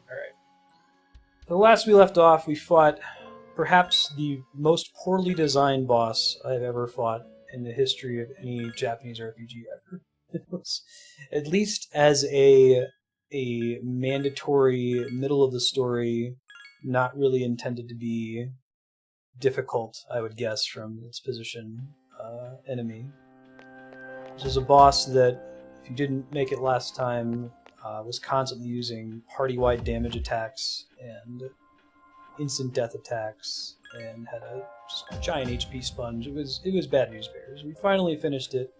Alright. The last we left off, we fought perhaps the most poorly designed boss I've ever fought in the history of any Japanese RPG ever. It was, at least as a mandatory middle of the story, not really intended to be difficult, I would guess, from its position, enemy. This is a boss that, if you didn't make it last time, was constantly using party-wide damage attacks and instant death attacks, and had a just giant HP sponge. It was bad news bears. We finally finished it,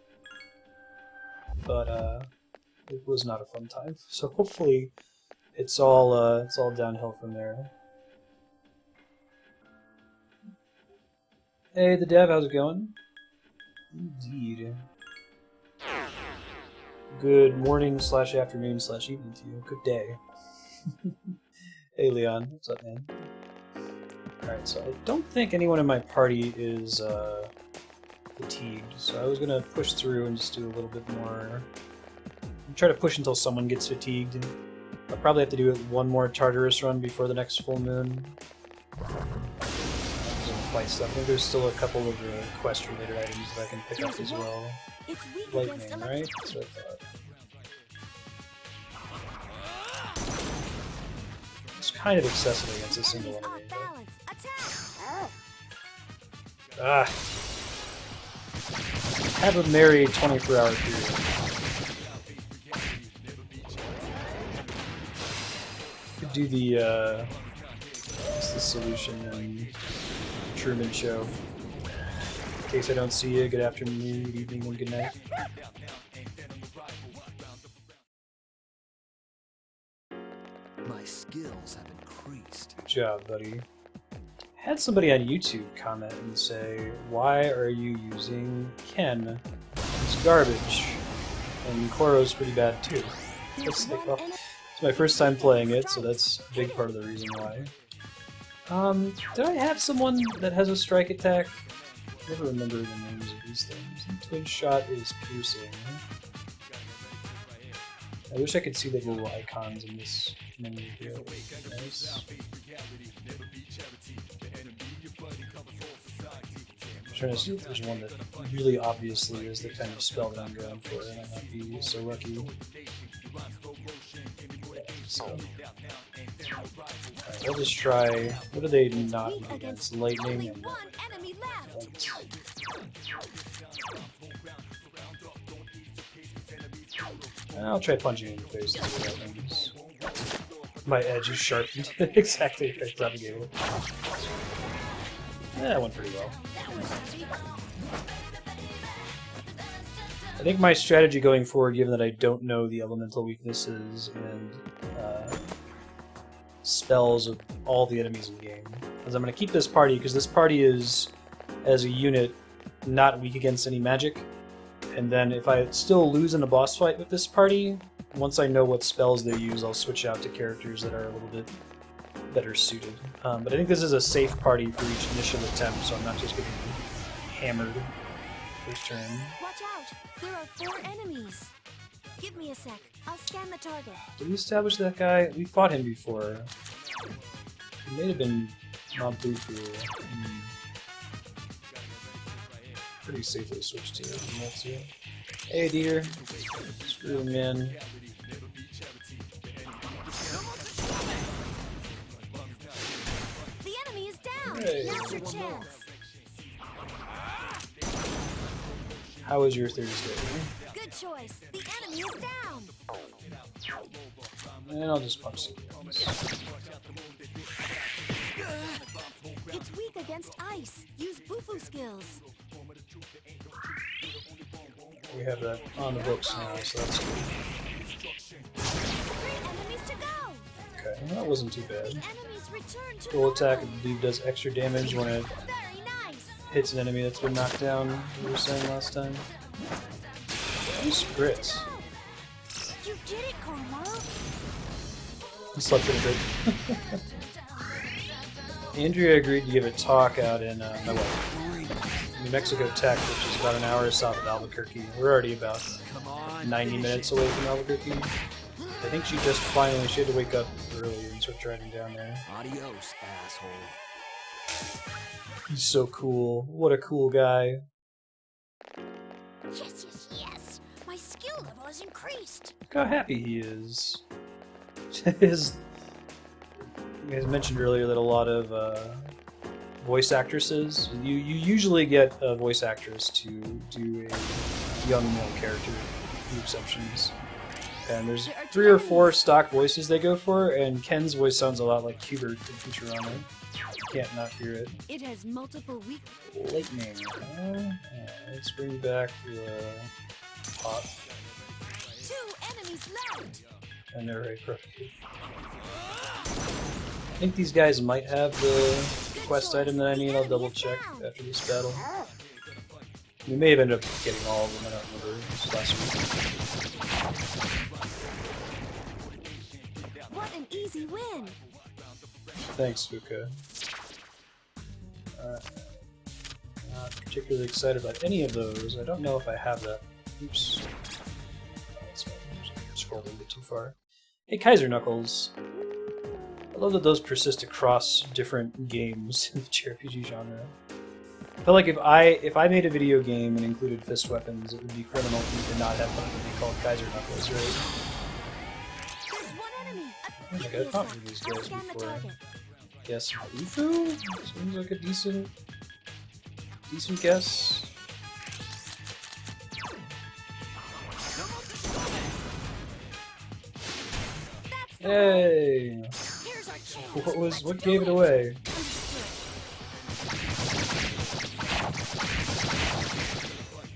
but it was not a fun time. So hopefully, it's all downhill from there. Hey, the dev, how's it going? Indeed. Good morning / afternoon / evening to you. Good day. Hey, Leon. What's up, man? Alright, so I don't think anyone in my party is fatigued, so I was going to push through and just do a little bit more. Try to push until someone gets fatigued. I'll probably have to do one more Tartarus run before the next full moon. Fight stuff. I think there's still a couple of the quest-related items that I can pick up as well. Lightning, right? So I thought. It's kind of excessive against a single enemy. Ah! Have a merry 24-hour period. Could do the what's the solution in Truman Show. In case I don't see you, good afternoon, good evening, and good night. My skills have increased. Good job, buddy. Had somebody on YouTube comment and say, "Why are you using Ken? It's garbage." And Koro's pretty bad too. It's like, well, it's my first time playing it, so that's a big part of the reason why. Did I have someone that has a strike attack? I never remember the names of these things. Twin shot is piercing. I wish I could see the little icons in this menu here. Nice. I'm trying to see if there's one that really obviously is the kind of spell that I'm going for, and I might be so lucky. So, right, I'll just try. What are they not weak against? Lightning and light. I'll try punching in the face with the lightnings. My edge is sharpened exactly as I propagated. Yeah, that went pretty well. I think my strategy going forward, given that I don't know the elemental weaknesses and spells of all the enemies in the game, is I'm going to keep this party, because this party is, as a unit, not weak against any magic. And then if I still lose in a boss fight with this party, once I know what spells they use, I'll switch out to characters that are a little bit better suited. But I think this is a safe party for each initial attempt, so I'm not just getting hammered first turn. Watch out! There are 4 enemies. Give me a sec. I'll scan the target. Did we establish that guy? We fought him before. He may have been Mabufu. Pretty safely switched to him. Hey, dear. Screw him, man. The enemy is down. Hey. Now's your chance. How was your Thursday? Good choice. The enemy is down. And I'll just punch some guns. It's weak against ice. Use Bufu skills. We have that on the books now, so that's good. 3 enemies to go. Okay, well, that wasn't too bad. The enemies return to Full attack, I normal. believe, does extra damage when it Very nice. hits an enemy that's been knocked down, we were saying last time. Nice crits. You did it, Karma. He slept in a bit. Andrea agreed to give a talk out in New Mexico Tech, which is about an hour south of Albuquerque. We're already about 90 minutes away from Albuquerque. I think she just finally, she had to wake up earlier and start driving down there. Adios, asshole. He's so cool. What a cool guy. Yes, yes, yes. My skill level has increased. Look how happy he is. His, you guys mentioned earlier that a lot of voice actresses, you usually get a voice actress to do a young male character, with few exceptions. And there's 3 or 4 stock voices they go for, and Ken's voice sounds a lot like Hubert from Futurama. You can't not hear it. It has multiple weak. Lightning. Let's bring back the pot. 2 enemies left. And they're very perfect. I think these guys might have the quest item that I need. I'll double check after this battle. We may have ended up getting all of them, I don't remember. This last week. What an easy win. Thanks, Fuka. Not particularly excited about any of those. I don't know if I have that. Oops. Scrolled a bit too far. Hey, Kaiser Knuckles. I love that those persist across different games in the JRPG genre. I feel like if I made a video game and included fist weapons, it would be criminal for me to not have one that would be called Kaiser Knuckles, right? There's one enemy. I think I've talked to these guys before. Guess Ufu? Seems like a decent guess. Hey! What gave it away?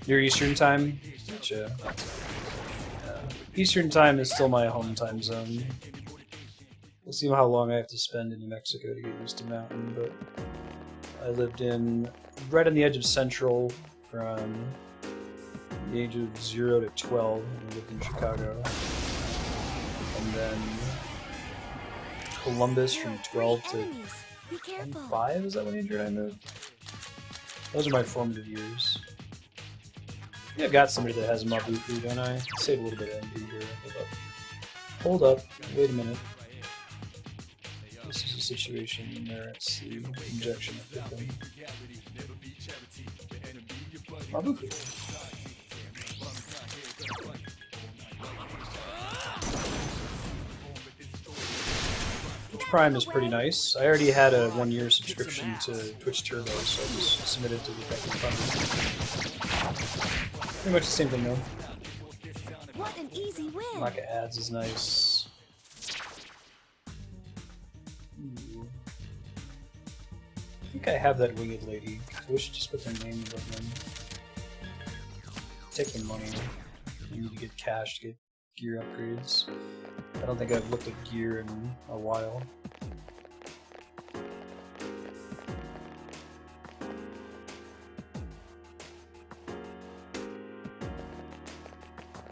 Your Eastern time? Gotcha. Eastern time is still my home time zone. We'll see how long I have to spend in New Mexico to get used to Mountain, but I lived right on the edge of Central from the age of 0 to 12, and I lived in Chicago. And then Columbus from 12 to 25, is that when Andrew and I moved? Those are my formative years. I think I've got somebody that has Mabufu, don't I? Save a little bit of envy here. Hold up. Wait a minute. This is a situation where it's the injection of the thing. Mabufu. Prime is pretty nice. I already had a 1-year subscription to Twitch Turbo, so I just submitted to the funding. Pretty much the same thing though. What an easy win. Maka ads is nice. Ooh. I think I have that winged lady. I wish I just put their name in them. Take the money. You need to get cash to get gear upgrades. I don't think I've looked at gear in a while.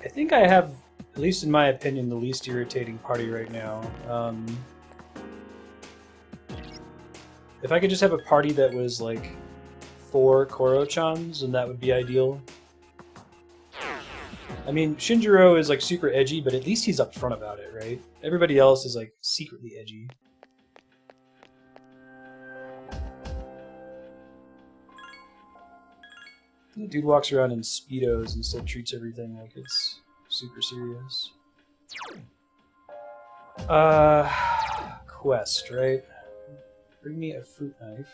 I think I have, at least in my opinion, the least irritating party right now. If I could just have a party that was like 4 Koro-chans, then that would be ideal. I mean, Shinjiro is like super edgy, but at least he's upfront about it, right? Everybody else is like secretly edgy. The dude walks around in Speedos and still treats everything like it's super serious. Quest, right? Bring me a fruit knife.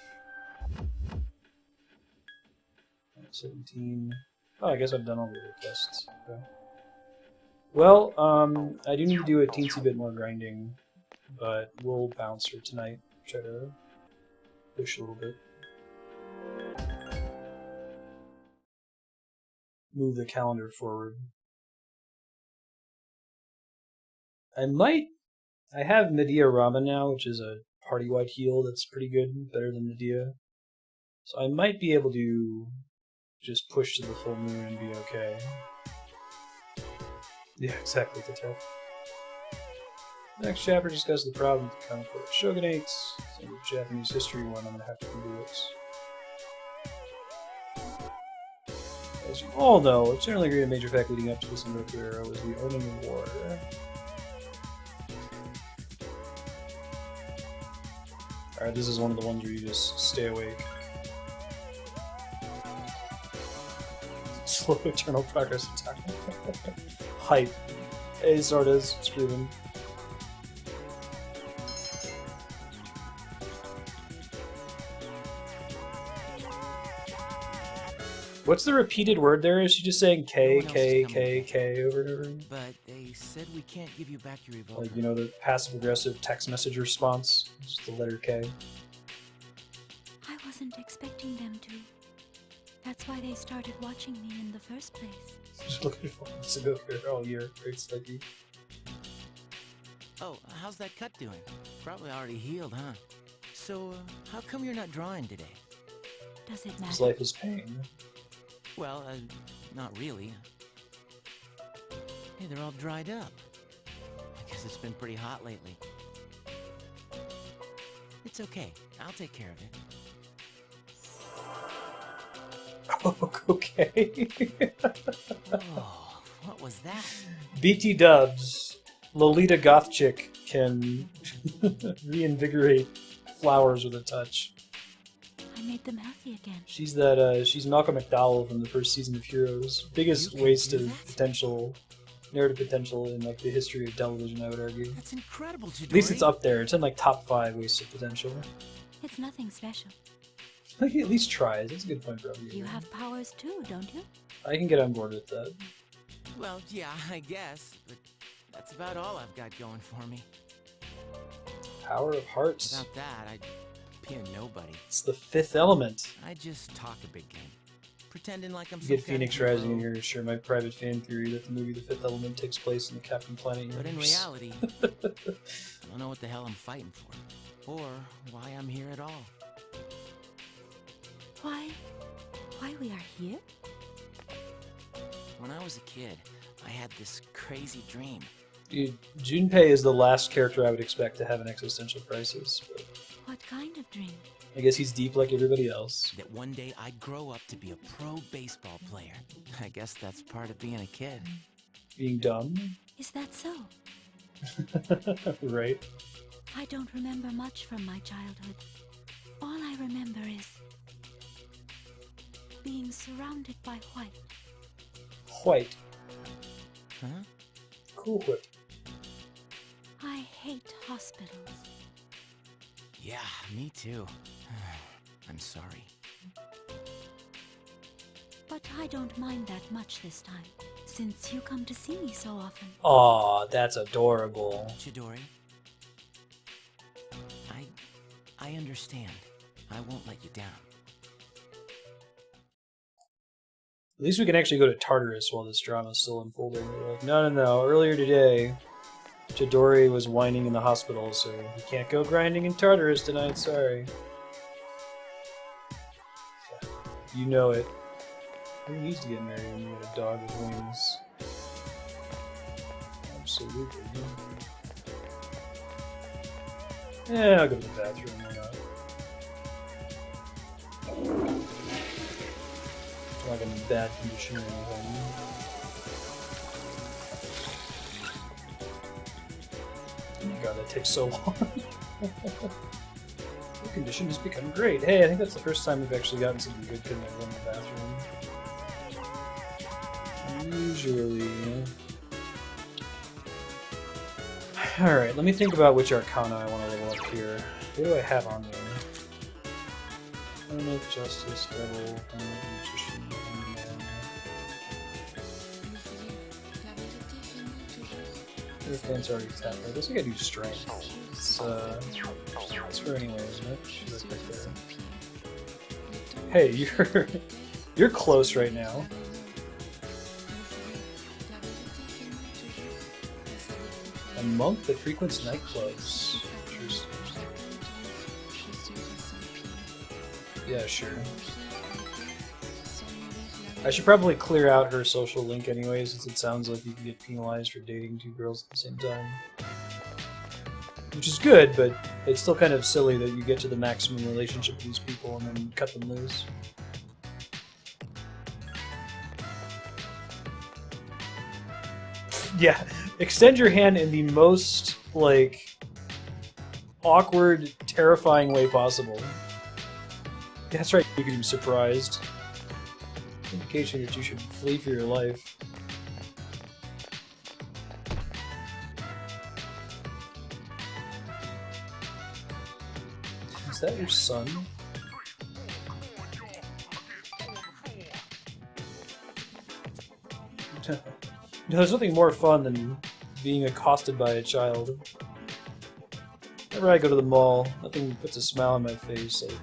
17. Oh, I guess I've done all the other quests. Okay. Well, I do need to do a teensy bit more grinding, but we'll bounce for tonight. Try to push a little bit. Move the calendar forward. I have Medea Ramen now, which is a party-wide heal that's pretty good, better than Medea. So I might be able to just push to the full moon and be okay. Yeah, exactly, Tatel. Next chapter discusses the problem with the Kamakura shogunates. So with Japanese history one, I'm gonna have to do it. As you all know, it's generally agreed a major fact leading up to this American era was the Onin War. Alright, this is one of the ones where you just stay awake. Slow eternal progress attack. Hype. Hey, Zardes, it's proven. What's the repeated word there? Is she just saying K, K, K, K over and over? But they said we can't give you back your revolver. Like, you know, the passive-aggressive text message response? Just the letter K. I wasn't expecting them to. That's why they started watching me in the first place. Just looking for months to go here all year. Great Sticky. Oh, how's that cut doing? Probably already healed, huh? So, how come you're not drawing today? Does it His matter? life is pain. Well, not really. Hey, they're all dried up. I guess it's been pretty hot lately. It's okay. I'll take care of it. Okay. Oh, what was that? BT dubs. Lolita Goth Chick can reinvigorate flowers with a touch. I made them healthy again. She's that, she's Malcolm McDowell from the first season of Heroes. Biggest You can waste do of that? potential, narrative potential in like the history of television, I would argue. That's incredible, Chidori. At least it's up there. It's in like top 5 wastes of potential. It's nothing special. Like, he at least tries. That's a good point for every You have powers too, don't you? I can get on board with that. Well, yeah, I guess, but that's about all I've got going for me. Power of Hearts. Without that, I'd be a nobody. It's the 5th element. I just talk a big game, pretending like I'm You some get kind of Phoenix Rising in hero. here to share my private fan theory that the movie The Fifth Element takes place in the Captain Planet But in universe. reality, I don't know what the hell I'm fighting for, or why I'm here at all. Why we are here? When I was a kid, I had this crazy dream. Dude, Junpei is the last character I would expect to have an existential crisis. But What kind of dream? I guess he's deep like everybody else. That one day I'd grow up to be a pro baseball player. I guess that's part of being a kid. Being dumb. Is that so? Right? I don't remember much from my childhood. All I remember is being surrounded by white. White. Huh? Cool Whip. I hate hospitals. Yeah, me too. I'm sorry. But I don't mind that much this time, since you come to see me so often. Aw, that's adorable. Chidori, I understand. I won't let you down. At least we can actually go to Tartarus while this drama is still unfolding. They're like, no. Earlier today, Chidori was whining in the hospital, so he can't go grinding in Tartarus tonight. Sorry. You know it. Who needs to get married when you get a dog with wings? Absolutely. Yeah, I'll go to the bathroom. Why not? It's not like I'm in bad condition or anything. Oh my god, that takes so long. The condition has become great. Hey, I think that's the first time we've actually gotten something good because I go in the bathroom. Usually. Alright, let me think about which Arcana I want to level up here. What do I have on there? Permanent Justice, Devil, Permanent Magician, Hangman. Everything's already tapped. I guess I gotta do Strength. It's for anyway, isn't it? She's like right there. Hey, you're close right now. A monk that frequents nightclubs. Interesting. Yeah, sure. I should probably clear out her social link anyway, since it sounds like you can get penalized for dating 2 girls at the same time. Which is good, but it's still kind of silly that you get to the maximum relationship with these people and then cut them loose. Yeah, extend your hand in the most, like, awkward, terrifying way possible. That's right, you could be surprised. Indication that you should flee for your life. Is that your son? No, there's nothing more fun than being accosted by a child. Whenever I go to the mall, nothing puts a smile on my face like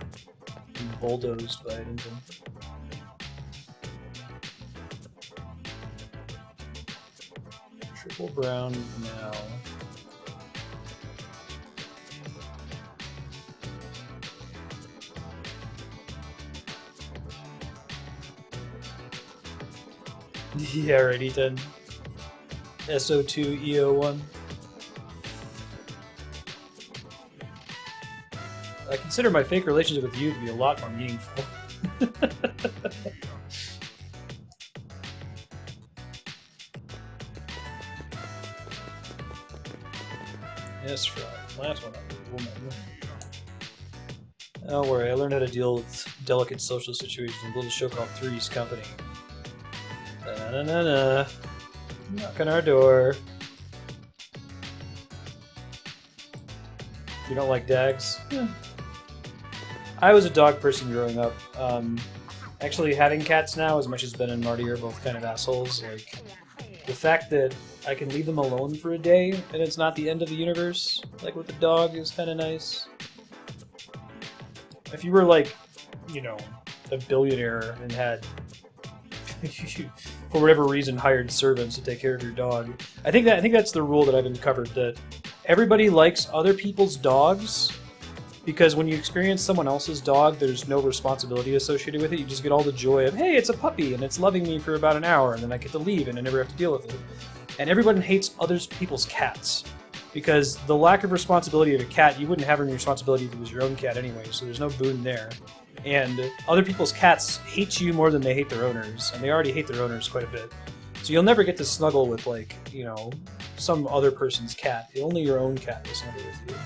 being bulldozed by anything. Triple brown now. Yeah, right, E10. SO2 EO1. I consider my fake relationship with you to be a lot more meaningful. Yes, right. Last one, woman. Don't worry, I learned how to deal with delicate social situations in a little show called Three's Company. Da-na-na-na. Knock on our door. You don't like dogs? Yeah. I was a dog person growing up. Actually, having cats now, as much as Ben and Marty are both kind of assholes, like, the fact that I can leave them alone for a day and it's not the end of the universe, like with the dog, is kind of nice. If you were, like, you know, a billionaire and had, for whatever reason, hired servants to take care of your dog, I think that's the rule that I've uncovered, that everybody likes other people's dogs, because when you experience someone else's dog, there's no responsibility associated with it. You just get all the joy of, hey, it's a puppy, and it's loving me for about an hour, and then I get to leave, and I never have to deal with it. And everyone hates other people's cats, because the lack of responsibility of a cat, you wouldn't have any responsibility if it was your own cat anyway, so there's no boon there. And other people's cats hate you more than they hate their owners, and they already hate their owners quite a bit. So you'll never get to snuggle with, like, you know, some other person's cat. Only your own cat will snuggle with you.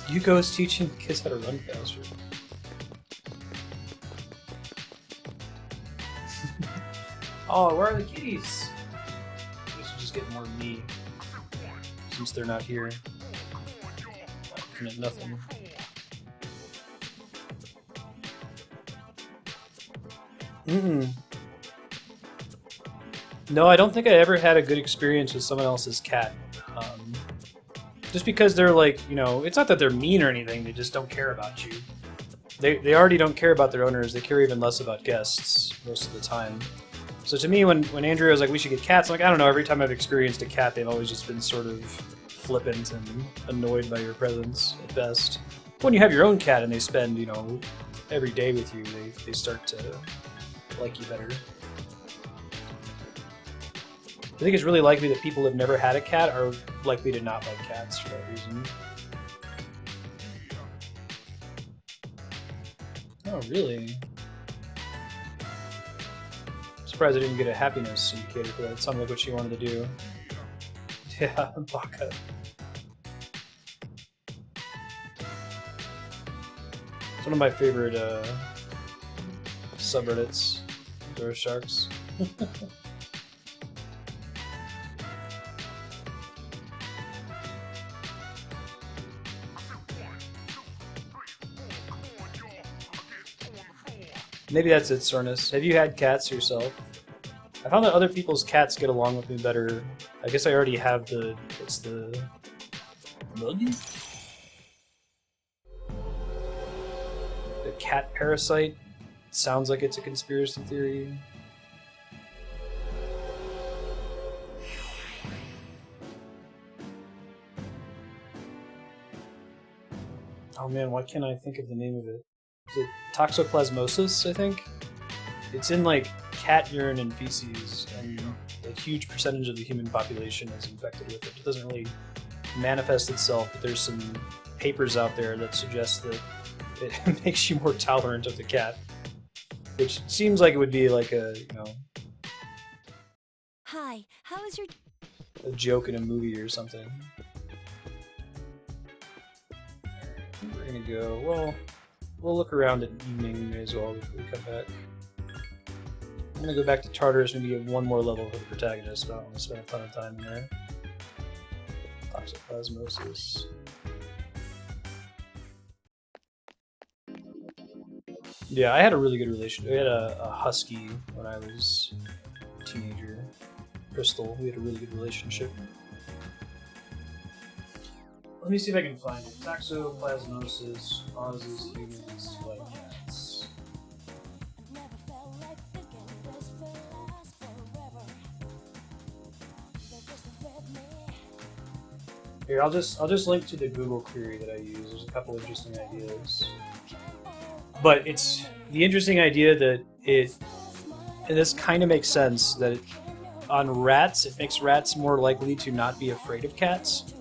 Yuko's teaching kids how to run faster. Oh, where are the kitties? I guess we'll just get more of me, since they're not here. Not looking at nothing. No, I don't think I ever had a good experience with someone else's cat. Just because they're like, you know, it's not that they're mean or anything, they just don't care about you. They already don't care about their owners, they care even less about guests most of the time. So to me, when Andrea was like, we should get cats, I'm like, I don't know, every time I've experienced a cat, they've always just been sort of flippant and annoyed by your presence at best. When you have your own cat and they spend, you know, every day with you, they start to like you better. I think it's really likely that people who have never had a cat are likely to not like cats for that reason. Oh, really? I'm surprised I didn't get a happiness indicator for that. It sounded like what she wanted to do. Yeah, Baka. It's one of my favorite subreddits. Door sharks. Maybe that's it, Sornus. Have you had cats yourself? I found that other people's cats get along with me better. I guess I already have the... what's the... mug? The cat parasite? Sounds like it's a conspiracy theory. Oh man, why can't I think of the name of it? Is it toxoplasmosis, I think? It's in, like, cat urine and feces, and a huge percentage of the human population is infected with it. It doesn't really manifest itself, but there's some papers out there that suggest that it makes you more tolerant of the cat. Which seems like it would be like a, you know, Hi, how is your... a joke in a movie or something. We're gonna go, well, we'll look around at evening as well before we come back. I'm gonna go back to Tartarus, maybe get one more level for the protagonist, but I don't want to spend a ton of time in there. Toxoplasmosis. Yeah, I had a really good relationship. I had a husky when I was a teenager. Crystal, we had a really good relationship. Let me see if I can find it. Toxoplasmosis causes humans like cats. Here, I'll just link to the Google query that I use. There's a couple interesting ideas. But it's the interesting idea that and this kind of makes sense, that on rats, it makes rats more likely to not be afraid of cats,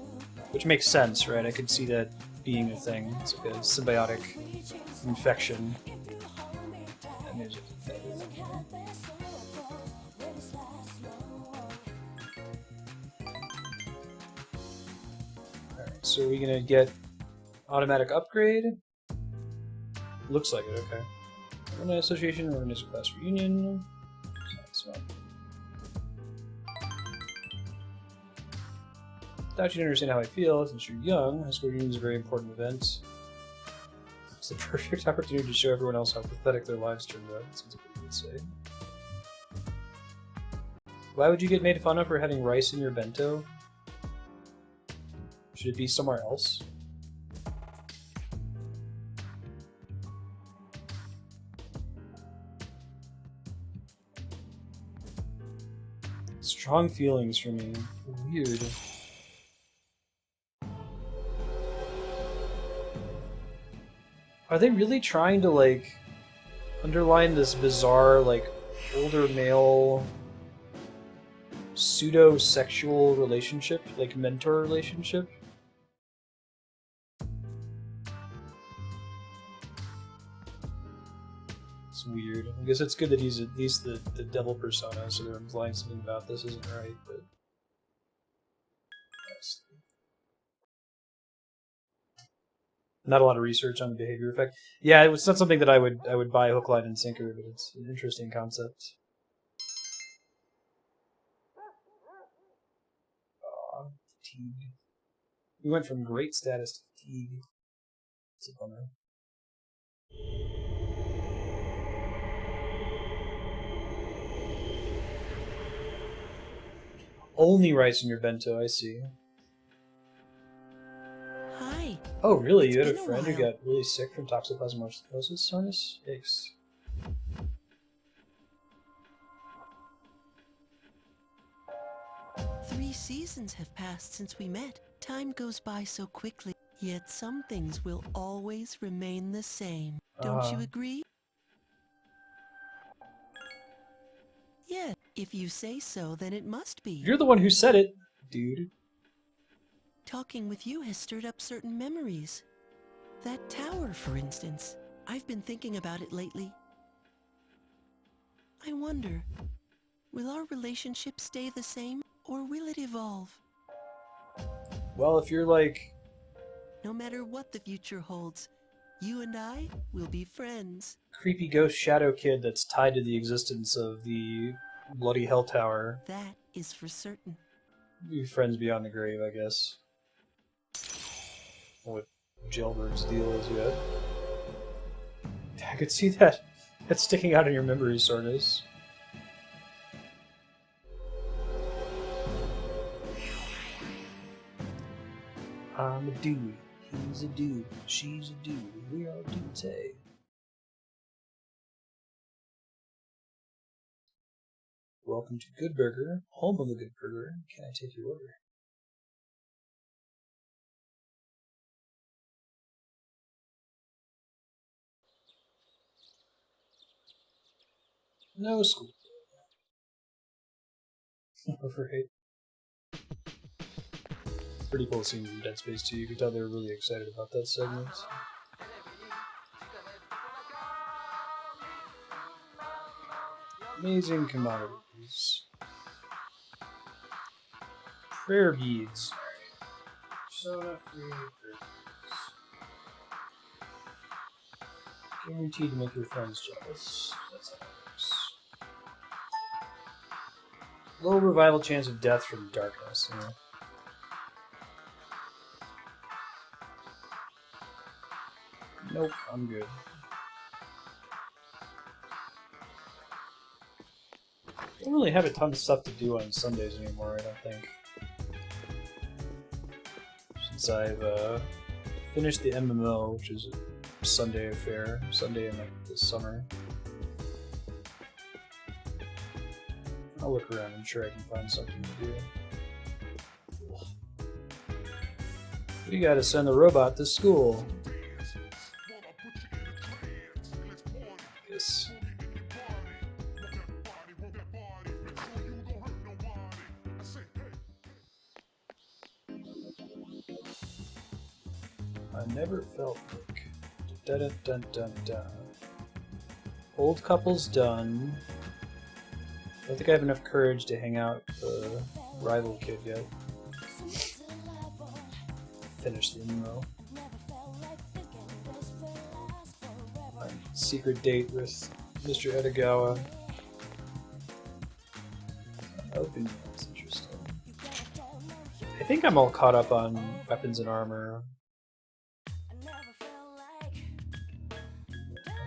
which makes sense, right? I could see that being a thing. It's like a symbiotic infection. And there's Alright, so are we gonna get automatic upgrade? Looks like it, okay. Alumni Association, Organizer Class Reunion. That's fine. Doubt you understand how I feel since you're young. High school reunion is a very important event. It's the perfect opportunity to show everyone else how pathetic their lives turned out. That seems like what you would say. Why would you get made fun of for having rice in your bento? Should it be somewhere else? Strong feelings for me. Weird. Are they really trying to, like, underline this bizarre, like, older male pseudo-sexual relationship? Like, mentor relationship? It's weird. I guess it's good that he's at least the devil persona, so they're implying something about this isn't right, but... Not a lot of research on the behavior effect. Yeah, it was not something that I would buy hook, line, and sinker, but it's an interesting concept. Aw, fatigue. We went from great status to fatigue. It's a bummer. Only rice in your bento, I see. Hi. Oh, really? You It's had a been a friend who while. got really sick from toxoplasmosis, Sonus? Yikes. Three seasons have passed since we met. Time goes by so quickly, yet some things will always remain the same. Don't you agree? Yeah, if you say so, then it must be. You're the one who said it, dude. Talking with you has stirred up certain memories. That tower, for instance. I've been thinking about it lately. I wonder, will our relationship stay the same, or will it evolve? Well, if you're like... No matter what the future holds, you and I will be friends. creepy ghost shadow kid that's tied to the existence of the bloody hell tower. That is for certain. Be friends beyond the grave, I guess. What Jailbird's deal is yet. I could see that. That's sticking out in your memory, Sortus. I'm a dude. He's a dude. She's a dude. We are dudes, hey. Welcome to Good Burger, home of the Good Burger. Can I take your order? No school. Right. Pretty cool scene from Dead Space 2. You could tell they were really excited about that segment. Amazing commodities. Prayer beads. Persona free prayer beads. Guaranteed to make your friends jealous. That's how it works. Low revival chance of death from darkness. Yeah. Nope, I'm good. Don't really have a ton of stuff to do on Sundays anymore, I don't think. Since I've finished the MMO, which is a Sunday affair, Sunday in this summer. I'll look around, I'm sure I can find something to do. We gotta send the robot to school. Yes. I never felt like dun dun dun dun dun. Old couple's done. I don't think I have enough courage to hang out with the rival kid yet. Finish the MMO. My secret date with Mr. Edogawa. Open, that's interesting. I think I'm all caught up on weapons and armor.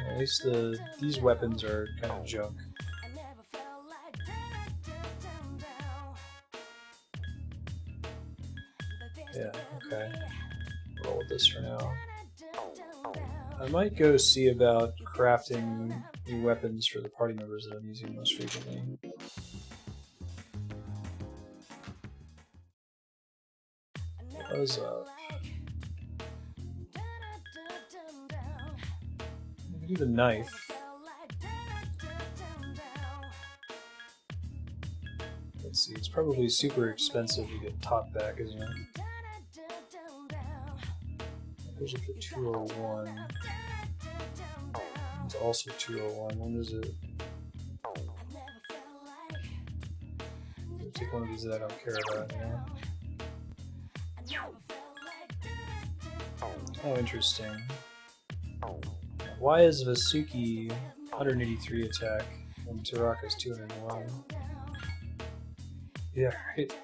At least these weapons are kind of junk. Yeah, okay. Roll with this for now. I might go see about crafting new weapons for the party members that I'm using most frequently. What's up? I can do the knife. Let's see, it's probably super expensive to get top back, isn't it? There's it for 201. It's also 201. When is it? I'll take one of these that I don't care about, you know? Oh, interesting. Why is Vasuki 183 attack and Taraka's 201? Yeah, right.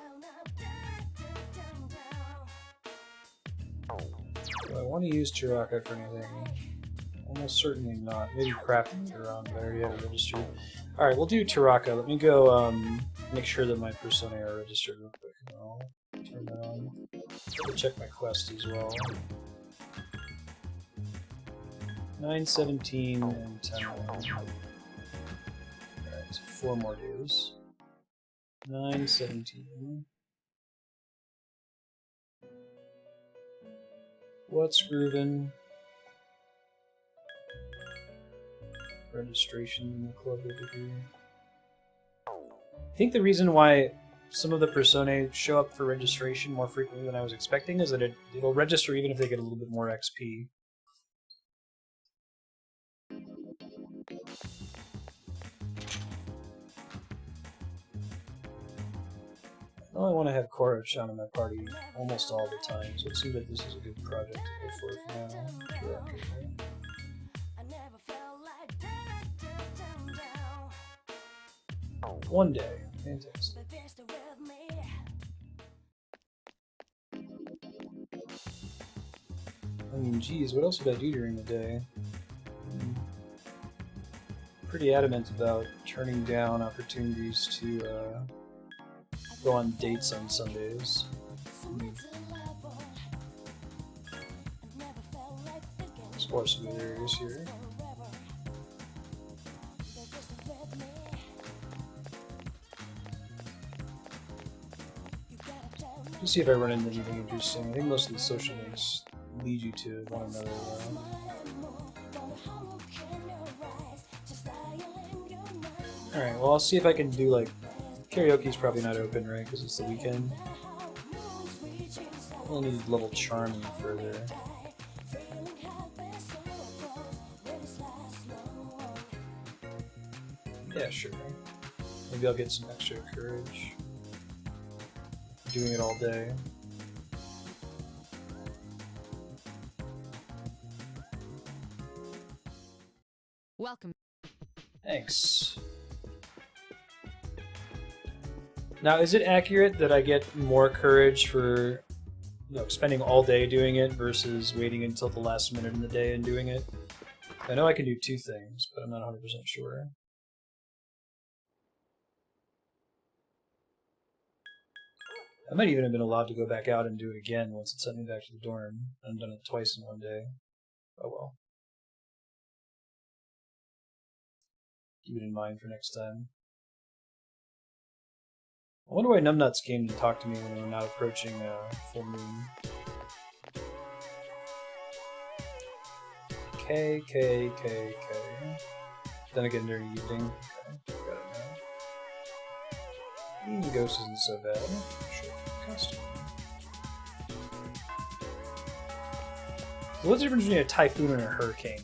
Do I want to use Taraka for anything? Almost certainly not. Maybe crafting later on, but I already have it registered. Alright, we'll do Taraka. Let me go make sure that my personae are registered real quick, and I'll turn that on. I'll check my quest as well. 9:17 and 10:01. Alright, so 4 more days. 9:17. What's groovin'? Registration in the club over here. I think the reason why some of the personae show up for registration more frequently than I was expecting is that it'll register even if they get a little bit more XP. I only want to have Korra-chan in my party almost all the time, so it seems like this is a good project to go for now. One day. Fantastic. I mean, geez, what else would I do during the day? I'm pretty adamant about turning down opportunities to go on dates on Sundays. Explore some other areas here. Let's see if I run into anything interesting. I think most of the social links lead you to one another. Alright, well I'll see if I can do like... Karaoke's probably not open, right? Because it's the weekend. I'll need level charming further. Yeah, sure. Maybe I'll get some extra courage. Doing it all day. Welcome. Thanks. Now, is it accurate that I get more courage for spending all day doing it versus waiting until the last minute in the day and doing it? I know I can do two things, but I'm not 100% sure. I might even have been allowed to go back out and do it again once it sent me back to the dorm. I've done it twice in one day. Oh well. Keep it in mind for next time. I wonder why numbnuts came to talk to me when we're not approaching full moon. K. Then again during the evening. Okay, got it now. Ghost isn't so bad. Sure, costume. So what's the difference between a typhoon and a hurricane?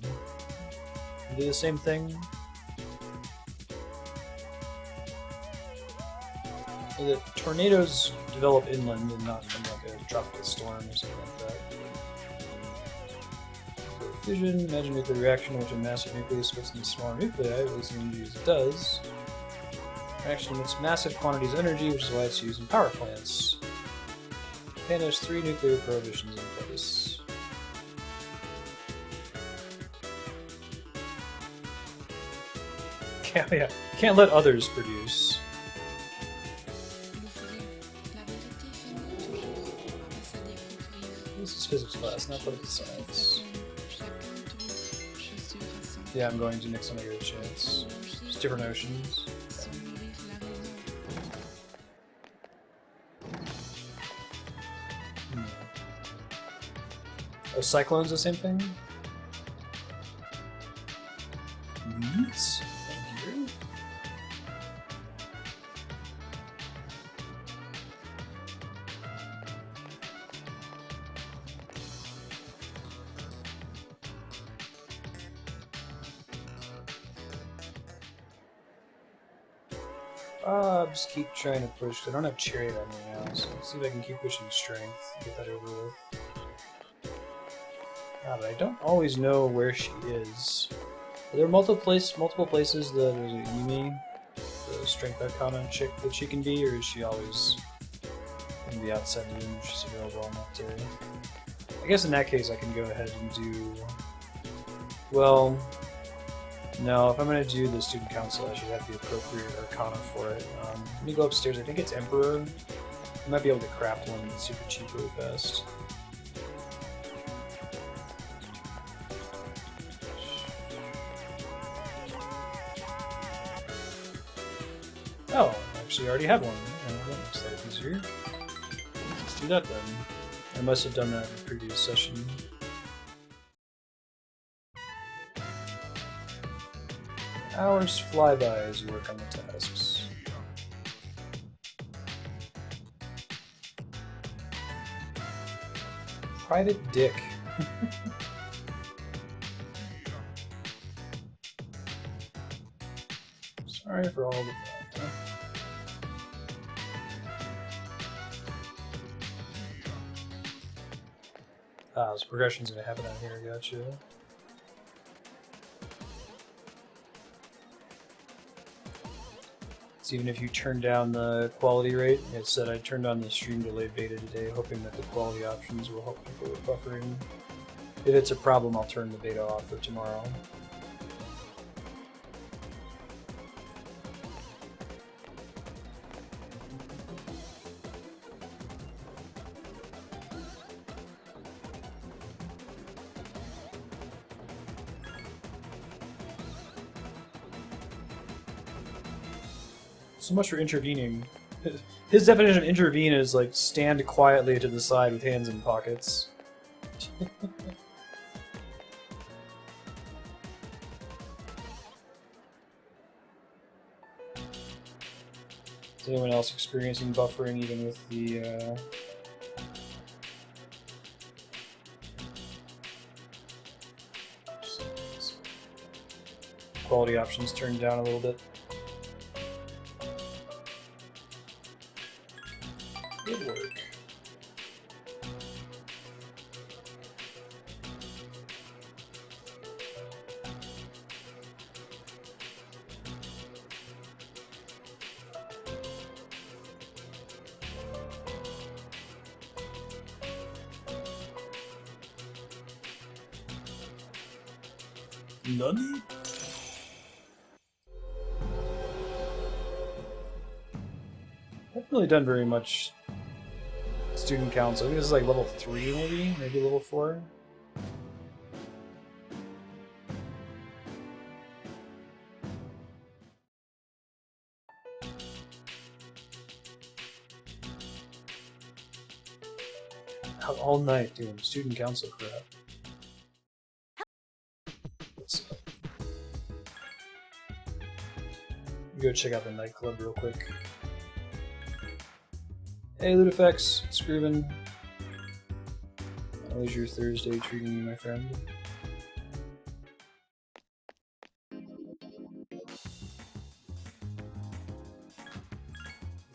They do the same thing? So that tornadoes develop inland and not from like a tropical storm or something like that. So fission, imagine nuclear reaction in which a massive nucleus splits into smaller nuclei, releasing energy as it does. Reaction emits massive quantities of energy, which is why it's used in power plants. Japan has 3 nuclear prohibitions in place. Yeah, can't let others produce. This is physics class, not political science. Yeah, I'm going to next time I get a chance. Just different oceans. Oh, cyclone's the same thing? Weeds? Thank you. I'll just keep trying to push. I don't have chariot on me now, so let's see if I can keep pushing strength. Get that over with. But I don't always know where she is. Are there multiple places that there's a Yumi, the strength Arcana chick that she can be, or is she always in the outside the room if she's available on that day? I guess in that case I can go ahead and do... Well, no, if I'm going to do the student council I should have the appropriate Arcana for it. Let me go upstairs. I think it's Emperor. I might be able to craft one that's super cheap really fast. Oh, I actually already have one. Oh, that makes life easier. Let's do that then. I must have done that in the previous session. Hours fly by as you work on the tasks. Private Dick. Sorry for all the bad. Ah, so progression's gonna happen out here, gotcha. So even if you turn down the quality rate, it said I turned on the stream delay beta today, hoping that the quality options will help people with buffering. If it's a problem, I'll turn the beta off for tomorrow. So much for intervening. His definition of intervene is like stand quietly to the side with hands in pockets. Is anyone else experiencing buffering even with the quality options turned down a little bit? Nani? I haven't really done very much student council. I think this is like level 3 maybe level 4. Out all night doing student council crap. Let's go check out the nightclub real quick. Hey Ludifex, Screwbin. How was your Thursday treating you, my friend?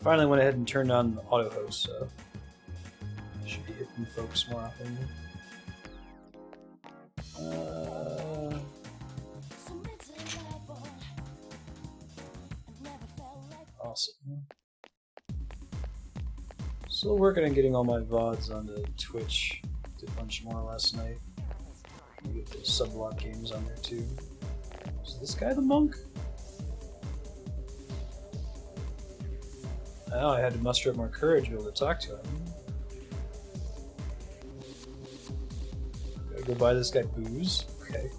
Finally went ahead and turned on the auto host, so should be hitting folks more often. Awesome. Still working on getting all my VODs onto Twitch. Did a bunch more last night. You get the subblock games on there too. Is this guy the monk? Oh, I had to muster up more courage to be able to talk to him. Gotta go buy this guy booze? Okay.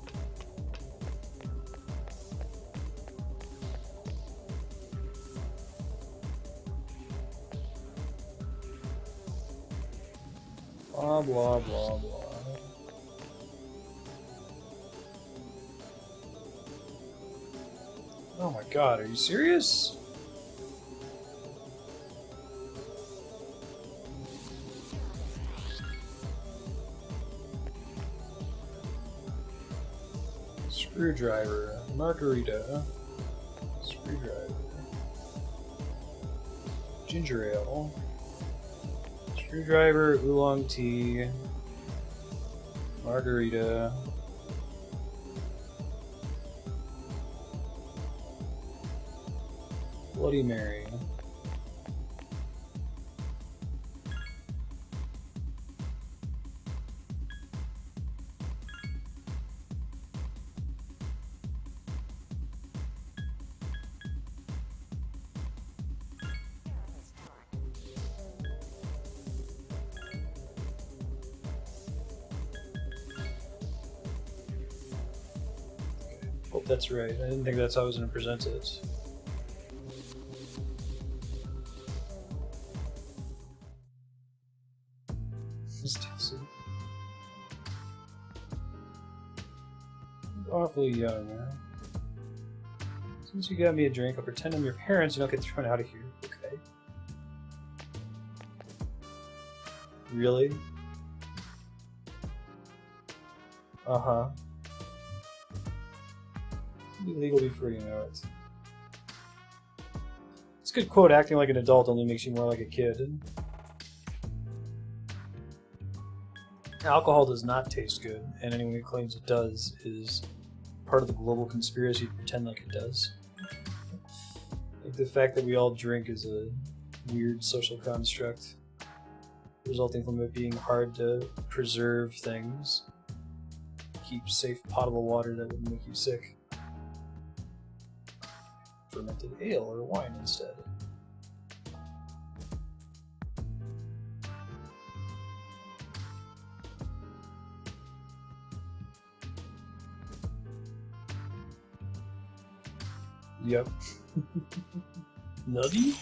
Blah, blah, blah, blah. Oh my god, are you serious? Screwdriver, margarita, screwdriver, ginger ale, screwdriver, oolong tea, margarita, Bloody Mary. Hope that's right. I didn't think that's how I was going to present it. Awfully young, huh? Since you got me a drink, I'll pretend I'm your parents and I'll get thrown out of here. Okay. Really? Uh-huh. It'll be legal before you know it. It's a good quote, acting like an adult only makes you more like a kid. Alcohol does not taste good, and anyone who claims it does is part of the global conspiracy to pretend like it does. Like the fact that we all drink is a weird social construct, resulting from it being hard to preserve things, keep safe potable water that wouldn't make you sick. Fermented ale or wine instead. Yep. Nutty?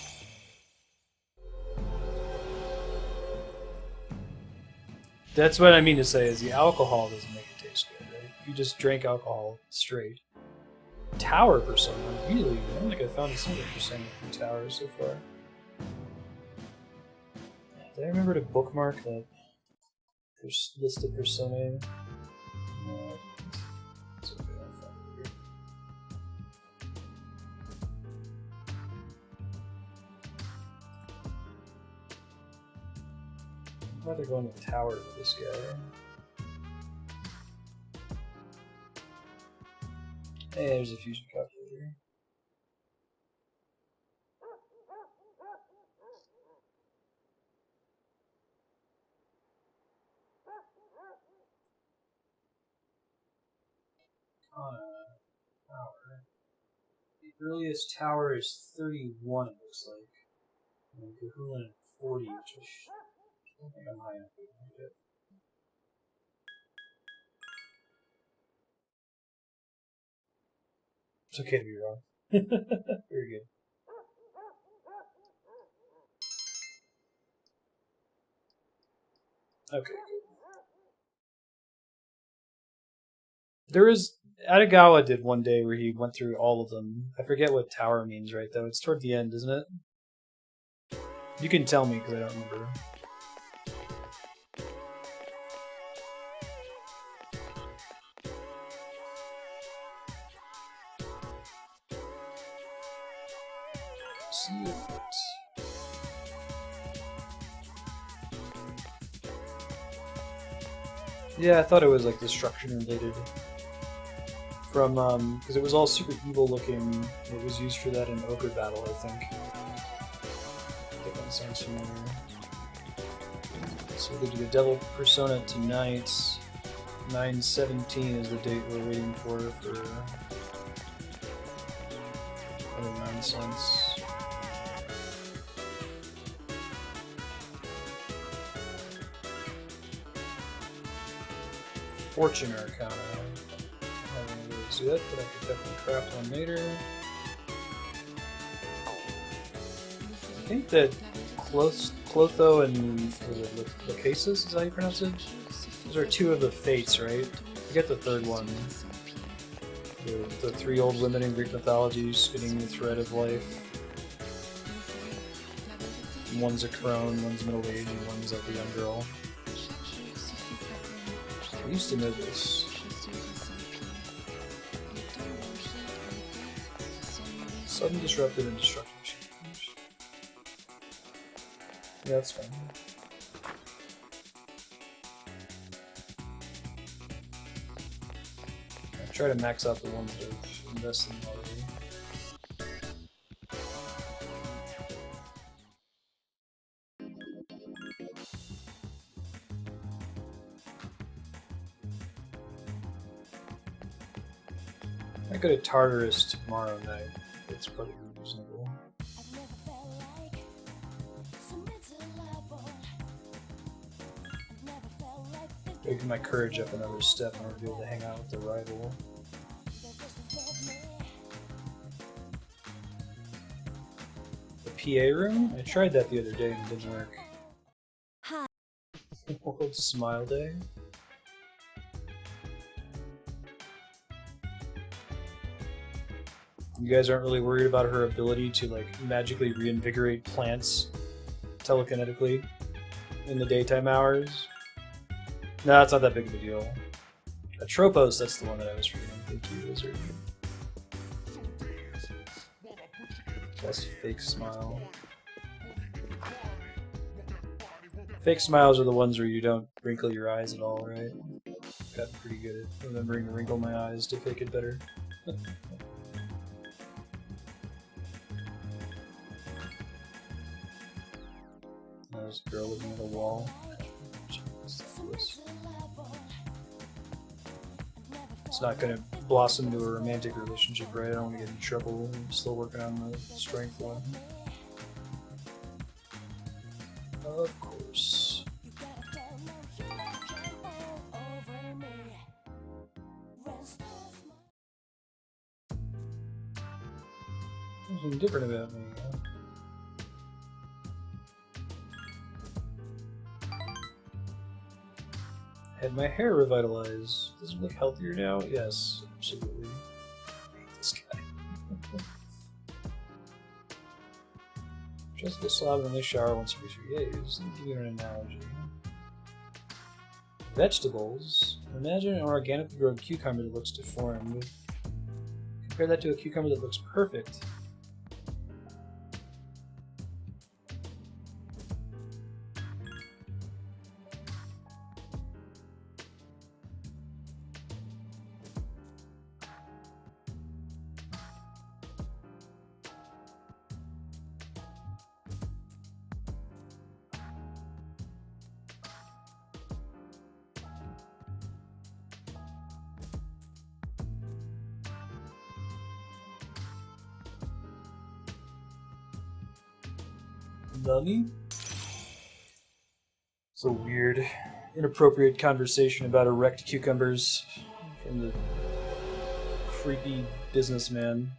That's what I mean to say, is the alcohol doesn't make it taste good, right? You just drank alcohol straight. Tower persona? Really? I don't think I found a single persona from Tower so far. Did I remember to bookmark that list of personae? No, I didn't. It's okay, I'll find it here. I'd rather go into Tower with this guy. Hey, there's a fusion calculator. Arcana. earliest tower is 31, it looks like. And Cahulan at 40, which I don't think I'm high enough to get. It's okay to be wrong. Very good. Okay. There is Adagawa did one day where he went through all of them. I forget what tower means right though. It's toward the end, isn't it? You can tell me because I don't remember. See it. Yeah, I thought it was like destruction related. From because it was all super evil looking. It was used for that in Ogre Battle, I think. That one sounds familiar. So we'll do the Devil Persona tonight. 9/17 is the date we're waiting for other nonsense. Fortune Arcana. I haven't really seen it, but I could definitely craft one later. I think that Clotho and Lachesis, is how you pronounce it? Those are two of the fates, right? I get the third one. The three old women in Greek mythology spinning the thread of life. One's a crone, one's middle-aged, and one's like a young girl. I used to know this. Sudden disruptive and destructive change. Yeah, that's fine. I'll try to max out the ones that I've invested in already. I go to Tartarus tomorrow night. It's probably reasonable. Gotta get my courage up another step in order to be able to hang out with the rival. The PA room? I tried that the other day and it didn't work. Hi. World Smile Day? You guys aren't really worried about her ability to like magically reinvigorate plants telekinetically in the daytime hours? No, it's not that big of a deal. Atropos, that's the one that I was reading. Thank you, Wizard. Plus fake smile. Fake smiles are the ones where you don't wrinkle your eyes at all, right? I've gotten pretty good at remembering to wrinkle my eyes to fake it better. There's a girl looking at a wall. It's not going to blossom into a romantic relationship, right? I don't want to get in trouble. I'm still working on the strength one. Of course. There's something different about me. Had my hair revitalized. Does it look healthier now? Yes, absolutely. I hate this guy. Just the slob and only shower once every 3 days. Let me give you an analogy. Vegetables. Imagine an organically grown cucumber that looks deformed. Compare that to a cucumber that looks perfect. Nani? It's a weird, inappropriate conversation about erect cucumbers from the creepy businessman.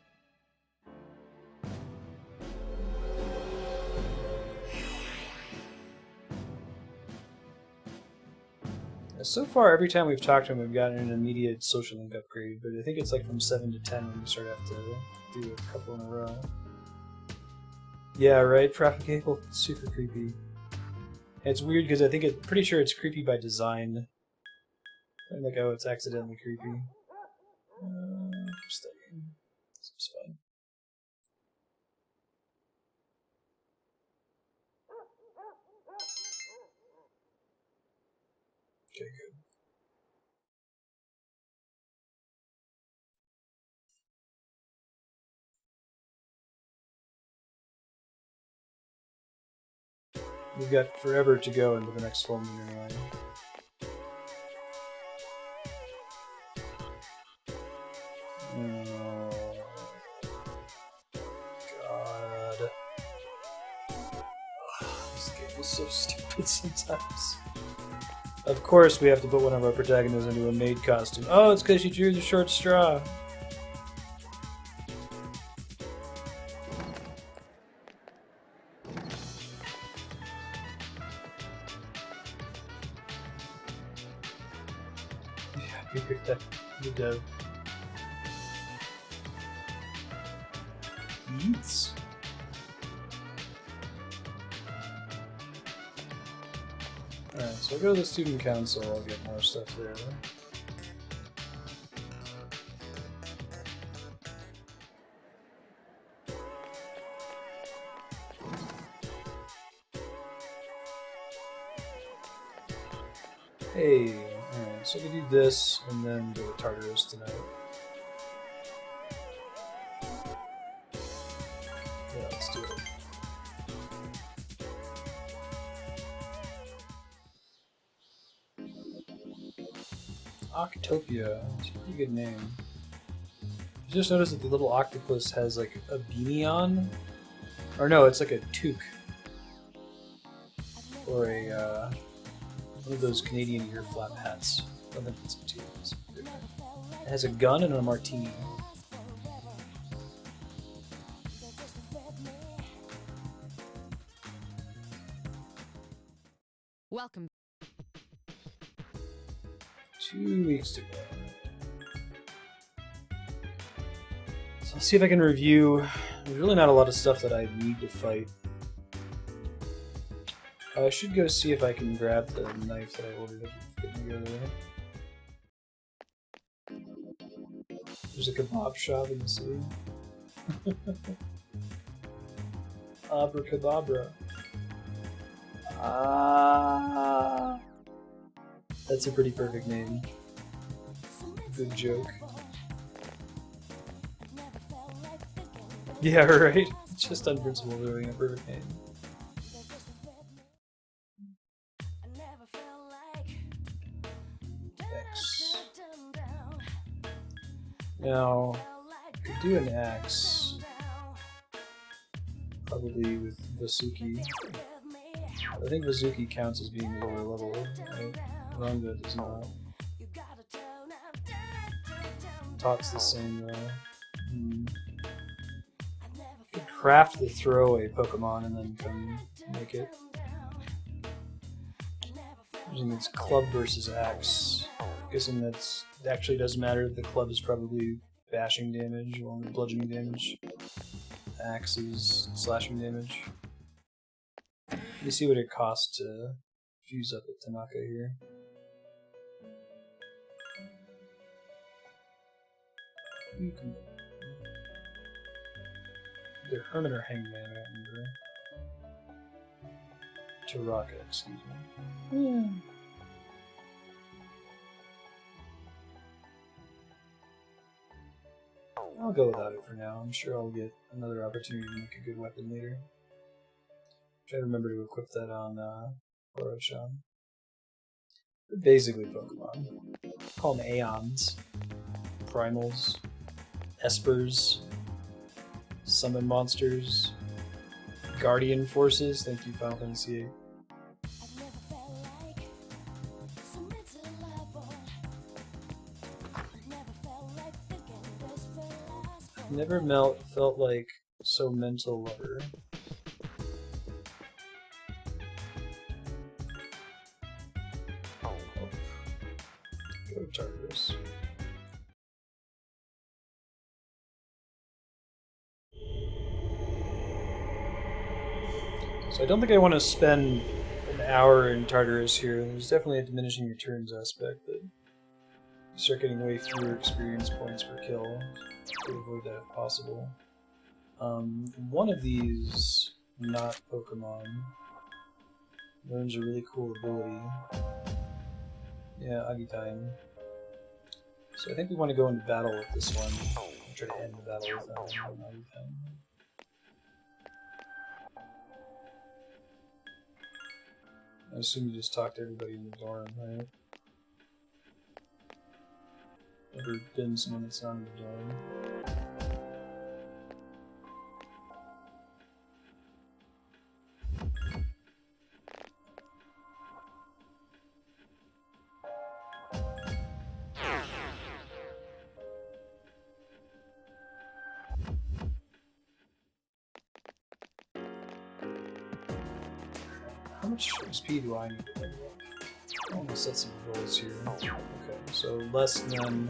So far, every time we've talked to him, we've gotten an immediate social link upgrade, but I think it's like from 7 to 10 when we start to have to do a couple in a row. Yeah, right? Traffic cable? Super creepy. It's weird because I think pretty sure it's creepy by design. I'm like, oh, it's accidentally creepy. Studying. This is fun. Okay, good. We've got forever to go into the next full moon anyway. Oh, God. This game is so stupid sometimes. Of course we have to put one of our protagonists into a maid costume. Oh, it's because she drew the short straw. Good dev. Yeets. Alright, so I'll go to the student council, I'll get more stuff there. Hey, alright, so we do this and then go to Tartarus tonight. Yeah, let's do it. Octopia, it's a pretty good name. I just noticed that the little octopus has like a beanie on. Or no, it's like a toque. Or a, one of those Canadian ear flap hats. I don't think it's a toque. It's different. It has a gun and a martini. Welcome. 2 weeks to go. So I'll see if I can review. There's really not a lot of stuff that I need to fight. I should go see if I can grab the knife that I ordered. There's a kebab shop in the city. Abracadabra. Ah. That's a pretty perfect name. Good joke. Yeah, right? It's just on principle doing a perfect name. X. Now, I could do an axe. Probably with Vasuki. I think Vasuki counts as being lower level, right? Runga does not. Talks the same though. Could craft the throwaway Pokemon and then come make it. Using its club versus axe. Guessing that's it actually doesn't matter. The club is probably bashing damage along with bludgeoning damage. Axe is slashing damage. Let me see what it costs to fuse up at Tanaka here. Either Hermit or Hangman, I don't remember. Taraka, excuse me. I'll go without it for now. I'm sure I'll get another opportunity to make a good weapon later. Try to remember to equip that on Oro-chan. They're basically Pokemon. Call them Aeons, Primals, Espers, Summon Monsters, Guardian Forces. Thank you, Final Fantasy VIII. Never felt like so mental lover. Go to Tartarus. So I don't think I want to spend an hour in Tartarus here. There's definitely a diminishing returns aspect that you start getting way fewer experience points per kill to avoid that if possible. One of these, not Pokemon, learns a really cool ability. Yeah, Agitime. So I think we want to go into battle with this one. I'll try to end the battle with Agitime. I assume you just talk to everybody in the dorm, right? Ever been someone that's not in the dorm? How much XP do I need to level up? I want to set some goals here. Okay, so less than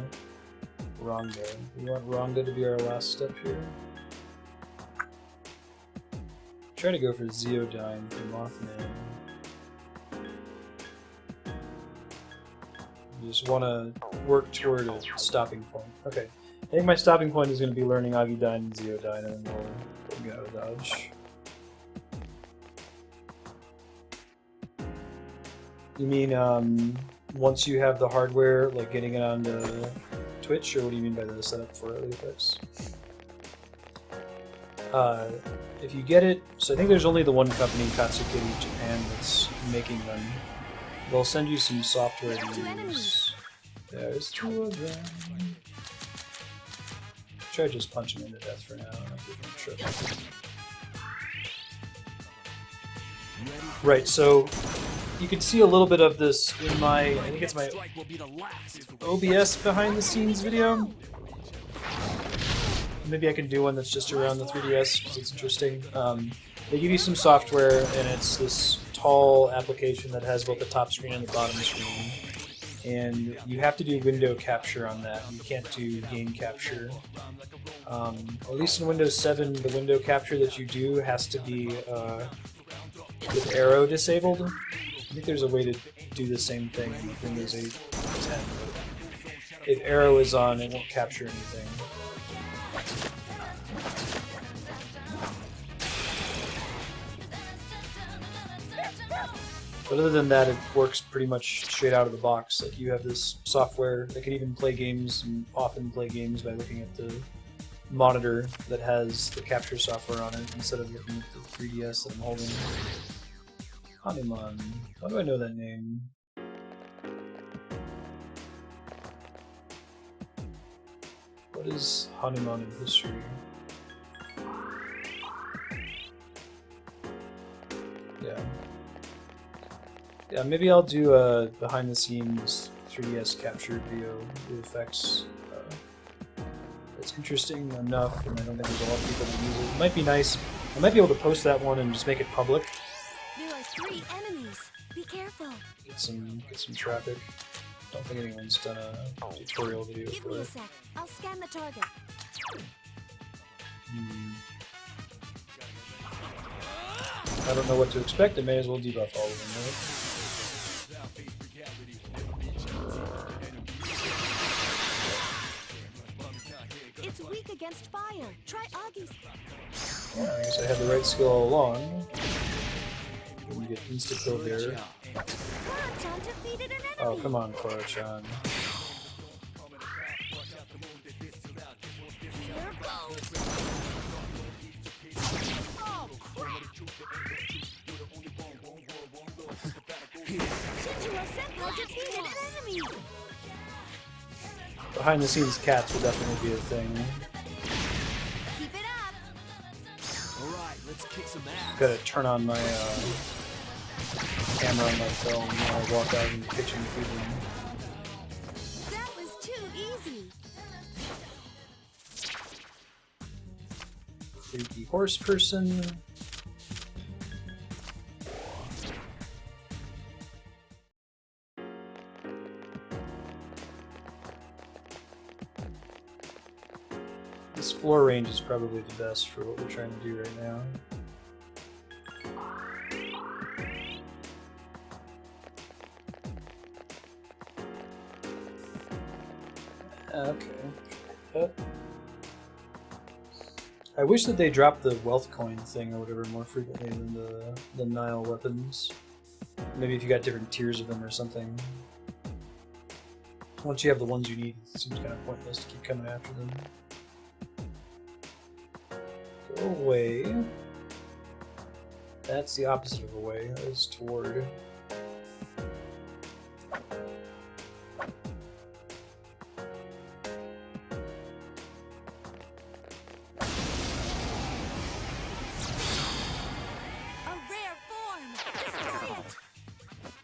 Rhonda. We want Rhonda to be our last step here. Try to go for Zeodyne for Mothman. You just want to work toward a stopping point. Okay, I think my stopping point is going to be learning Agitime and Zeodyne, and then we'll get out of Dodge. You mean once you have the hardware, like getting it onto Twitch, or what do you mean by the setup for early effects? If you get it, so I think there's only the one company, Katsukiri Japan, that's making them. They'll send you some software to use. There's two of them. Try to just punch them into death for now. Right, so you can see a little bit of this in my, I think it's my OBS behind the scenes video. Maybe I can do one that's just around the 3DS because it's interesting. They give you some software, and it's this tall application that has both the top screen and the bottom screen. And you have to do window capture on that. You can't do game capture. At least in Windows 7, the window capture that you do has to be with arrow disabled. I think there's a way to do the same thing in Windows 8 and 10. But if arrow is on, it won't capture anything. But other than that, it works pretty much straight out of the box. Like, you have this software that can even play games, and often play games by looking at the monitor that has the capture software on it instead of looking at the 3DS that I'm holding. Hanuman. How do I know that name? What is Hanuman in history? Yeah. Yeah, maybe I'll do a behind-the-scenes 3DS capture video with effects. It's interesting enough, and I don't think there's a lot of people that use it. It might be nice. I might be able to post that one and just make it public. There are 3 enemies. Be careful. Get some traffic. Don't think anyone's done a tutorial video Give for me a it. sec. I'll scan the target. I don't know what to expect. I may as well debuff all of them, right? It's weak against fire. Try Augie's. Well, I guess I had the right skill all along. Didn't get insta-killed there. Korra-chan defeated an enemy. Oh, come on, Korra-chan. Here goes. Oh, crap. Shinjiro Senpai defeated an enemy. Behind the scenes cats will definitely be a thing. Keep it up. Alright, let's kick some ass. Gotta turn on my camera on my phone when I walk out in the kitchen food room. That was too easy. Freaky horse person. This floor range is probably the best for what we're trying to do right now. Okay. I wish that they dropped the wealth coin thing or whatever more frequently than the Nile weapons. Maybe if you got different tiers of them or something. Once you have the ones you need, it seems kind of pointless to keep coming after them. Go away. That's the opposite of away. That is toward.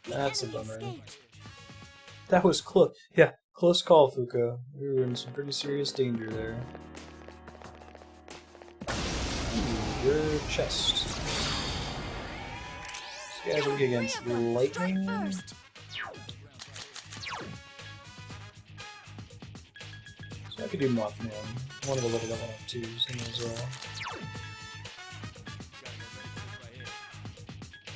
That's a bummer. That was close. Yeah, close call, Fuka. We were in some pretty serious danger there. Ooh, your chest. This guy's weak against lightning. So I could do Mothman. One of the level 102s in as well.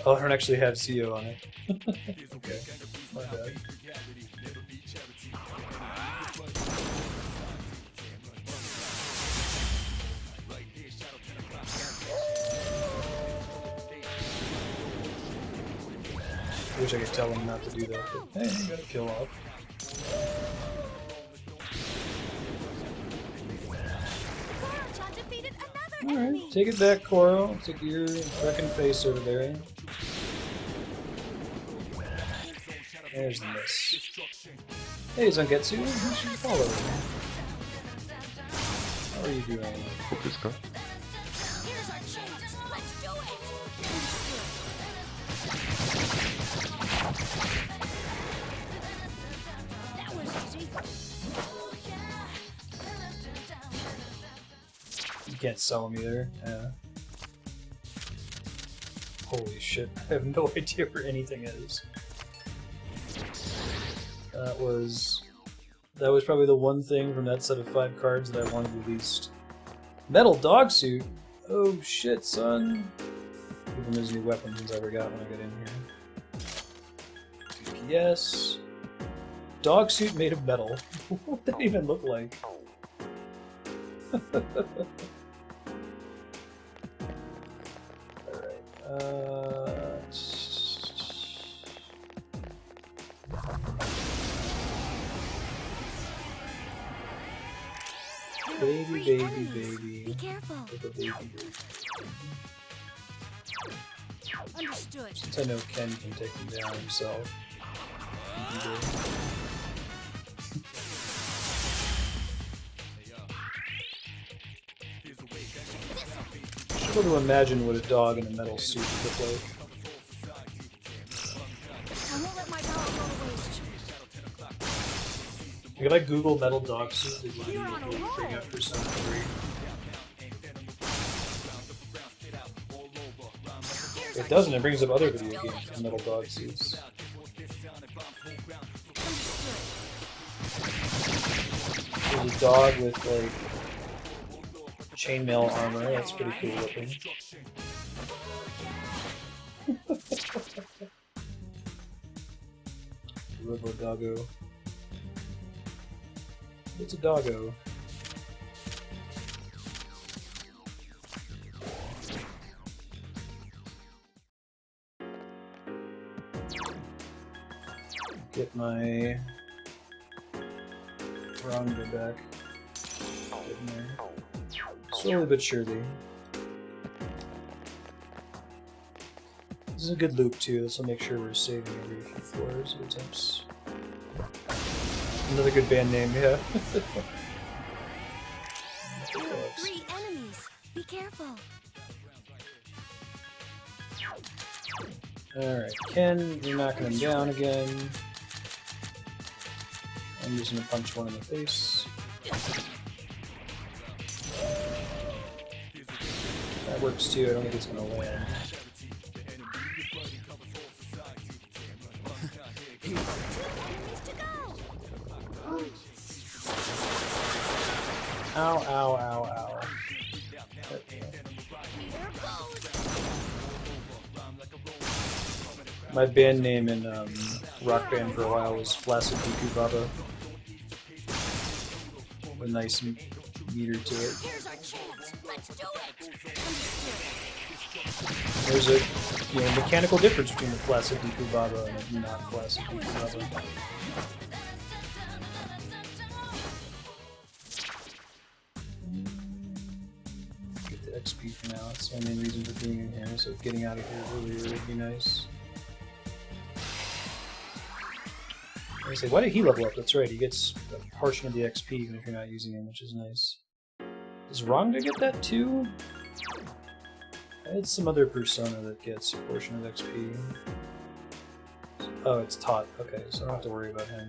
Oh, I don't actually have CO on it. Okay, my bad. I wish I could tell him not to do that, but hey, you gotta kill off. Alright, take it back, Koro. Take your fucking face over there. There's the miss. Hey, Zangetsu, you should follow me. How are you doing? Here's our chance. Let's do it. That was easy. You can't sell him either. Yeah. Holy shit, I have no idea where anything is. That was probably the one thing from that set of 5 cards that I wanted the least. Metal dog suit? Oh shit, son. Give him his new weapon since I forgot when I got in here. Yes. Dog suit made of metal. What did that even look like? Baby. Be careful. Baby. Understood. Since I know Ken can take him down himself. Struggle to imagine what a dog in a metal suit would look like. I won't let my power go to waste. If I Google metal dog suit, it would bring up Persona 3. If it doesn't, it brings up other video games with metal dog suits. There's a dog with like chainmail armor. That's pretty cool looking. Robo doggo. It's a doggo. Get my Ronda back. Get in there. Slowly but surely. This is a good loop too. This will make sure we're saving every few floors or attempts. Another good band name, yeah. 3 enemies. Be careful. Alright, Ken, you're knocking him down again. I'm just gonna punch one in the face. That works too, I don't think it's gonna land. Ow, ow, ow, ow. My band name in rock band for a while was Flaccid Deku Baba. A nice meter to it. Here's our chance. Let's do it. There's a mechanical difference between the Flaccid Deku Baba and a not Flaccid Deku Baba. Get the XP for now. That's my main reason for being in here. So getting out of here earlier would be nice. I say, why did he level up? That's right, he gets a portion of the XP even if you're not using him, which is nice. Is Wrong to get that too? I had some other persona that gets a portion of XP. Oh, it's Tot. Okay, so I don't have to worry about him.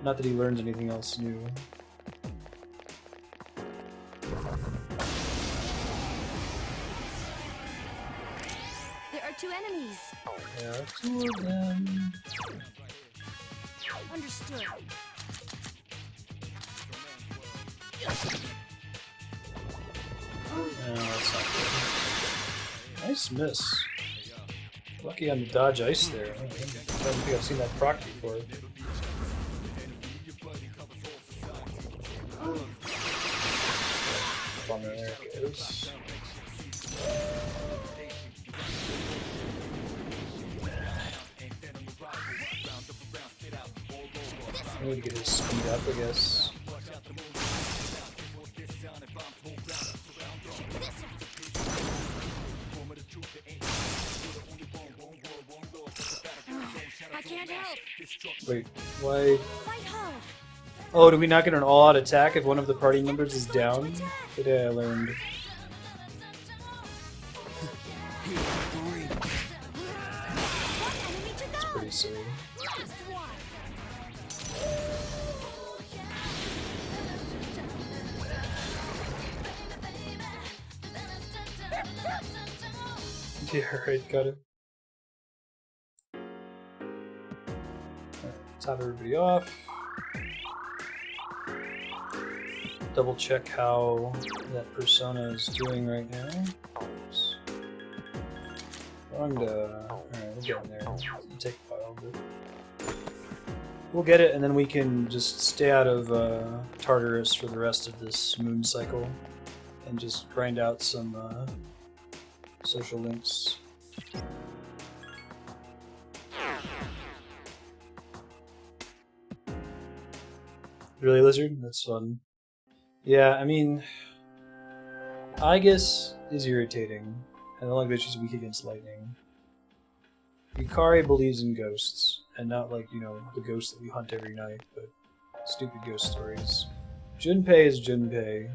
Not that he learns anything else new. There are two enemies. There are two of them. Understood. Oh, that's not good. Nice miss. Lucky on the dodge ice there. I don't think I've seen that proc before. Bummer, there it goes. I need to get his speed up, I guess. I can't help. Wait, why? Fight hard. Oh, do we not get an all-out attack if one of the party members is down? Today I learned. That's pretty silly. Last one. Yeah, right, got it. Alright, top everybody off. Double check how that persona is doing right now. Oops. Wrong to. Alright, we'll get in there. It'll take a while, but we'll get it, and then we can just stay out of Tartarus for the rest of this moon cycle and just grind out some social links. Really, Lizard? That's fun. Yeah, I mean, Aegis is irritating. I don't like that she's weak against lightning. Yukari believes in ghosts, and not like, you know, the ghosts that we hunt every night, but stupid ghost stories. Junpei is Junpei.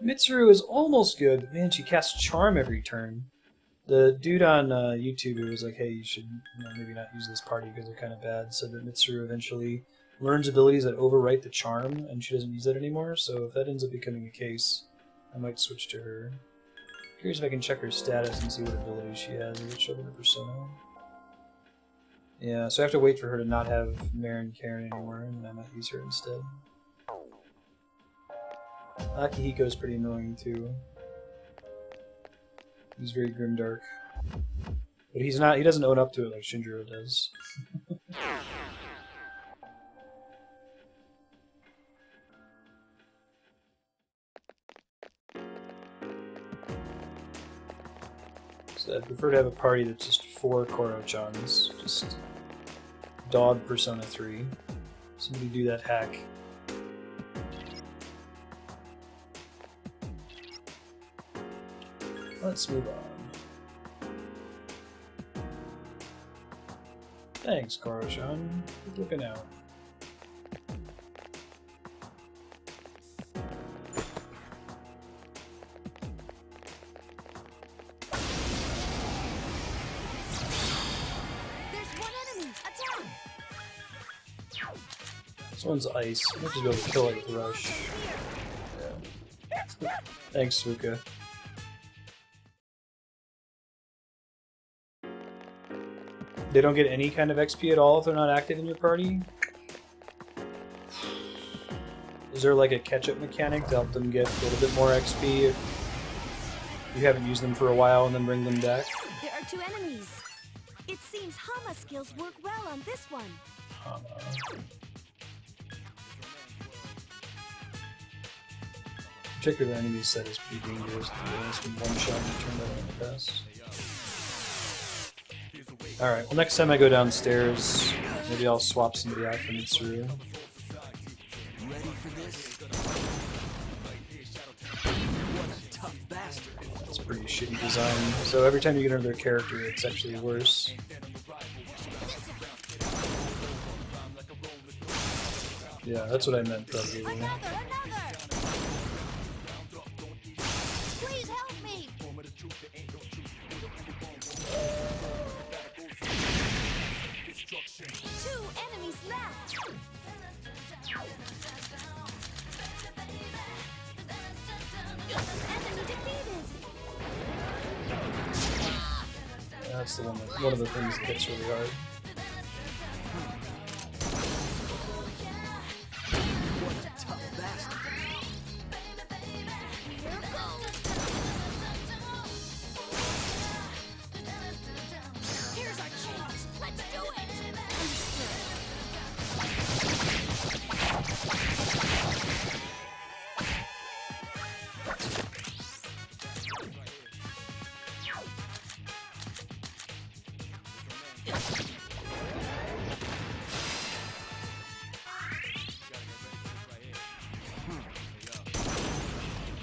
Mitsuru is almost good, but man, she casts Charm every turn. The dude on YouTube who was like, hey, you should maybe not use this party because they're kind of bad, said that Mitsuru eventually learns abilities that overwrite the charm, and she doesn't use that anymore, so if that ends up becoming the case, I might switch to her. Curious if I can check her status and see what abilities she has. Does it show her persona? Yeah, so I have to wait for her to not have Marin Karen anymore, and I might use her instead. Akihiko's pretty annoying too. He's very grimdark. But he's not, he doesn't own up to it like Shinjiro does. So I'd prefer to have a party that's just 4 Koro-chans. Just dog Persona 3. Somebody do that hack. Let's move on. Thanks, Koro-chan. Keep looking out. This one's ice. I might just be able to kill it with Rush. Yeah. Thanks, Suka. They don't get any kind of XP at all if they're not active in your party? Is there like a catch-up mechanic to help them get a little bit more XP if you haven't used them for a while and then bring them back? There are 2 enemies. It seems Hama skills work well on this one. Particular enemy set is pretty dangerous. It's been one shot and turned out in the past. Alright, well next time I go downstairs, maybe I'll swap somebody out for Mitsuru. Ready for this? What a tough bastard. It's a pretty shitty design. So every time you get another character, it's actually worse. Yeah, that's what I meant, probably. Another! Please help me! 2 enemies left! Enemy defeated! That's the one of the things that hits really hard. What a tough bastard. Here goes! Here's our chance! Let's do it!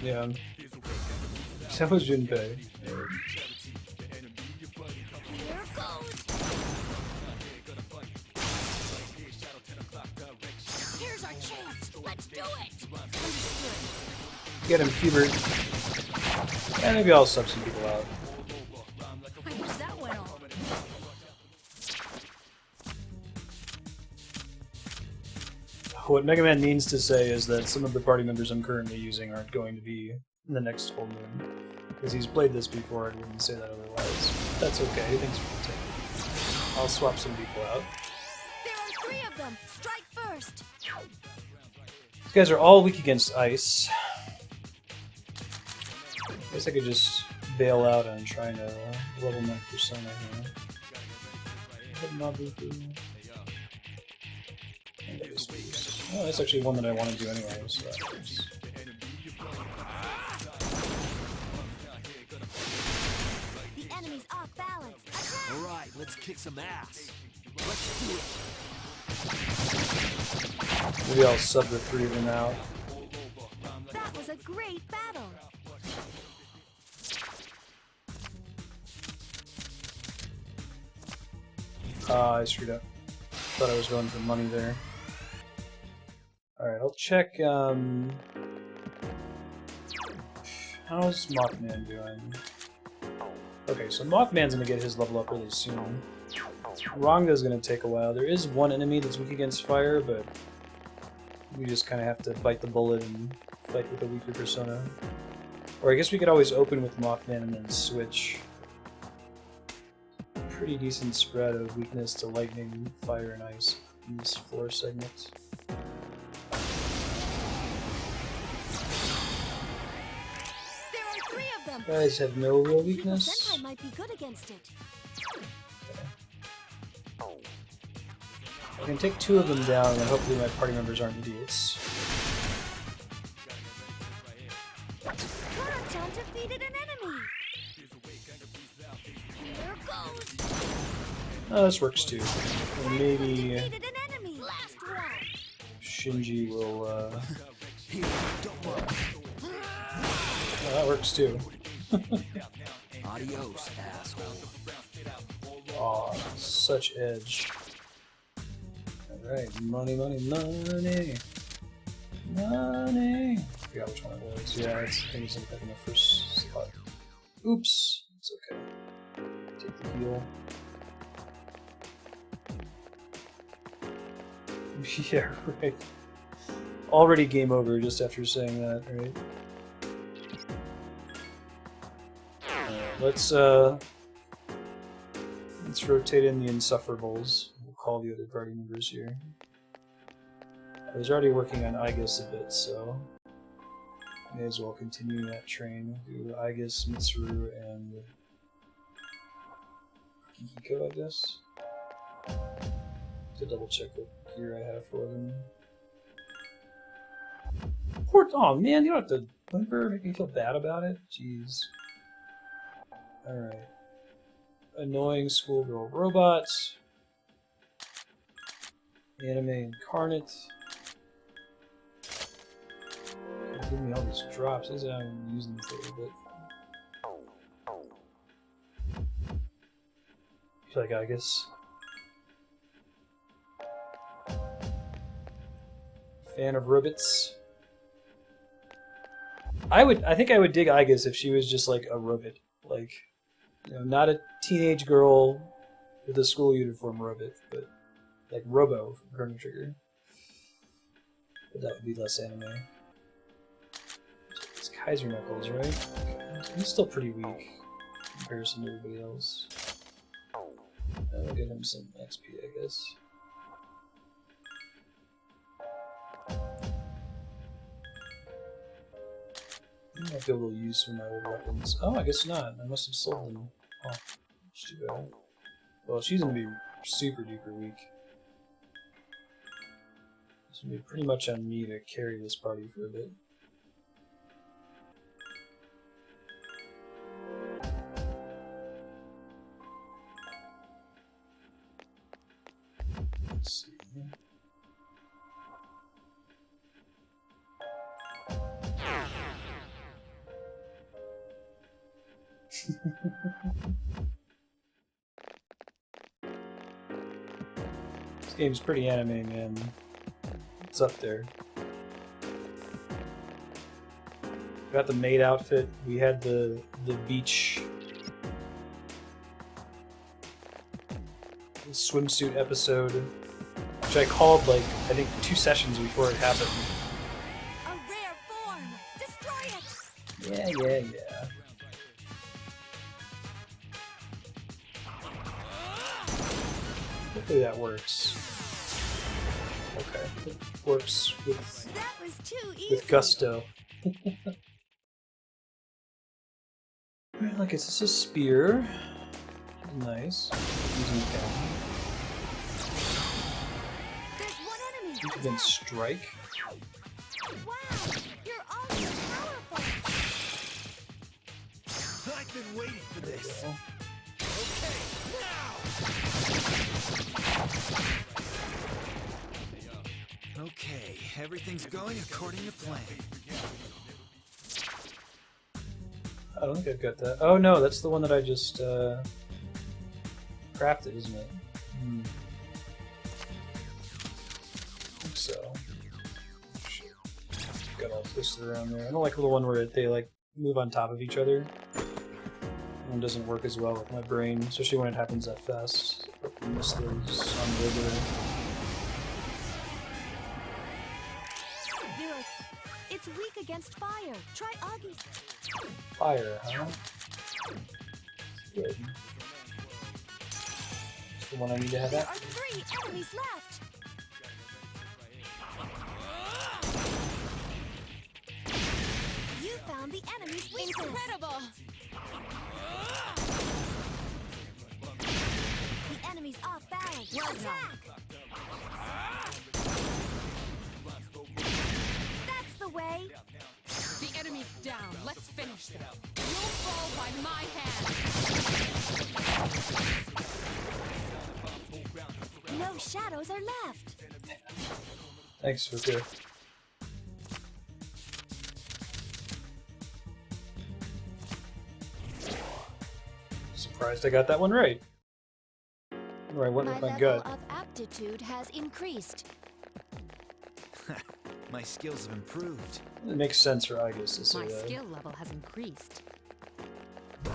Yeah. That was Junpei. Here goes! Here's our chance! Let's do it! Get him, Hubert. Yeah, maybe I'll sub some people out. I wish that went on. What Mega Man means to say is that some of the party members I'm currently using aren't going to be in the next full moon. Because he's played this before and wouldn't say that otherwise. That's okay, thanks for the tip. I'll swap some people out. There are 3 of them! Strike first! These guys are all weak against ice. I guess I could just bail out on trying to level my persona here. Oh, that's actually one that I want to do anyway, so that works. The enemy's off balance! Attack! Alright, let's kick some ass. Let's do it. Maybe I'll sub the 3 of them out. That was a great battle! I screwed up. Thought I was going for money there. Alright, I'll check, how's Mothman doing? Okay, so Mothman's gonna get his level up really soon. Ranga's gonna take a while. There is one enemy that's weak against fire, but we just kind of have to bite the bullet and fight with a weaker persona. Or I guess we could always open with Mothman and then switch. Pretty decent spread of weakness to lightning, fire, and ice in these 4 segments. There are 3 of them! Guys have no real Senpai weakness. might be good against it. I can take 2 of them down, and hopefully my party members aren't idiots. Kura-chan defeated an enemy! Here goes! Oh, this works too. And maybe Defeated an enemy! Last one! Shinji will, Here, don't worry. oh, that works too. Adios, asshole. Aw, such edge. Alright, money, money, money! Money! I forgot which one it was. Yeah, it's, I think it's like in the first spot. Oops! It's okay. Take the heal. Yeah, right. Already game over just after saying that, right? Let's rotate in the Insufferables. We'll call the other party members here. I was already working on Aigis a bit, so may as well continue that train. Do Aigis, Mitsuru, and Kihiko, I guess. To double check what gear I have for them. Oh man, you don't have to whimper, make me feel bad about it? Jeez. Alright. Annoying schoolgirl robots. Anime incarnate. Give me all these drops. These I'm using this a little bit. I feel like I guess. Fan of robots. I think I would dig Aigis if she was just like a robot. Like, you know, not a teenage girl with a school uniform robot, but like Robo from Chrono Trigger. But that would be less anime. It's Kaiser Knuckles, right? He's still pretty weak in comparison to everybody else. I'll give him some XP, I guess. I might be able to use some of my old weapons. Oh, I guess not. I must have sold them. Oh, that's too bad. Well, she's gonna be super duper weak. It's gonna be pretty much on me to carry this party for a bit. Let's see. This game's pretty anime, man. It's up there. Got the maid outfit. We had the beach swimsuit episode, which I called like I think 2 sessions before it happened. A rare form! Destroy it! Yeah. Hopefully that works. Okay, it works with That was too easy. with gusto. Like, is this a spear? Nice. Using pen. There's one enemy. You can then strike. Wow, you're all so powerful. I've been waiting for There we this. go. Okay, everything's going according to plan. I don't think I've got that. Oh no, that's the one that I just crafted, isn't it? I think so. Shit. Got all twisted around there. I don't like the one where they like move on top of each other. That one doesn't work as well with my brain, especially when it happens that fast. I miss those on regular. It's weak against fire. Try Augie's. Fire, huh? Good. That's the one I need to have There that. are 3 enemies left. You found the enemy's weakness. Incredible! The enemy's off balance. Well Attack! That's the way. The enemy's down. Let's finish them. You'll fall by my hand. No shadows are left. Thanks for the. Surprised I got that one right. Where I went with my level gut. of aptitude has increased. My skills have improved. It makes sense for Aigis to say My that. skill level has increased. There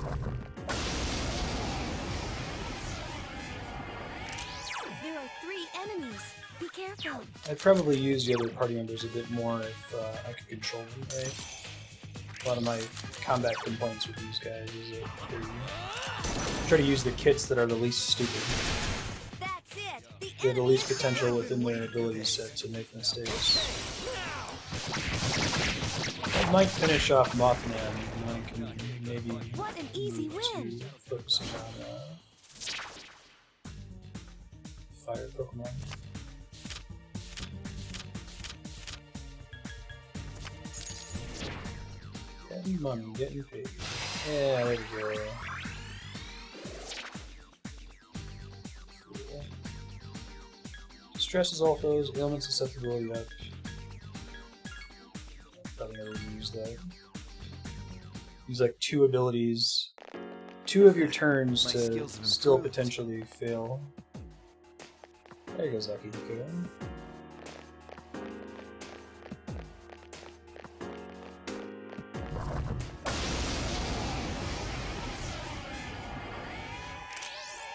are 3 enemies. Be careful. I'd probably use the other party members a bit more if I could control them, right? A lot of my combat complaints with these guys is that they try to use the kits that are the least stupid. That's it. They have the least potential within their ability set to make mistakes. I might finish off Mothman, and then I can maybe What an easy move win. to focusing on fire Pokemon. Getting money, getting paid. Yeah, there we go. Cool. Stresses all foes, ailment susceptibility up. Probably never use that. Use like 2 abilities. 2 of your turns My to skills have still improved. potentially fail. There goes Akihiko.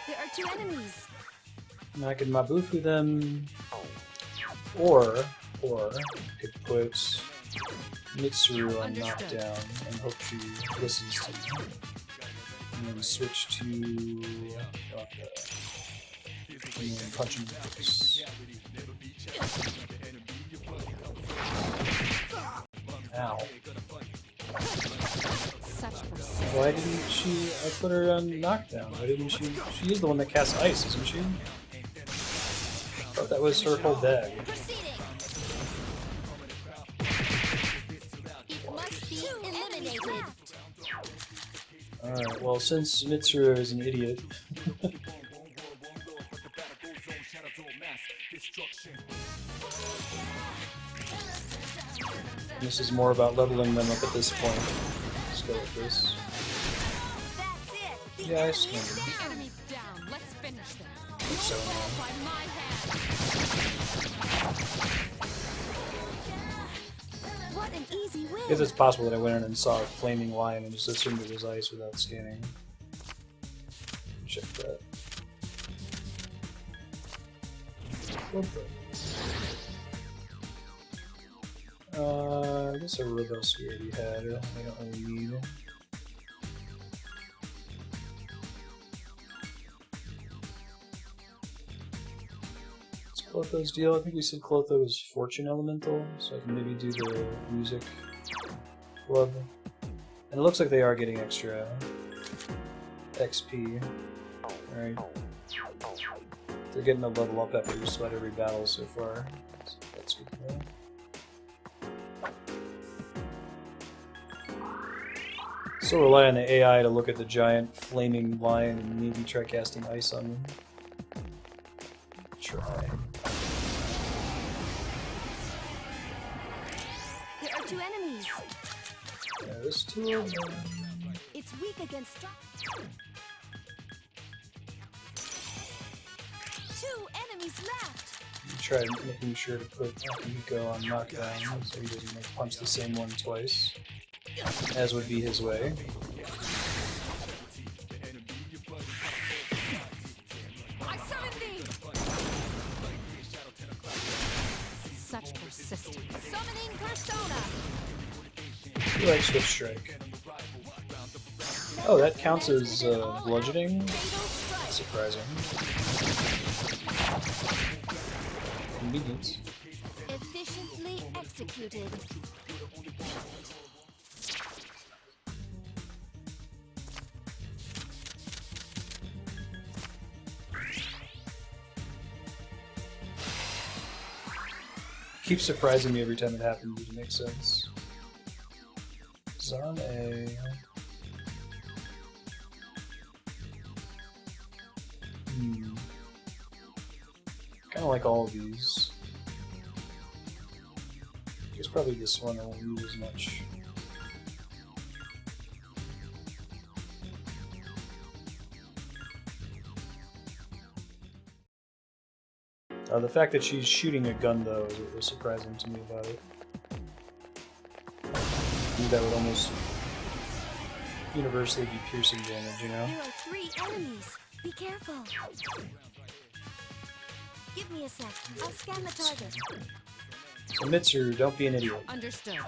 There are 2 enemies. And I can Mabufu them, or could put Mitsuru on Understood. knockdown and hope she listens to me. And then switch to and then punch him in the face. Ow. Such persistence. Why didn't she? I put her on knockdown. Why didn't she? She is the one that casts ice, isn't she? I thought that was her whole bag. Proceeding. It must be eliminated. Alright, well, since Mitsuru is an idiot, this is more about leveling them up at this point. Let's go with this. That's it. The Yeah, I enemy stand. is The down. enemy's down. Let's finish them. So, You'll fall by my hand. What an easy win. I guess it's possible that I went in and saw a flaming lion and just assumed it was ice without scanning. Check that. What the? I guess a Rebels we already had. I don't really need. What's Clotho's deal? I think we said Clotho was Fortune Elemental, so I can maybe do the music club. And it looks like they are getting extra XP. Alright. They're getting a level up after just about every battle so far. So that's good to know. Still rely on the AI to look at the giant flaming lion and maybe try casting ice on them. Try. There are 2 enemies. There's 2 of them. It's weak against strong. 2 enemies left. Try making sure to put Akihiko on knockdown so he doesn't like, punch the same one twice, as would be his way. I summon thee. Such persistence. Summoning Persona. He likes Swift Strike. Oh, that counts as bludgeoning? Fatal strike. Surprising. Convenience. Efficiently executed. Keeps surprising me every time it happens, which makes sense. Zone A. Kind of like all of these. I guess probably this one I won't use as much. The fact that she's shooting a gun, though, is what was surprising to me about it. I think that would almost universally be piercing damage, you know? There are 3 enemies. Be careful. Give me a sec. I'll scan the target. So Mitsuru, don't be an idiot. Understood.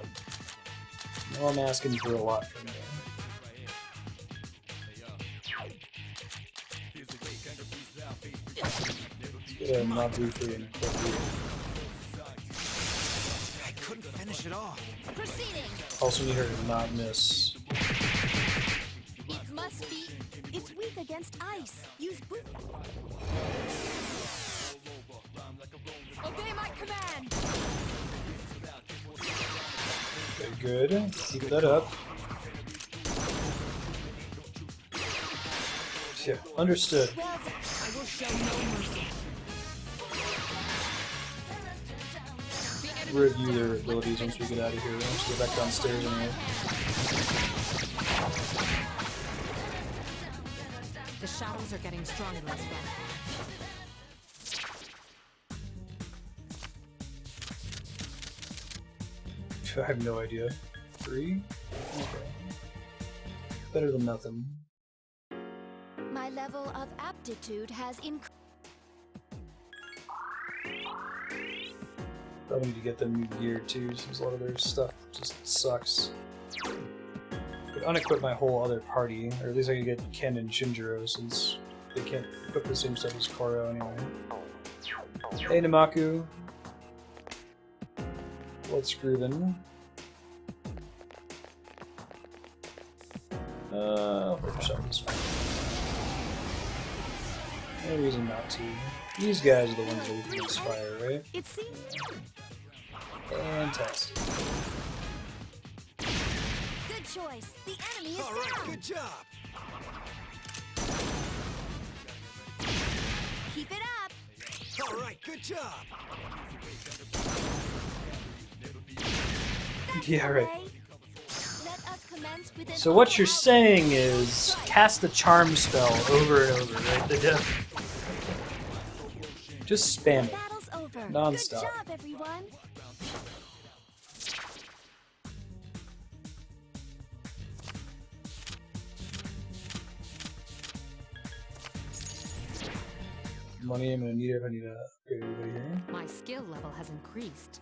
No, I'm asking for a lot from you. Let's get a Mabu for you and a Kofu. I couldn't finish it off. Proceeding. Also need her to not miss. It must be. It's weak against ice. Use boot. Obey my command. Okay, good. Keep that up. Yeah, understood. Well done. I will show no mercy. The enemy Review their abilities once we get out of here. Once we get back downstairs anyway. The shadows are getting stronger as well. I have no idea. 3? Okay. Better than nothing. My level of aptitude has increased. Probably need to get them new gear too, since a lot of their stuff just sucks. I could unequip my whole other party, or at least I could get Ken and Shinjiro, since they can't equip the same stuff as Koro anyway. Hey Namaku. What's groovin'? For something's fine. No reason not to. These guys are the ones that we can inspire, right? It seems. Fantastic. Good choice. The enemy is All right, down. good job. Keep it up. All right, good job. That's Yeah, the right. way. Let us commence with an So what you're all-out saying is cast the charm spell over and over, right? The death. Just spam it. Battle's over. Non-stop. Good job, everyone. Money I'm gonna need if I need to upgrade everybody here. My skill level has increased.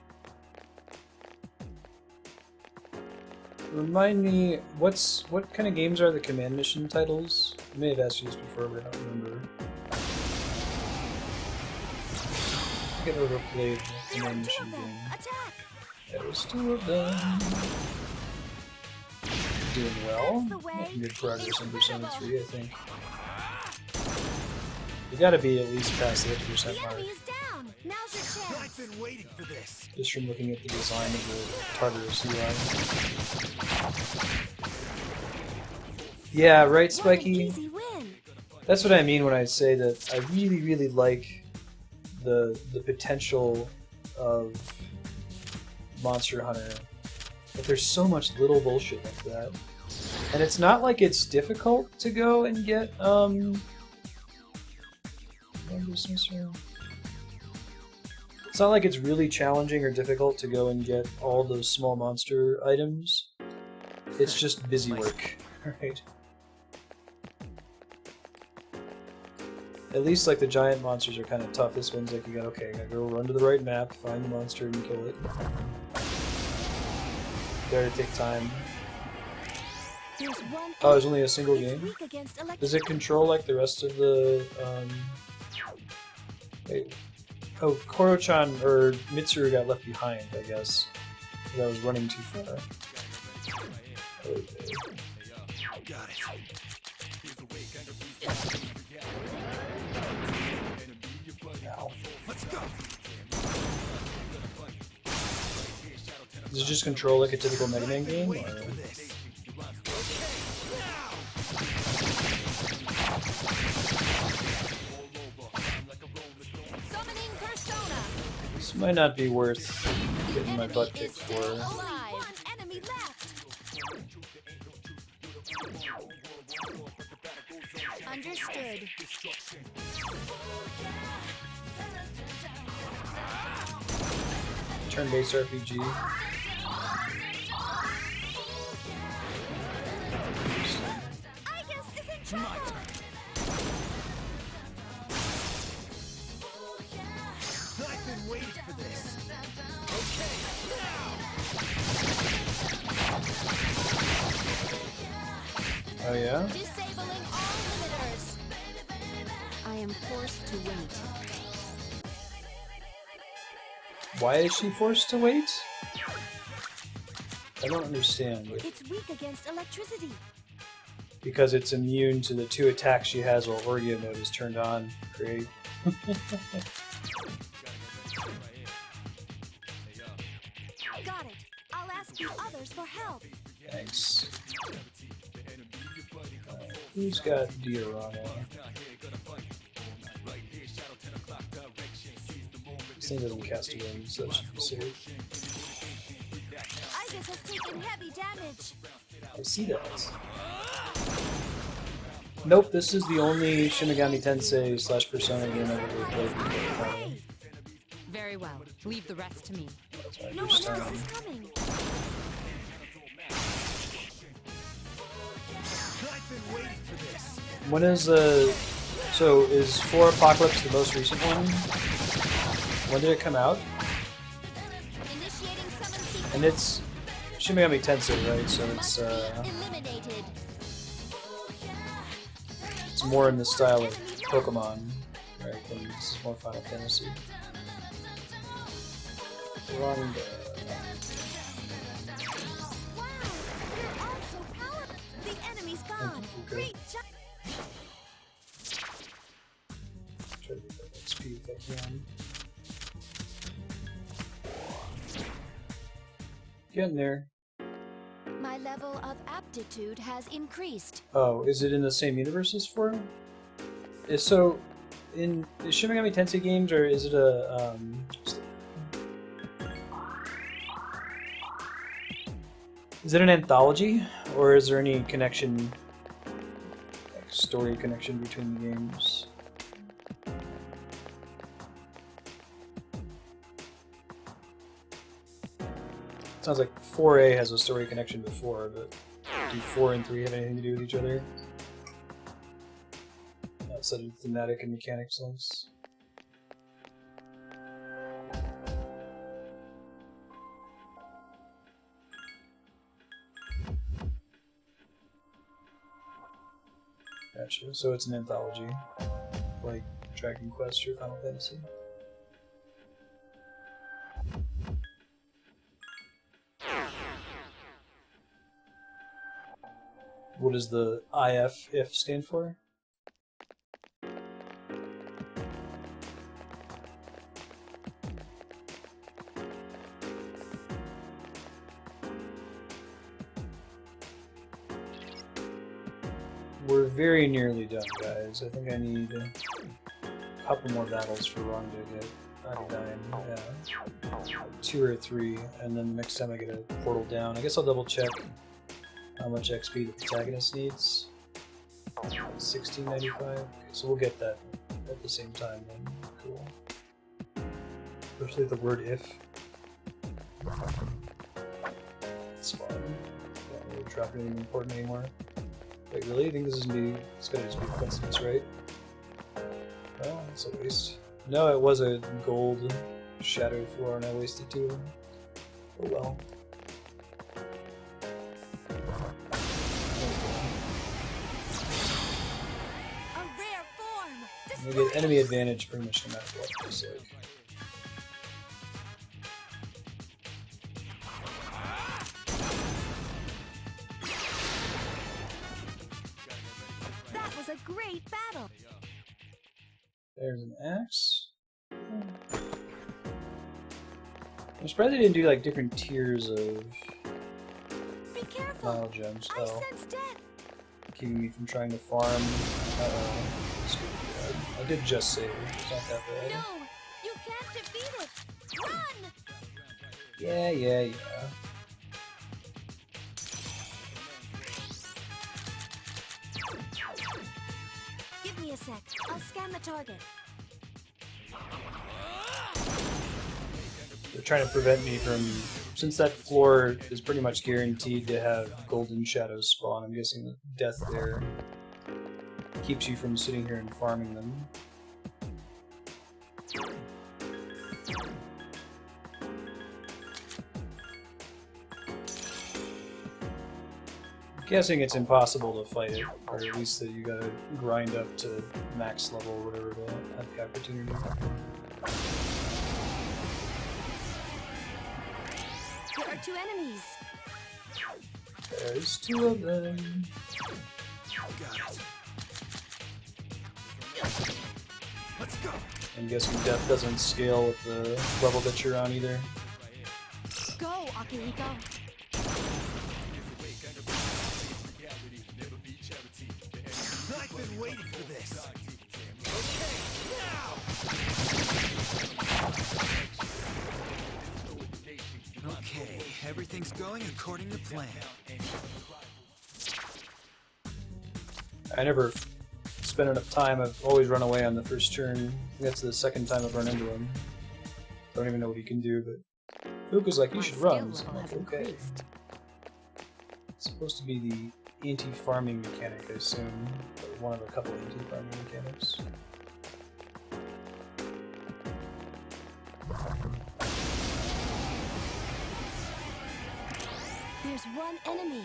Remind me, what kind of games are the command mission titles? I may have asked you this before, but I don't remember. I think I've ever played the command Two mission of them. game. Attack. There's 2 of them. Doing well. That's the way. Making good progress on Persona 3, I think. You gotta be at least past the 50% The mark, enemy is down. Now's your I've chance. been waiting for this. just from looking at the design of the Tartarus UI. Yeah, right, What an Spiky? easy win. That's what I mean when I say that I really, really like the potential of Monster Hunter. But there's so much little bullshit like that. And it's not like it's difficult to go and get, it's not like it's really challenging or difficult to go and get all those small monster items. It's just busy work, right? At least like the giant monsters are kind of tough. This one's like you gotta go run to the right map, find the monster, and kill it. Gotta take time. There's one. Oh, there's only a single It's game. weak against Does it control like the rest of the? Wait. Oh, Koro-chan or Mitsuru got left behind, I guess. 'Cause I was running too far. Okay. Got it. Now. Let's go. Does it just control like a typical Mega Man game? Waiting Or? for this. Summoning persona. This might not be worth getting my butt kicked for. Alive. One enemy left. Understood. Turn-based RPG. Igus is in trouble. Oh yeah? Disabling all limiters. I am forced to wait. Why is she forced to wait? I don't understand. It's weak against electricity. Because it's immune to the 2 attacks she has while Orgia mode is turned on. Great. Got it. I'll ask the others for help. Thanks. Who's got Diorama? This thing doesn't cast a wind, so that should be safe. Isis has taken heavy damage. I see that. Nope, this is the only Shin Megami Tensei / Persona game I've ever played. Very well. Leave the rest to me. That's my No first one time. else is coming. When is so is 4 Apocalypse the most recent one? When did it come out? Initiating summon sequence. And it's Shin Megami Tensei, right? So Eliminated. it's more in the style of Pokemon, right? Than this is more Final Fantasy. Wow, you're all so powerful. The enemy's gone. Okay. Great job. Try to get that XP if I can. Getting there. My level of aptitude has increased. Oh, is it in the same universe as 4? Is so in the Shin Megami Tensei games, or is it a is it an anthology, or is there any connection, like story connection between the games? Sounds like 4A has a story connection to 4, but do 4 and 3 have anything to do with each other? Outside of thematic and mechanics links. Gotcha. So it's an anthology, like Dragon Quest or Final Fantasy. What does the if stand for? We're very nearly done, guys. I think I need a couple more battles for Ron to get out of dying. Yeah. 2 or 3, and then next time I get a portal down. I guess I'll double check how much XP the protagonist needs. 1695. Okay, so we'll get that at the same time then. Cool. Especially the word if. It's fine. Don't really drop anything important anymore. Wait, really? I think this is me. It's gonna just be a coincidence, right? Oh, it's a waste. No, it was a gold shadowed floor and I wasted 2 of them. Oh well. A rare form. You get enemy advantage pretty much no matter what, it's like. That was a great battle. There's an axe. I'm surprised they didn't do like different tiers of Be careful. Nile gems. I Oh, sense death. keeping me from trying to farm. This could be bad. I did just save. It's not that bad. No, you can't defeat it. Run! Yeah. Give me a sec. I'll scan the target. They're trying to prevent me from, since that floor is pretty much guaranteed to have golden shadows spawn, I'm guessing the death there keeps you from sitting here and farming them. guessing it's impossible to fight it, or at least that you gotta grind up to max level or whatever to have the opportunity. There are 2 enemies. There's 2 of them. Let's go. I'm guessing death doesn't scale with the level that you're on either. Go, Akihiko. I've been waiting for this. Okay, everything's going according to plan. I never spend enough time. I've always run away on the first turn. That's the second time I've run into him. Don't even know what he can do, but Fuku's like, you should run. So I'm like, okay. It's supposed to be the anti-farming mechanic, I assume. Or one of a couple of anti-farming mechanics. There's 1 enemy.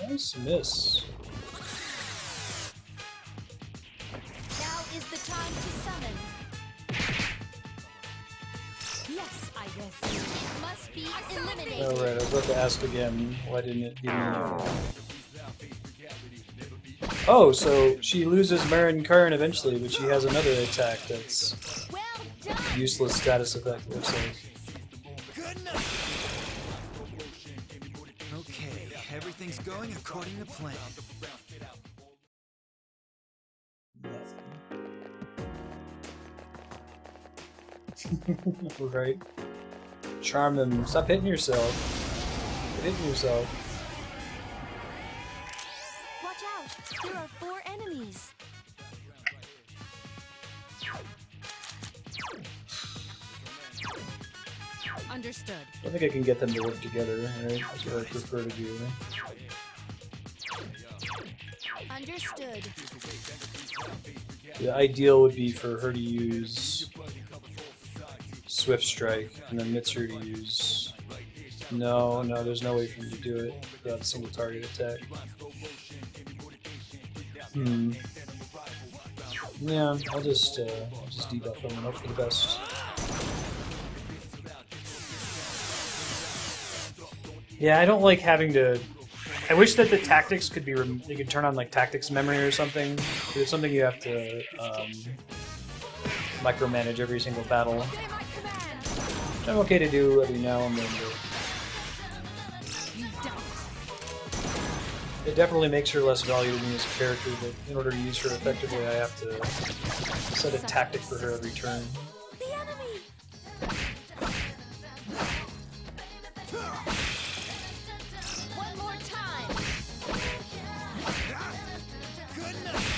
Nice miss. Now is the time to summon. Yes, I guess. Must be eliminated. Alright, I was about to ask again, why didn't it give me anything? Oh, so she loses Marin Karn eventually, but she has another attack that's Well done. useless status effect, looks like. Okay, everything's going according to plan. Right. Charm them. Stop hitting yourself. Quit hitting yourself. Watch out. There are 4 enemies. Understood. I think I can get them to work together, right? That's what I prefer to do. Understood. The ideal would be for her to use Swift Strike, and then Mitsuru to use... No, there's no way for me to do it without a single target attack. Yeah, I'll just debuff them and hope for the best. Yeah, I don't like having to... I wish that the tactics could be... You could turn on, like, tactics memory or something. It's something you have to micromanage every single battle. Which I'm okay to do every now and then, but... It definitely makes her less valuable to me as a character, but in order to use her effectively, I have to set a tactic for her every turn. The enemy. One more time.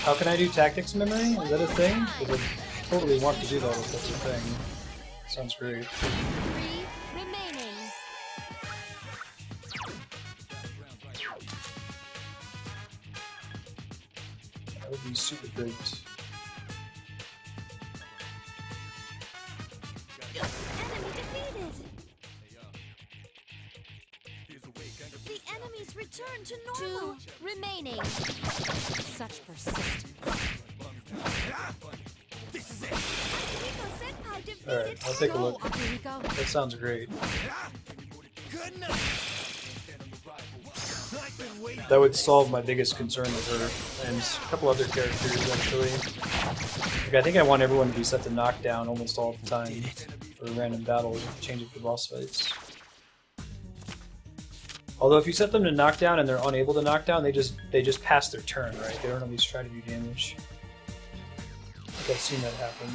How can I do tactics memory? Is that a thing? Because I totally want to do that if that's a thing. Sounds great. 3 remaining. That would be super great. Enemy defeated. The enemies return to normal. 2 remaining. Such persistence. Akihiko Senpai defeated. Alright, I'll take a Go, look. Akihiko. That sounds great. That would solve my biggest concern with her and a couple other characters, actually. Like, I think I want everyone to be set to knockdown almost all the time for random battles, change it for boss fights. Although if you set them to knockdown and they're unable to knock down, they just pass their turn, right? They don't at least try to do damage. I think I've seen that happen.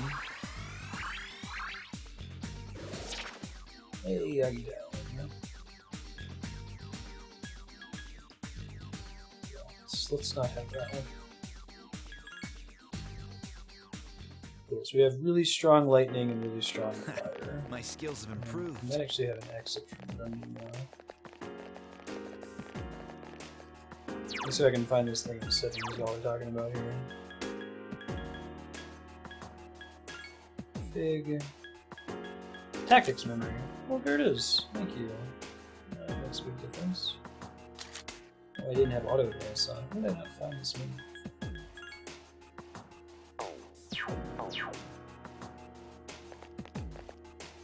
Hey, I get down. Let's not have that one. Cool, so we have really strong lightning and really strong fire. My skills have I improved. might actually have an exit from them now. Let's see if I can find this thing in settings while we're talking about here. Big tactics memory. Well, there it is. Thank you. That makes a big difference. I didn't have auto advance on. How did I not find this move?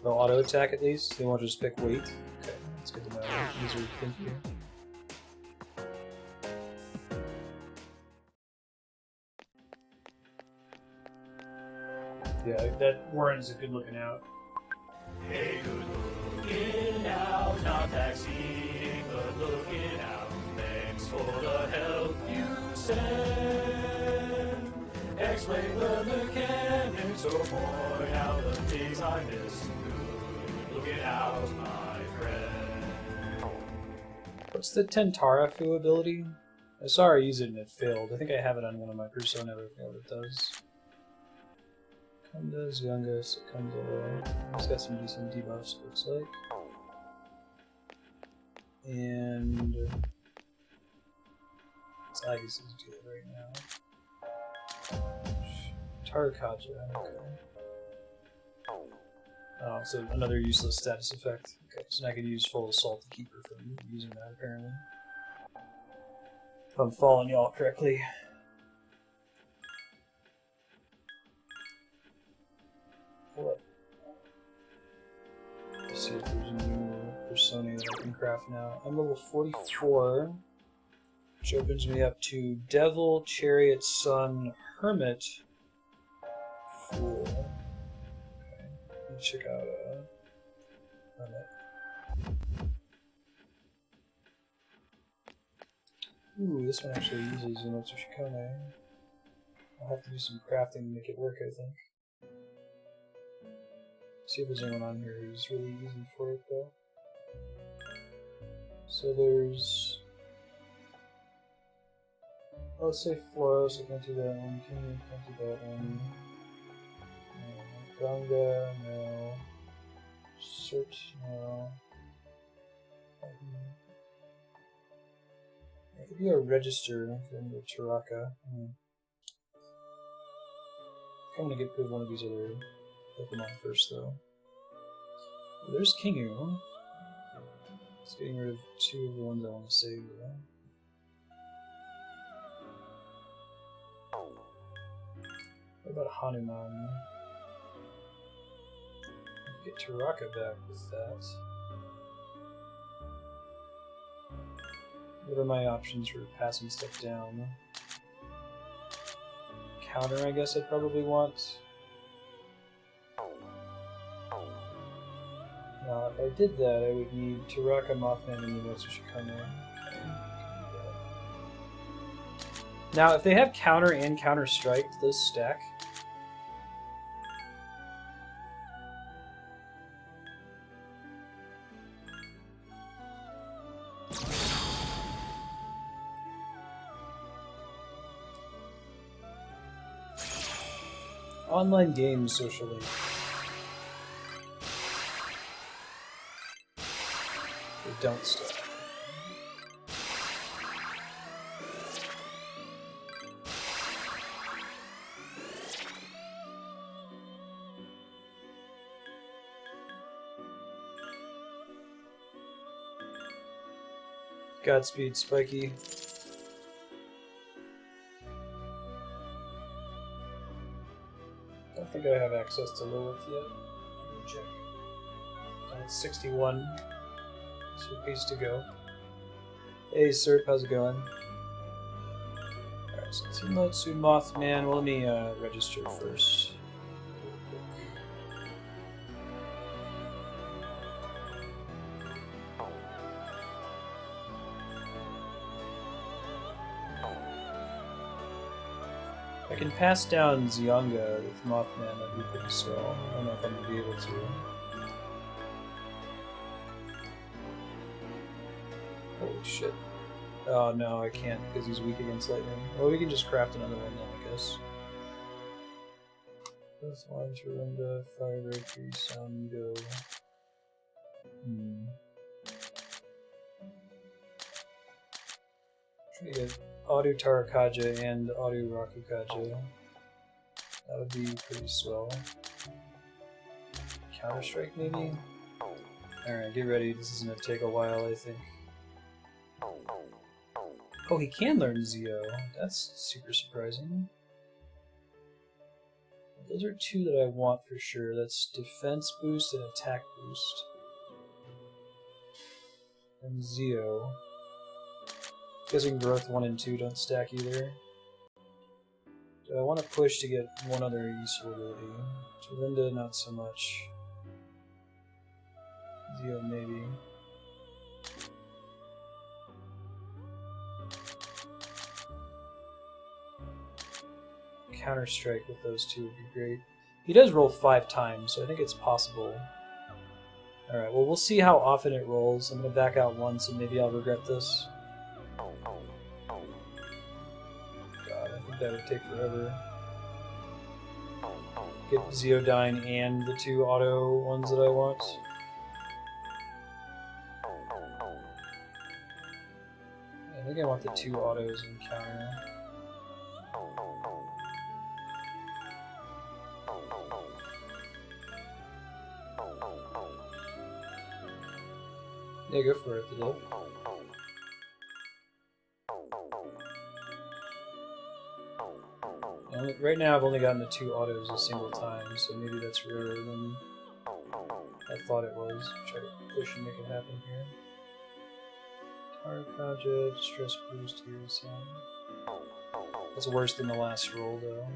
They'll auto attack at least. They won't just pick weight. Okay, that's good to know. These are thinky. Yeah, that Warren is a good looking out. Hey, good looking out, not vaccine, good looking out. Thanks for the help you send. Explain the mechanics or point out the things I missed. Good looking out, my friend. What's the Tentara Fu ability? I saw her use it and it failed. I think I have it on one of my persona, but I forget what it does. Secunda, Zyunga, Secunda. It's got some decent debuffs, looks like. And it's Agas's do it right now. Tarkaja, okay. Oh, so another useless status effect. Okay, so now I can use full assault to keep her from using that apparently. If I'm following y'all correctly. What? Let's see if there's a new persona that I can craft now. I'm level 44, which opens me up to Devil, Chariot, Sun, Hermit, Fool. Okay, let me check out Hermit. Ooh, this one actually uses Zenotsu Shikone. I'll have to do some crafting to make it work, I think. See if there's anyone on here who's really easy for it though. So there's, let's say Floros, I can't do that one. King, can't do that one. Ganga, no. Cert, no. It could be a register from the Taraka. I'm gonna get rid of one of these other Pokemon first, though. There's Kingu. Just getting rid of two of the ones I want to save, though. What about Hanuman? Get Taraka back with that. What are my options for passing stuff down? Counter, I guess I'd probably want. Now, if I did that, I would need Taraka, Mothman, and Zenotsu Shikone. Now, if they have counter and counter strike, those stack. Online games socially. They don't stop. Godspeed, Spiky. I don't think I have access to Lilith yet. Let me check. Oh, it's 61. So a piece to go. Hey, Serp, how's it going? Alright, so Zenotsu, Mothman. Well, let me register first. I can pass down Zyunga with Mothman, that'd be pretty swell. I don't know if I'm gonna be able to. Holy shit. Oh no, I can't because he's weak against lightning. Well, we can just craft another one then, I guess. Earthline, Tarunda, Fire Breaker, Sound, Go. Try to get Auto Tarakaja and Auto Rakukaja. That would be pretty swell. Counter Strike maybe? Alright, get ready. This is gonna take a while, I think. Oh, he can learn Zeo. That's super surprising. Those are two that I want for sure. That's defense boost and attack boost. And Zeo. Guessing growth 1 and 2 don't stack either. Do I want to push to get one other useful ability? Dorinda, not so much. Zeo, maybe. Counter-strike with those two would be great. He does roll 5 times, so I think it's possible. Alright, well, we'll see how often it rolls. I'm going to back out once, and maybe I'll regret this. God, I think that would take forever. Get Zeodyne and the 2 auto ones that I want. I think I want the 2 autos and counter. Yeah, go for it, the right now I've only gotten the 2 autos a single time, so maybe that's rarer than I thought it was. Try to push and make it happen here. Power project, stress boost here, so that's worse than the last roll though.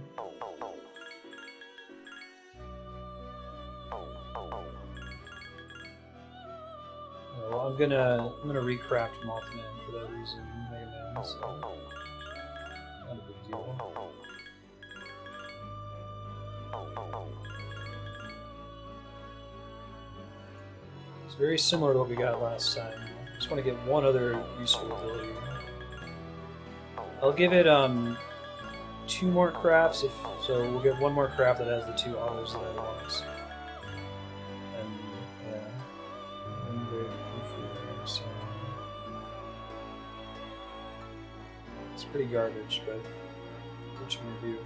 Yeah, well, I'm gonna recraft Mothman for that reason, Mega Man, so not a big deal. It's very similar to what we got last time. Just want to get one other useful ability. I'll give it 2 more crafts, so we'll get 1 more craft that has the 2 autos that I want. And yeah, I'm very goofy there, so it's pretty garbage, but what you gonna do?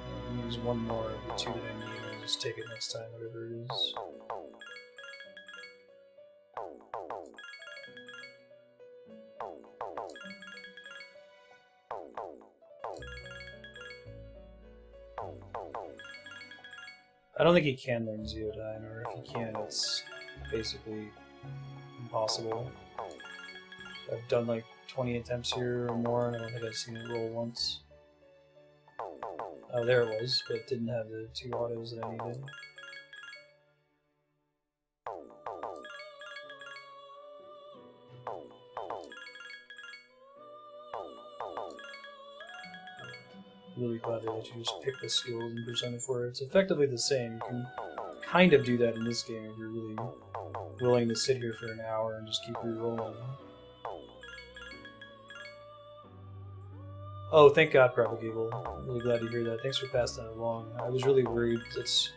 I'm gonna use 1 more of the 2 that I need. I'll just take it next time, whatever it is. I don't think he can learn Zeodyne, or if he can, it's basically impossible. I've done like 20 attempts here or more, and I don't think I've seen it roll once. Oh, there it was, but it didn't have the 2 autos that I needed. Really glad they let you just pick the skills and present it for it. It's effectively the same. You can kind of do that in this game if you're really willing to sit here for an hour and just keep re-rolling. Oh, thank God, Propagable. I'm really glad to hear that. Thanks for passing that along. I was really worried. It's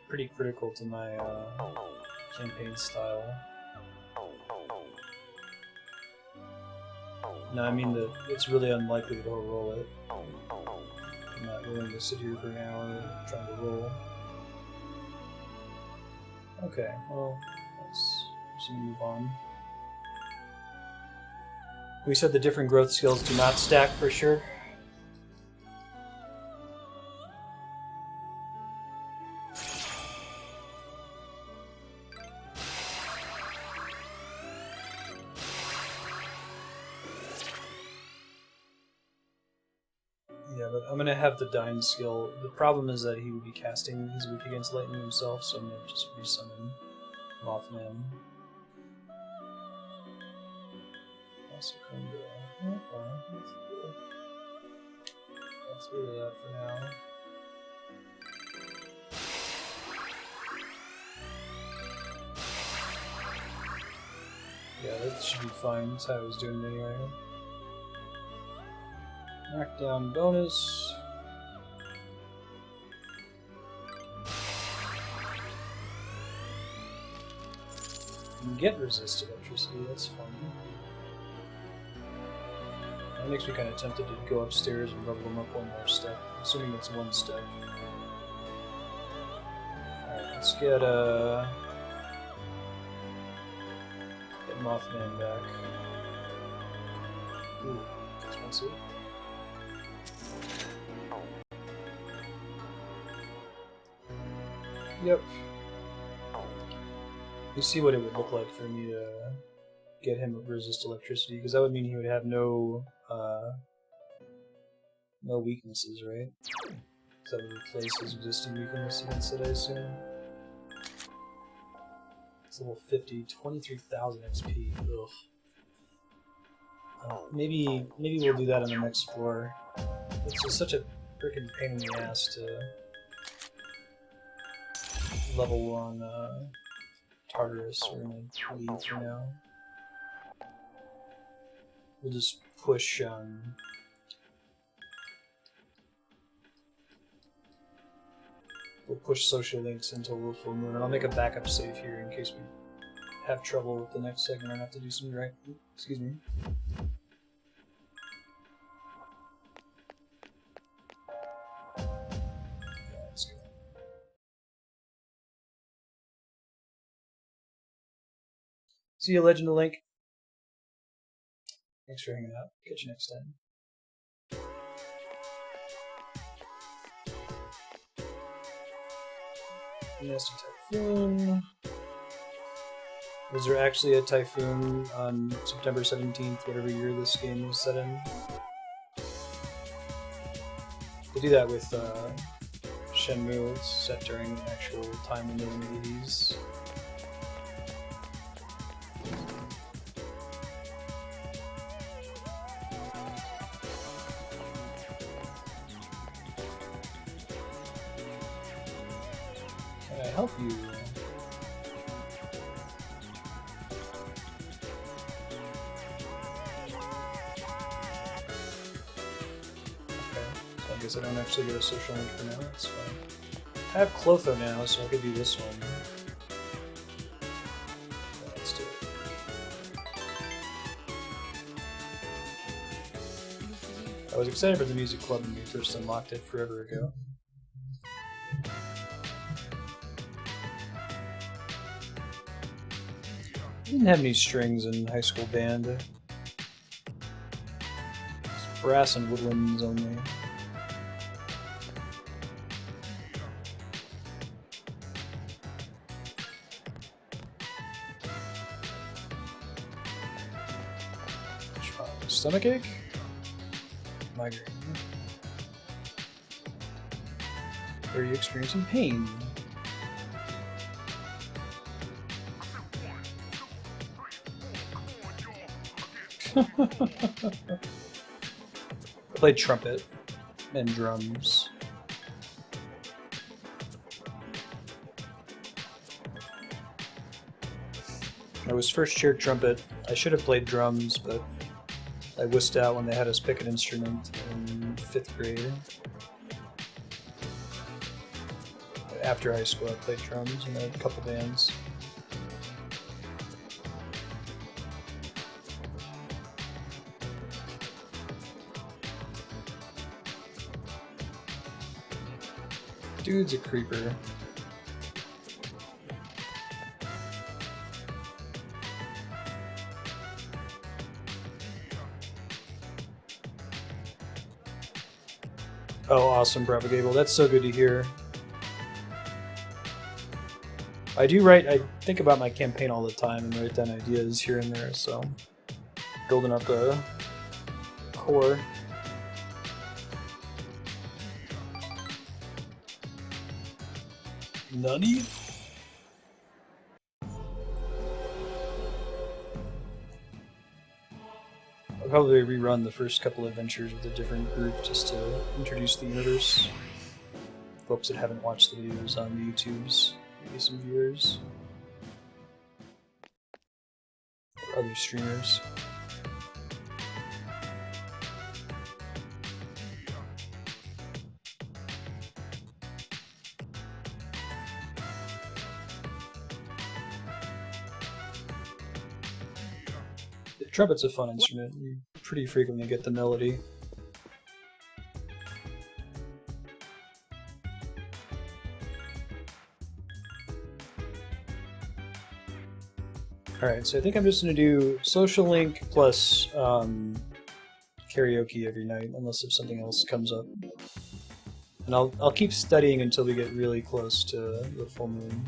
pretty critical to my campaign style. No, I mean that it's really unlikely that he'll roll it. I'm not willing to sit here for an hour trying to roll. Okay, well, let's just move on. We said the different growth skills do not stack for sure. Yeah, but I'm gonna have the Dyne skill. The problem is that he would be casting, he's weak against lightning himself, so I'm gonna just resummon Mothman. Also come to that's really that for now. Yeah, that should be fine. That's how I was doing it anyway. Knockdown bonus. You can get resist electricity, that's fun. That makes me kind of tempted to go upstairs and level them up 1 more step, assuming it's 1 step. Alright, let's get Mothman back. Ooh, expensive. Yep. You see what it would look like for me to get him to resist electricity, because that would mean he would have no weaknesses, right? So that would replace his existing weakness against it, I assume. It's level 50, 23,000 XP. Ugh. Maybe we'll do that on the next floor. It's just such a freaking pain in the ass to level on Tartarus. We're gonna leave for now. We'll just push we'll push social links until we'll full moon, and I'll make a backup save here in case we have trouble with the next segment and have to do some direct. Excuse me. Let's go. See you, Legend of Link. Thanks for hanging out. Catch you next time. Nasty Typhoon. Was there actually a typhoon on September 17th, whatever year this game was set in? They do that with Shenmue. It's set during the actual time in the 80s. Can I help you? I guess I don't actually get a social link for now, that's fine. I have Clotho now, so I could do this one. Yeah, let's do it. I was excited for the music club when we first unlocked it forever ago. I didn't have any strings in high school band. It's brass and woodwinds only. Stomachache? Migraine. Are you experiencing pain? Played trumpet and drums. I was first chair trumpet. I should have played drums, but I wussed out when they had us pick an instrument in 5th grade. After high school, I played drums in a couple bands. Dude's a creeper. Oh, awesome, Propagable. That's so good to hear. I think about my campaign all the time and write down ideas here and there, so building up a core. Nunny? I'll probably rerun the first couple adventures with a different group just to introduce the universe. Folks that haven't watched the videos on the YouTubes, maybe some viewers. Or other streamers. The trumpet's a fun instrument. You pretty frequently get the melody. Alright, so I think I'm just going to do Social Link plus karaoke every night, unless if something else comes up. And I'll keep studying until we get really close to the full moon.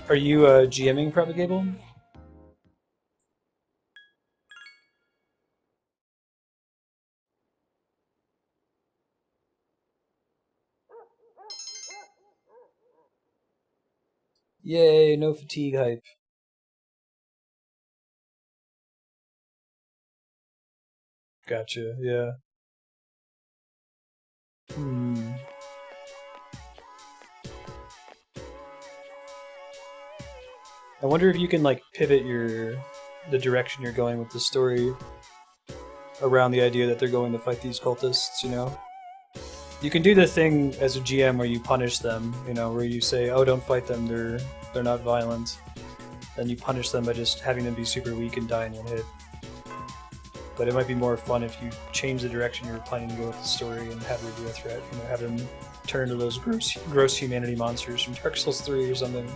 Are you GMing Propagable? Yay, no fatigue hype. Gotcha, yeah. I wonder if you can like pivot the direction you're going with the story around the idea that they're going to fight these cultists, you know? You can do the thing as a GM where you punish them, you know, where you say, oh, don't fight them, they're not violent. Then you punish them by just having them be super weak and die in one hit. But it might be more fun if you change the direction you're planning to go with the story and have there be a threat, you know, have them turn to those gross humanity monsters from Dark Souls 3 or something.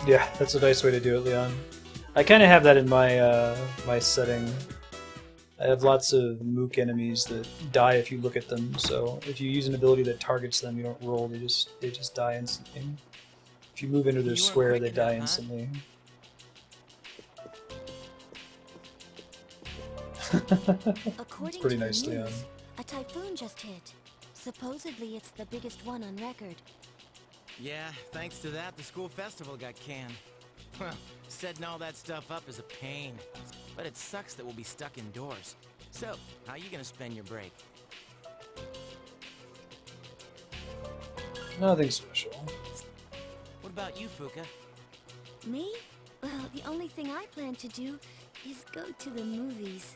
Yeah, that's a nice way to do it, Leon. I kind of have that in my my setting. I have lots of mook enemies that die if you look at them, so if you use an ability that targets them, you don't roll, they just die instantly. If you move into their square, they die instantly. It's pretty nice, Leon. A typhoon just hit. Supposedly it's the biggest one on record. Yeah, thanks to that, the school festival got canned. Well, setting all that stuff up is a pain. But it sucks that we'll be stuck indoors. So, how are you gonna spend your break? Nothing special. What about you, Fuka? Me? Well, the only thing I plan to do is go to the movies.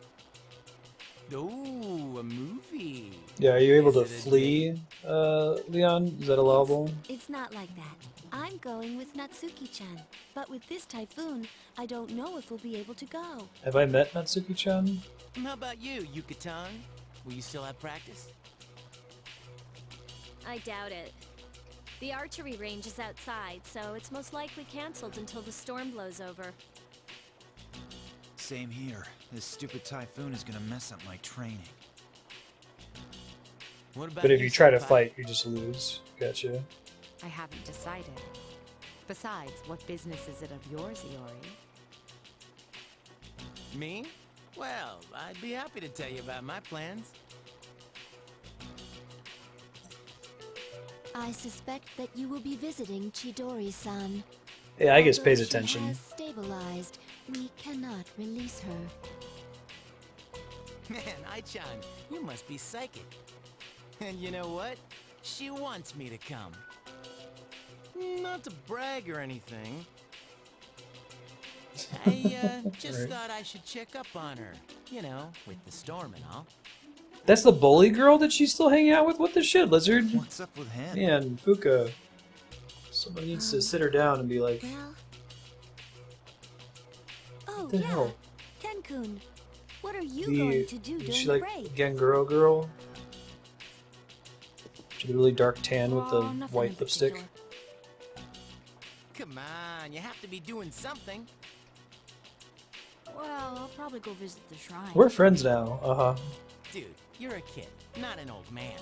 Oh, a movie. Yeah, are you able to flee, Leon? Is that allowable? It's not like that. I'm going with Natsuki-chan. But with this typhoon, I don't know if we'll be able to go. Have I met Natsuki-chan? How about you, Yucatan? Will you still have practice? I doubt it. The archery range is outside, so it's most likely canceled until the storm blows over. Same here. This stupid typhoon is gonna mess up my training. What about But if you, you try to Senpai? fight, you just lose. Gotcha. I haven't decided. Besides, what business is it of yours, Iori? Me? Well, I'd be happy to tell you about my plans. I suspect that you will be visiting Chidori-san. Yeah, I guess Although pays she attention. has stabilized, we cannot release her. Man, Ai-chan, you must be psychic. And you know what? She wants me to come. Not to brag or anything. I just Right. thought I should check up on her. You know, with the storm and all. That's the bully girl that she's still hanging out with? What the shit, Lizard? What's up with him? Man, Fuka. Somebody needs to sit her down and be like, Well... Oh, what the yeah. hell? Ken-kun, what are you going to do Is during she the like break? Genguro girl? She had a really dark tan with the Nothing in white lipstick. particular. Come on, you have to be doing something. Well, I'll probably go visit the shrine. We're friends now. Uh-huh. Dude, you're a kid, not an old man.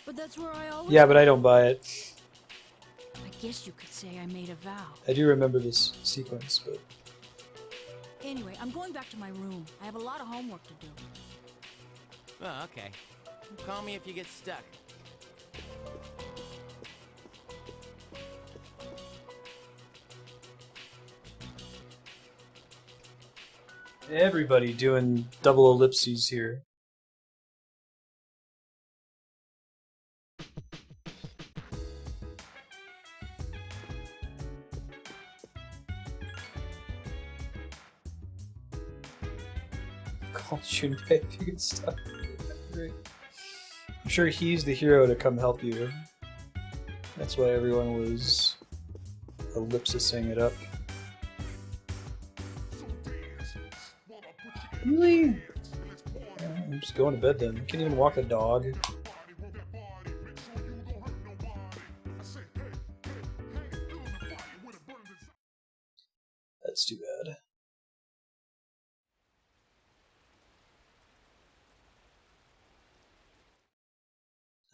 But that's where I always... Yeah, but I don't buy it. I guess you could say I made a vow. I do remember this sequence, but... Anyway, I'm going back to my room. I have a lot of homework to do. Oh, okay. Call me if you get stuck. Everybody doing double ellipses here. Call Junpei if you could stop. Great. I'm sure he's the hero to come help you. That's why everyone was ellipsising it up. Really? I'm just going to bed then. I can't even walk a dog. That's too bad.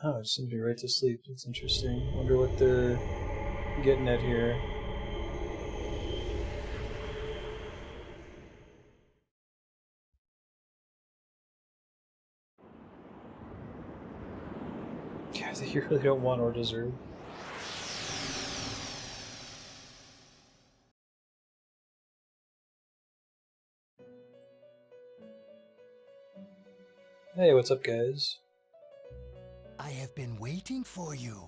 Oh, it sends me right to sleep. That's interesting. Wonder what they're getting at here. Yeah, they really don't want or deserve. Hey, what's up, guys? I have been waiting for you.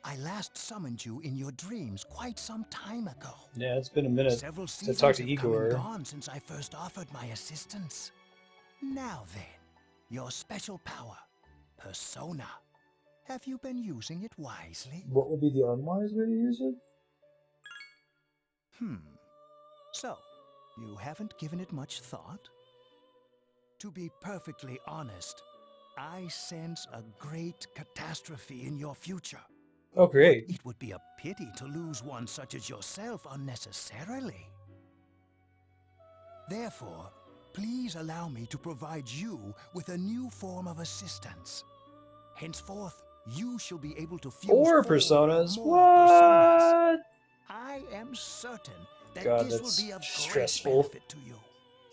I last summoned you in your dreams quite some time ago. Yeah, it's been a minute Several to seasons talk to have come and Igor. gone since I first offered my assistance. Now then, your special power, Persona. Have you been using it wisely? What would be the unwise way to use it? So, you haven't given it much thought? To be perfectly honest, I sense a great catastrophe in your future. Oh, great. It would be a pity to lose one such as yourself unnecessarily. Therefore, please allow me to provide you with a new form of assistance. Henceforth, you shall be able to fuse 4 or personas? more What? personas. I am certain that God, this that's will be of stressful. great benefit to you.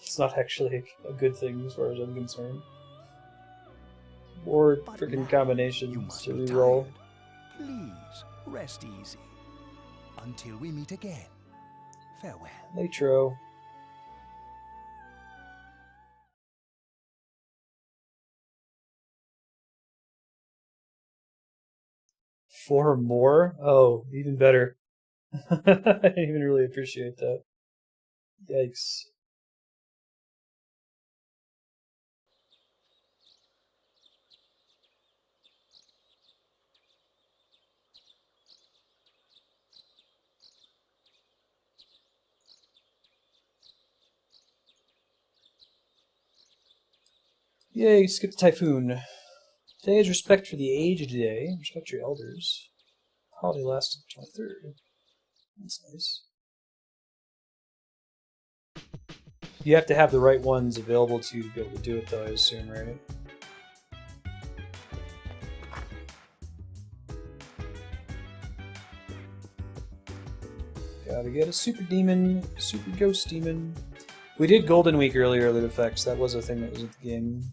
It's not actually a good thing as far as I'm concerned. Or But freaking now, combinations you must to be reroll. tired. Please, rest easy. Until we meet again. Farewell. Latro. Four more? Oh, even better. I didn't even really appreciate that. Yikes. Yay, skip the typhoon. Today is Respect for the Aged Day. Respect your elders. Holiday lasts until the 23rd. That's nice. You have to have the right ones available to you to be able to do it, though, I assume, right? Gotta get a super demon, super ghost demon. We did Golden Week earlier, Loot Effects. That was a thing that was at the game.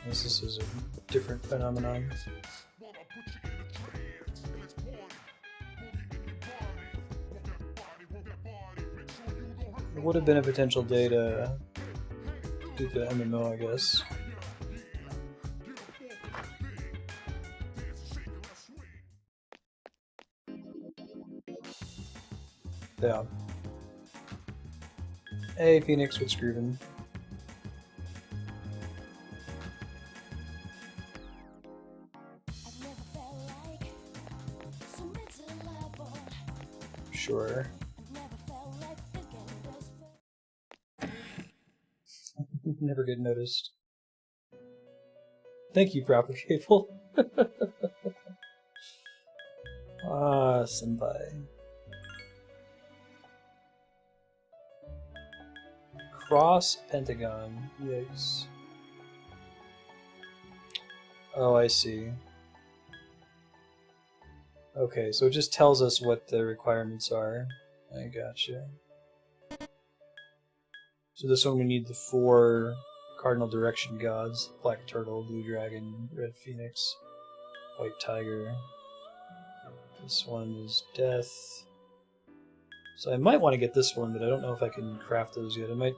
This is a different phenomenon. It would have been a potential day to do the MMO, I guess. Yeah. Hey, Phoenix, what's groovin'? Sure. Never get noticed. Thank you, Proper Cable. Ah, senpai. Cross Pentagon. Yikes. Oh, I see. Okay, so it just tells us what the requirements are. I gotcha. So this one we need the 4 cardinal direction gods: Black Turtle, Blue Dragon, Red Phoenix, White Tiger. This one is Death. So I might want to get this one, but I don't know if I can craft those yet. I might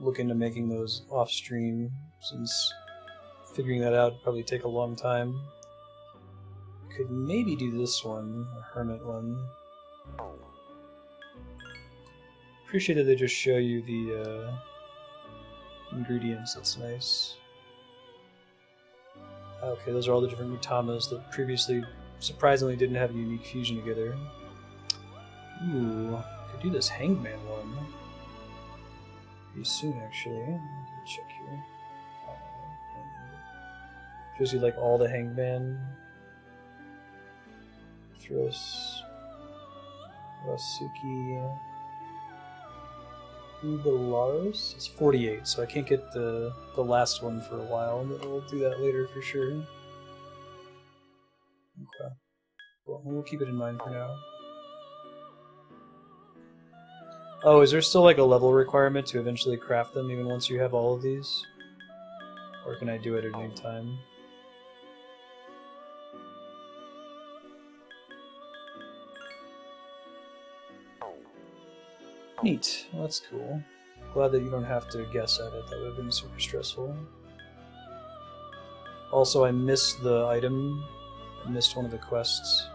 look into making those off stream, since figuring that out would probably take a long time. Could maybe do this one, a Hermit one. Appreciate that they just show you the ingredients. That's nice. Okay, those are all the different Mutamas that previously, surprisingly, didn't have a unique fusion together. Ooh, I could do this Hangman one pretty soon, actually. Let me check here. Shows you like all the Hangman. Rasuki. Ubalaros? It's 48, so I can't get the last one for a while, but we'll do that later for sure. Okay. Well, we'll keep it in mind for now. Oh, is there still like a level requirement to eventually craft them even once you have all of these? Or can I do it at any time? Neat. Well, that's cool. Glad that you don't have to guess at it. That would have been super stressful. Also, I missed the item. I missed one of the quests.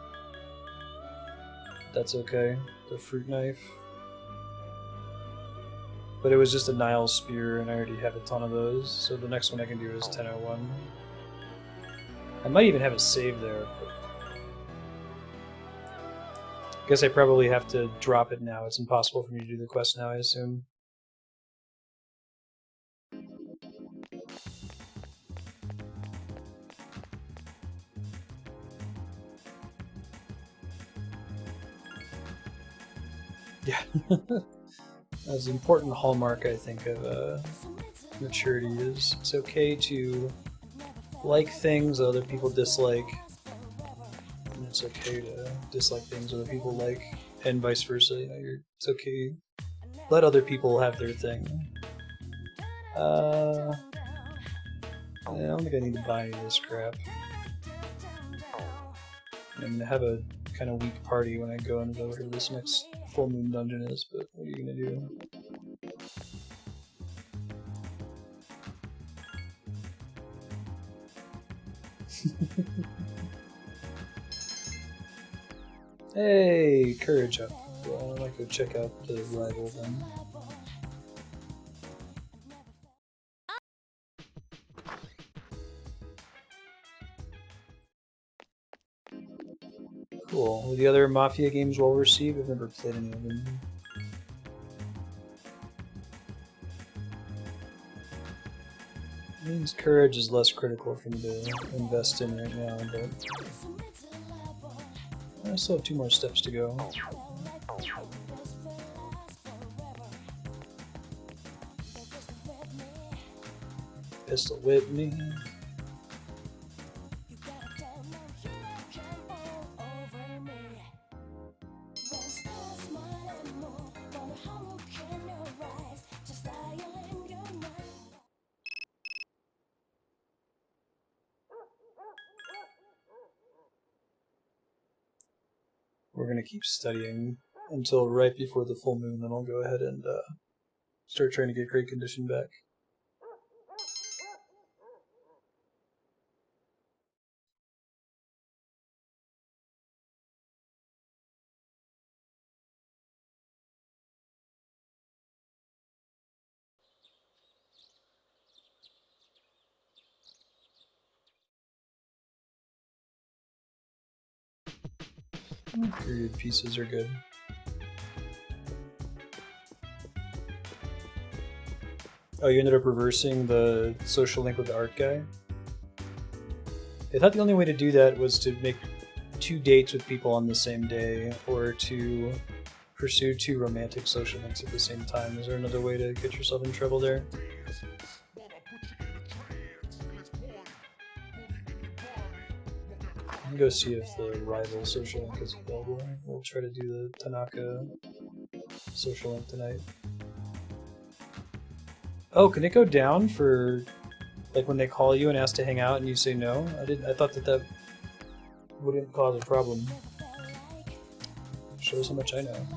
That's okay. The fruit knife. But it was just a Nile spear, and I already have a ton of those. So the next one I can do is 1001. I might even have it saved there. But I guess I probably have to drop it now. It's impossible for me to do the quest now, I assume. Yeah. That's an important hallmark, I think, of maturity is it's okay to like things other people dislike. And it's okay to dislike things other people like, and vice versa. You know, it's okay. Let other people have their thing. I don't think I need to buy any of this crap. I'm gonna have a kind of weak party when I go into whatever this next full moon dungeon is, but what are you gonna do? Hey, courage up. Well, I might go check out the rival then. Cool. Were the other Mafia games well received? I've never played any of them. It means courage is less critical for me to invest in right now, but I still have 2 more steps to go. Pistol whip me. We're going to keep studying until right before the full moon, then I'll go ahead and start trying to get great condition back. Period pieces are good. Oh, you ended up reversing the social link with the art guy? I thought the only way to do that was to make 2 dates with people on the same day, or to pursue 2 romantic social links at the same time. Is there another way to get yourself in trouble there? I'll go see if the rival social link is available. We'll try to do the Tanaka social link tonight. Oh, can it go down for like when they call you and ask to hang out and you say no? I thought that wouldn't cause a problem. Shows how much I know.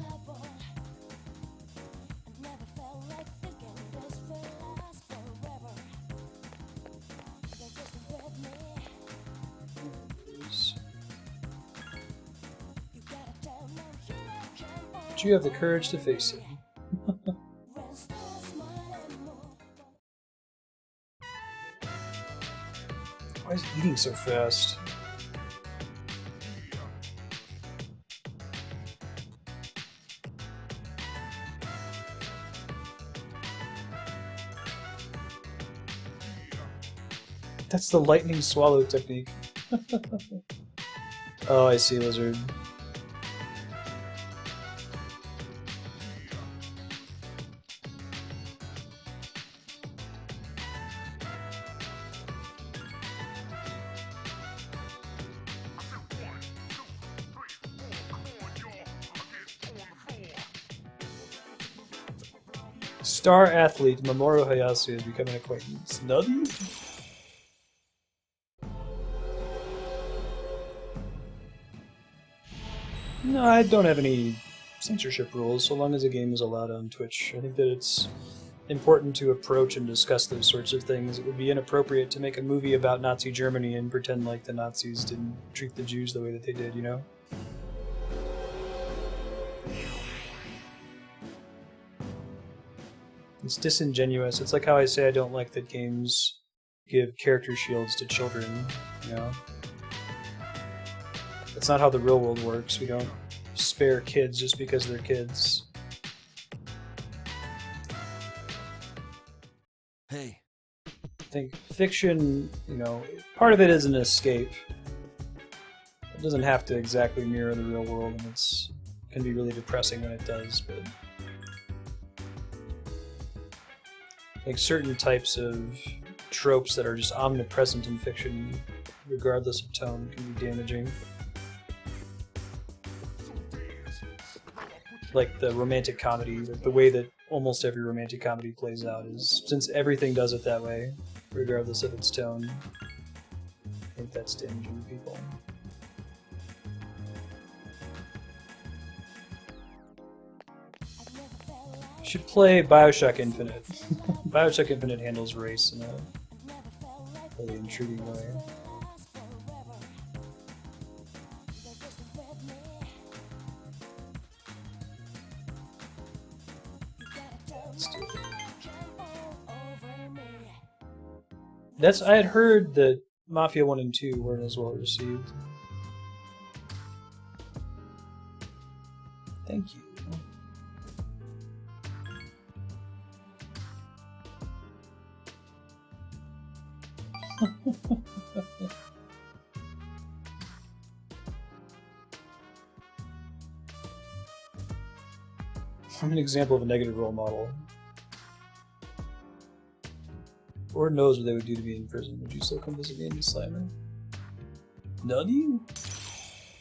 But you have the courage to face it. eating so fast? That's the lightning swallow technique. Oh, I see, lizard. Star athlete Mamoru Hayasu has become an acquaintance. Nutty? No, I don't have any censorship rules, so long as a game is allowed on Twitch. I think that it's important to approach and discuss those sorts of things. It would be inappropriate to make a movie about Nazi Germany and pretend like the Nazis didn't treat the Jews the way that they did, you know? It's disingenuous. It's like how I say I don't like that games give character shields to children, you know? That's not how the real world works. We don't spare kids just because they're kids. Hey. I think fiction, you know, part of it is an escape. It doesn't have to exactly mirror the real world, and it can be really depressing when it does, but like certain types of tropes that are just omnipresent in fiction, regardless of tone, can be damaging. Like the romantic comedy, the way that almost every romantic comedy plays out is, since everything does it that way, regardless of its tone, I think that's damaging to people. You should play Bioshock Infinite. Bioshock Infinite handles race in a really intriguing way. I had heard that Mafia 1 and 2 weren't as well received. Thank you. I'm an example of a negative role model. Lord knows what they would do to me in prison. Would you still come visit me in the Slimer? Nutty?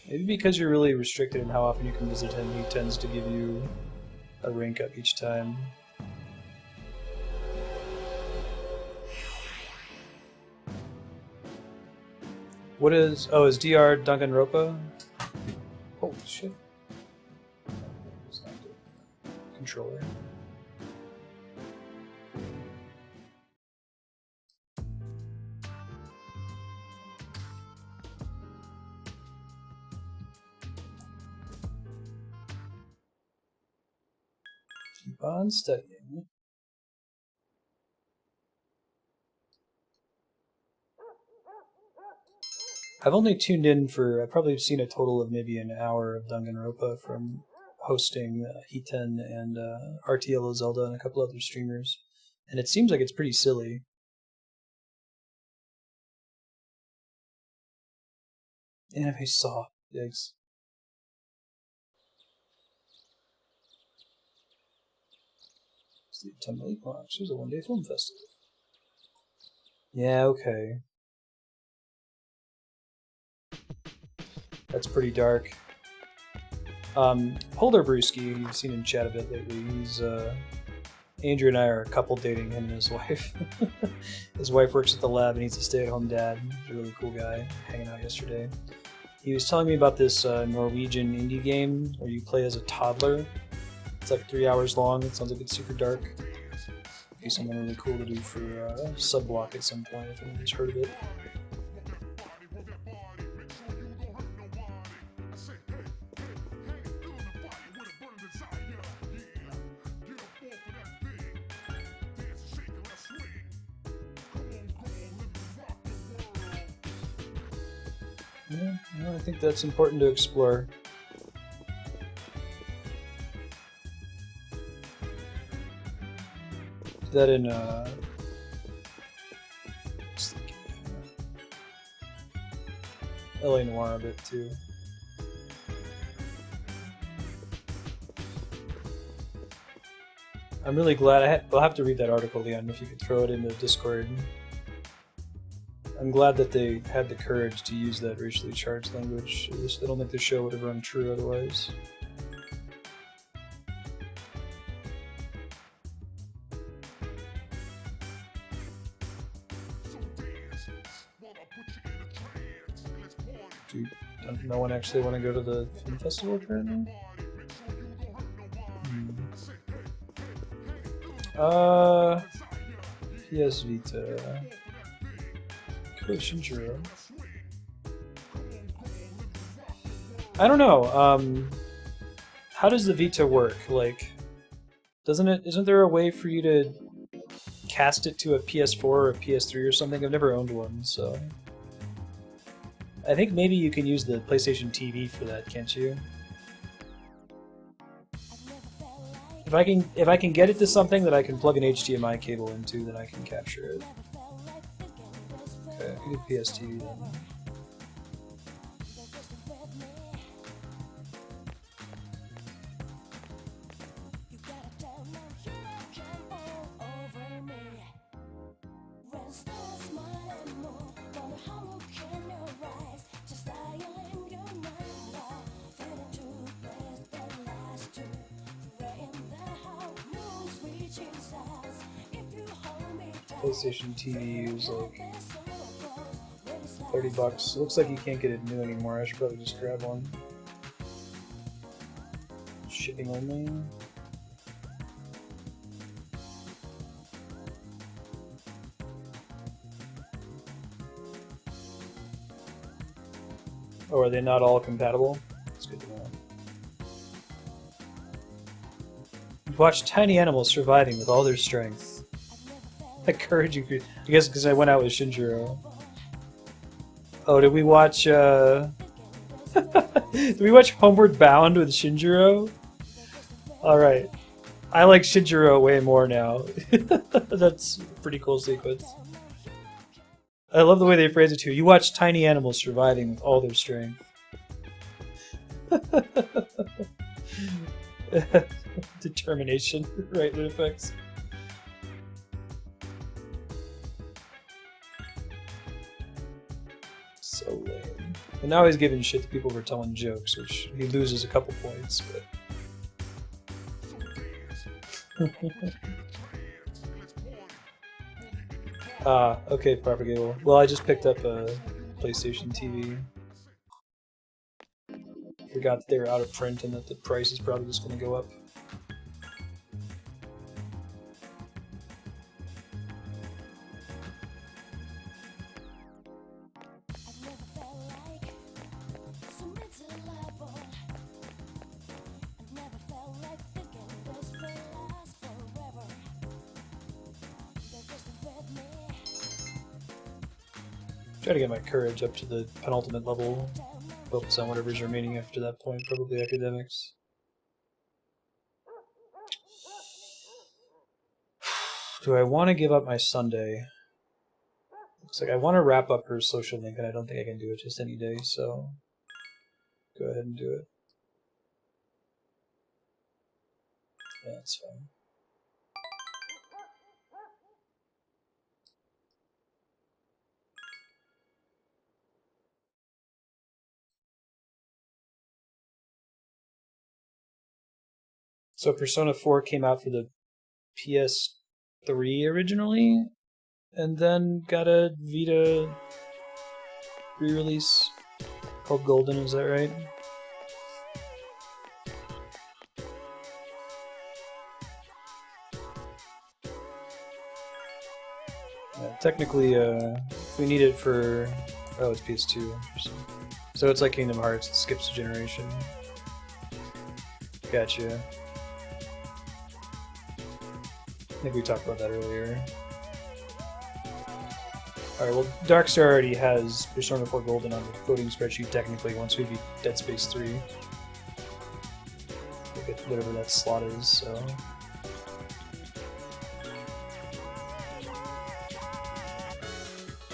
Maybe because you're really restricted in how often you can visit him, he tends to give you a rank up each time. What is... Oh, is DR Danganronpa? Holy shit. It's not the controller. Keep on studying. I've only tuned in for, I've probably seen a total of maybe an hour of Danganronpa from hosting Hiten and RTLO Zelda and a couple other streamers. And it seems like it's pretty silly. Anime Saw. Yikes. Sleep Time Late Launch. There's a one-day film festival. Yeah, okay. That's pretty dark. Holder Brewski, you've seen him chat a bit lately. He's Andrew and I are a couple dating, him and his wife. His wife works at the lab and he's a stay-at-home dad. He's a really cool guy, hanging out yesterday. He was telling me about this Norwegian indie game where you play as a toddler. It's like 3 hours long. It sounds like it's super dark. Be something really cool to do for Subblock at some point if anyone's heard of it. Yeah, I think that's important to explore. That in LA Noire a bit too. I'm really glad I'll have to read that article, Leon, if you could throw it into Discord. I'm glad that they had the courage to use that racially charged language. I don't think the show would have run true otherwise. Dude, does no one actually want to go to the film festival currently? PS Vita. Shinjiro. I don't know. How does the Vita work? Like, isn't there a way for you to cast it to a PS4 or a PS3 or something? I've never owned one, so I think maybe you can use the PlayStation TV for that, can't you? If I can get it to something that I can plug an HDMI cable into, then I can capture it. Okay, I can do PS TV then. PlayStation TV was like $30. It looks like you can't get it new anymore. I should probably just grab one. Shipping only. Oh, are they not all compatible? That's good to know. Watch tiny animals surviving with all their strength. That courage you could... I guess because I went out with Shinjiro. Oh, did we watch, Did we watch Homeward Bound with Shinjiro? Alright. I like Shinjiro way more now. That's a pretty cool sequence. I love the way they phrase it too. You watch tiny animals surviving with all their strength. Determination, right, it affects. So lame. And now he's giving shit to people for telling jokes, which he loses a couple points, but... Okay, Propagable. Well, I just picked up a PlayStation TV. Forgot that they were out of print and that the price is probably just going to go up. Try to get my courage up to the penultimate level. Focus on whatever's remaining after that point, probably academics. Do I want to give up my Sunday? Looks like I want to wrap up her social link, and I don't think I can do it just any day, so go ahead and do it. Yeah, that's fine. So Persona 4 came out for the PS3 originally, and then got a Vita re-release called Golden, is that right? Yeah, technically, we need it for... Oh, it's PS2. So it's like Kingdom Hearts, it skips a generation. Gotcha. I think we talked about that earlier. Alright, well, Darkstar already has Persona 4 Golden on the voting spreadsheet technically once we beat Dead Space 3. We'll get whatever that slot is, so...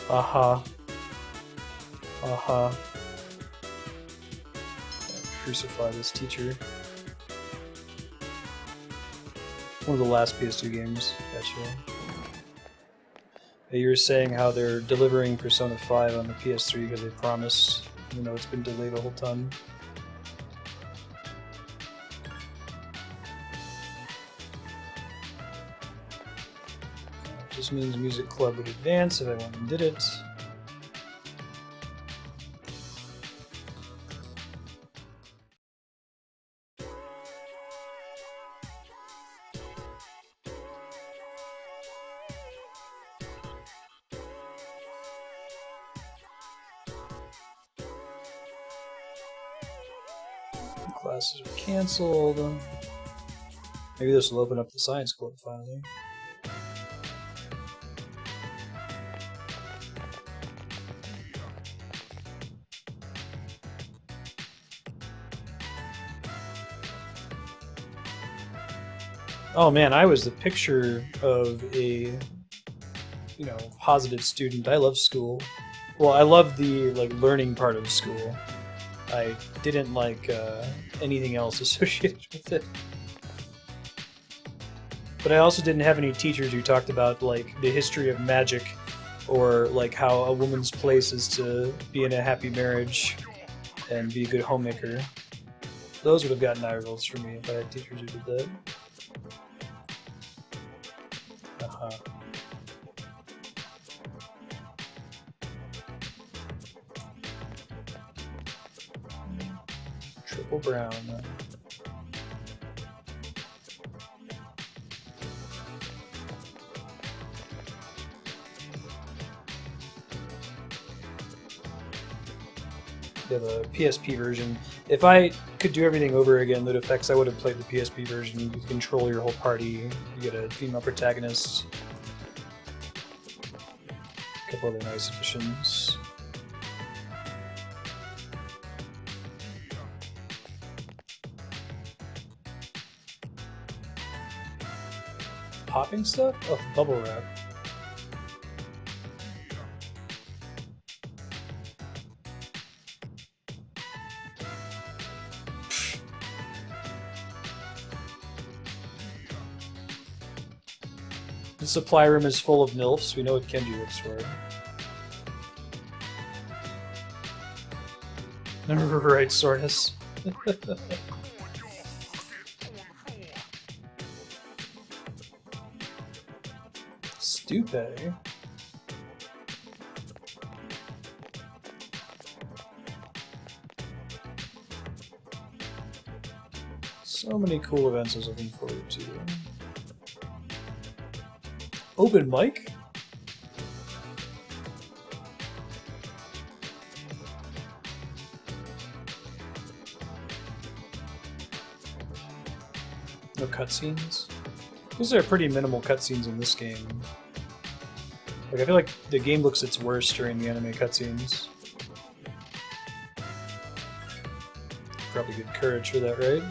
Aha. Aha. Crucify this teacher. One of the last PS2 games, actually. You were saying how they're delivering Persona 5 on the PS3 because they promised, even though it's been delayed the whole time. Just means Music Club would advance if I went and did it. Classes are cancelled. Maybe this will open up the Science Club finally. Oh man, I was the picture of a, positive student. I love school. Well, I love the learning part of school. I didn't like anything else associated with it. But I also didn't have any teachers who talked about the history of magic or how a woman's place is to be in a happy marriage and be a good homemaker. Those would have gotten eye rolls for me if I had teachers who did that. Triple brown. They have a PSP version. If I could do everything over again, Loot Effects, I would have played the PSP version. You control your whole party. You get a female protagonist. A couple other nice additions. Popping stuff? Oh, bubble wrap. The supply room is full of MILFs. We know what Kenji looks for. Right, Sortus. Stupid. So many cool events I was looking forward to. Open mic? No cutscenes? These are pretty minimal cutscenes in this game. I feel like the game looks its worst during the anime cutscenes. Probably good courage for that, right?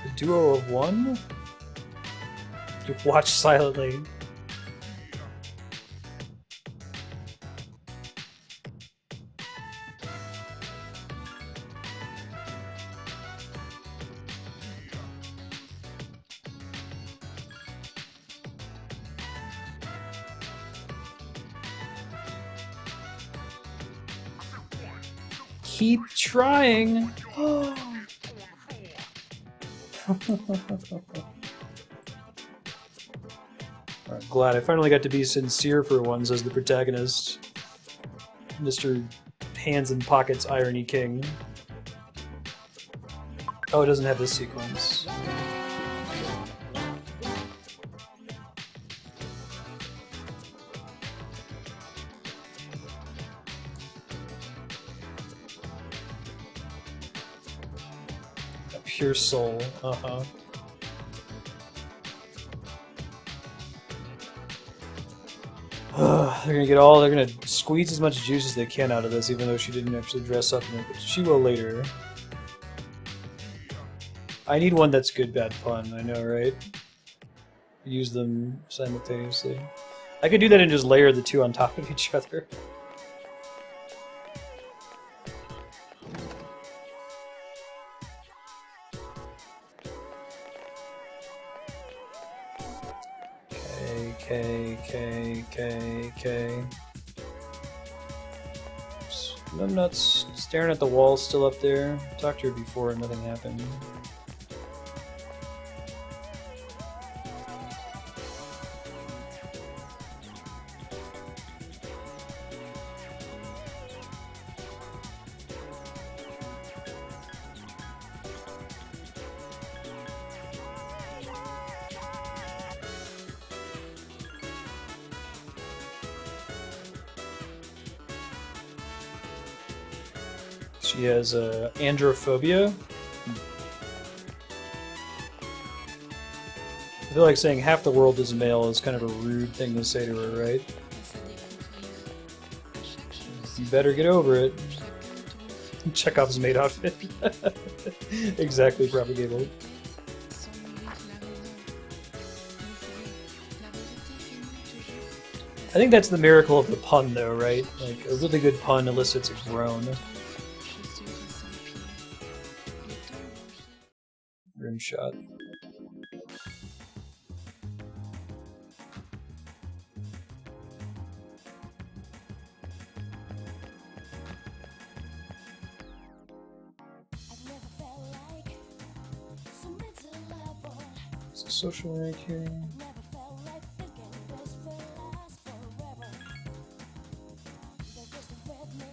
A duo of one? You watch silently. Keep trying. I'm glad I finally got to be sincere for once as the protagonist. Mr. Hands in Pockets Irony King. Oh, it doesn't have this sequence. Pure soul, uh-huh. They're gonna squeeze as much juice as they can out of this, even though she didn't actually dress up in it, but she will later. I need one that's good bad pun, I know, right? Use them simultaneously. I could do that and just layer the two on top of each other. K. I'm not staring at the wall still up there. Talked to her before and nothing happened. She has androphobia. I feel like saying half the world is male is kind of a rude thing to say to her, right? You better get over it. Chekhov's maid outfit. Exactly, propagable. I think that's the miracle of the pun, though, right? Like, a really good pun elicits a groan. Rim shot. Is a social rank here?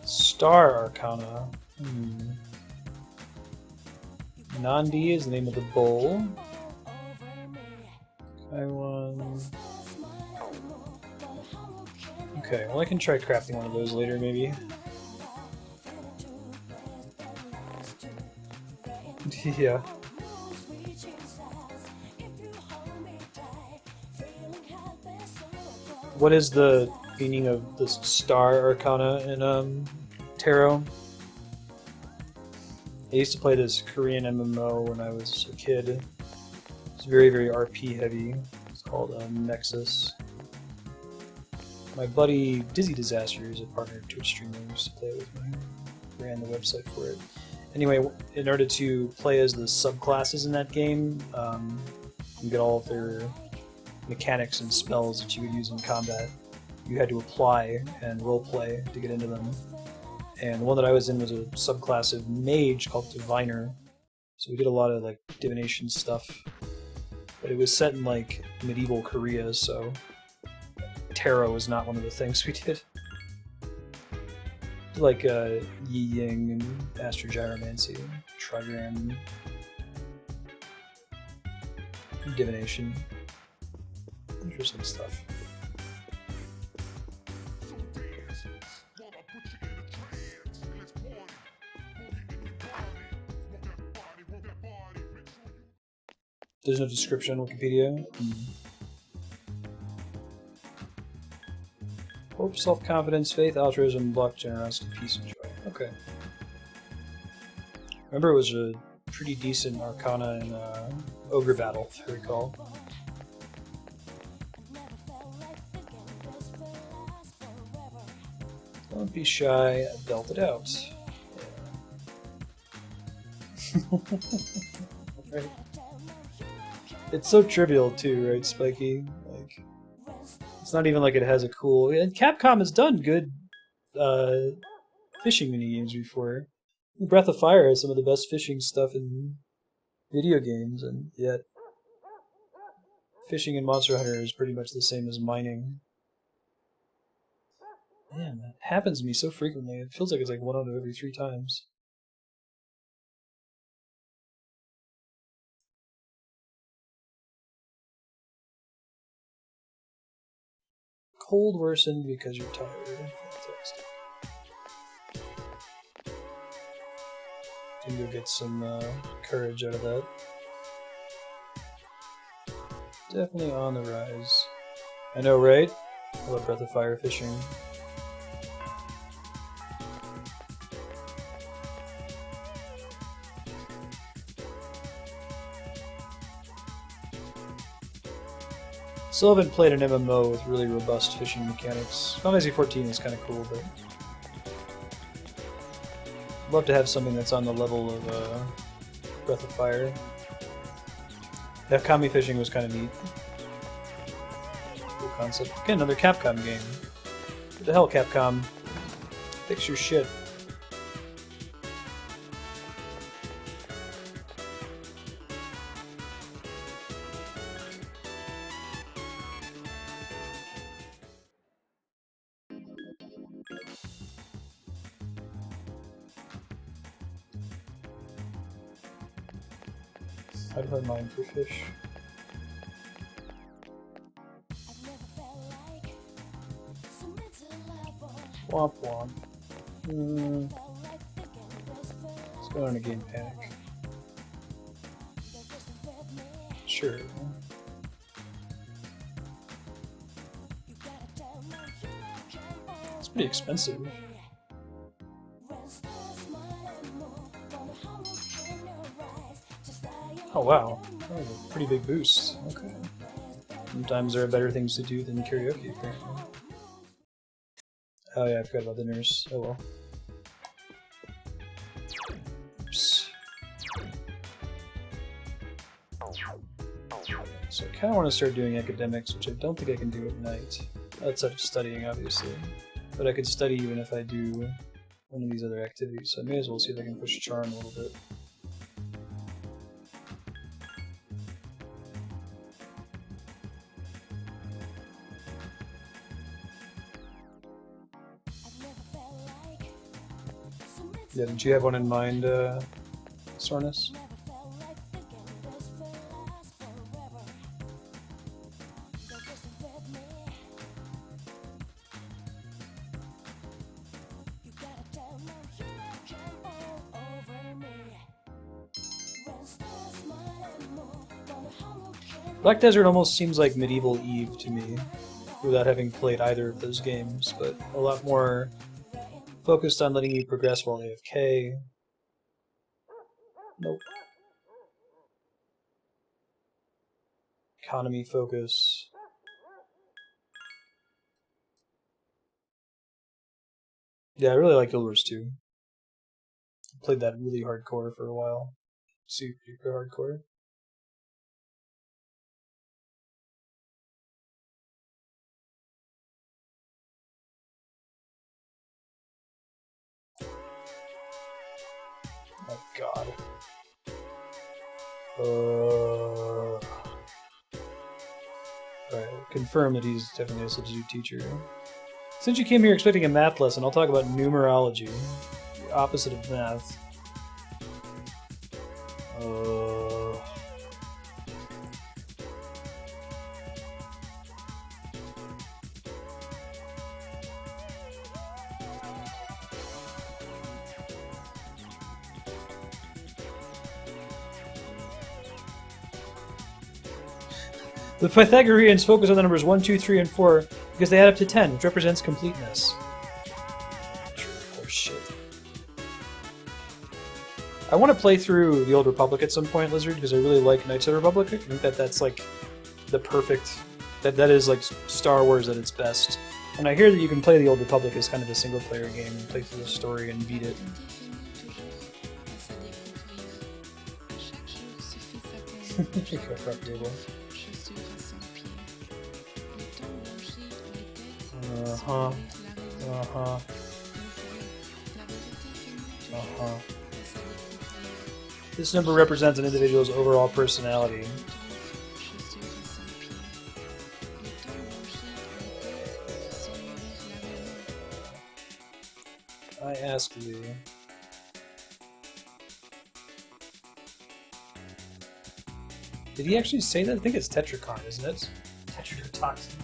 Star Arcana. Nandi is the name of the bowl. Okay, well I can try crafting one of those later maybe. Yeah. What is the meaning of the Star Arcana in Tarot? I used to play this Korean MMO when I was a kid. It's very, very RP heavy. It's called Nexus. My buddy Dizzy Disaster is a partner of Twitch streamer who used to play with me. Ran the website for it. Anyway, in order to play as the subclasses in that game, and get all of their mechanics and spells that you would use in combat, you had to apply and roleplay to get into them. And the one that I was in was a subclass of mage called Diviner. So we did a lot of like divination stuff. But it was set in like medieval Korea, so tarot was not one of the things we did. Like Yi Ying and Astrogyromancy, Trigram, divination. Interesting stuff. There's no description on Wikipedia. Hope, self-confidence, faith, altruism, luck, generosity, peace, and joy. Okay. Remember, it was a pretty decent Arcana in Ogre Battle, if I recall. Don't be shy, belt it out. Yeah. Right. It's so trivial too, right, Spiky? Like, it's not even like it has a cool. And Capcom has done good fishing minigames before. Breath of Fire has some of the best fishing stuff in video games, and yet fishing in Monster Hunter is pretty much the same as mining. Man, that happens to me so frequently. It feels like it's like 1 out of every 3 times. Cold worsened because you're tired. Fantastic. Can go get some courage out of that. Definitely on the rise. I know, right? I love Breath of Fire fishing. Still haven't played an MMO with really robust fishing mechanics. Final Fantasy 14 is kind of cool, but I'd love to have something that's on the level of Breath of Fire. That kami fishing was kind of neat. Cool concept. Again, another Capcom game. What the hell, Capcom? Fix your shit. How do I mine for fish? Womp womp. Let's go on a game panic. Sure. It's pretty expensive. Oh wow, that was a pretty big boost. Okay. Sometimes there are better things to do than karaoke, apparently. Oh yeah, I forgot about the nurse. Oh well. Oops. So I kind of want to start doing academics, which I don't think I can do at night. Outside of studying, obviously. But I could study even if I do one of these other activities, so I may as well see if I can push charm a little bit. Yeah, did you have one in mind, Sornus? Black Desert almost seems like Medieval Eve to me, without having played either of those games, but a lot more focused on letting you progress while AFK. Nope. Economy focus. Yeah, I really like Guild Wars 2. Played that really hardcore for a while. Super hardcore. Oh god. Alright, confirm that he's definitely a substitute teacher. Since you came here expecting a math lesson, I'll talk about numerology. The opposite of math. The Pythagoreans focus on the numbers 1, 2, 3, and 4 because they add up to 10, which represents completeness. Oh shit. I want to play through the Old Republic at some point, Lizard, because I really like Knights of the Republic. I think that that's like the perfect... That is like Star Wars at its best. And I hear that you can play the Old Republic as kind of a single-player game and play through the story and beat it. Uh-huh. Uh-huh. Uh-huh. This number represents an individual's overall personality. I ask you. Did he actually say that? I think it's Tetracon, isn't it? Tetrodotoxin.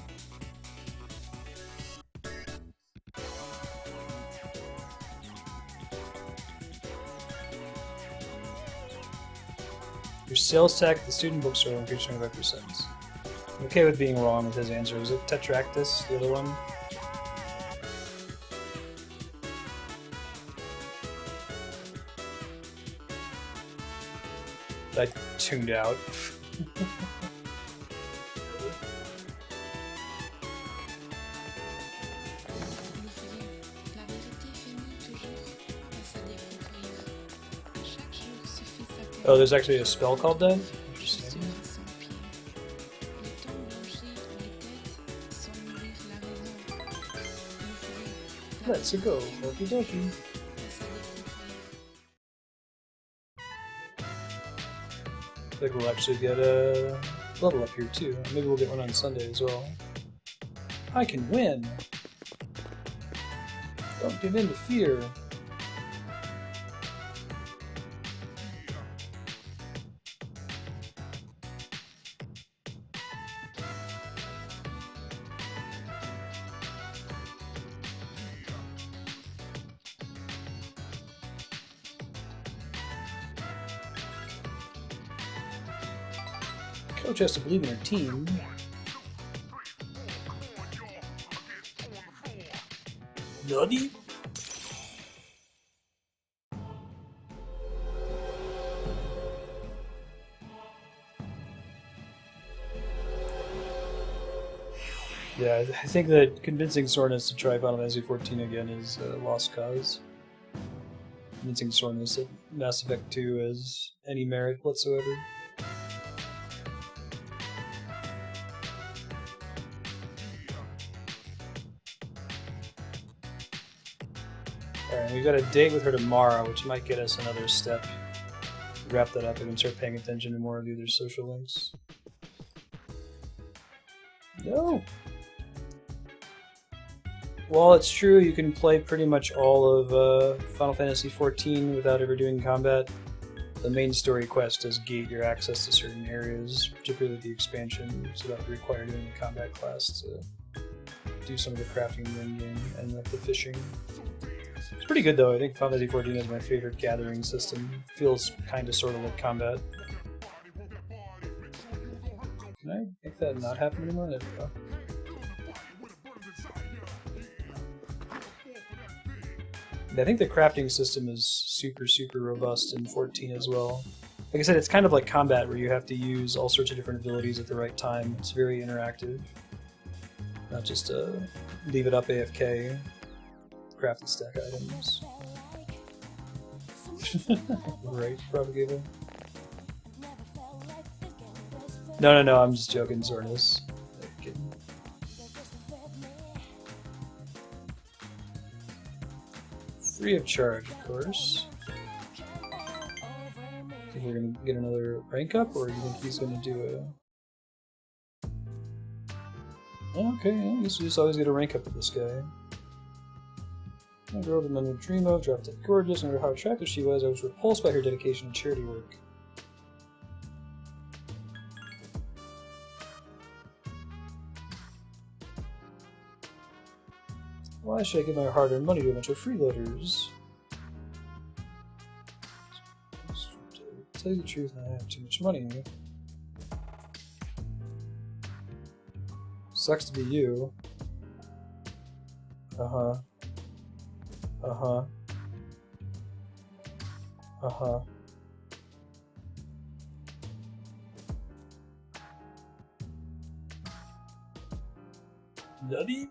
Your sales tax at the student bookstore will increase 25%. I'm okay with being wrong with his answer. Is it Tetractus, the other one? I tuned out. Oh, there's actually a spell called that? Interesting. Let's go, okie dokie. I think we'll actually get a level up here too. Maybe we'll get one on Sunday as well. I can win! Don't give in to fear. Coach has to believe in her team. Nutty? Yeah, I think that convincing Sornus to try Final Fantasy XIV again is a lost cause. Convincing Sornus that Mass Effect 2 has any merit whatsoever. Alright, we've got a date with her tomorrow, which might get us another step. Wrap that up and start paying attention to more of the other social links. No! While it's true you can play pretty much all of Final Fantasy XIV without ever doing combat, the main story quest does gate your access to certain areas, particularly the expansion, so that would require doing a combat class to do some of the crafting in game and like the fishing. It's pretty good though. I think Final Fantasy XIV is my favorite gathering system. Feels kinda sorta like combat. Can I make that not happen anymore? There we go. I think the crafting system is super robust in 14 as well. Like I said, it's kind of like combat where you have to use all sorts of different abilities at the right time. It's very interactive. Not just leave it up AFK, craft and stack items. Right, Propagator. No, I'm just joking, Zornus. Free of charge, of course. Think we're gonna get another rank up, or do you think he's gonna do a... Okay, I guess we just always get a rank up with this guy. A girl that I would dream of, dropped dead gorgeous, no matter how attractive she was, I was repulsed by her dedication to charity work. Why should I give my hard-earned money to a bunch of freeloaders? To tell you the truth, I have too much money. Sucks to be you. Uh-huh. Uh-huh. Uh-huh. Nutty?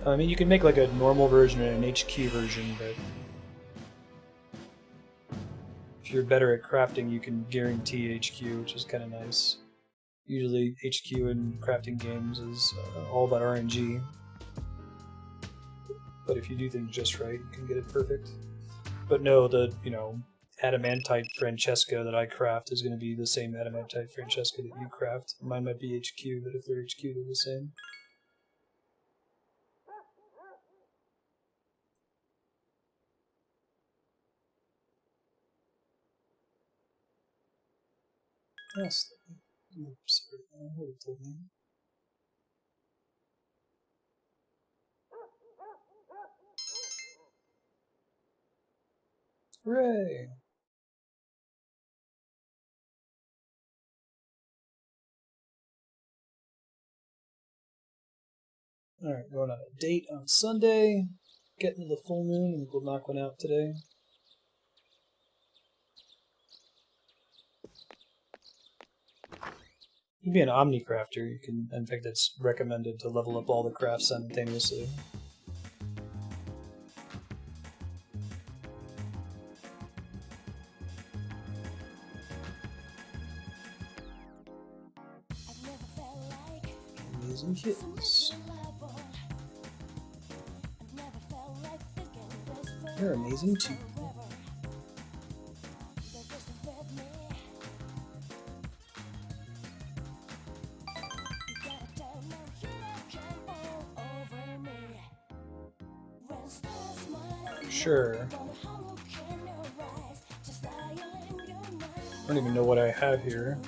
I mean, you can make like a normal version and an HQ version, but if you're better at crafting, you can guarantee HQ, which is kind of nice. Usually HQ in crafting games is all about RNG, but if you do things just right, you can get it perfect. But no, the, adamantite Francesca that I craft is going to be the same adamantite Francesca that you craft. Mine might be HQ, but if they're HQ, they're the same. Yes. Oops, sorry. What told me? Hooray! Alright, going on a date on Sunday. Getting to the full moon, and we'll knock one out today. You can be an omni-crafter. You can, in fact, it's recommended to level up all the crafts simultaneously. Amazing kids. You're amazing too. Sure. I don't even know what I have here.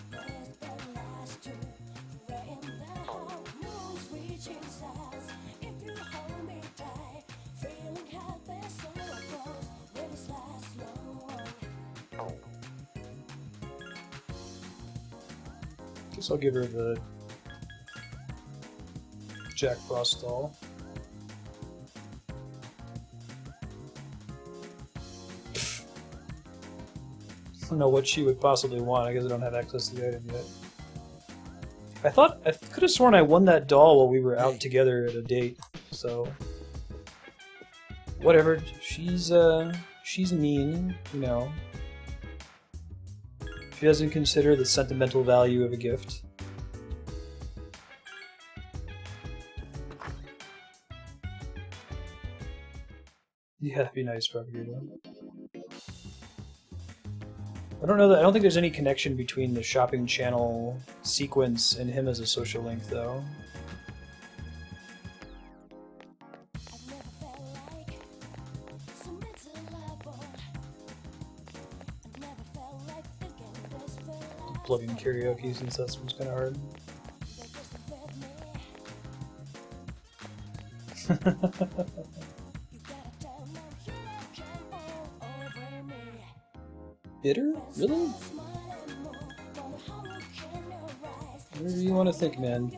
Guess I'll give her the Jack Frost doll. I don't know what she would possibly want. I guess I don't have access to the item yet. I could have sworn I won that doll while we were out together at a date. So whatever. She's mean, you know. She doesn't consider the sentimental value of a gift. Yeah, be nice, Propagator. I don't think there's any connection between the shopping channel sequence and him as a social link, though. Plug in karaoke since that one's kind of hard. Bitter? Really? Whatever you want to think, man.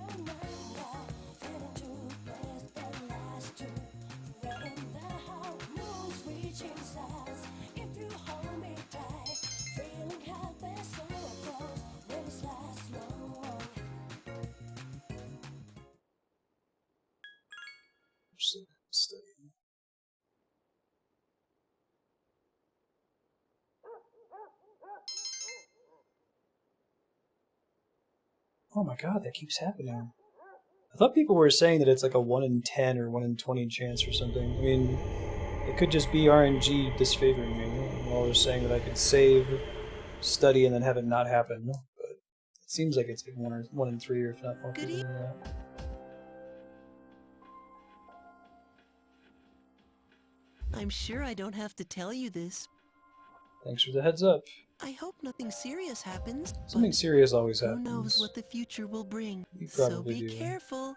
Oh my god, that keeps happening. I thought people were saying that it's like a 1 in 10 or 1 in 20 chance or something. I mean, it could just be RNG disfavoring me. While I was saying that I could save, study, and then have it not happen. But it seems like it's like 1 in 3 or if not more than that. I'm sure I don't have to tell you this. Thanks for the heads up. I hope nothing serious happens. Something serious always happens. Who knows what the future will bring? You So probably be do. careful.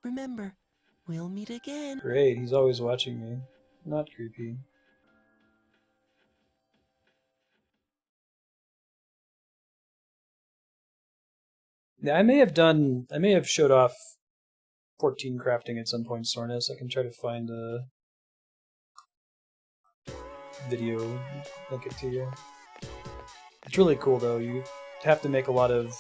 Remember, we'll meet again. Great, he's always watching me. Not creepy. Yeah, I may have showed off 14 crafting at some point, Sornus. I can try to find a video, link it to you. It's really cool though. You have to make a lot of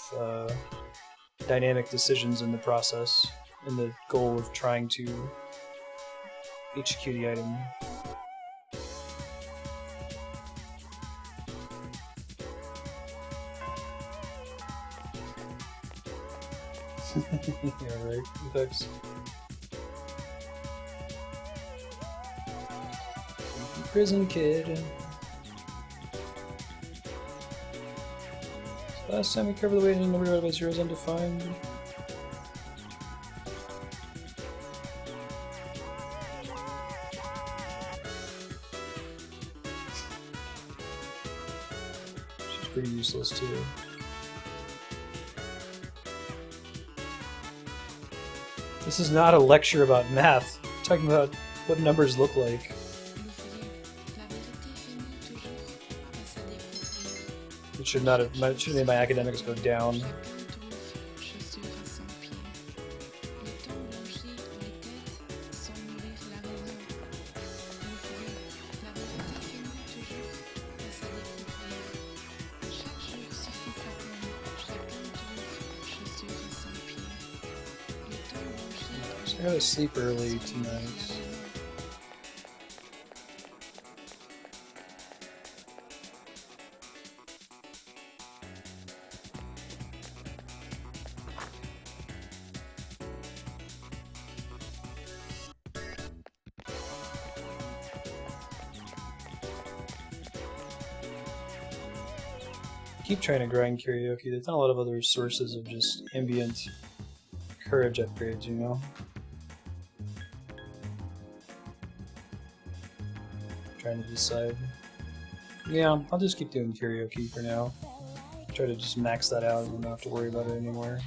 dynamic decisions in the process, in the goal of trying to HQ the item. Yeah, right. Effects. Prison kid. Last time we covered the weight and number divided by 0 is undefined. She's pretty useless too. This is not a lecture about math. We're talking about what numbers look like. It should not have. Should have made my academics go down. I gotta sleep early tonight. Keep trying to grind karaoke. There's not a lot of other sources of just ambient courage upgrades, you know? Trying to decide. Yeah, I'll just keep doing karaoke for now. Try to just max that out and not have to worry about it anymore.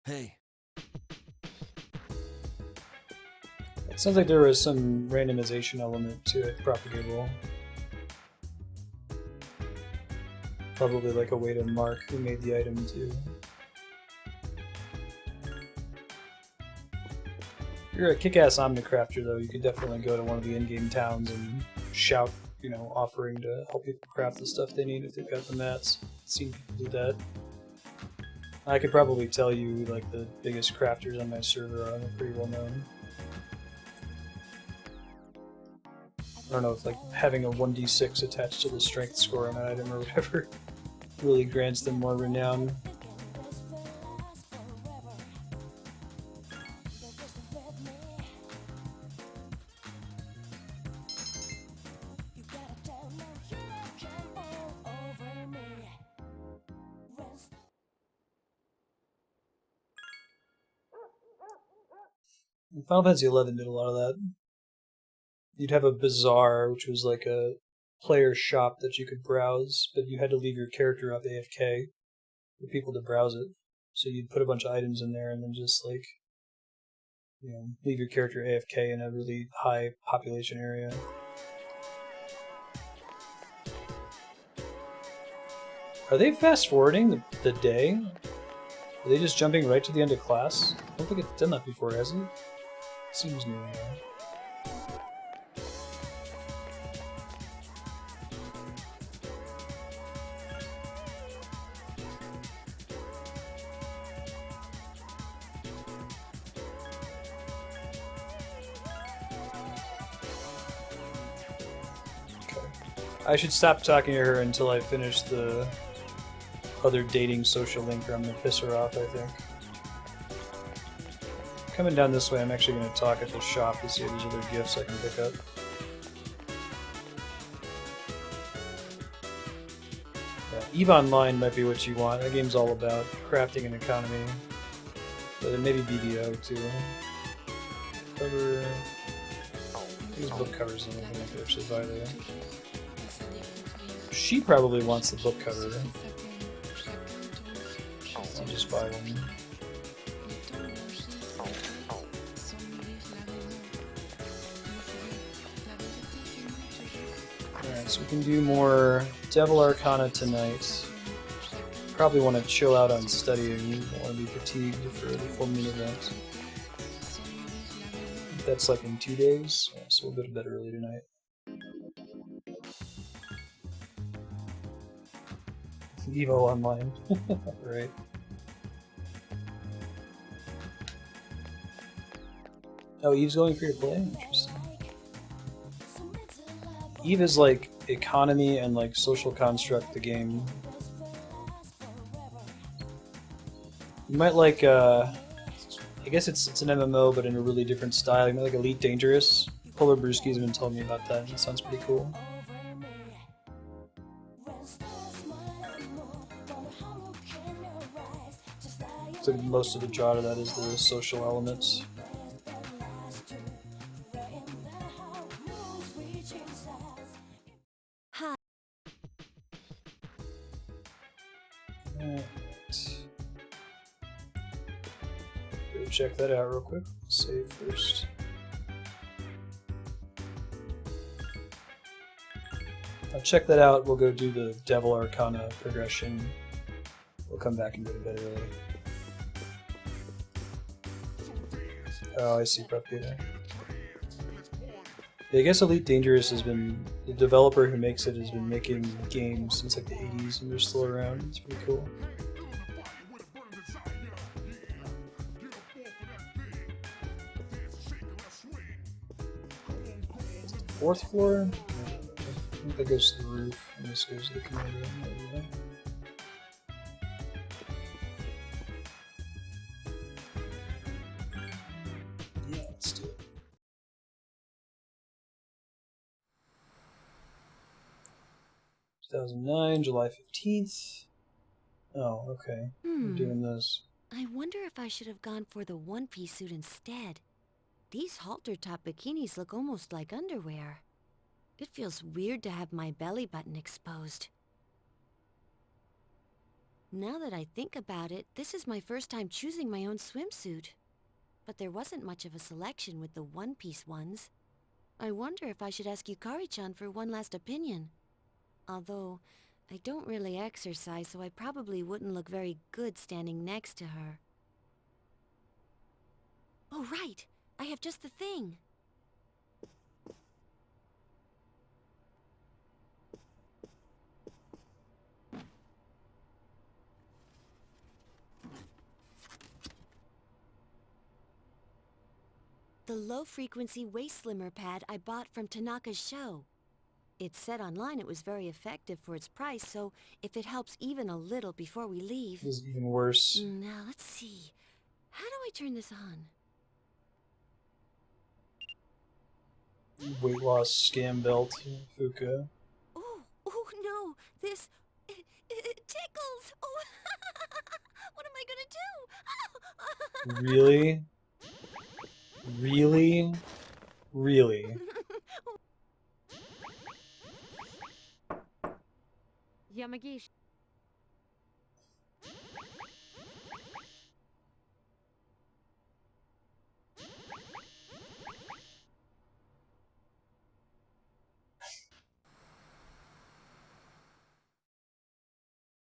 Hey. It sounds like there was some randomization element to it, propagable. Probably like a way to mark who made the item too. If you're a kick-ass Omnicrafter though, you could definitely go to one of the in-game towns and shout, you know, offering to help people craft the stuff they need if they've got the mats. I've seen people do that. I could probably tell you like the biggest crafters on my server are pretty well known. I don't know if like having a 1d6 attached to the strength score on an item or whatever really grants them more renown. Final Fantasy XI did a lot of that. You'd have a bazaar, which was like a player shop that you could browse, but you had to leave your character up AFK for people to browse it. So you'd put a bunch of items in there and then just like, you know, leave your character AFK in a really high population area. Are they fast forwarding the day? Are they just jumping right to the end of class? I don't think it's done that before, has it? Seems new anyway. I should stop talking to her until I finish the other dating social link, or I'm gonna piss her off, I think. Coming down this way, I'm actually gonna talk at the shop to see if there's other gifts I can pick up. Yeah, EVE Online might be what you want. That game's all about crafting an economy. But maybe BDO too. Cover. These book covers and everything I could actually buy there. She probably wants the book cover. I'll just buy one. Alright, so we can do more Devil Arcana tonight. Probably want to chill out on studying. Don't want to be fatigued for the full moon event. That's like in 2 days, so we'll go to bed early tonight. Evo Online. Right. Oh, Eve's going for your play? Interesting. Eve is like economy and like social construct the game. You might like, I guess it's an MMO, but in a really different style. You might like Elite Dangerous. Polar Brewski's been telling me about that. It sounds pretty cool. So most of the draw to that is the social elements. Hi. Alright. Go check that out real quick. Save first. I'll check that out. We'll go do the Devil Arcana progression. We'll come back and go to bed early. Oh, I see propaganda. Yeah, I guess Elite Dangerous has been, the developer who makes it has been making games since like the 80s and they're still around. It's pretty cool. Fourth floor? I think that goes to the roof and this goes to the command room over there. Yeah, let's do it. July 15th. Oh, okay. We're doing this. I wonder if I should have gone for the one-piece suit instead. These halter-top bikinis look almost like underwear. It feels weird to have my belly button exposed. Now that I think about it, this is my first time choosing my own swimsuit. But there wasn't much of a selection with the one-piece ones. I wonder if I should ask Yukari-chan for one last opinion. Although, I don't really exercise, so I probably wouldn't look very good standing next to her. Oh, right! I have just the thing! The low-frequency waist slimmer pad I bought from Tanaka's show. It said online it was very effective for its price, so if it helps even a little before we leave... This is even worse. Now, let's see. How do I turn this on? Weight loss scam belt, Fuka. Oh no! This... It tickles! Oh! What am I gonna do? Really? Really? Really? Yamagishi.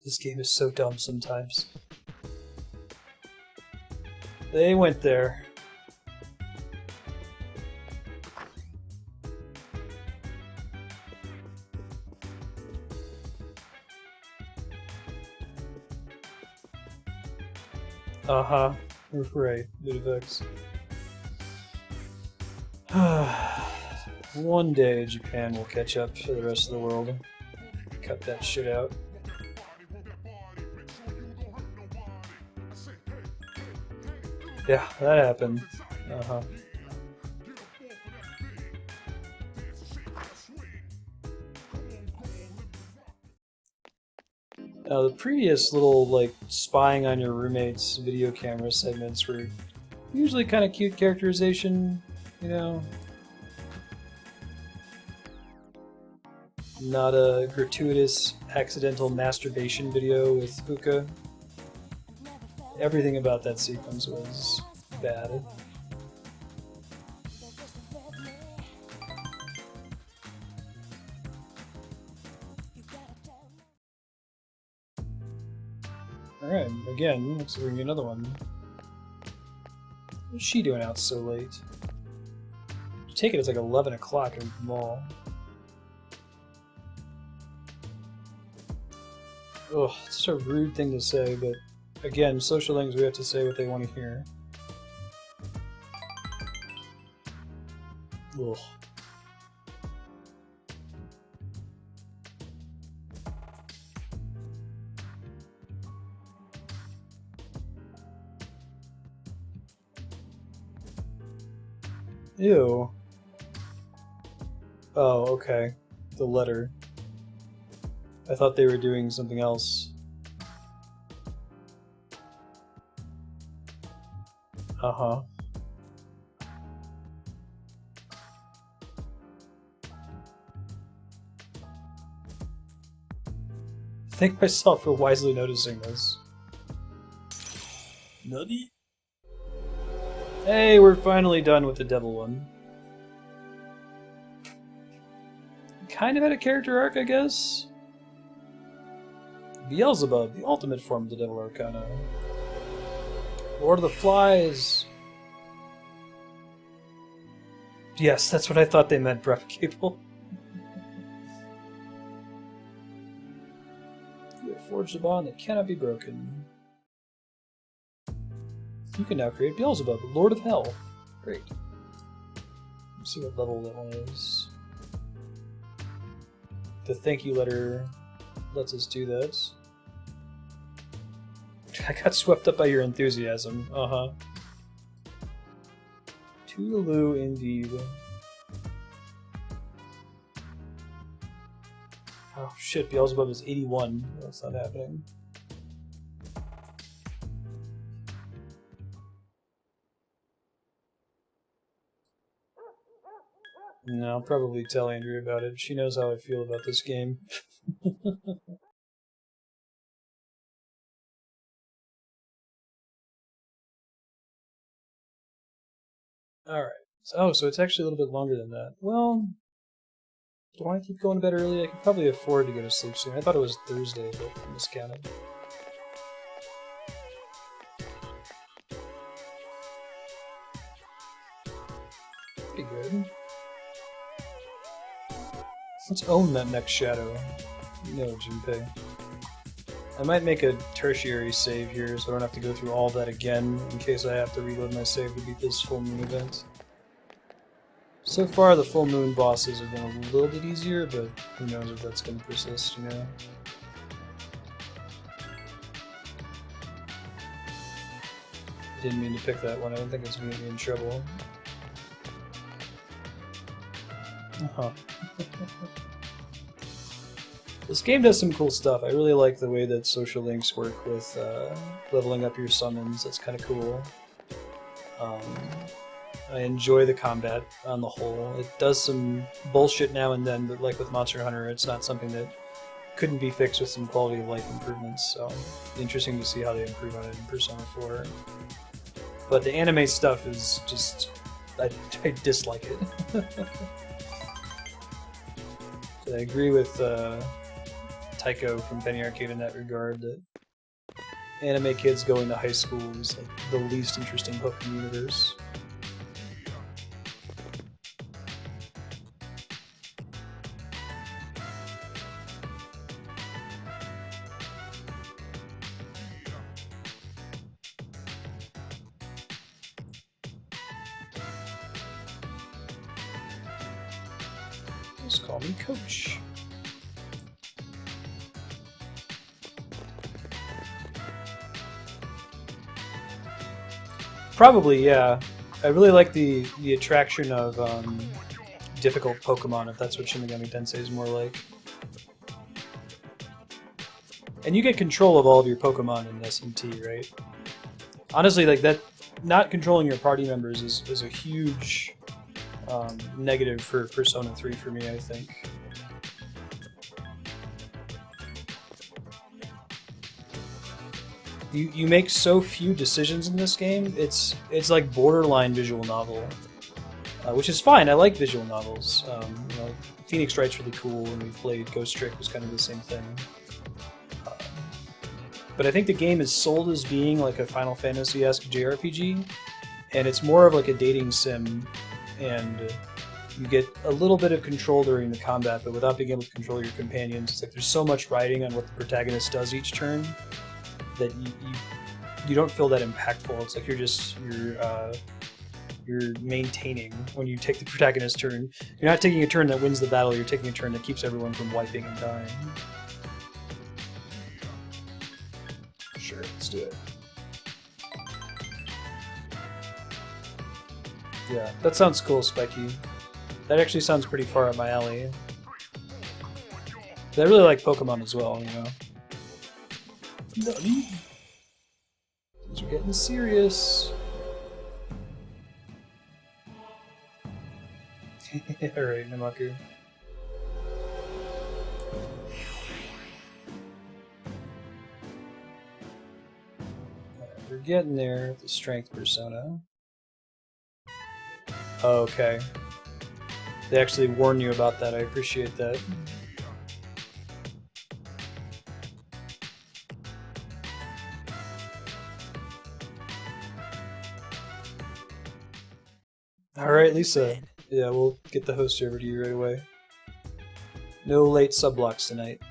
This game is so dumb sometimes. They went there. Uh-huh. Right. Good effects. One day Japan will catch up to the rest of the world. Cut that shit out. Yeah, that happened. Uh-huh. Now, the previous little, like, spying on your roommate's video camera segments were usually kind of cute characterization, you know? Not a gratuitous, accidental masturbation video with Fuka. Everything about that sequence was bad. Alright, again, looks like we're gonna get another one. What's she doing out so late? I take it it's like 11 o'clock in the mall. Ugh, it's such a rude thing to say, but again, socialings, we have to say what they want to hear. Ugh. Ew. Oh, okay. The letter. I thought they were doing something else. Uh-huh. Thank myself for wisely noticing this. Nutty. Hey, we're finally done with the devil one. Kind of had a character arc, I guess. Beelzebub, the ultimate form of the Devil Arcana. Lord of the Flies. Yes, that's what I thought they meant, Brevcable. You have forged a bond that cannot be broken. You can now create Beelzebub, Lord of Hell. Great. Let's see what level that one is. The thank you letter lets us do that. I got swept up by your enthusiasm. Uh-huh. Toodaloo indeed. Oh shit, Beelzebub is 81. That's not happening. No, I'll probably tell Andrea about it. She knows how I feel about this game. Alright. Oh, so it's actually a little bit longer than that. Well, do I want to keep going to bed early? I could probably afford to go to sleep soon. I thought it was Thursday, but I miscounted. Pretty good. Let's own that next shadow. No, Junpei. I might make a tertiary save here, so I don't have to go through all that again in case I have to reload my save to beat this full moon event. So far, the full moon bosses have been a little bit easier, but who knows if that's going to persist, you know? Didn't mean to pick that one. I don't think it's going to get me in trouble. Uh-huh. This game does some cool stuff. I really like the way that social links work with leveling up your summons. That's kind of cool. I enjoy the combat on the whole. It does some bullshit now and then, but like with Monster Hunter, it's not something that couldn't be fixed with some quality of life improvements. So interesting to see how they improve on it in Persona 4. But the anime stuff is just... I dislike it. So I agree with Tycho from Penny Arcade in that regard, that anime kids going to high school is like the least interesting hook in the universe. Just call me Coach. Probably, yeah. I really like the attraction of difficult Pokemon, if that's what Shin Megami Tensei is more like. And you get control of all of your Pokemon in SMT, right? Honestly, like that, not controlling your party members is a huge negative for Persona 3 for me, I think. You make so few decisions in this game. It's like borderline visual novel, which is fine. I like visual novels. You know, Phoenix Wright's really cool, and we played Ghost Trick was kind of the same thing. But I think the game is sold as being like a Final Fantasy-esque JRPG, and it's more of like a dating sim, and you get a little bit of control during the combat, but without being able to control your companions. It's like there's so much riding on what the protagonist does each turn that you don't feel that impactful. It's like you're maintaining when you take the protagonist's turn. You're not taking a turn that wins the battle, you're taking a turn that keeps everyone from wiping and dying. Sure, let's do it. Yeah, that sounds cool, Spiky. That actually sounds pretty far up my alley. But I really like Pokemon as well, you know. Nutty. Things are getting serious. Alright, Namaku. We're getting there with the strength persona. Oh, okay. They actually warn you about that. I appreciate that. Alright, Lisa. Yeah, we'll get the host over to you right away. No late subblocks tonight.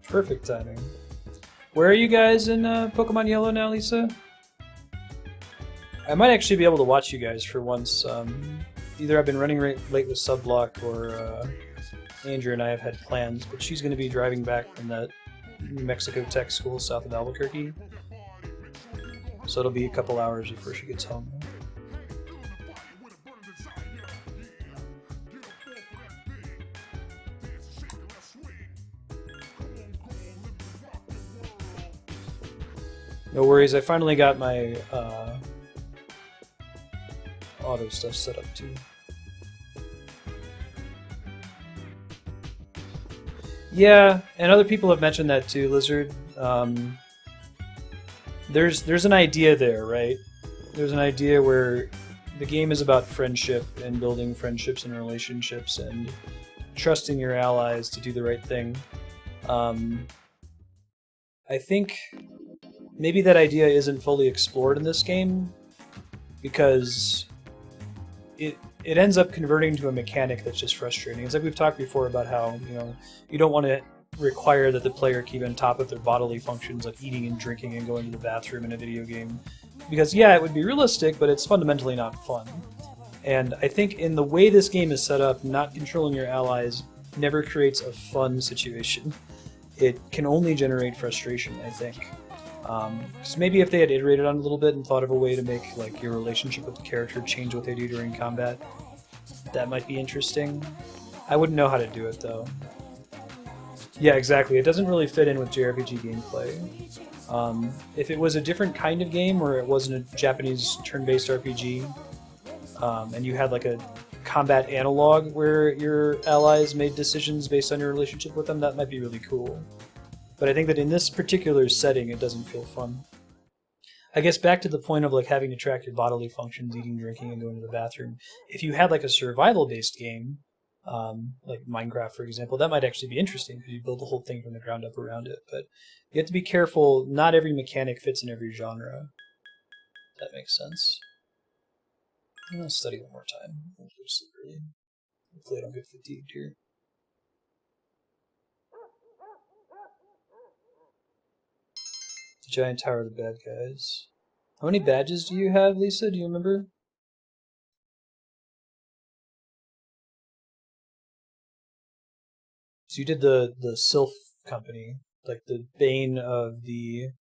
Perfect timing. Where are you guys in Pokemon Yellow now, Lisa? I might actually be able to watch you guys for once. Either I've been running late with subblock, or Andrew and I have had plans, but she's going to be driving back from that New Mexico Tech school south of Albuquerque. So it'll be a couple hours before she gets home. No worries, I finally got my auto stuff set up too. Yeah, and other people have mentioned that too, Lizard. There's an idea there, right? There's an idea where the game is about friendship and building friendships and relationships and trusting your allies to do the right thing. I think maybe that idea isn't fully explored in this game because it ends up converting into a mechanic that's just frustrating. It's like we've talked before about how, you know, you don't want to require that the player keep on top of their bodily functions like eating and drinking and going to the bathroom in a video game. Because yeah, it would be realistic, but it's fundamentally not fun. And I think in the way this game is set up, not controlling your allies never creates a fun situation. It can only generate frustration, I think. So maybe if they had iterated on it a little bit and thought of a way to make like your relationship with the character change what they do during combat, that might be interesting. I wouldn't know how to do it though. Yeah, exactly. It doesn't really fit in with JRPG gameplay. If it was a different kind of game where it wasn't a Japanese turn-based RPG, and you had like a combat analog where your allies made decisions based on your relationship with them, that might be really cool. But I think that in this particular setting, it doesn't feel fun. I guess back to the point of like having to track your bodily functions, eating, drinking, and going to the bathroom. If you had like a survival-based game, like Minecraft, for example, that might actually be interesting because you build the whole thing from the ground up around it. But you have to be careful. Not every mechanic fits in every genre. That makes sense. I'm going to study one more time. I'll go to sleep early. Hopefully I don't get fatigued here. The Giant Tower of the Bad Guys. How many badges do you have, Lisa? Do you remember? So you did the Sylph company, like the bane of the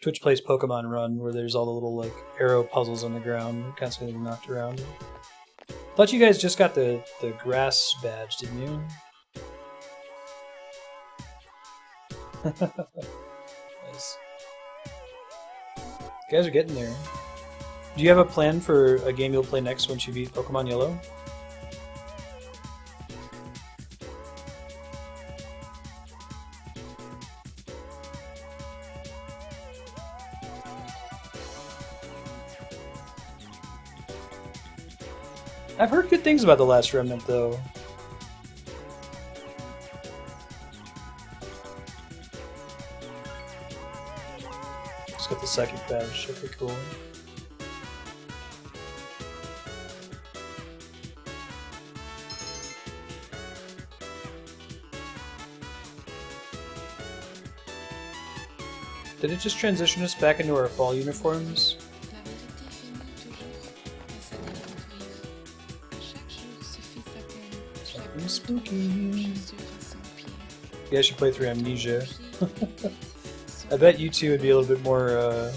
Twitch Plays Pokemon run, where there's all the little like arrow puzzles on the ground, constantly getting knocked around. Thought you guys just got the grass badge, didn't you? Nice. You guys are getting there. Do you have a plan for a game you'll play next once you beat Pokemon Yellow? I've heard good things about The Last Remnant, though. It's got the second badge, that'd be cool. Did it just transition us back into our fall uniforms? Something spooky. Yeah, I should play through Amnesia. I bet you two would be a little bit more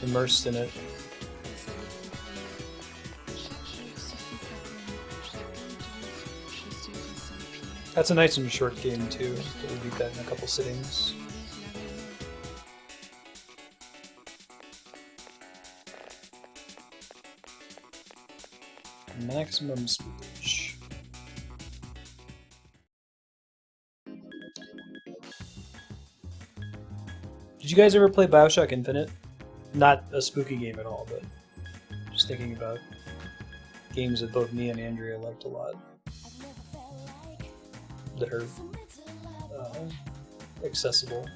immersed in it. That's a nice and short game too. We beat that in a couple sittings. Maximum spookage. Did you guys ever play Bioshock Infinite? Not a spooky game at all, but just thinking about games that both me and Andrea liked a lot. That are accessible.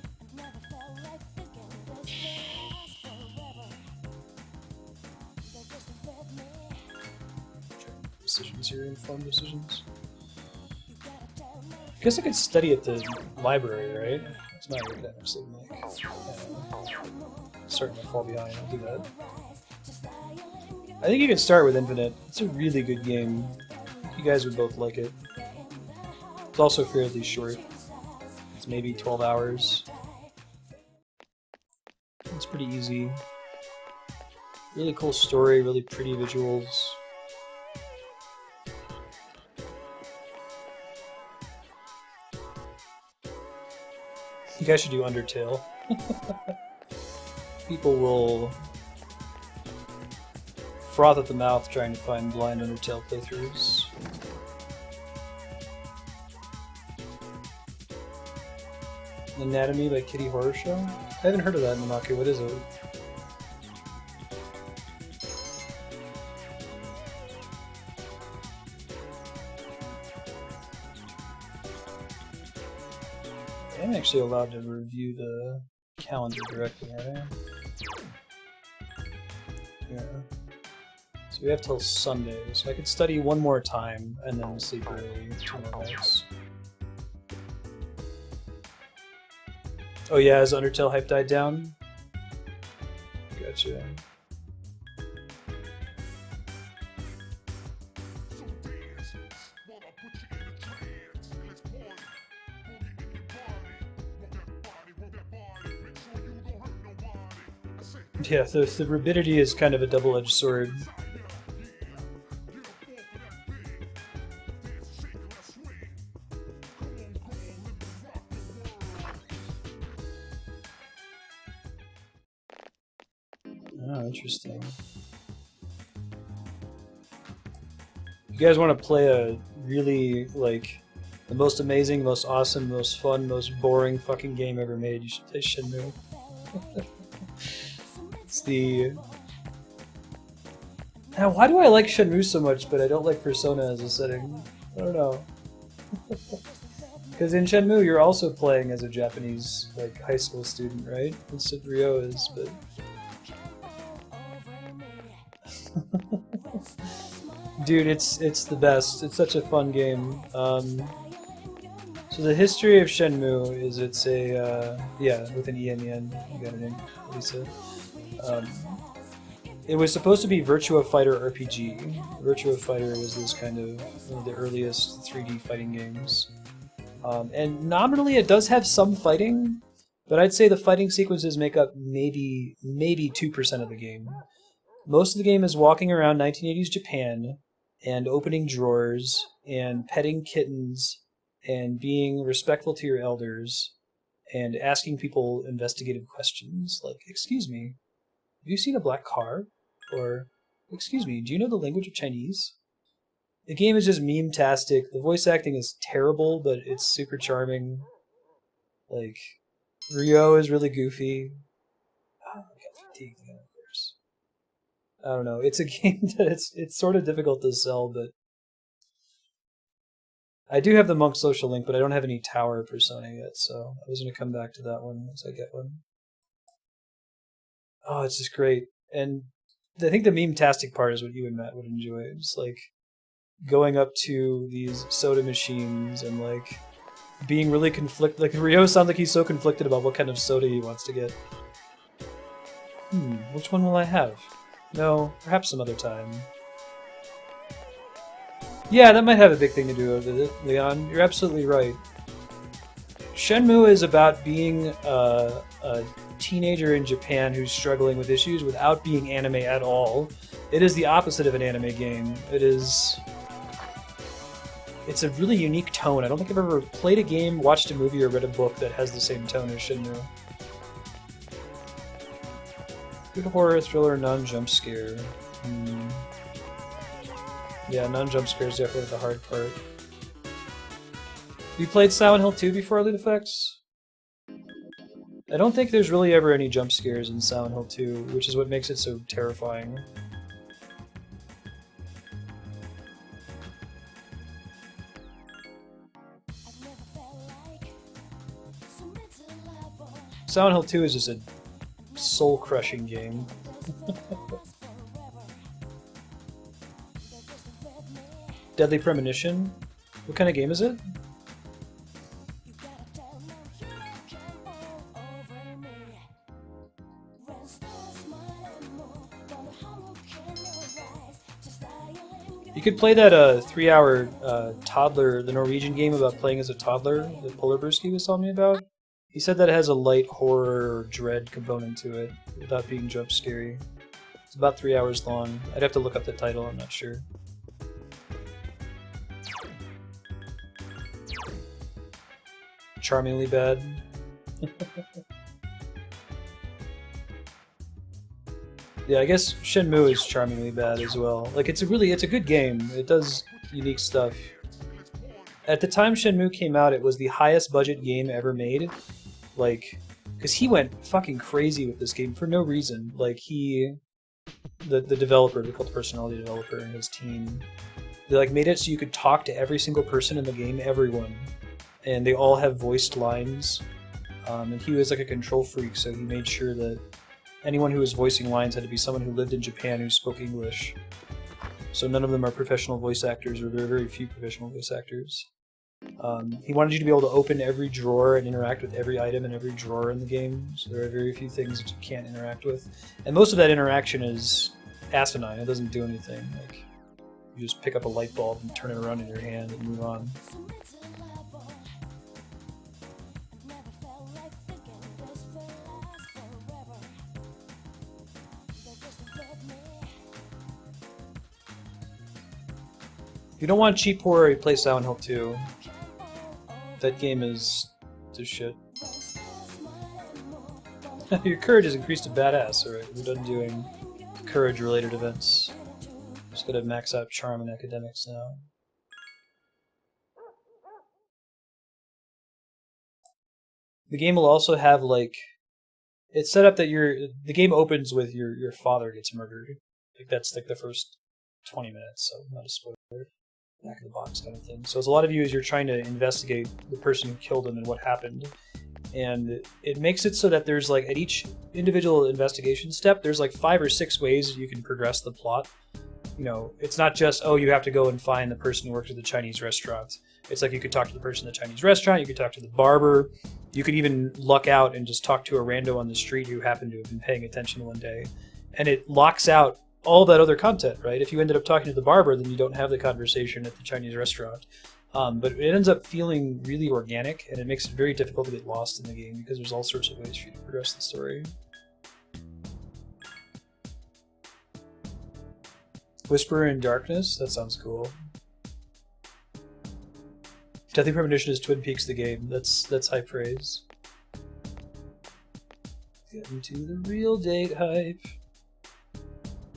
Decisions here, informed decisions. I guess I could study at the library, right? It's not academics that make. Starting to fall behind, I'll do that. I think you can start with Infinite. It's a really good game. You guys would both like it. It's also fairly short. It's maybe 12 hours. It's pretty easy. Really cool story, really pretty visuals. You guys should do Undertale. People will froth at the mouth trying to find blind Undertale playthroughs. Anatomy by Kitty Horror Show? I haven't heard of that, Namaki. What is it? I'm actually allowed to review the calendar directly, aren't I? Yeah. So we have till Sunday, so I could study one more time and then sleep early 2 more nights. Oh yeah, has Undertale hype died down? Gotcha. Yeah, the rapidity is kind of a double-edged sword. Oh, interesting. If you guys want to play a really, like, the most amazing, most awesome, most fun, most boring fucking game ever made, you should play Shenmue. It's the... Now, why do I like Shenmue so much, but I don't like Persona as a setting? I don't know. Because in Shenmue, you're also playing as a Japanese, like, high school student, right? Instead Ryo is, but... Dude, it's the best. It's such a fun game. So the history of Shenmue is it's a yeah, with an E in the end. You got it in, Lisa. It was supposed to be Virtua Fighter RPG. Virtua Fighter was this kind of one of the earliest 3D fighting games. And nominally it does have some fighting, but I'd say the fighting sequences make up maybe 2% of the game. Most of the game is walking around 1980s Japan and opening drawers and petting kittens and being respectful to your elders and asking people investigative questions like, excuse me, have you seen a black car? Or, excuse me, do you know the language of Chinese? The game is just meme-tastic. The voice acting is terrible, but it's super charming. Like, Ryo is really goofy. Oh, I got fatigued again, of course. I don't know. It's a game that it's sort of difficult to sell, but I do have the Monk Social Link, but I don't have any Tower Persona yet, so I was going to come back to that one once I get one. Oh, it's just great. And I think the meme-tastic part is what you and Matt would enjoy. It's like going up to these soda machines and like being really conflicted. Like Ryo sounds like he's so conflicted about what kind of soda he wants to get. Which one will I have? No, perhaps some other time. Yeah, that might have a big thing to do with it, Leon. You're absolutely right. Shenmue is about being a teenager in Japan who's struggling with issues without being anime at all. It is the opposite of an anime game. It's a really unique tone. I don't think I've ever played a game, watched a movie, or read a book that has the same tone as Shenmue. Good horror, thriller, non-jump scare. Yeah, non-jump scares definitely the hard part. You played Silent Hill 2 before, Elite Effects? I don't think there's really ever any jump scares in Silent Hill 2, which is what makes it so terrifying. Silent Hill 2 is just a soul-crushing game. Deadly Premonition? What kind of game is it? You could play that 3-hour toddler, the Norwegian game about playing as a toddler that Polar Brewski was telling me about. He said that it has a light horror or dread component to it, without being jump scary. It's about 3 hours long. I'd have to look up the title, I'm not sure. Charmingly bad. Yeah, I guess Shenmue is charmingly bad as well. Like, it's a good game. It does unique stuff. At the time Shenmue came out, it was the highest budget game ever made. Like, because he went fucking crazy with this game for no reason. Like, the developer, they called the personality developer, and his team, they like made it so you could talk to every single person in the game, everyone. And they all have voiced lines. And he was like a control freak, so he made sure that anyone who was voicing lines had to be someone who lived in Japan who spoke English. So none of them are professional voice actors, or there are very few professional voice actors. He wanted you to be able to open every drawer and interact with every item in every drawer in the game, so there are very few things that you can't interact with. And most of that interaction is asinine, it doesn't do anything. Like, you just pick up a light bulb and turn it around in your hand and move on. If you don't want cheap horror, you play Silent Hill 2. That game is just shit. Your courage has increased to badass. Alright, we're done doing courage-related events. Just gotta max out charm and academics now. The game will also have, like... It's set up that the game opens with your father gets murdered. Like, that's like the first 20 minutes, so not a spoiler. Back of the box kind of thing. So as a lot of you, as you're trying to investigate the person who killed him and what happened, and it makes it so that there's like at each individual investigation step, there's like 5 or 6 ways you can progress the plot. You know, it's not just, oh, you have to go and find the person who works at the Chinese restaurant. It's like you could talk to the person at the Chinese restaurant, you could talk to the barber, you could even luck out and just talk to a rando on the street who happened to have been paying attention one day. And it locks out all that other content, right? If you ended up talking to the barber, then you don't have the conversation at the Chinese restaurant. But it ends up feeling really organic, and it makes it very difficult to get lost in the game because there's all sorts of ways for you to progress the story. Whisperer in Darkness? That sounds cool. Deadly Premonition is Twin Peaks the game. That's high praise. Getting to the real date hype.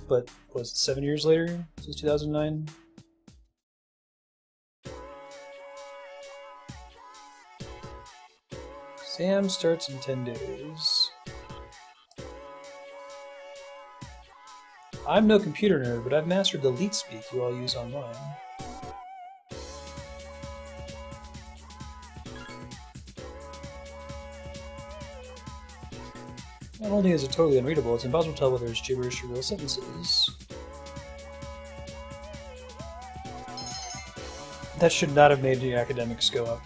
But was it 7 years later? Since 2009? Sam starts in 10 days. I'm no computer nerd, but I've mastered the leet speak you all use online. Not only is it totally unreadable, it's impossible to tell whether it's gibberish or real sentences. That should not have made the academics go up.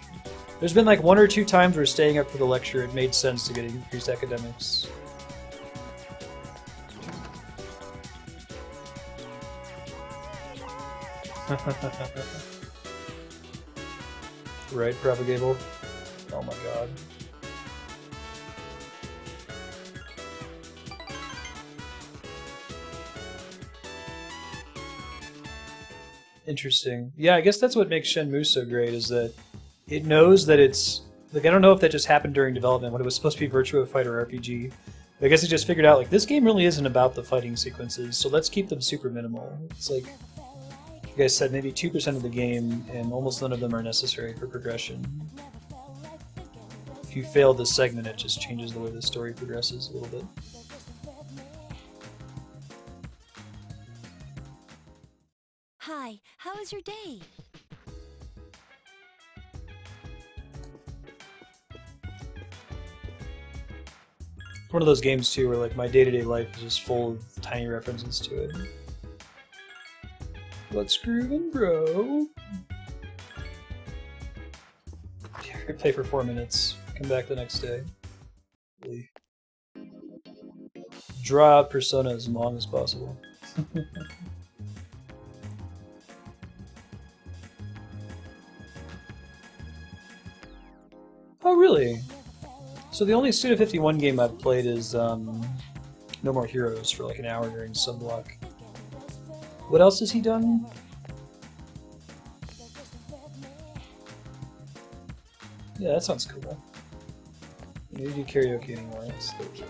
There's been like 1 or 2 times where staying up for the lecture it made sense to get increased academics. Right, Propagable? Oh my god. Interesting. Yeah, I guess that's what makes Shenmue so great, is that it knows that it's... Like, I don't know if that just happened during development when it was supposed to be Virtua Fighter RPG. I guess it just figured out, like, this game really isn't about the fighting sequences, so let's keep them super minimal. It's like... Like I said, maybe 2% of the game, and almost none of them are necessary for progression. If you fail this segment, it just changes the way the story progresses a little bit. Hi, how was your day? One of those games too where like my day-to-day life is just full of tiny references to it. Let's groove and bro. Play for 4 minutes, come back the next day. Really draw out Persona as long as possible. Oh really? So the only Suda 51 game I've played is No More Heroes for like an hour during Sunblock. What else has he done? Yeah, that sounds cool. We need to do karaoke anymore. That's so cool.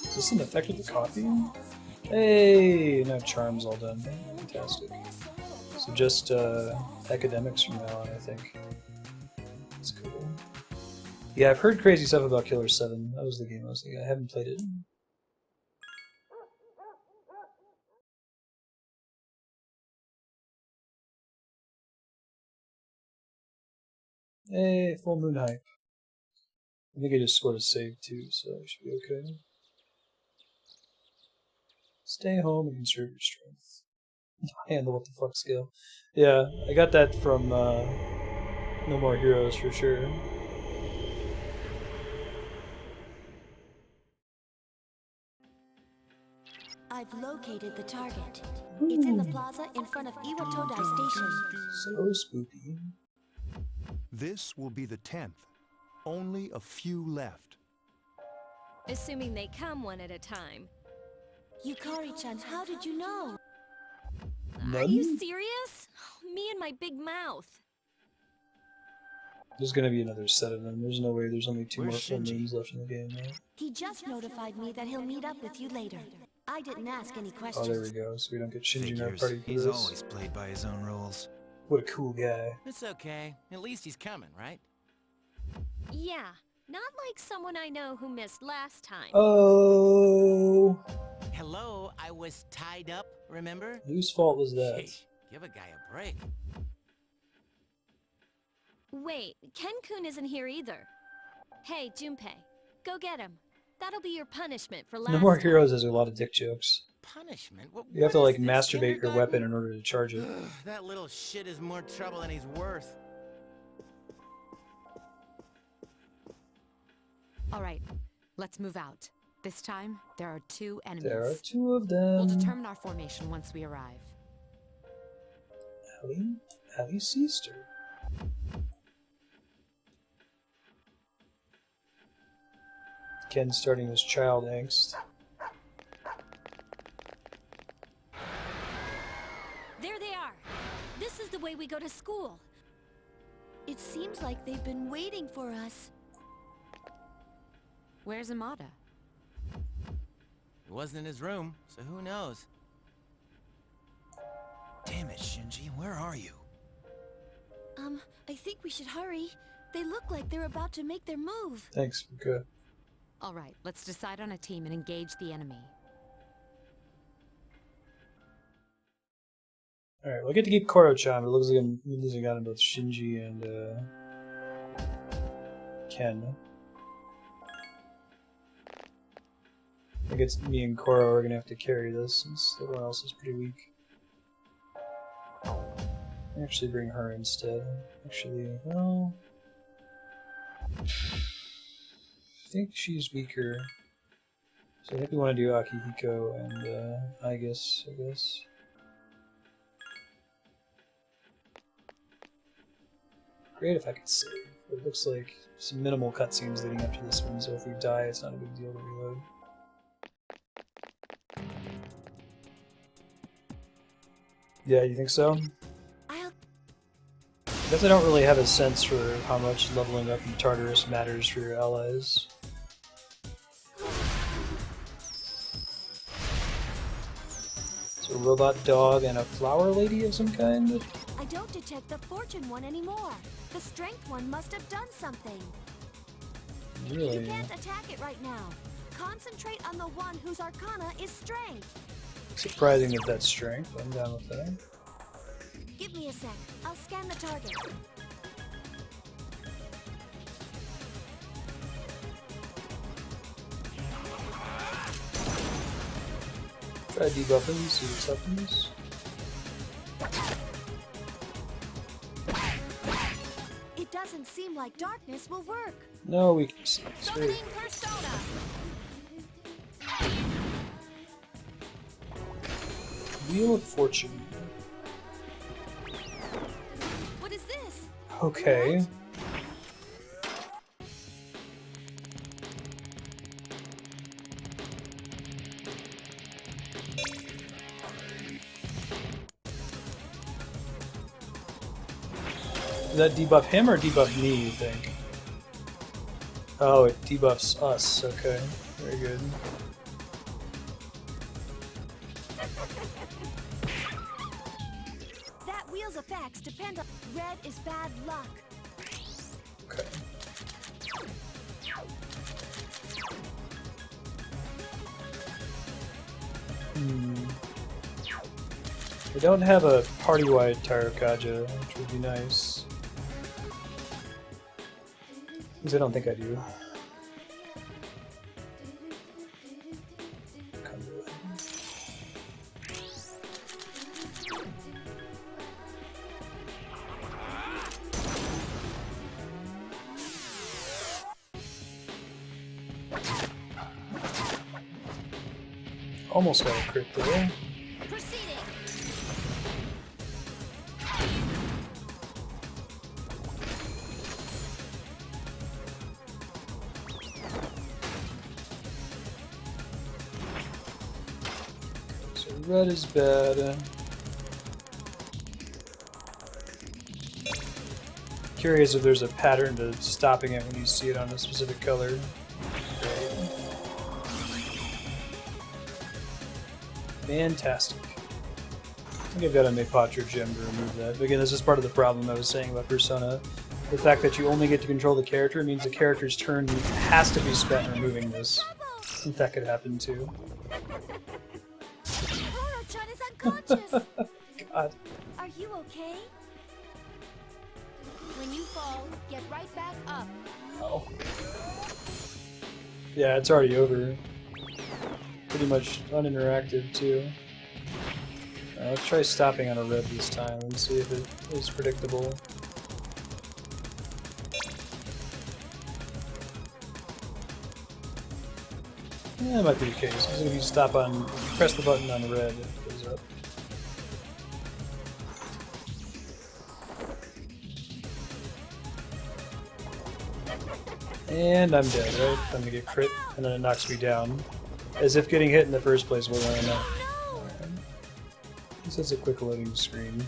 Is this an effect with the coffee? Hey, now charms all done. Fantastic. So just academics from now on, I think. That's cool. Yeah, I've heard crazy stuff about Killer 7. That was the game I was thinking. I haven't played it. Hey, full moon hype. I think I just scored a save too, so I should be okay. Stay home and conserve your strength. Handle what the fuck skill. Yeah, I got that from No More Heroes for sure. I've located the target. It's in the plaza in front of Iwatodai Station. So spooky. This will be the 10th. Only a few left. Assuming they come one at a time. Yukari-chan, how did you know? Are you serious? Me and my big mouth. There's gonna be another set of them. There's no way there's only 2 more Where's full Shinji? moons left in the game, right? He just notified me that he'll meet up with you later. I didn't ask any Oh, questions. there we go. So we don't get Shinji in our Figures. party for He's this. always played by his own rules. What a cool guy. It's okay. At least he's coming, right? Yeah, not like someone I know who missed last time. Oh, Hello, I was tied up, remember? whose fault was that? Hey, give a guy a break. Wait, Ken-kun isn't here either. Hey, Junpei, go get him. That'll be your punishment for last No More time. Heroes has a lot of dick jokes. Punishment? What, You have to what like is this, masturbate your weapon kindergarten? in order to charge it. That little shit is more trouble than he's worth. All right, let's move out. This time, there are 2 enemies. There are 2 of them. We'll determine our formation once we arrive. Allie Seaster. Ken starting his child angst. There they are. This is the way we go to school. It seems like they've been waiting for us. Where's Amada? It wasn't in his room, so who knows? Damn it, Shinji, where are you? I think we should hurry. They look like they're about to make their move. Thanks, Fuka. All right, let's decide on a team and engage the enemy. Alright, well, I get to keep Koro-chan, but it looks like I'm losing out on both Shinji and Ken. I think it's me and Koro are gonna have to carry this since everyone else is pretty weak. I'll actually bring her instead. Actually, well, I think she's weaker. So I think we want to do Akihiko and I guess. Great if I could save. It looks like some minimal cutscenes leading up to this one, so if we die, it's not a big deal to reload. Yeah, you think so? I guess I don't really have a sense for how much leveling up in Tartarus matters for your allies. So a robot dog and a flower lady of some kind? I don't detect the fortune one anymore. The strength one must have done something. Really? You can't attack it right now. Concentrate on the one whose arcana is strength. Surprising that that's strength. I'm down with that. Give me a sec. I'll scan the target. Try debuffing, see what happens. It doesn't seem like darkness will work. No weakness. Summoning persona. Wheel of Fortune. What is this? Okay. What? Does that debuff him or debuff me, you think? Oh, it debuffs us. Okay. Very good. That wheel's effects depend on... Red is bad luck. Okay. I don't have a party-wide Tarakaja, which would be nice. Because I don't think I do. Almost got a crit there. Proceeding. So red is bad. Curious if there's a pattern to stopping it when you see it on a specific color. Fantastic. I think I've got a Maypatra gem to remove that. But again, this is part of the problem I was saying about Persona. The fact that you only get to control the character means the character's turn has to be spent removing this. I think that could happen too. Koro-chan is unconscious. God. Are you okay? When you fall, get right back up. Oh. Yeah, it's already over. Pretty much uninteractive too. Let's try stopping on a red this time and see if it is predictable. Yeah, that might be the case. Because if you stop on, press the button on the red, it goes up. And I'm dead, right? I'm gonna get crit, and then it knocks me down. As if getting hit in the first place wasn't enough. Right. This is a quick loading screen.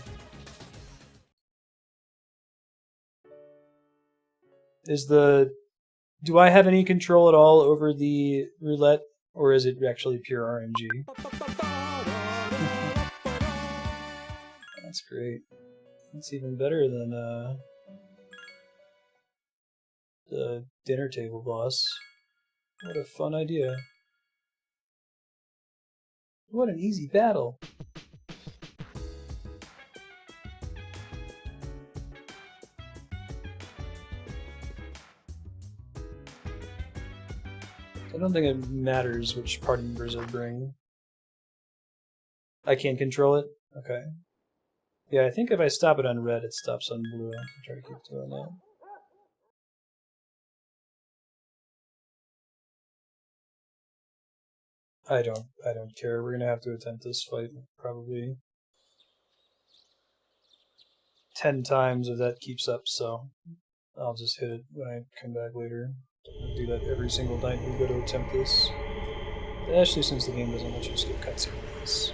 Do I have any control at all over the roulette, or is it actually pure RNG? That's great. That's even better than the dinner table boss. What a fun idea. What an easy battle. I don't think it matters which party members I bring. I can't control it? Okay. Yeah, I think if I stop it on red, it stops on blue. I'll try to keep doing that. I don't care. We're gonna have to attempt this fight probably 10 times if that keeps up, so I'll just hit it when I come back later. I'll do that every single night we go to attempt this. Especially since the game doesn't let you skip cutscenes.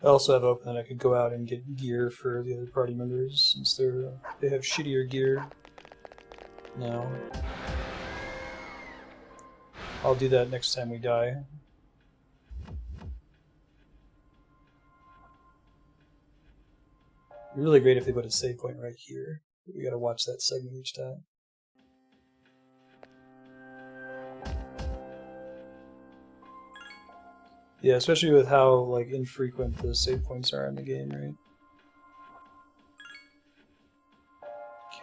I also have open that I could go out and get gear for the other party members since they have shittier gear now. I'll do that next time we die. It'd be really great if they put a save point right here. We gotta watch that segment each time. Yeah, especially with how like infrequent the save points are in the game, right?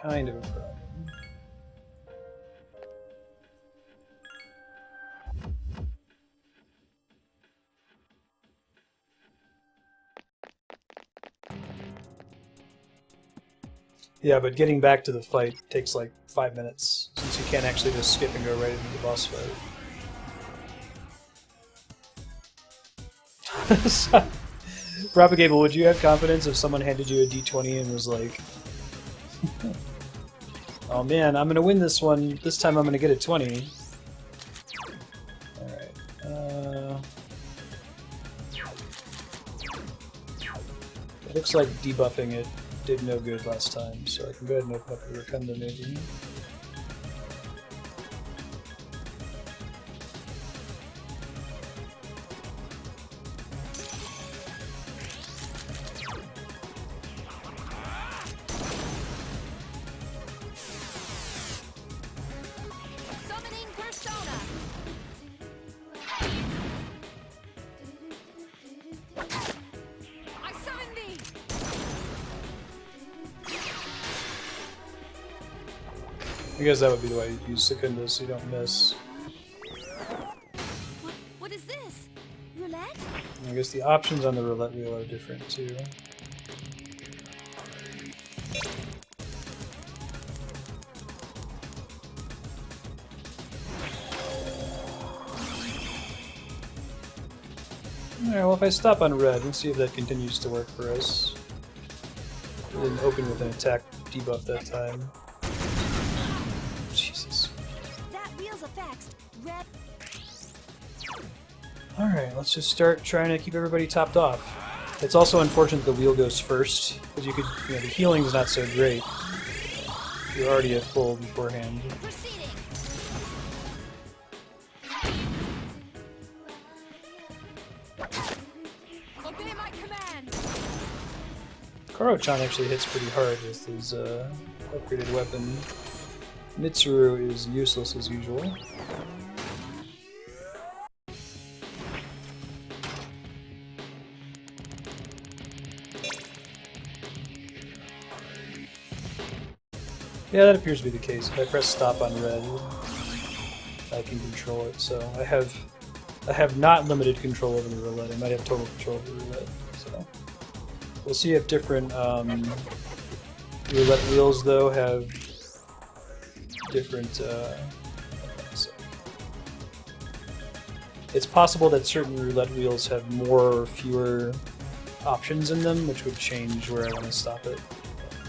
Kind of a problem. Yeah, but getting back to the fight takes like 5 minutes, since you can't actually just skip and go right into the boss fight. Propagable, would you have confidence if someone handed you a d20 and was like, oh man, I'm gonna win this one, this time I'm gonna get a 20. Alright, it looks like debuffing it did no good last time, so I can go ahead and open up the Arcana maybe. Summoning persona. I summon thee. I guess that would be the way you use Secunda so you don't miss. What is this? Roulette? I guess the options on the roulette wheel are different too. Alright, well if I stop on red, let's see if that continues to work for us. We didn't open with an attack debuff that time. Jesus. That wheel's affixed. Red. Alright, let's just start trying to keep everybody topped off. It's also unfortunate the wheel goes first, because you could, the healing is not so great. You're already at full beforehand. Proceeding. Obey my command. Karo-chan actually hits pretty hard with his upgraded weapon. Mitsuru is useless as usual. Yeah, that appears to be the case. If I press stop on red, I can control it. So I have not limited control over the roulette. I might have total control over the roulette. So we'll see if different roulette wheels though have different. So it's possible that certain roulette wheels have more or fewer options in them, which would change where I want to stop it.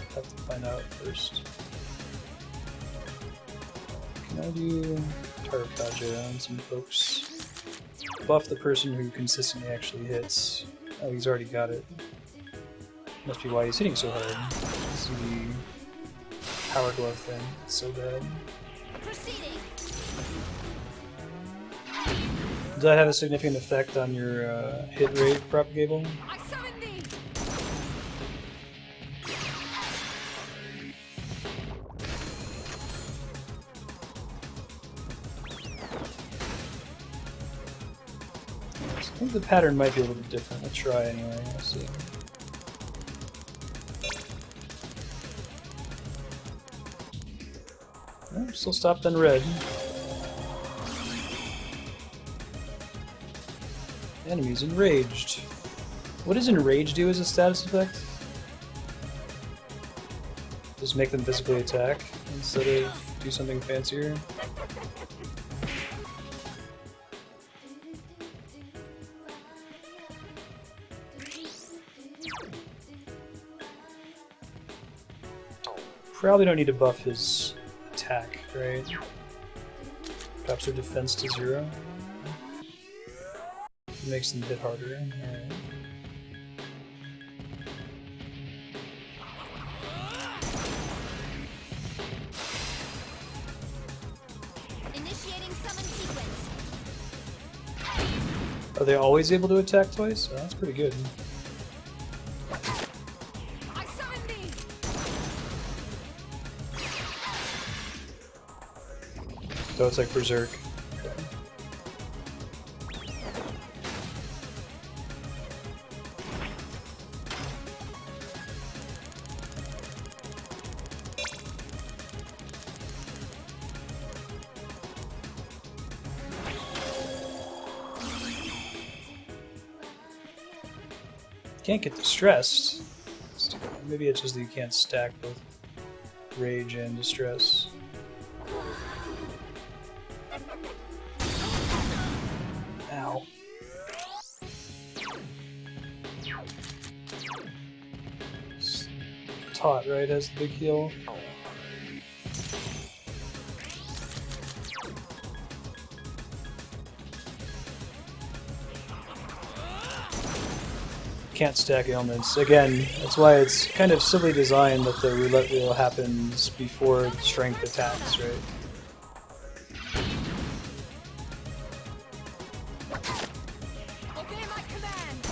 I'll have to find out first. Can I do Tarakaja on some folks? Buff the person who consistently actually hits. Oh, he's already got it. Must be why he's hitting so hard. It's the power glove thing. It's so bad. Proceeding. Does that have a significant effect on your hit rate, Propagable? I summon thee. I think the pattern might be a little bit different. Let's try anyway. Let's see. Oh, still stopped on red. Enemies enraged. What does enrage do as a status effect? Just make them physically attack instead of do something fancier? Probably don't need to buff his attack, right? Drops their defense to 0. Makes them hit harder. Alright. Initiating summon sequence. Are they always able to attack twice? Oh, that's pretty good. I summon thee. So it's like Berserk. Okay. Can't get distressed. Maybe it's just that you can't stack both rage and distress. Ow. Taught, right, has the big heal. Can't stack ailments. Again, that's why it's kind of silly design that the roulette wheel happens before strength attacks, right? Obey my command.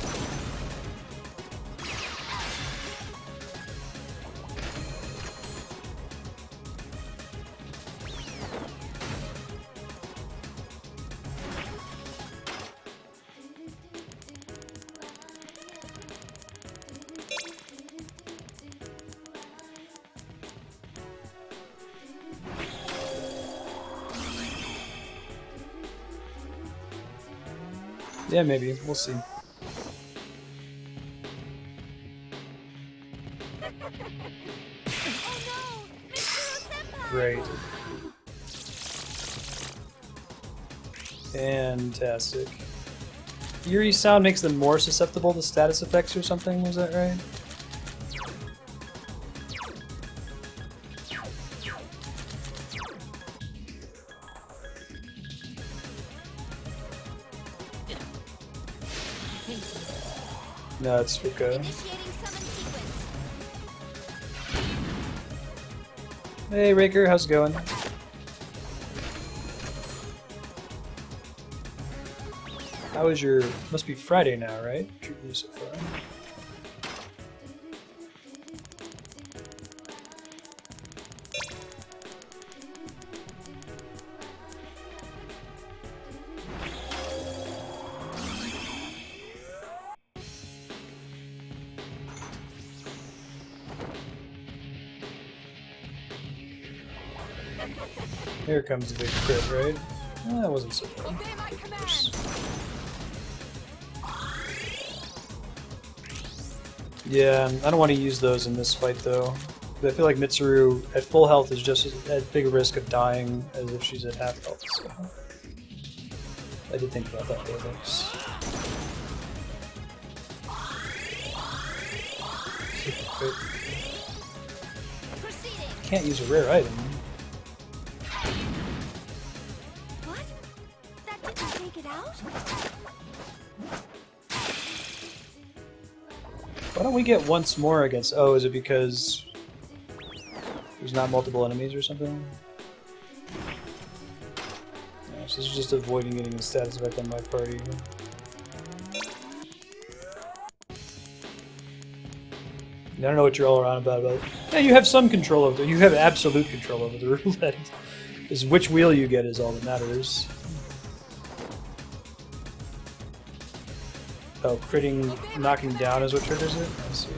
Yeah, maybe. We'll see. Great. Fantastic. Eerie sound makes them more susceptible to status effects or something, was that right? No, it's Fuka. Initiating summon sequence. Hey Raker, how's it going? How is your... must be Friday now, right? Treat me so far. Here comes the big crit, right? That wasn't so bad. Obey my command. Yeah, I don't want to use those in this fight though. But I feel like Mitsuru at full health is just at big risk of dying as if she's at half health. So I did think about that though, thanks. Can't use a rare item. What? That didn't take it out? Why don't we get once more against... Oh, is it because there's not multiple enemies or something? No, so this is just avoiding getting a status effect on my party. I don't know what you're all around about. Yeah, you have some control over it. You have absolute control over the roulette. Is which wheel you get is all that matters. Oh, critting, knocking down is what triggers it? I see.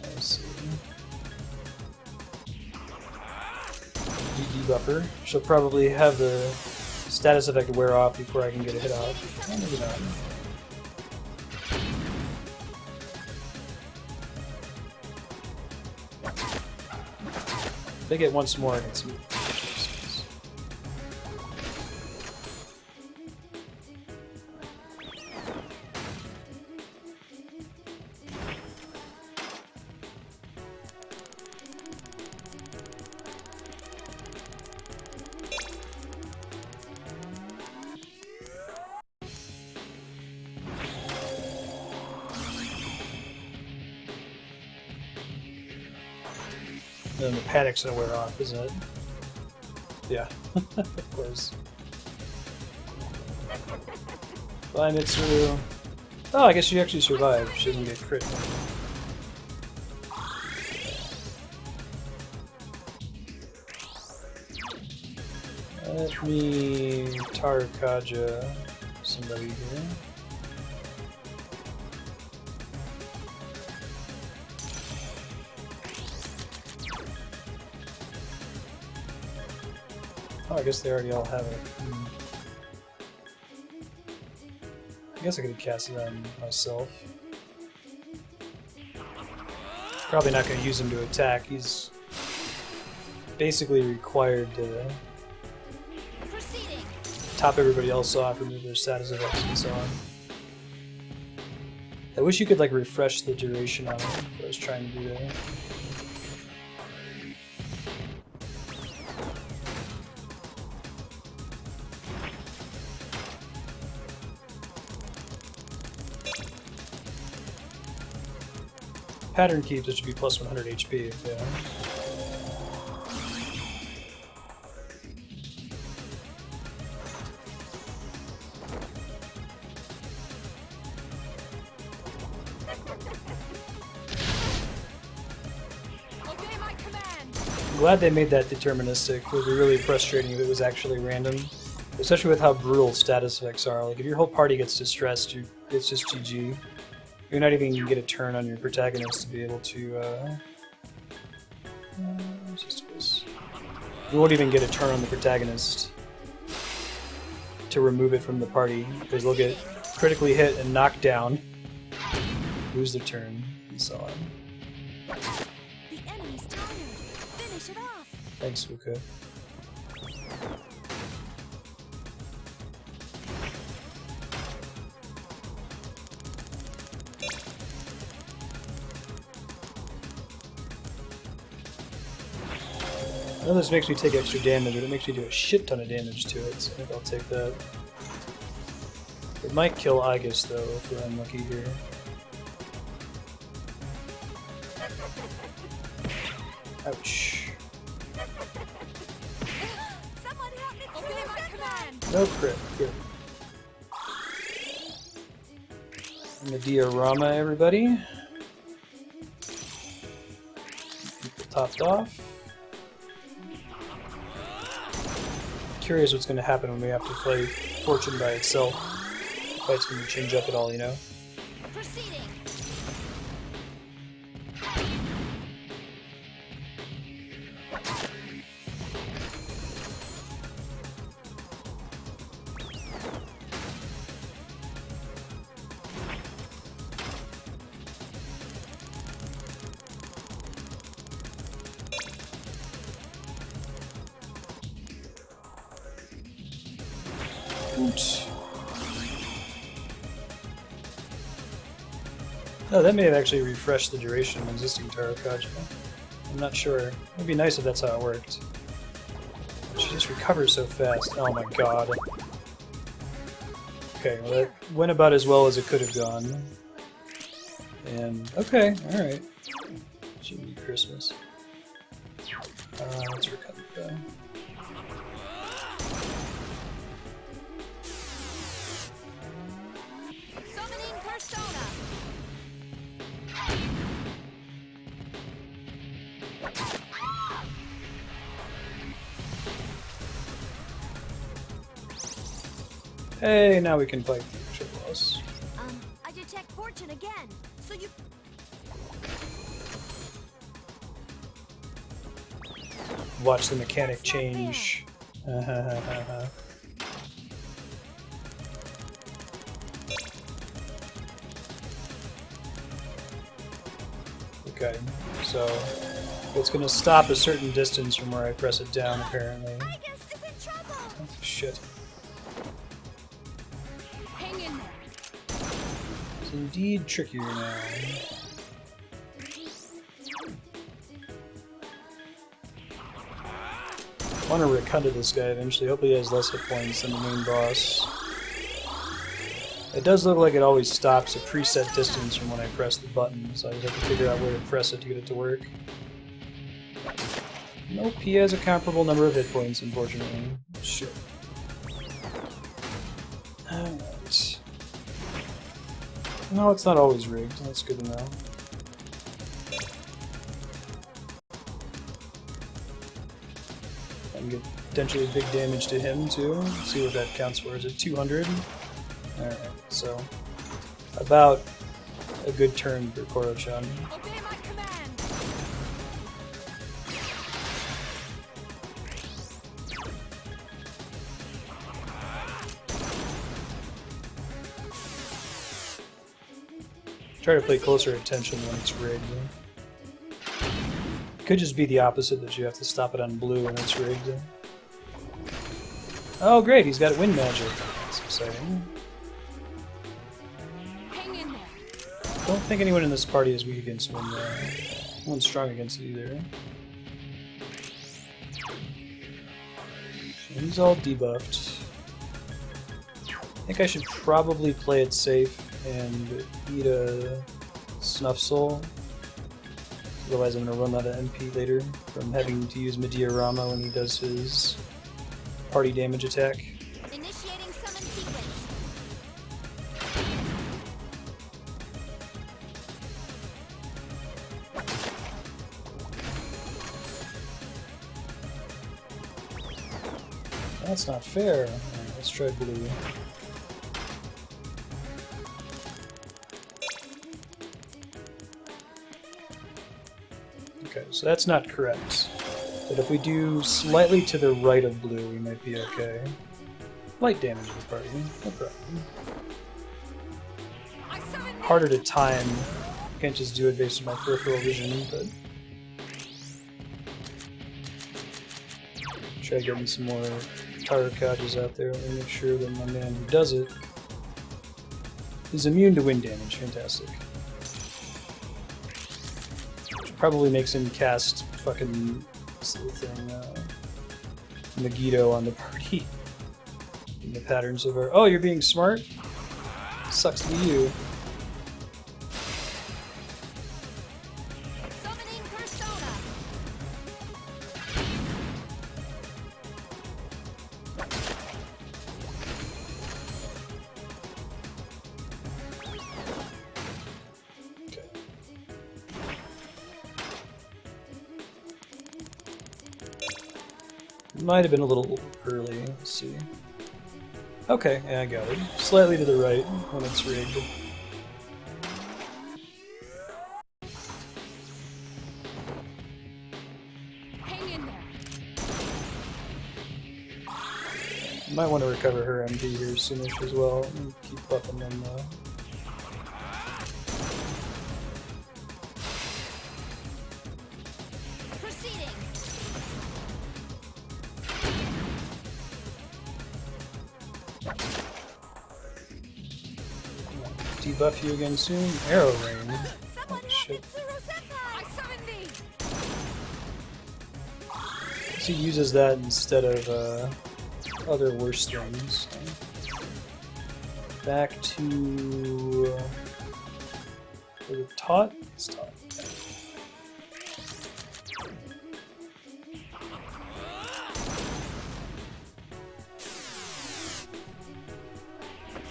I see. DD buffer. She'll probably have the status effect wear off before I can get a hit off. Oh, maybe not. They get once more against me. Then the panic's gonna wear off, isn't it? Yeah, of course. Flying it through. Oh, I guess she actually survived. She doesn't get crit. Let me Tarkaja somebody here. Oh, I guess they already all have it. I guess I could have cast it on myself. Probably not going to use him to attack. He's basically required to top everybody else off, remove their status effects, and so on. I wish you could like refresh the duration on it. What I was trying to do there. Pattern keeps, it should be plus 100 HP. Yeah. Obey my command. I'm glad they made that deterministic. It would be really frustrating if it was actually random, especially with how brutal status effects are. Like if your whole party gets distressed, it's just GG. You're not even going to get a turn on your protagonist to be able to. You won't even get a turn on the protagonist to remove it from the party because they'll get critically hit and knocked down, lose their turn, and so on. The enemy's tired. Finish it off. Thanks, Fuka. I know this makes me take extra damage, but it makes me do a shit ton of damage to it, so I think I'll take that. It might kill Aegis, though, if we're unlucky here. Ouch. Someone help me. Obey my command. No crit. Good. And the diorama, everybody. People topped off. Curious what's going to happen when we have to fight Fortune by itself. The fight's going to change up at all, you know? Proceeding. Oops. Oh, that may have actually refreshed the duration of existing Tarakaja. I'm not sure. It'd be nice if that's how it worked. She just recovers so fast. Oh my god. Okay, well that went about as well as it could have gone. And, okay, alright. Should be Christmas. Let's recover that. Summoning persona. Hey, now we can fight the actual boss. I detect Fortune again. So you. Watch the mechanic change. Okay, so it's going to stop a certain distance from where I press it down, apparently. Aegis is in trouble. Oh, shit. Hang in there. It's indeed trickier now. I want to Arcana this guy eventually. Hopefully he has less hit points than the main boss. It does look like it always stops a preset distance from when I press the button, so I just have to figure out where to press it to get it to work. Nope, he has a comparable number of hit points, unfortunately. Shit. Alright. No, it's not always rigged. That's good to know. I can get potentially big damage to him, too. Let's see what that counts for. Is it 200? Alright, so about a good turn for Koro-chan. Obey my command. Try to pay closer attention when it's rigged. Could just be the opposite, that you have to stop it on blue when it's rigged. Oh great, he's got wind magic. That's exciting. Hang in there. Don't think anyone in this party is weak against wind. No one's strong against it either. He's all debuffed. I think I should probably play it safe and eat a Snuff Soul. Otherwise I'm going to run out of MP later from having to use Meteorama when he does his party damage attack. Initiating summon sequence. That's not fair. Alright, let's try blue. Okay, so that's not correct. But if we do slightly to the right of blue, we might be okay. Light damage to the party, no problem. I summon Harder to time. Can't just do it based on my peripheral vision, but try getting some more Taro Kages out there. Let me make sure that my man who does it is immune to wind damage. Fantastic. Which probably makes him cast fucking what's the thing, Megiddo on the party. In the patterns of our. Oh, you're being smart? Sucks to be you. Summoning persona. Okay. Might have been a little early. Let's see. Okay, yeah, I got it. Slightly to the right when it's rigged. hang in there. Might want to recover her MP here soonish as well. And keep buffing them though. Proceeding. Debuff you again soon. Arrow rain. Someone Oh, shit. I summon thee. So he uses that instead of other worse things. Back to was it taught? It's taught.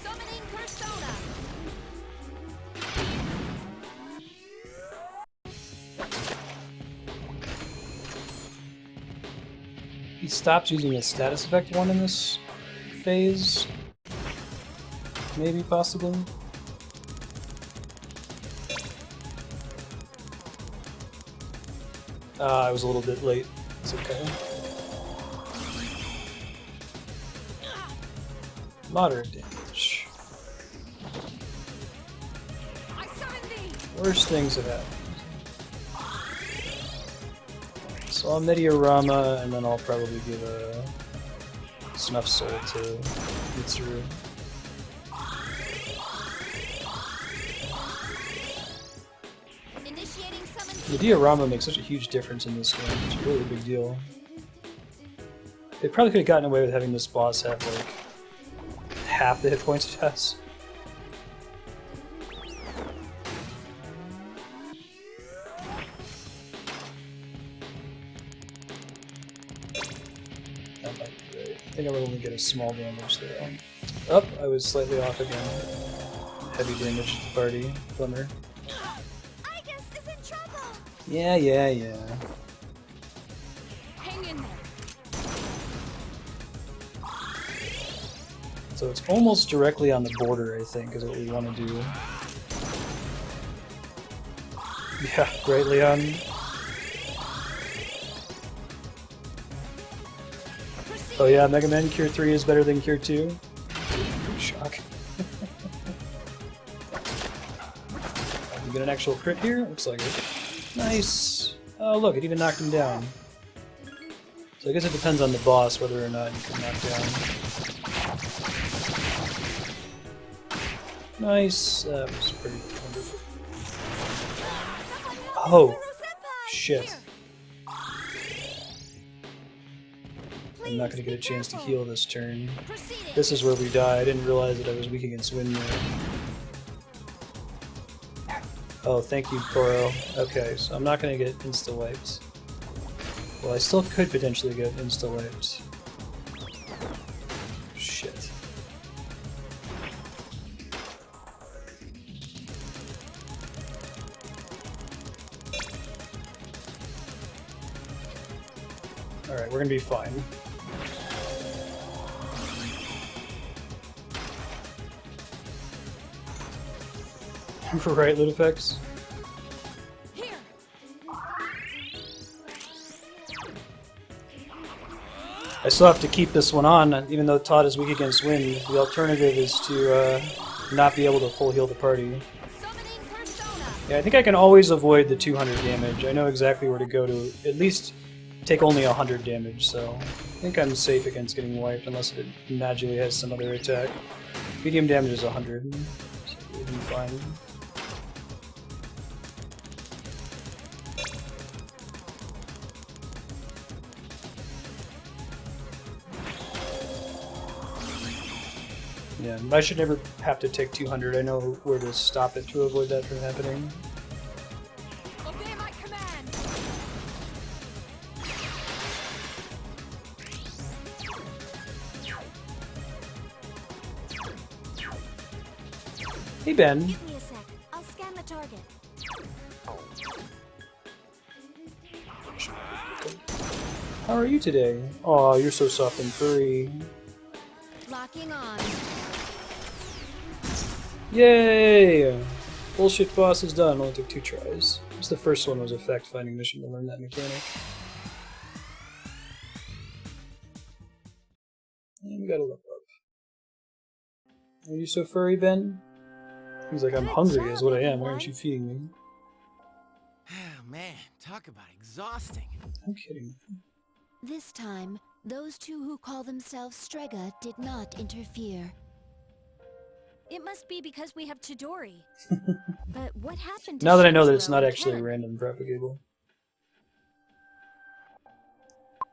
Summoning persona. He stops using a status effect one in this phase. Maybe, possibly. I was a little bit late. It's okay. Moderate damage. I summon thee. Worst things have happened. So I'll Meteorama, and then I'll probably give a Snuff Soul to Mitsuru. Initiating summon The diorama makes such a huge difference in this game. It's a really big deal. They probably could have gotten away with having this boss have like half the hit points it has. think I'll only get a small damage there. Oh, I was slightly off again. Heavy damage to the party. Bummer. Igus is in trouble! Yeah. Hang in there. So it's almost directly on the border, I think, is what we want to do. Yeah, great, Leon. Oh yeah, Mega Man Cure 3 is better than Cure 2. Shock. You get an actual crit here? Looks like it. Nice! Oh look, it even knocked him down. So I guess it depends on the boss whether or not you can knock down. Nice. That was pretty wonderful. Oh! Shit. I'm not going to get a chance to heal this turn. This is where we die. I didn't realize that I was weak against wind there. Oh, thank you, Koro. Okay, so I'm not going to get insta-wiped. Well, I still could potentially get insta-wiped. Shit. Alright, we're going to be fine. Right, Ludifex? Here. I still have to keep this one on, even though Todd is weak against wind. The alternative is to not be able to full heal the party. Yeah, I think I can always avoid the 200 damage. I know exactly where to go to at least take only 100 damage, so I think I'm safe against getting wiped unless it magically has some other attack. Medium damage is 100, so we'll be fine. Yeah, I should never have to take 200. I know where to stop it to avoid that from happening. Obey my command. Hey, Ben. Give me a sec. I'll scan the target. How are you today? Aw, you're so soft and furry. Locking on. Yay! Bullshit boss is done. Only took 2 tries. Just the first one was a fact-finding mission to learn that mechanic. And we gotta look up. Are you so furry, Ben? He's like, I'm hungry is what I am. Why aren't you feeding me? Oh, man, talk about exhausting. I'm kidding. This time, those two who call themselves Strega did not interfere. It must be because we have Chidori. But what happened to Now that I know that Shinjiro it's not and actually Ken? random propagable.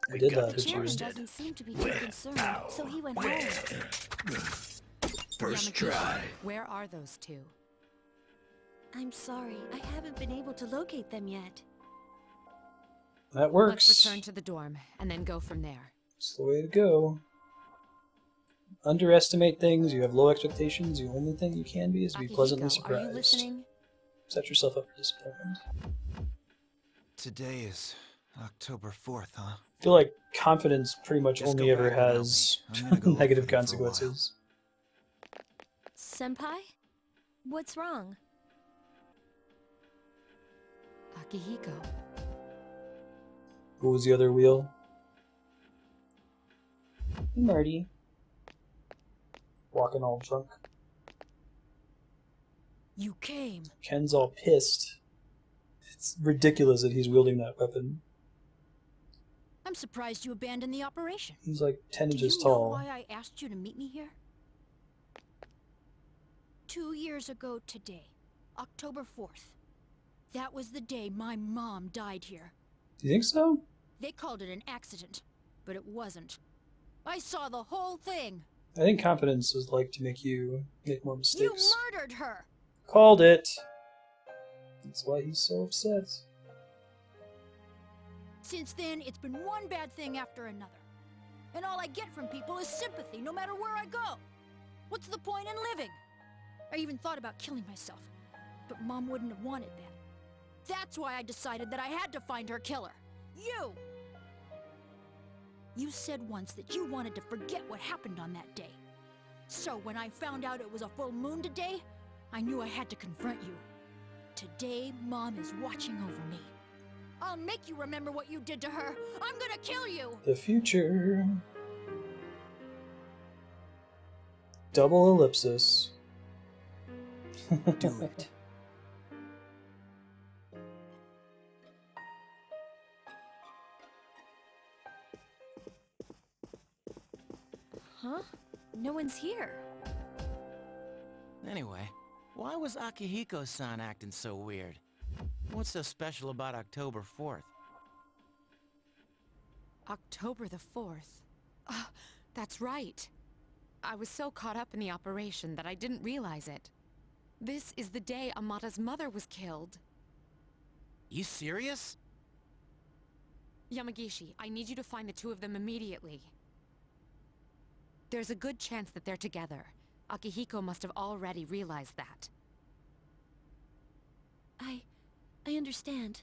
I We did got that this this Chairman year. doesn't seem to be too concerned, so he went home. First Yamagishi, try. Where are those two? I'm sorry, I haven't been able to locate them yet. That works. Let's return to the dorm, and then go from there. It's the way to go. Underestimate things, you have low expectations, the only thing you can be is be pleasantly Akihiko, surprised. are you listening? Set yourself up for disappointment. Today is October 4th, huh? I feel like confidence pretty much Just only go ever back without has me. I'm gonna go look negative for them for a consequences. Senpai? What's wrong? Akihiko. What was the other wheel? Hey, Marty. Walking all drunk. You came. Ken's all pissed. It's ridiculous that he's wielding that weapon. I'm surprised you abandoned the operation. He's like 10 Do inches you know tall. why I asked you to meet me here? 2 years ago today, October 4th. That was the day my mom died here. Do you think so? They called it an accident, but it wasn't. I saw the whole thing. I think confidence is like to make you make more You mistakes. murdered her. Called it. That's why he's so upset. Since then, it's been one bad thing after another. And all I get from people is sympathy, no matter where I go. What's the point in living? I even thought about killing myself, but Mom wouldn't have wanted that. That's why I decided that I had to find her killer. You! You said once that you wanted to forget what happened on that day. So when I found out it was a full moon today, I knew I had to confront you. Today, Mom is watching over me. I'll make you remember what you did to her. I'm gonna kill you! The future. Double ellipsis. Do it. Huh? No one's here. Anyway, why was Akihiko-san acting so weird? What's so special about October 4th? October the 4th. That's right. I was so caught up in the operation that I didn't realize it. This is the day Amata's mother was killed. You serious? Yamagishi, I need you to find the two of them immediately. There's a good chance that they're together. Akihiko must have already realized that. I understand.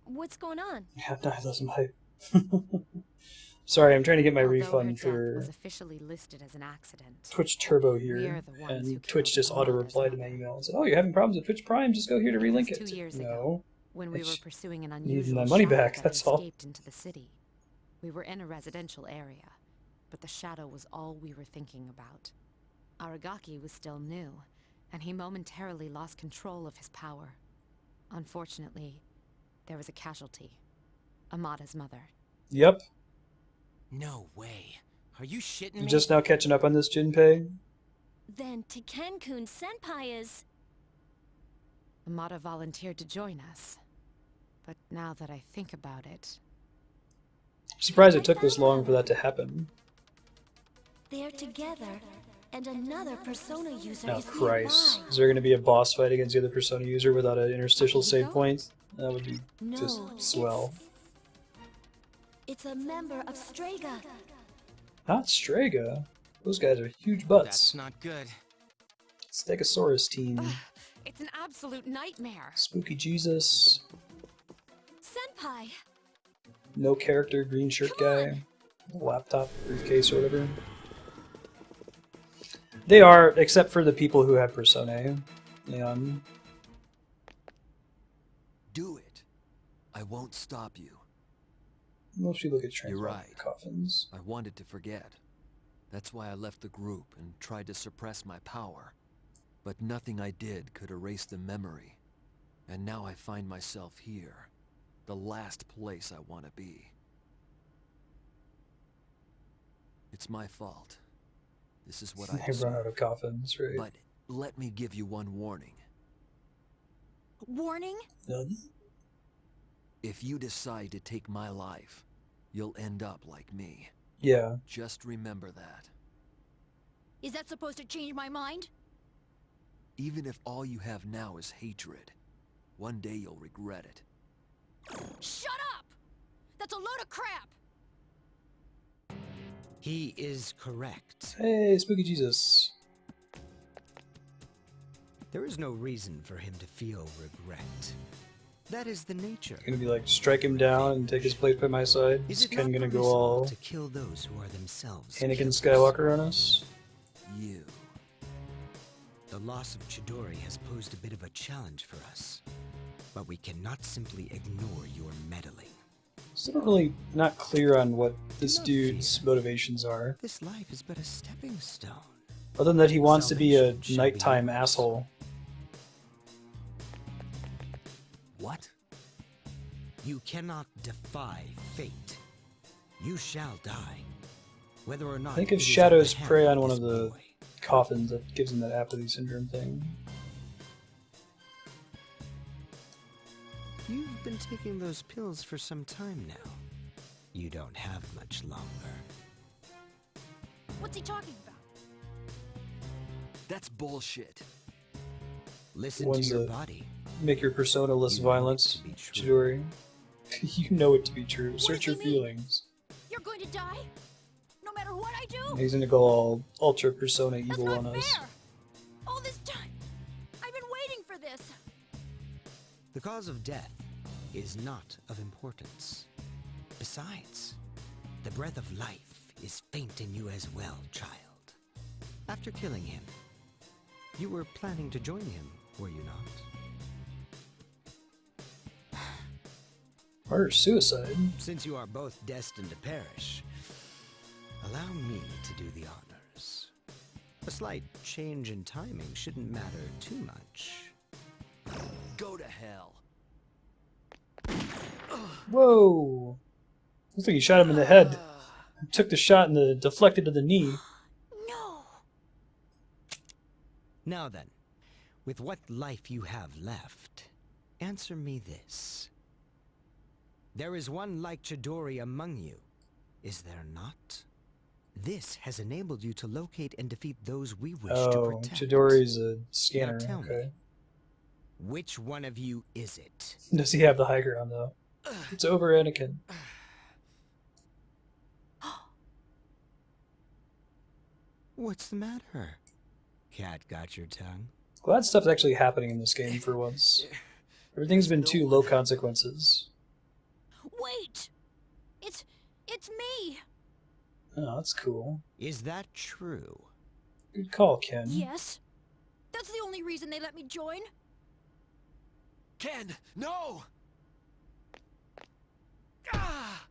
What's going on? Yeah, nihilism hype. Sorry, I'm trying to get my Although her refund death for was officially listed as an accident. Twitch Turbo We here, are the ones who and Twitch killed just auto Amata's replied to my mother. email and said, "Oh, you're having problems with Twitch Prime? Just go here to It was relink 2 it." years No, ago, when we I were just pursuing an need unusual my money shadow back, that that's all. escaped into the city. We were in a residential area, but the shadow was all we were thinking about. Aragaki was still new, and he momentarily lost control of his power. Unfortunately, there was a casualty. Amata's mother. Yep. No way. Are you shitting You me? just now catching up on this, Jinpei? Then Tekken-kun Senpai is... Amata volunteered to join us. But now that I think about it... I'm surprised it took this long for that to happen. They're together, and another Persona user Oh, is Christ. nearby. Is there going to be a boss fight against the other Persona user without an interstitial save point? That would be just No, swell. It's a member of Strega. Not Strega. Those guys are huge butts. That's not good. Stegosaurus team. It's an absolute nightmare. Spooky Jesus. Senpai! No character green shirt guy. Laptop, briefcase, or whatever. They are, except for the people who have Personae. Leon. Do it. I won't stop you. Well, if you look at You're transform right. coffins. I wanted to forget. That's why I left the group and tried to suppress my power. But nothing I did could erase the memory. And now I find myself here. The last place I want to be. It's my fault. This is what I They run out deserve. of coffins, right? But let me give you one warning. Warning? None? If you decide to take my life, you'll end up like me. Yeah. Just remember that. Is that supposed to change my mind? Even if all you have now is hatred, one day you'll regret it. Shut up! That's a load of crap! He is correct. Hey, Spooky Jesus. There is no reason for him to feel regret. That is the nature. Gonna be like, strike him down and take his place by my side. Is Is it Ken not gonna go permissible all to kill those who are themselves Anakin killers? Skywalker on us? You. The loss of Chidori has posed a bit of a challenge for us. But we cannot simply ignore your meddling. Still really not clear on what this not dude's fear. motivations are. This life is but a stepping stone. Other than that he wants to be a Salvation shall be nighttime yours. asshole. What? You cannot defy fate. You shall die. Whether or not I think it if is at shadows the prey hand on one this of the boy. coffins, that gives him that apathy syndrome thing. You've been taking those pills for some time now. You don't have much longer. What's he talking about? That's bullshit. Listen ones to your that body. make your persona less You know it violent. to be true. Chidori. You know it to be true. Search does your he mean? feelings. You're going to die? No matter what I do? He's gonna go all ultra persona That's evil not on us. fair! All this time, I've been waiting for this! The cause of death is not of importance. Besides, the breath of life is faint in you as well, child. After killing him, you were planning to join him, were you not? Murder suicide. Since you are both destined to perish, allow me to do the honors. A slight change in timing shouldn't matter too much. Go to hell. Whoa! Looks like you shot him in the head. Took the shot and deflected to the knee. No! Now then, with what life you have left, answer me this. There is one like Chidori among you, is there not? This has enabled you to locate and defeat those we wish to Oh, protect. Chidori's a scanner. Now tell Okay. me, which one of you is it? Does he have the high ground though? It's over, Anakin. What's the matter? Cat got your tongue? Glad stuff's actually happening in this game for once. Everything's been too low consequences. Wait! It's me! Oh, that's cool. Is that true? Good call, Ken. Yes? That's the only reason they let me join? Ken, no! Ah!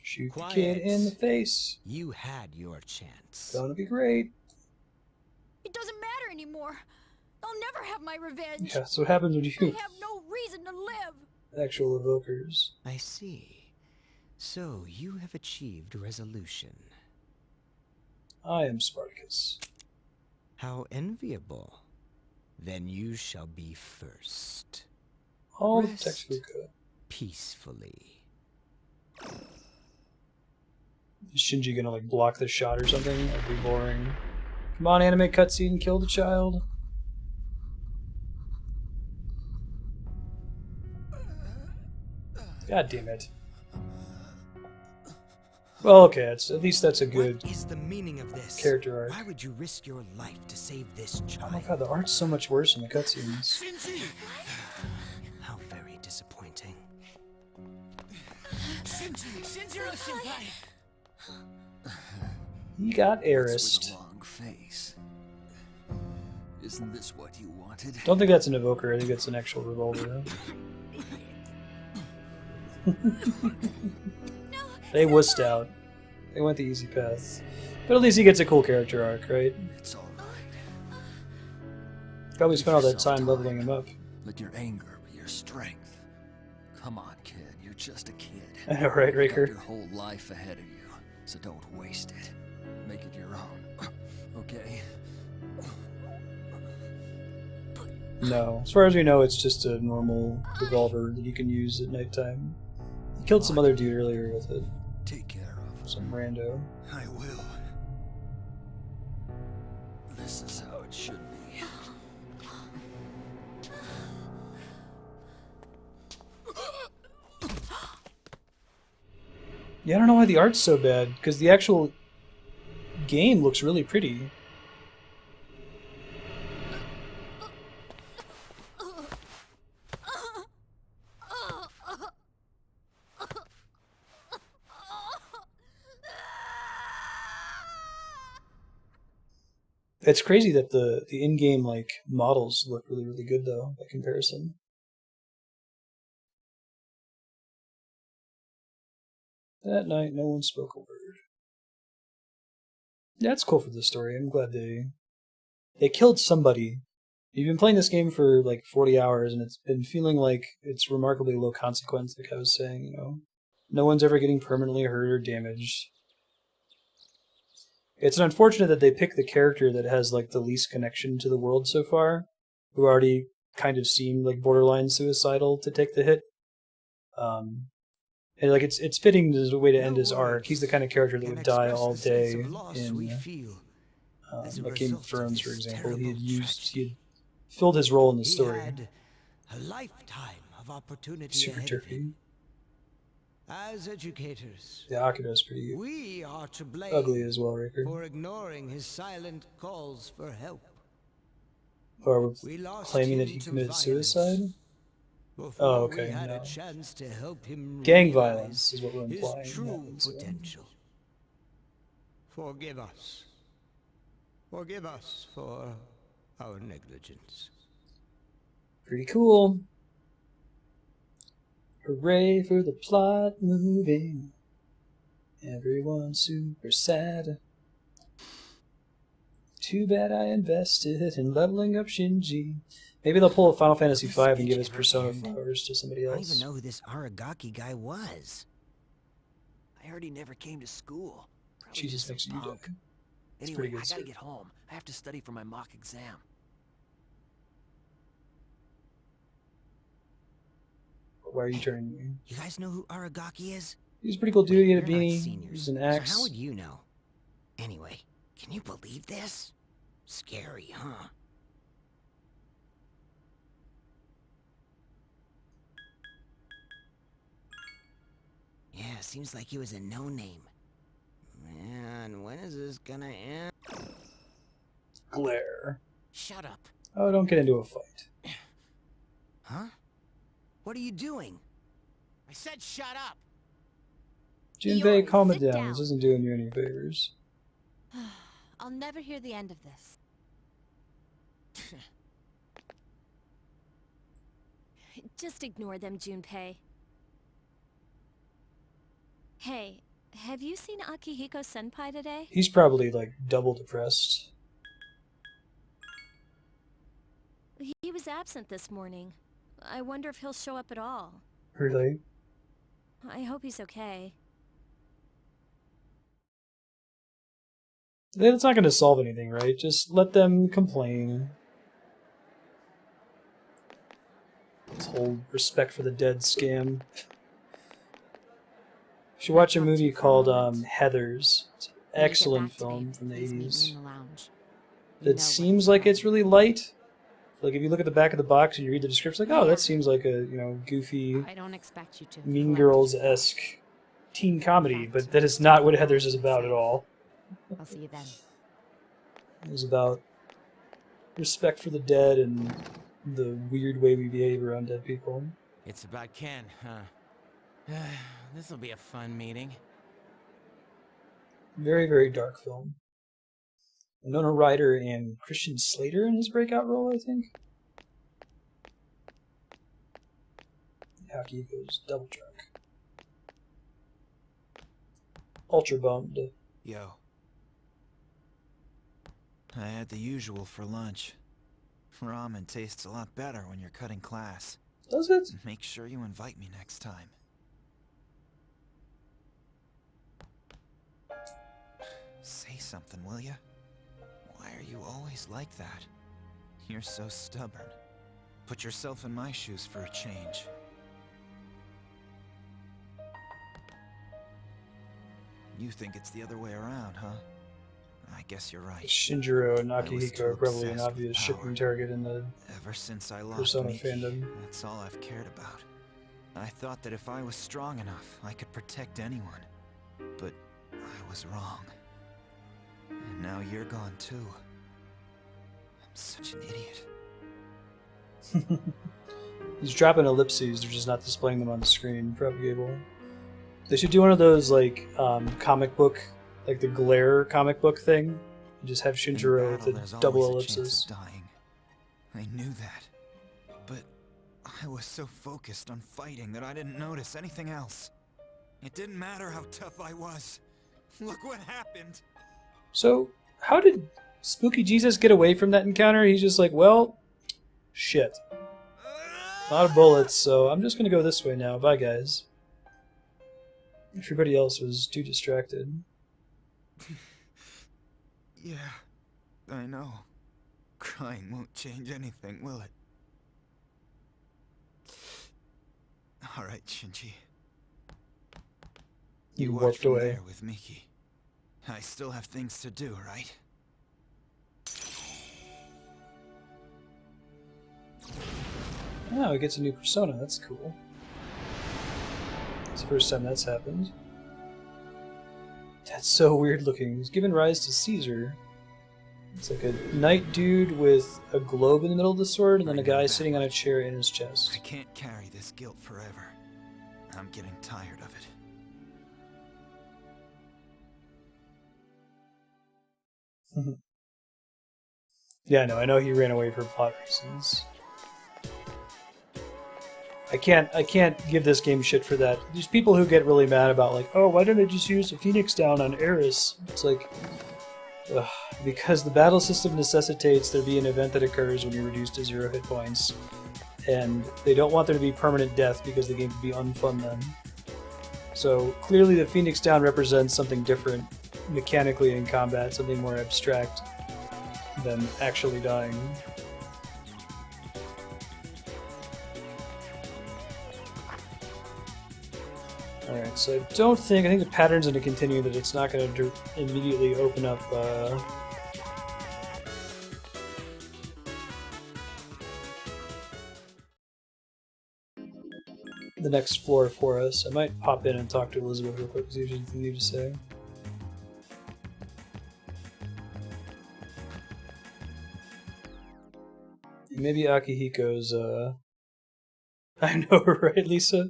Shoot Quiet. the kid in the face. You had your chance. Gonna be great. It doesn't matter anymore. I'll never have my revenge. Yeah, so what happens when I you have no reason to live. actual evokers? I see. So you have achieved resolution. I am Spartacus. How enviable. Then you shall be first. All the Rest Texfuka. peacefully. Is Shinji gonna like block the shot or something? That'd be boring. Come on, anime cutscene, kill the child. God damn it. Well, okay, at least that's a good What is the meaning of this? character arc. Why would you risk your life to save this Oh child? my god, the art's so much worse in the cutscenes. Shinji! How very disappointing. Shinjiro-senpai! He got With heiressed. a long face. Isn't this what you wanted? Don't think that's an evoker, I think it's an actual revolver. They wussed out. They went the easy path. But at least he gets a cool character arc, right? It's all right. Probably spent all that yourself time leveling him up. Let your anger be your strength. Come on, kid. You're just a kid. I know, right, You got Raker? your whole life ahead of you, so don't waste it. Make it your own. Okay? No. As far as we know, it's just a normal revolver that you can use at nighttime. He killed some other dude earlier with it. Take care of Some rando. I will. This is how it should be. Yeah, I don't know why the art's so bad, because the actual game looks really pretty. It's crazy that the in-game like models look really, really good though, by comparison. That night, no one spoke a word. Yeah, it's cool for this story. I'm glad they killed somebody. You've been playing this game for like 40 hours, and it's been feeling like it's remarkably low consequence, like I was saying, you know. No one's ever getting permanently hurt or damaged. It's unfortunate that they pick the character that has like the least connection to the world so far, who already kind of seemed like borderline suicidal to take the hit. And like it's fitting as a way to end his arc. He's the kind of character that would die all day in like Game of Thrones, for example. He had filled his role in the He story. had a lifetime of opportunity Super ahead of turfy. him. As educators, The Akira's pretty we are to blame ugly as well, Riker. for ignoring his silent calls for help. Or We lost claiming that him he to committed violence suicide? before Oh, we okay, had no. a chance to help him Gang realize violence is what we're his implying. true Yeah, so. potential. Forgive us. Forgive us for our negligence. Pretty cool. Hooray for the plot moving. Everyone's super sad. Too bad I invested in leveling up Shinji. Maybe they'll pull a Final Fantasy V and give his persona flowers to somebody I don't else. even know who this Aragaki guy was. I heard he never came to school. Probably Jesus just some makes you punk. duck. It's Anyway, pretty good I gotta stuff. get home. I have to study for my mock exam. Why are you turning me? You guys know who Aragaki is? He's a pretty cool dude. He had a You're not beanie. seniors, He's an so axe. how would you know? Anyway, can you believe this? Scary, huh? Yeah, seems like he was a no-name. Man, when is this gonna end? Glare. Shut up. Oh, don't get into a fight. Huh? What are you doing? I said shut up. Jinbei, Iori, calm it sit down. down. This isn't doing you any favors. I'll never hear the end of this. Just ignore them, Junpei. Hey, have you seen Akihiko-senpai today? He's probably like double depressed. He was absent this morning. I wonder if he'll show up at all. Really? I hope he's okay. That's not going to solve anything, right? Just let them complain. This whole respect for the dead scam. You should watch a movie called Heathers. It's an When you get excellent back today, film from the please meet me 80s. in the lounge. You That know seems what's like wrong. it's really light. Like if you look at the back of the box and you read the description, like, oh, that seems like a goofy I don't expect you to. Mean collect Girls-esque teen comedy, but that is not what Heathers is about at all. I'll see you then. It was about respect for the dead and the weird way we behave around dead people. It's about Ken, huh? This'll be a fun meeting. Very, very dark film. Winona Ryder and Christian Slater in his breakout role, I think. Hockey goes double drunk. Ultra bummed. Yo. I had the usual for lunch. Ramen tastes a lot better when you're cutting class. Does it? Make sure you invite me next time. Say something, will ya? Why are you always like that? You're so stubborn. Put yourself in my shoes for a change. You think it's the other way around, huh? I guess you're right. Shinjiro and I was Akihiko too are probably an obsessed with obvious power. shipping target in the Ever since I lost Persona Miki, fandom. that's all I've cared about. I thought that if I was strong enough, I could protect anyone. But I was wrong. And now you're gone too. I'm such an idiot. He's dropping ellipses, they're just not displaying them on the screen. Probably able. They should do one of those like comic book, like the Glare comic book thing. And just have In Shinjiro battle, with there's a double always a chance ellipsis. of dying. I knew that. But I was so focused on fighting that I didn't notice anything else. It didn't matter how tough I was. Look what happened. So, how did Spooky Jesus get away from that encounter? He's just like, well, shit. A lot of bullets, so I'm just gonna go this way now. Bye, guys. Everybody else was too distracted. Yeah, I know. Crying won't change anything, will it? Alright, Shinji. He You watch warped from away. there with Miki. I still have things to do, right? Oh, he gets a new persona. That's cool. It's the first time that's happened. That's so weird looking. He's given rise to Caesar. It's like a knight dude with a globe in the middle of the sword, and then a guy sitting on a chair in his chest. I can't carry this guilt forever. I'm getting tired of it. Yeah, no, I know he ran away for plot reasons. I can't give this game shit for that. There's people who get really mad about like, oh, why didn't they just use the Phoenix Down on Eris? It's like, ugh, because the battle system necessitates there be an event that occurs when you're reduced to 0 hit points, and they don't want there to be permanent death because the game could be unfun then. So clearly the Phoenix Down represents something different mechanically in combat, something more abstract than actually dying. Alright, so I think the pattern's going to continue that it's not going to immediately open up the next floor for us. I might pop in and talk to Elizabeth real quick, see if there's anything new to say. Maybe Akihiko's, I know, right, Lisa?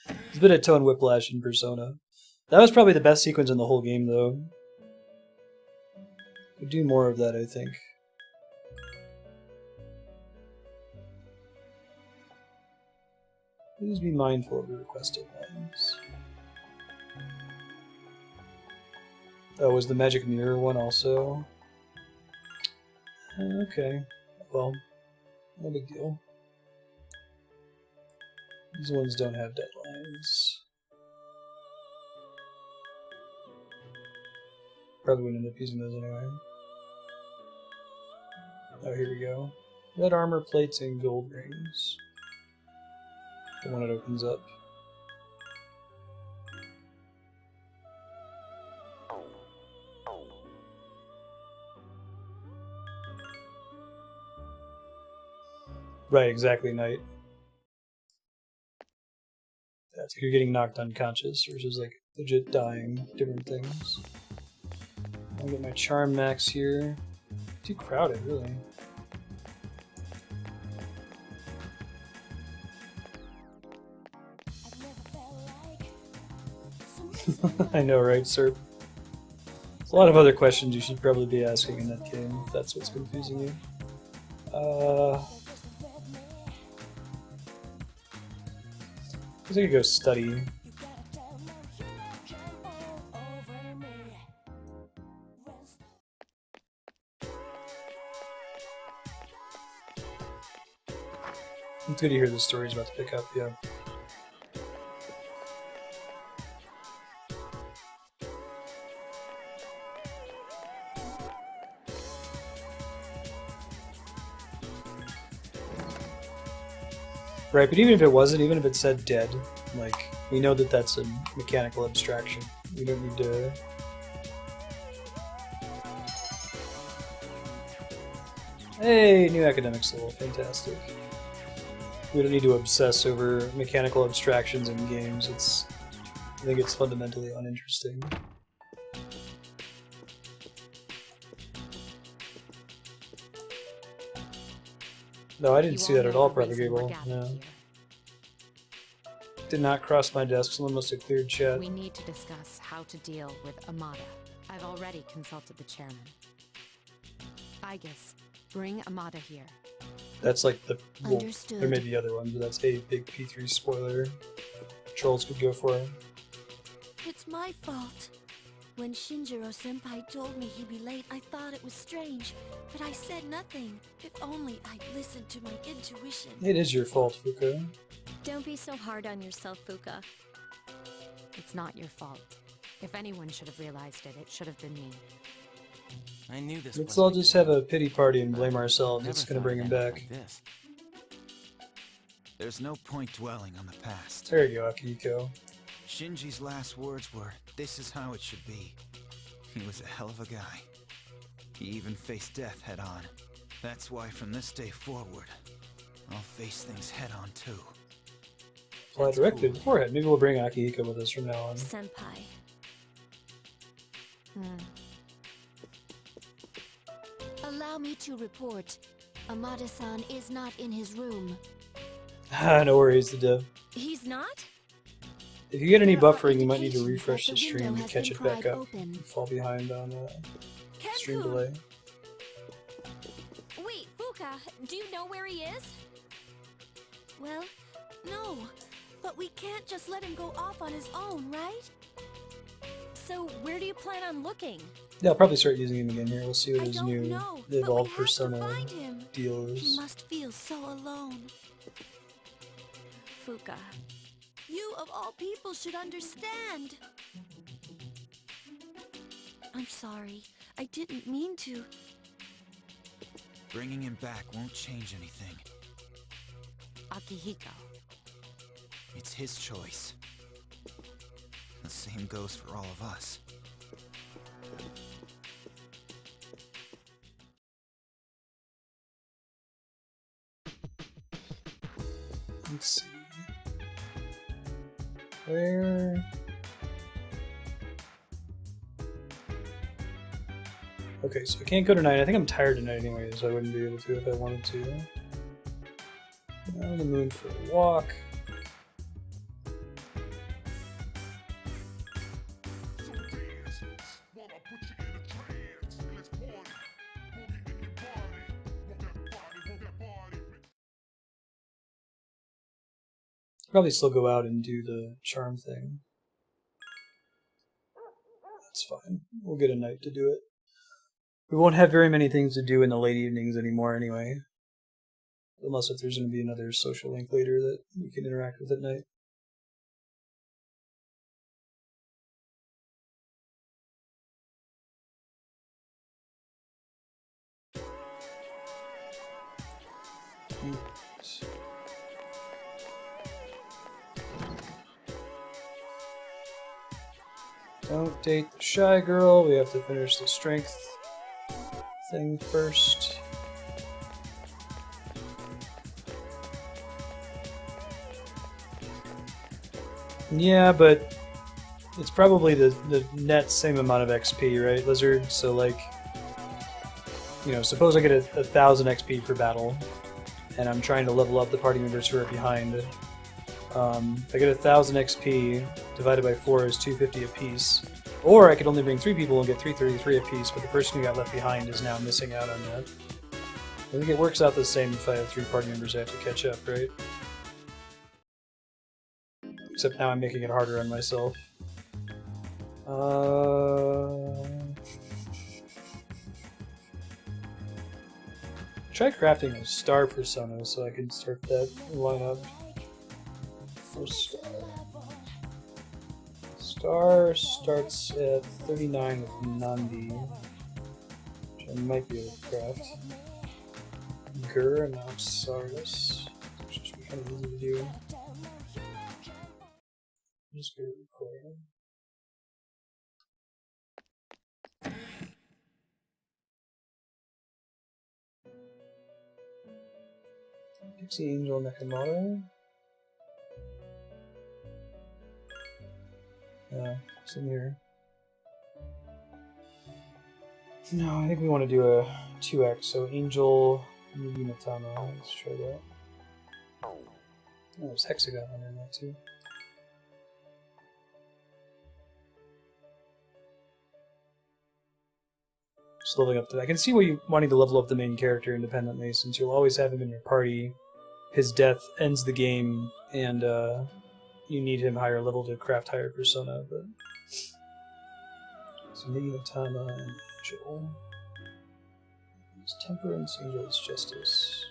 There's a bit of tone whiplash in Persona. That was probably the best sequence in the whole game, though. We'll do more of that, I think. Please be mindful of your requested lines. Oh, was the Magic Mirror one also? Okay. Well, no big deal. These ones don't have deadlines. Probably wouldn't end up using those anyway. Oh, here we go. Red armor plates and gold rings. The one it opens up. Right, exactly, Knight. That's like you're getting knocked unconscious versus like legit dying, different things. I'll get my charm max here. Too crowded, really. I know, right, sir? There's a lot of other questions you should probably be asking in that game, if that's what's confusing you. I think I could go study. It's good to hear the story's about to pick up, yeah. Right, but even if it wasn't, even if it said dead, like, we know that that's a mechanical abstraction. We don't need to... Hey, new academic soul, fantastic. We don't need to obsess over mechanical abstractions in games. I think it's fundamentally uninteresting. No, I didn't see that at all, Propagable. No. Did not cross my desk. Someone must have cleared chat. We need to discuss how to deal with Amada. I've already consulted the chairman. Igus, bring Amada here. That's like the... Well, Understood. there may be other ones, but that's a big P3 spoiler. Trolls could go for it. It's my fault. When Shinjiro-senpai told me he'd be late, I thought it was strange, but I said nothing. If only I'd listened to my intuition. It is your fault, Fuka. Don't be so hard on yourself, Fuka. It's not your fault. If anyone should have realized it, it should have been me. I knew this. Let's all just have a pity party and blame ourselves. It's gonna bring him back. This. There's no point dwelling on the past. There you go, Akihiko. Shinji's last words were, "This is how it should be." He was a hell of a guy. He even faced death head on. That's why from this day forward, I'll face things head on too. Apply directly to the forehead. Maybe we'll bring Akihiko with us from now on. Senpai. Allow me to report. Amada-san is not in his room. No worries, the dev. He's not? If you get any There are buffering, you might need to indications refresh that the the stream window to has catch been it back pried up. open. You fall behind on stream Ken-kun! delay. Wait, Fuka, do you know where he is? Well, no. But we can't just let him go off on his own, right? So where do you plan on looking? Yeah, I'll probably start using him again here. We'll see what I his don't new know, the but we evolved have to persona find him. deal He is. must feel so alone. Fuka. You, of all people, should understand. I'm sorry. I didn't mean to. Bringing him back won't change anything. Akihiko. It's his choice. The same goes for all of us. Let's see. Where? Okay, so I can't go tonight. I think I'm tired tonight anyway, so I wouldn't be able to if I wanted to. Out on the moon for a walk. Probably still go out and do the charm thing. That's fine. We'll get a night to do it. We won't have very many things to do in the late evenings anymore anyway. Unless if there's going to be another social link later that we can interact with at night. Don't date the shy girl. We have to finish the strength thing first. Yeah, but it's probably the net same amount of XP, right, Lizard? So, like, you know, suppose I get a 1,000 XP for battle, and I'm trying to level up the party members who are behind. If I get 1,000 XP, divided by 4 is 250 apiece. Or I could only bring 3 people and get 333 apiece, but the person who got left behind is now missing out on that. I think it works out the same if I have 3 party members I have to catch up, right? Except now I'm making it harder on myself. Try crafting a star persona so I can start that lineup. For star. Star starts at 39 with Nandi, which I might be able to craft. Gur and Apsaris, which should be kind of easy to do. Just go record. Pixie Angel Nakamoto. Yeah, it's in here. No, I think we want to do a 2x, so Angel Yuginatama. Let's try that. Oh, there's Hexagon under that too. Just leveling up I can see why you wanting to level up the main character independently, since you'll always have him in your party. His death ends the game, and you need him higher level to craft higher persona, but... So Yuginatama and Angel. It's Temperance, Angel is Justice.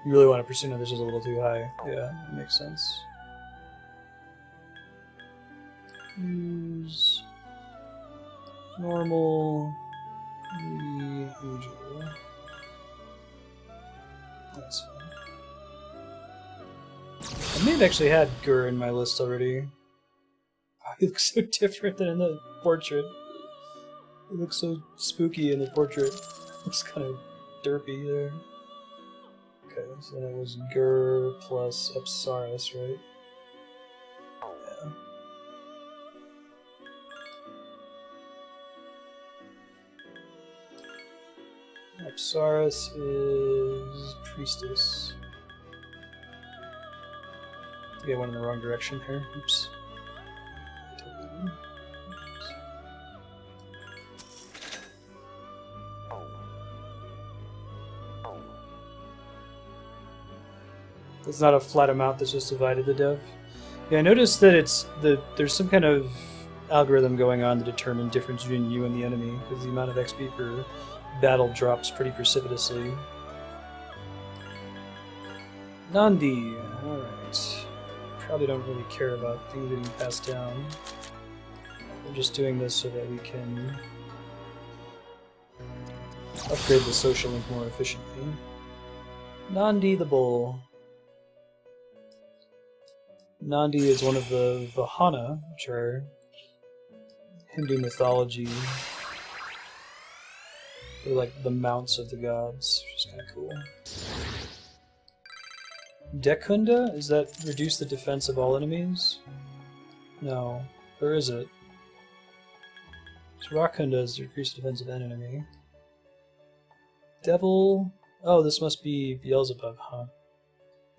You really want to pursue this is a little too high. Yeah, that makes sense. Use normal, usual. That's fine. I may have actually had Gur in my list already. Oh, he looks so different than in the portrait. He looks so spooky in the portrait. Looks kind of derpy there. Okay, so that was Gur plus Apsaris, right? Yeah. Apsaris is Priestess. I think I went in the wrong direction here. Oops. It's not a flat amount that's just divided the dev. Yeah, I noticed that there's some kind of algorithm going on to determine the difference between you and the enemy, because the amount of XP per battle drops pretty precipitously. Nandi, alright. Probably don't really care about things getting passed down. I'm just doing this so that we can upgrade the social link more efficiently. Nandi the Bull. Nandi is one of the Vahana, which are Hindu mythology. They're like the mounts of the gods, which is kind of cool. Dekunda? Is that reduce the defense of all enemies? No. Or is it? So Rakunda is decrease the defense of an enemy. Devil? Oh, this must be Beelzebub, huh?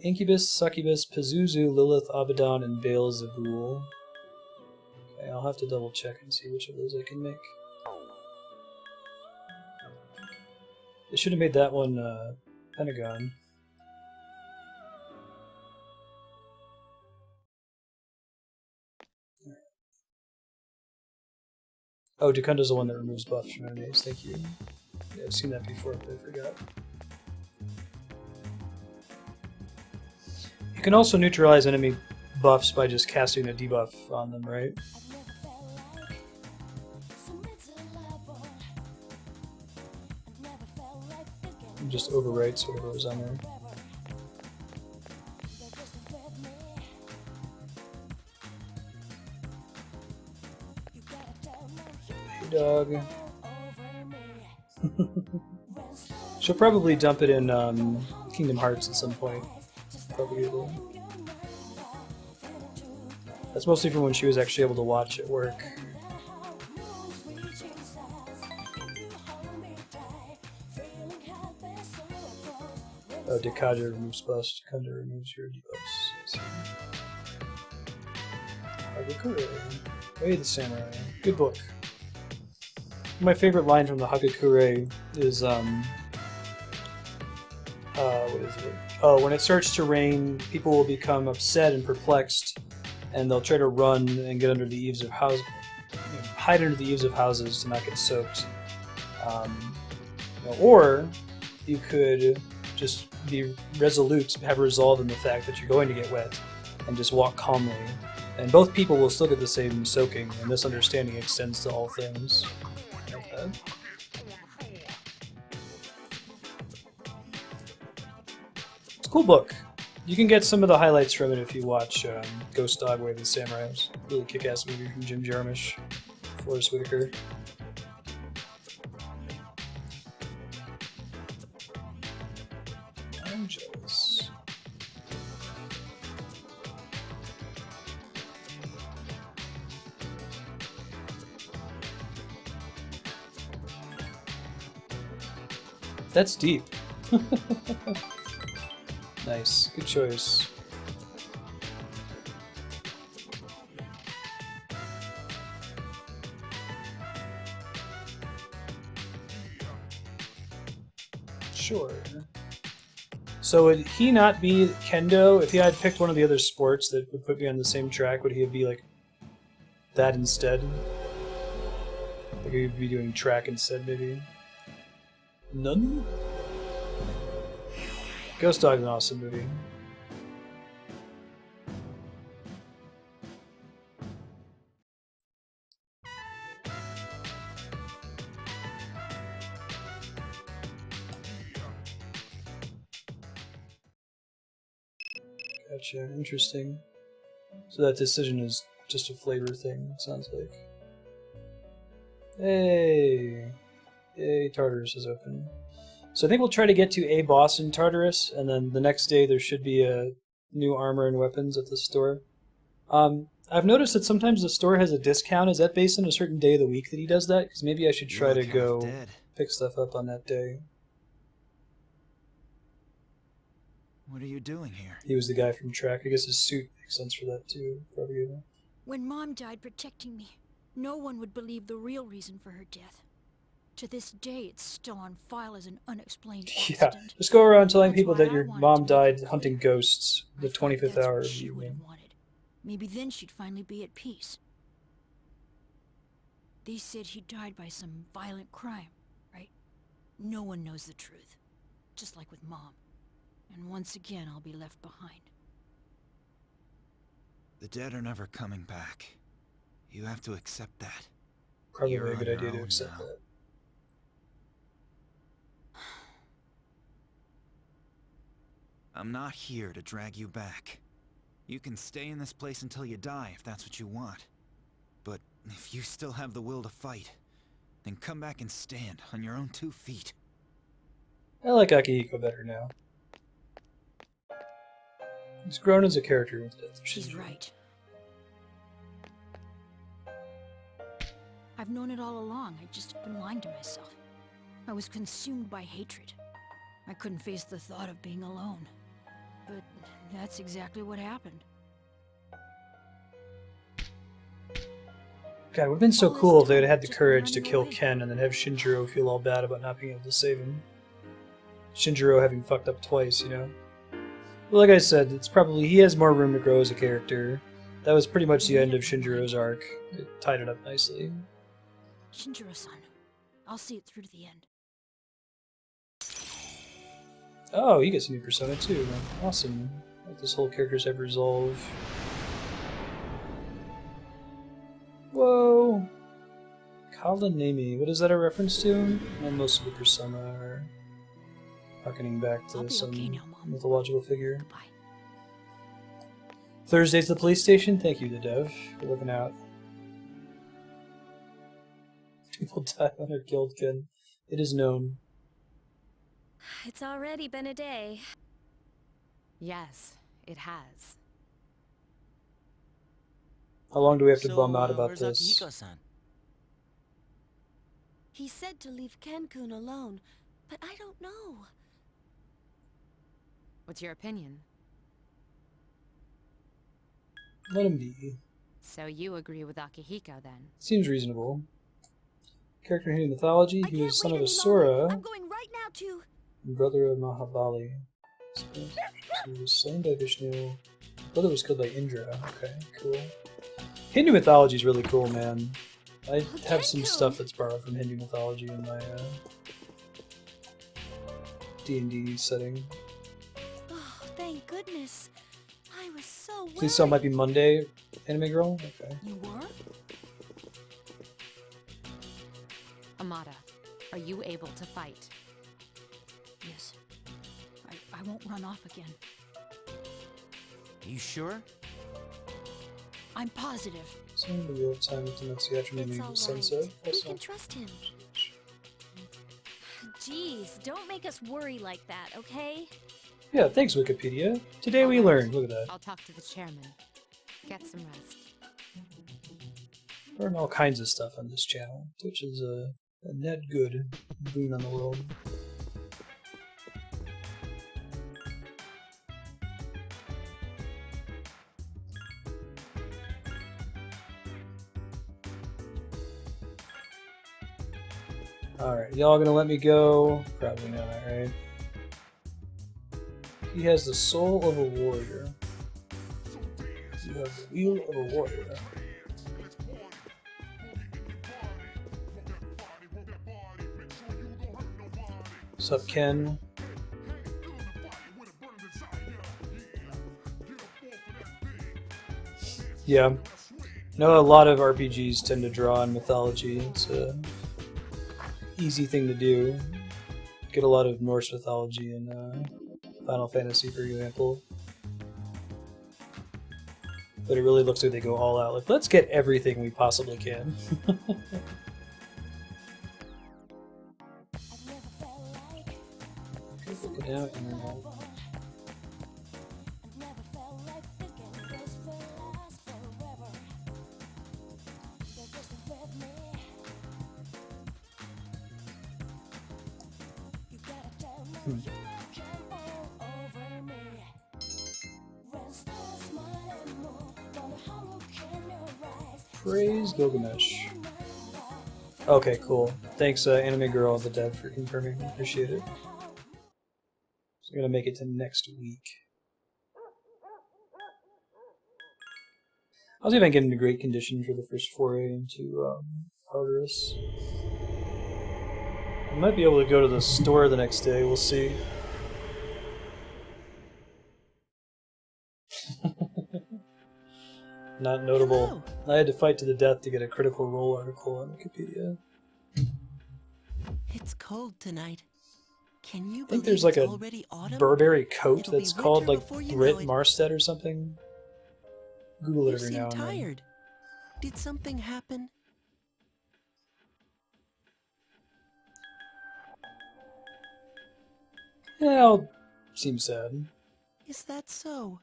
Incubus, Succubus, Pazuzu, Lilith, Abaddon, and Beelzebul. Okay, I'll have to double check and see which of those I can make. They should have made that one Pentagon. Oh, Dekunda's the one that removes buffs from enemies, thank you. Yeah, I've seen that before, but I forgot. You can also neutralize enemy buffs by just casting a debuff on them, right? It just overwrites whatever was on there. Hey, dog. She'll probably dump it in Kingdom Hearts at some point. Probably will. That's mostly from when she was actually able to watch at work. Oh, Dekada removes buffs. Dekunda removes your debuffs. Hagakure. Way the Samurai. Good book. My favorite line from the Hagakure is what is it? Oh, when it starts to rain, people will become upset and perplexed, and they'll try to run and get under the eaves of houses, hide under the eaves of houses to not get soaked. Or you could just be resolute, have resolve in the fact that you're going to get wet, and just walk calmly. And both people will still get the same soaking, and this understanding extends to all things. Like that. It's a cool book. You can get some of the highlights from it if you watch Ghost Dog Way of the Samurai. It's a really kick-ass movie from Jim Jarmusch, Forrest Whitaker. I'm jealous. That's deep. Nice. Good choice. Sure. So would he not be Kendo? If he had picked one of the other sports that would put me on the same track, would he be like that instead? Like he'd be doing track instead, maybe? None? Ghost Dog is an awesome movie. Gotcha. Interesting. So that decision is just a flavor thing, it sounds like. Hey! Yay, Tartarus is open. So I think we'll try to get to a boss in Tartarus, and then the next day there should be a new armor and weapons at the store. I've noticed that sometimes the store has a discount. Is that based on a certain day of the week that he does that? Because maybe I should try to go pick stuff up on that day. What are you doing here? He was the guy from track. I guess his suit makes sense for that too. Probably. When Mom died protecting me, no one would believe the real reason for her death. To this day, it's still on file as an unexplained accident. Yeah, just go around telling That's people why that I your wanted mom to make died it hunting clear. ghosts the I thought 25th that's hour what of the she would have evening. wanted. Maybe then she'd finally be at peace. They said he died by some violent crime, right? No one knows the truth. Just like with Mom. And once again, I'll be left behind. The dead are never coming back. You have to accept that. Probably You're a good on your idea to own accept now. that. I'm not here to drag you back. You can stay in this place until you die if that's what you want. But if you still have the will to fight, then come back and stand on your own 2 feet. I like Akihiko better now. He's grown as a character with death. She's right. I've known it all along. I just have been lying to myself. I was consumed by hatred. I couldn't face the thought of being alone. But that's exactly what happened. God, it would have been so cool if they had had the courage to kill Ken and then have Shinjiro feel all bad about not being able to save him. Shinjiro having fucked up twice, you know? Well, like I said, it's probably he has more room to grow as a character. That was pretty much the end of Shinjiro's arc. It tied it up nicely. Shinjiro-san, I'll see it through to the end. Oh, he gets a new persona too. Awesome. Like this whole character's have resolve. Whoa! Kalanemi. What is that a reference to? Well, most of the persona are harkening back to some okay now, Mom. mythological figure. Goodbye. Thursday's the police station. Thank you, the dev, for looking out. People die when they're killed, Ken. It is known. It's already been a day. Yes, it has. How long do we have to So, bum out about where's this? Akihiko-san? He said to leave Ken-kun alone, but I don't know. What's your opinion? Let him be. So you agree with Akihiko then? Seems reasonable. Character in Hindu mythology, he was son of Asura, I'm going right now to... and brother of Mahabali. So he was slain by Vishnu. Brother was killed by Indra. Okay, cool. Hindu mythology is really cool, man. I have some stuff that's borrowed from Hindu mythology in my D&D setting. Oh, thank goodness. I was so worried. Please, so it might be Monday, Anime Girl? Okay. You were? Amada, are you able to fight? Yes. I won't run off again. You sure? I'm positive. Some of the time with the next afternoon It's leave all the sunset. right. We Also, can trust him. Jeez, don't make us worry like that, okay? yeah, thanks Wikipedia. Today we learned. Look at that. I'll talk to the chairman. Get some rest. Learn all kinds of stuff on this channel, which is a net good boon on the world. Alright, y'all gonna let me go? Probably not, right? He has the soul of a warrior. You have the wheel of a warrior. What's up, Ken? Yeah. I know a lot of RPGs tend to draw on mythology. It's a easy thing to do. Get a lot of Norse mythology in Final Fantasy, for example. But it really looks like they go all out. Like, let's get everything we possibly can. Praise Gilgamesh. Okay, cool. Thanks, Anime Girl, the dev, for confirming. Appreciate it. So I'm gonna make it to next week. I'll see if I can get into great condition for the first foray into Tartarus. I might be able to go to the store the next day. We'll see. Not notable. Hello. I had to fight to the death to get a Critical Role article on Wikipedia. It's cold tonight. Can you I think believe there's like it's a already autumn? Burberry coat It'll be that's called winter like before you Brit know it. Marstead or something. Google it You every seem now and then. tired. Did something happen? Yeah, seems sad. Is that so?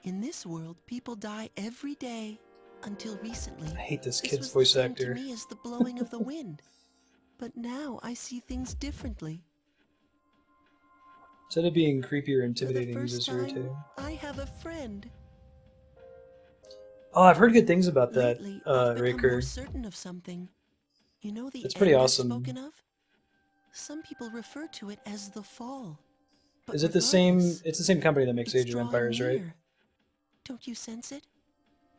In this world, people die every day until recently. I hate this This kid's was voice the same actor. to me as the blowing of the wind. But now I see things differently. Instead of being creepy or For the intimidating, he's first just time, irritating. I have a friend. Oh, I've heard good things about that, Lately, I've become Raker. more certain of something. You know the It's pretty end I've awesome. spoken of? Some people refer to it as the fall. But Is it the same? regardless, It's the same company that makes it's Age of drawing Empires, right? near. Don't you sense it?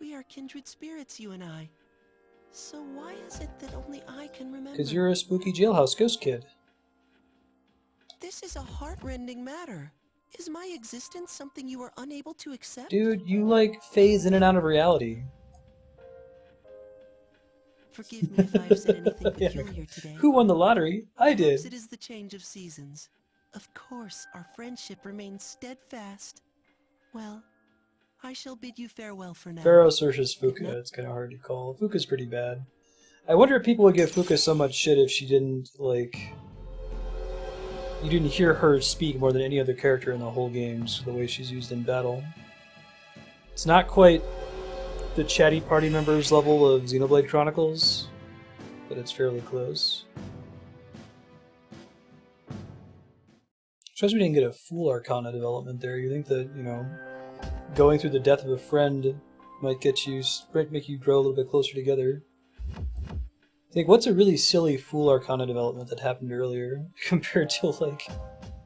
We are kindred spirits, you and I. So why is it that only I can remember? Because you're a spooky jailhouse ghost kid. This is a heart-rending matter. Is my existence something you are unable to accept? Dude, you like phase in and out of reality. Forgive me if I've said anything Yeah. peculiar today. Who won the lottery? I did. Perhaps it is the change of seasons. Of course, our friendship remains steadfast. Well, I shall bid you farewell for now. Pharaoh versus Fuka. It's kind of hard to call. Fuka's pretty bad. I wonder if people would give Fuka so much shit if she didn't, like... You didn't hear her speak more than any other character in the whole game, just the way she's used in battle. It's not quite the chatty party members level of Xenoblade Chronicles, but it's fairly close. Surprised we didn't get a full Arcana development there. You think that, you know, going through the death of a friend might make you grow a little bit closer together. I think what's a really silly full Arcana development that happened earlier compared to, like,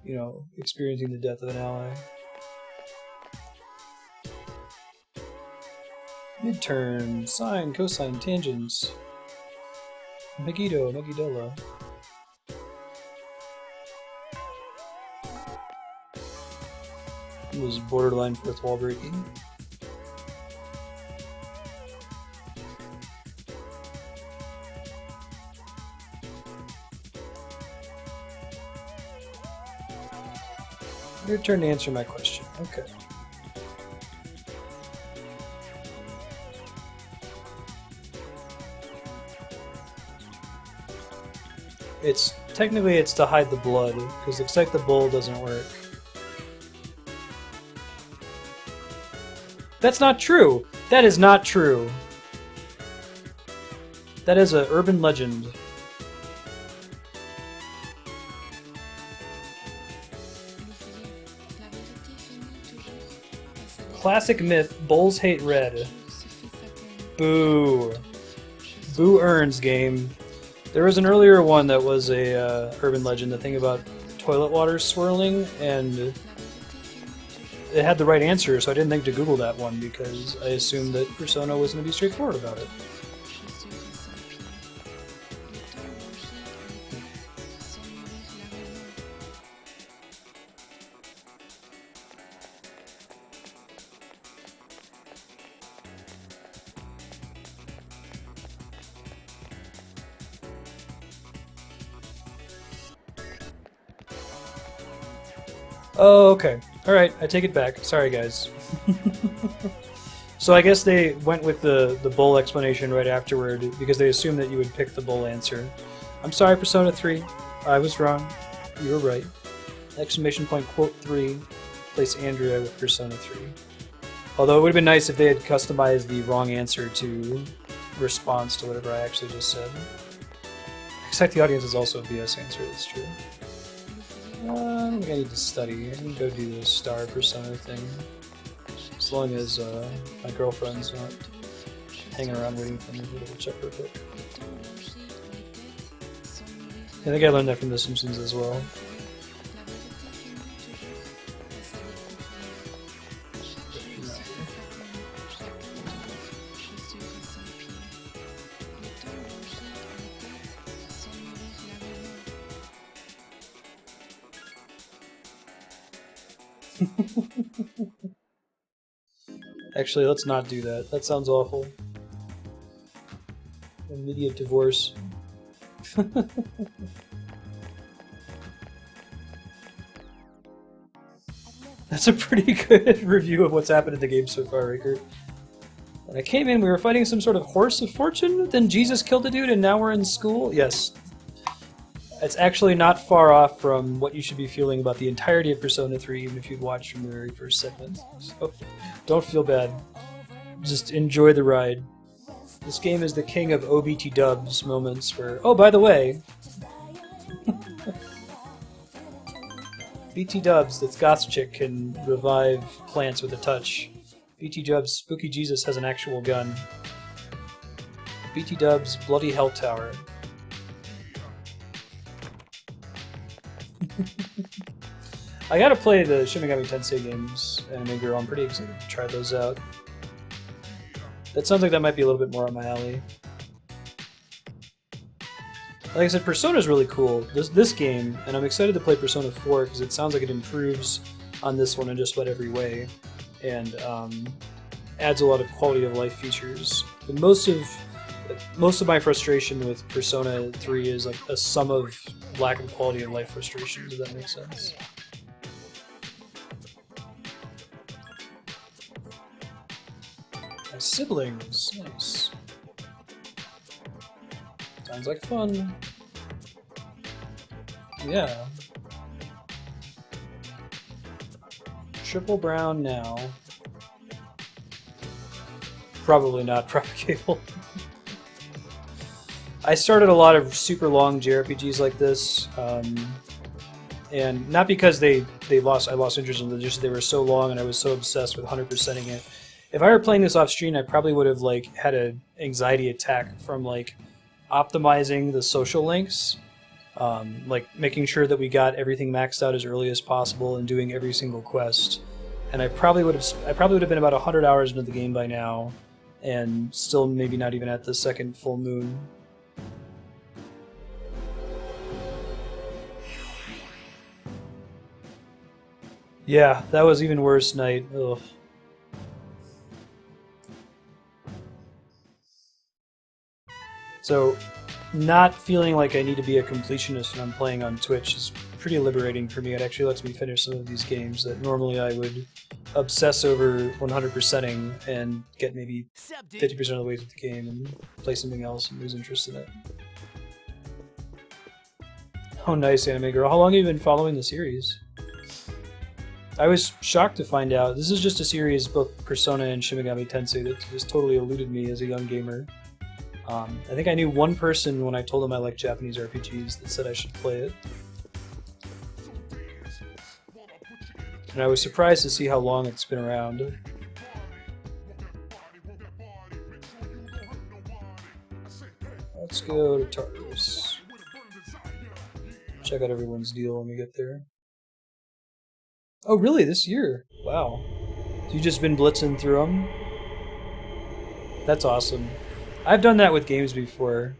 you know, experiencing the death of an ally. Midterm, sine, cosine, tangents. Megiddo, Megidola. It was borderline fourth wall breaking. Your turn to answer my question. Okay. It's technically it's to hide the blood, because Excite the Bull doesn't work. That's not true! That is not true! That is an urban legend. Classic myth, bulls hate red. Boo. Boo earns, game. There was an earlier one that was a urban legend, the thing about toilet water swirling, and it had the right answer, so I didn't think to Google that one because I assumed that Persona was going to be straightforward about it. Oh, okay. Alright, I take it back. Sorry, guys. So I guess they went with the bull explanation right afterward because they assumed that you would pick the bull answer. I'm sorry, Persona 3. I was wrong. You were right. Exclamation point quote 3. Place Andrea with Persona 3. Although it would have been nice if they had customized the wrong answer to response to whatever I actually just said. Except the audience is also a BS answer, that's true. I don't think I need to study. I can go do the star Persona thing. As long as my girlfriend's not hanging around waiting for me to double check real quick. I think I learned that from The Simpsons as well. Actually, let's not do that. That sounds awful. Immediate divorce. That's a pretty good review of what's happened in the game so far, Riker. When I came in, we were fighting some sort of horse of fortune, then Jesus killed a dude, and now we're in school? Yes. It's actually not far off from what you should be feeling about the entirety of Persona 3, even if you'd watched from the very first segment. So, don't feel bad. Just enjoy the ride. This game is the king of OBT dubs moments where, oh, by the way, BT dubs, that Goth chick can revive plants with a touch. BT dubs, Spooky Jesus has an actual gun. BT dubs, Bloody Hell Tower. I gotta play the Shin Megami Tensei games, Anime Girl. I'm pretty excited to try those out. That sounds like that might be a little bit more up my alley. Like I said, Persona's really cool. This game, and I'm excited to play Persona 4 because it sounds like it improves on this one in just about every way, and adds a lot of quality of life features. But most of my frustration with Persona 3 is like a sum of lack of quality of life frustrations, if that makes sense. My siblings, nice. Sounds like fun. Yeah. Triple brown now. Probably not proper cable. I started a lot of super long JRPGs like this, and not because I lost interest in them, just they were so long and I was so obsessed with 100%ing it. If I were playing this off screen, I probably would have like had an anxiety attack from like optimizing the social links, like making sure that we got everything maxed out as early as possible and doing every single quest. And I probably would have been about 100 hours into the game by now, and still maybe not even at the second full moon. Yeah, that was even worse, Night. Ugh. So, not feeling like I need to be a completionist when I'm playing on Twitch is pretty liberating for me. It actually lets me finish some of these games that normally I would obsess over 100%ing and get maybe 50% of the way through the game and play something else and lose interest in it. Oh, nice, Anime Girl. How long have you been following the series? I was shocked to find out. This is just a series, both Persona and Shin Megami Tensei, that just totally eluded me as a young gamer. I think I knew one person when I told them I liked Japanese RPGs that said I should play it. And I was surprised to see how long it's been around. Let's go to Tartarus. Check out everyone's deal when we get there. Oh, really? This year? Wow. So you've just been blitzing through them? That's awesome. I've done that with games before.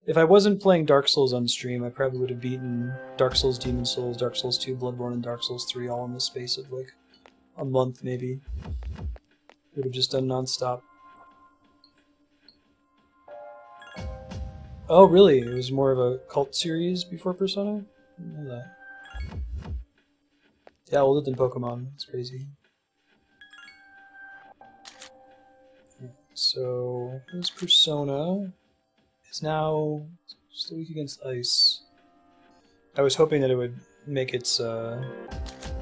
If I wasn't playing Dark Souls on stream, I probably would have beaten Dark Souls, Demon Souls, Dark Souls 2, Bloodborne, and Dark Souls 3 all in the space of like a month, maybe. Would have just done non-stop. Oh, really? It was more of a cult series before Persona? I didn't know that. Yeah, older than Pokemon. It's crazy. So his persona is now still weak against ice. I was hoping that it would make its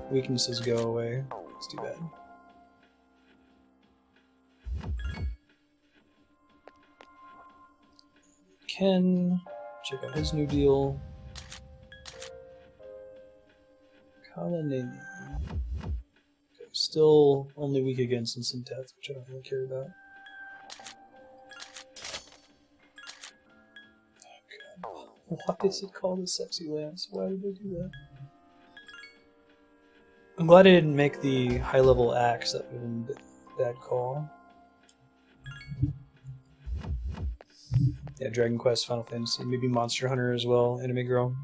weaknesses go away. It's too bad. Ken, check out his new deal. Kalaneni. Okay, still only weak against instant death, which I don't really care about. Why is it called a sexy lance? Why did they do that? I'm glad I didn't make the high-level axe. That would have been a bad call. Yeah, Dragon Quest, Final Fantasy, maybe Monster Hunter as well, Anime Girl.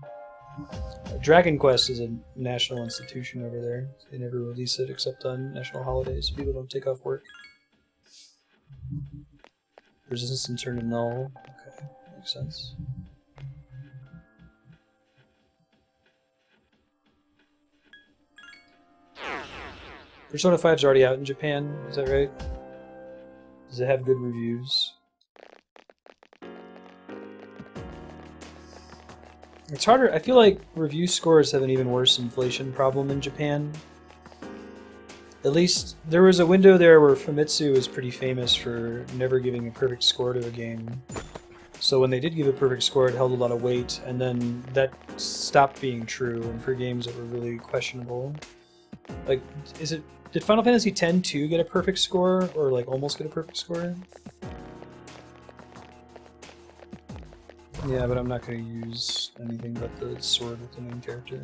Dragon Quest is a national institution over there. They never release it except on national holidays. People don't take off work. Resistance turned to null. Okay, makes sense. Persona 5 is already out in Japan, is that right? Does it have good reviews? It's harder. I feel like review scores have an even worse inflation problem in Japan. At least there was a window there where Famitsu was pretty famous for never giving a perfect score to a game. So when they did give a perfect score, it held a lot of weight, and then that stopped being true. And for games that were really questionable, like, did Final Fantasy X-2 get a perfect score, or like almost get a perfect score? Yeah, but I'm not going to use anything but the sword with the main character.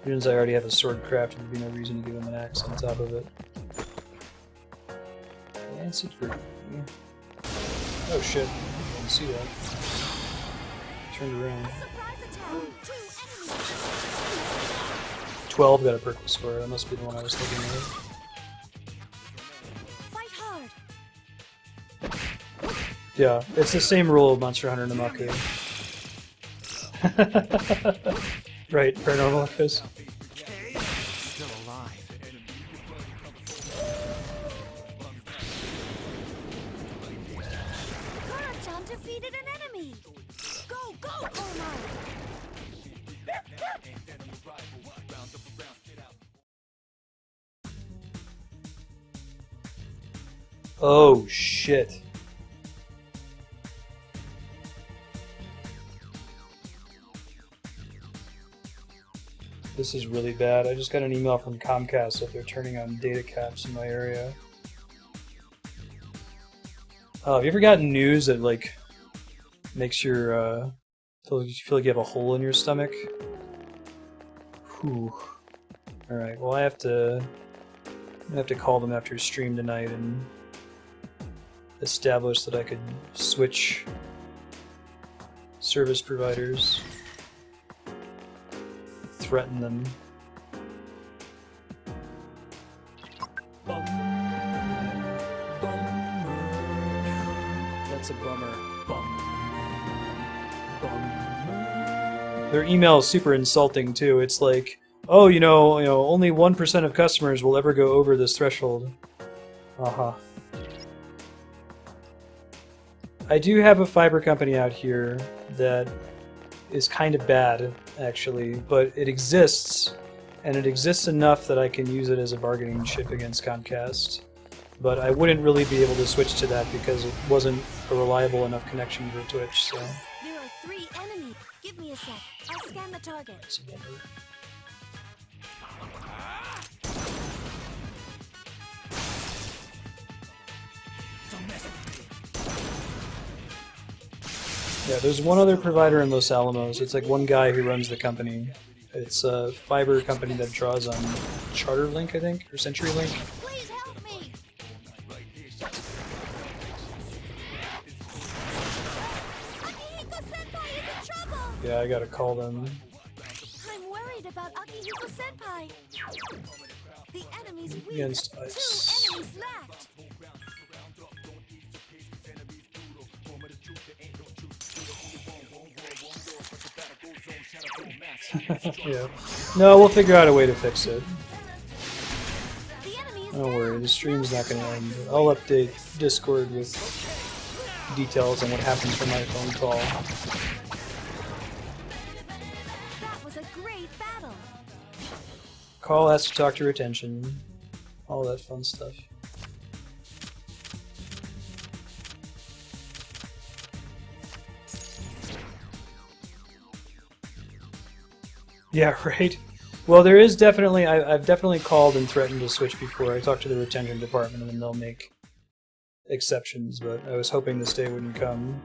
Since I already have a sword crafted, there'd be no reason to give him an axe on top of it. Lance degree. Oh shit, I didn't see that. Turned around. 12 got a perfect score, that must be the one I was thinking of. Yeah, it's the same rule of Monster Hunter Namaku. Right, paranormal echoes. Still alive. Kara-chan defeated an enemy! Go, go, Omar! Oh, shit. This is really bad. I just got an email from Comcast that they're turning on data caps in my area. Have you ever gotten news that, like, makes your, feel like you have a hole in your stomach? Whew. Alright, well I'm gonna have to call them after stream tonight and establish that I could switch service providers. Threaten them. That's a bummer. Their email is super insulting too. It's like, oh, you know, only 1% of customers will ever go over this threshold. I do have a fiber company out here that is kind of bad, actually, but it exists, and it exists enough that I can use it as a bargaining chip against Comcast. But I wouldn't really be able to switch to that because it wasn't a reliable enough connection for Twitch, so... There are 3 enemies. Give me a sec. I'll scan the target. Yeah, there's one other provider in Los Alamos. It's like one guy who runs the company. It's a fiber company that draws on CharterLink, I think, or CenturyLink. Please help me! Akihiko-senpai is in trouble! Yeah, I gotta call them. I'm worried about Akihiko-senpai. The enemy's weak. Against ice. 2 enemies left. Yeah. No, we'll figure out a way to fix it. The enemy Don't worry, the stream's not gonna end. I'll update Discord with details on what happens from my phone call. That was a great battle. Call has to talk to retention. All that fun stuff. Yeah, right. Well, there is definitely, I've definitely called and threatened to switch before. I talked to the retention department and then they'll make exceptions, but I was hoping this day wouldn't come.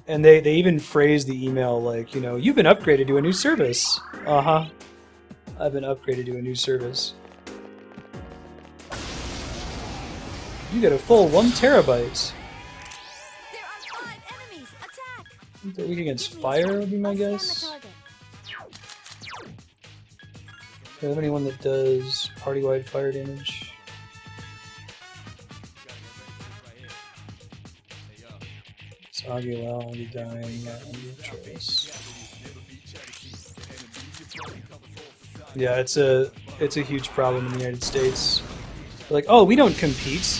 And they even phrased the email like, you know, you've been upgraded to a new service. Uh-huh. I've been upgraded to a new service. You get a full 1 terabyte. There are 5 enemies. Attack! They're weak against fire, would be my guess. Do I have anyone that does party-wide fire damage? It's Aguilar, I'll be dying, not gonna be a choice. Yeah, it's a huge problem in the United States. They're like, oh, we don't compete.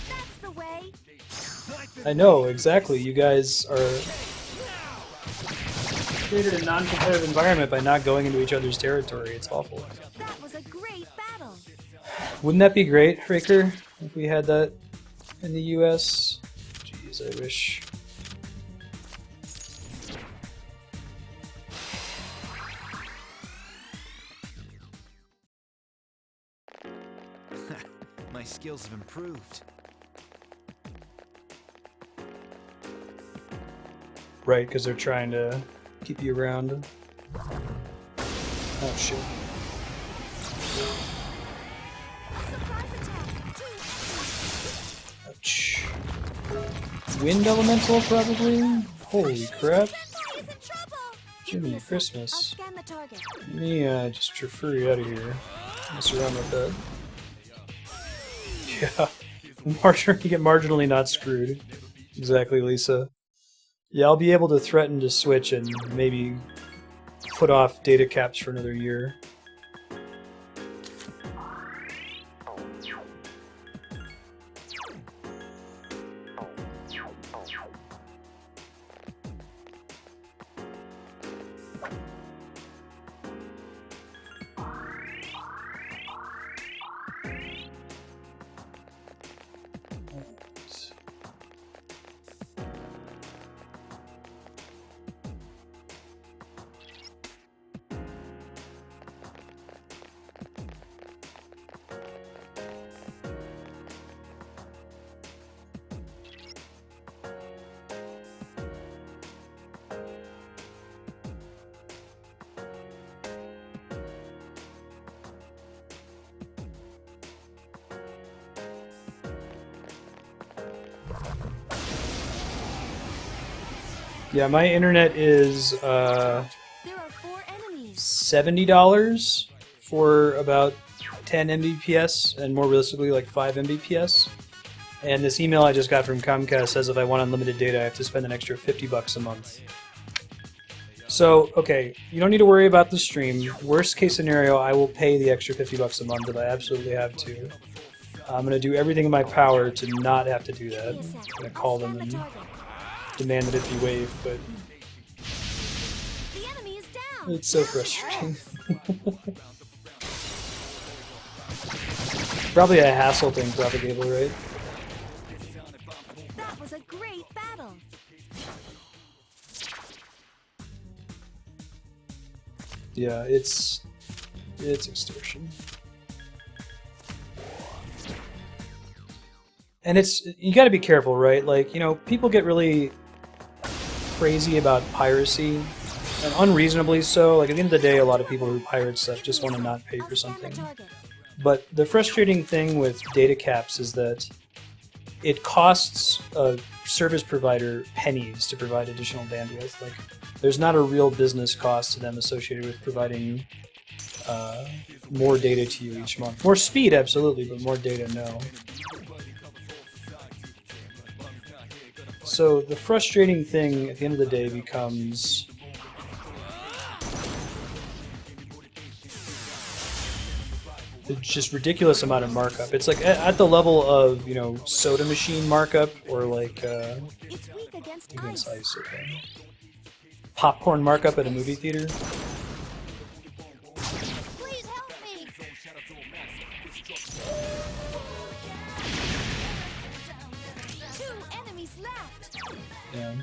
That's the way. I know, exactly. You guys are created a non-competitive environment by not going into each other's territory. It's awful. That was a great battle. Wouldn't that be great, Raker, if we had that in the US? Jeez, I wish. My skills have improved. Right, because they're trying to keep you around. Oh shit. Ouch. Wind elemental, probably? Holy crap. Jiminy Christmas. Scan the target. Let me just refer you out of here. Mess around with that. Yeah. You get marginally not screwed. Exactly, Lisa. Yeah, I'll be able to threaten to switch and maybe put off data caps for another year. Yeah, my internet is There are 4 enemies. $70 for about 10 Mbps, and more realistically like 5 Mbps. And this email I just got from Comcast says if I want unlimited data I have to spend an extra $50 a month. So, okay, you don't need to worry about the stream. Worst case scenario, I will pay the extra $50 a month if I absolutely have to. I'm going to do everything in my power to not have to do that. I'm going to call them and demand that it be waived, but The enemy is down. it's so frustrating. Probably a hassle thing, Propagable, right? That was a great battle. Yeah, it's extortion. And you gotta be careful, right? Like, you know, people get really crazy about piracy, and unreasonably so. Like, at the end of the day, a lot of people who pirate stuff just want to not pay for something. But the frustrating thing with data caps is that it costs a service provider pennies to provide additional bandwidth. Like, there's not a real business cost to them associated with providing more data to you each month. More speed, absolutely, but more data, no. So the frustrating thing at the end of the day becomes just ridiculous amount of markup. It's like at the level of, you know, soda machine markup or like It's weak against against ice. ice. Okay. Popcorn markup at a movie theater. Please help me. 2 enemies left. Yeah.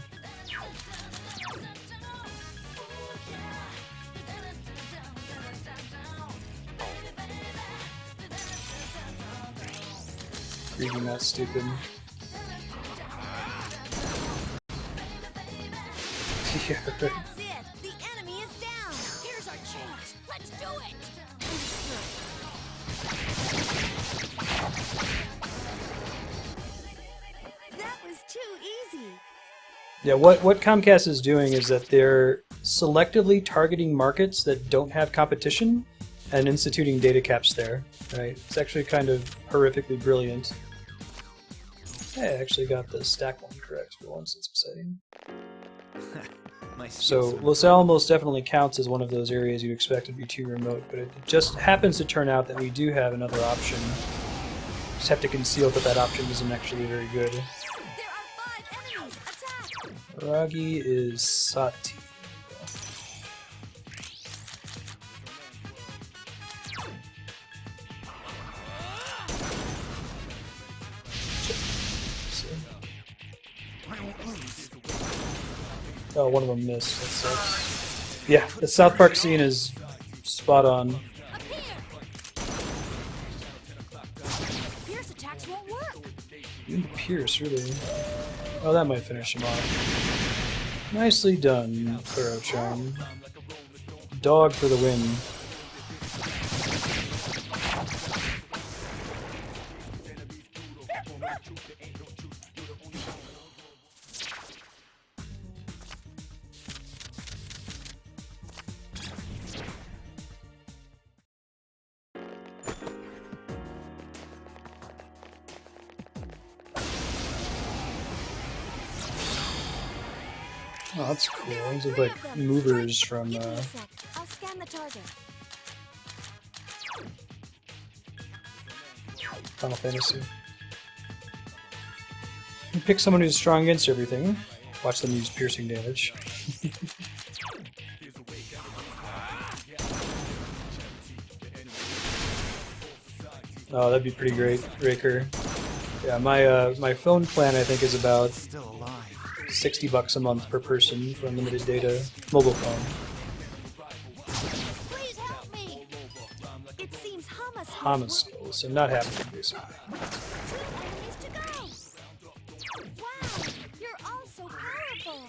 Freaking not stupid. Yeah, right. That's it. The enemy is down. Here's our chance. Let's do it. That was too easy. Yeah, what Comcast is doing is that they're selectively targeting markets that don't have competition and instituting data caps there, right? It's actually kind of horrifically brilliant. Hey, I actually got the stack one correct for once, it's exciting. So Los Alamos definitely counts as one of those areas you'd expect to be too remote, but it just happens to turn out that we do have another option. Just have to conceal that that option isn't actually very good. There are 5 enemies. Attack. Ragi is Sati. Oh, one of them missed. That sucks. Yeah, the South Park scene is spot on. Up here. Pierce attacks won't work. Even Pierce, really. Oh, that might finish him off. Nicely done, Kuro-chan. Dog for the win. Oh, that's cool. These look like movers from Give me a sec. I'll scan the target. Final Fantasy. You pick someone who's strong against everything. Watch them use piercing damage. Oh, that'd be pretty great, Raker. Yeah, my phone plan I think is about $60 a month per person for unlimited data, mobile phone. Please help me. It seems Hama's Hama skills, so not happening basically. 2 enemies to go. Wow, you're all so powerful.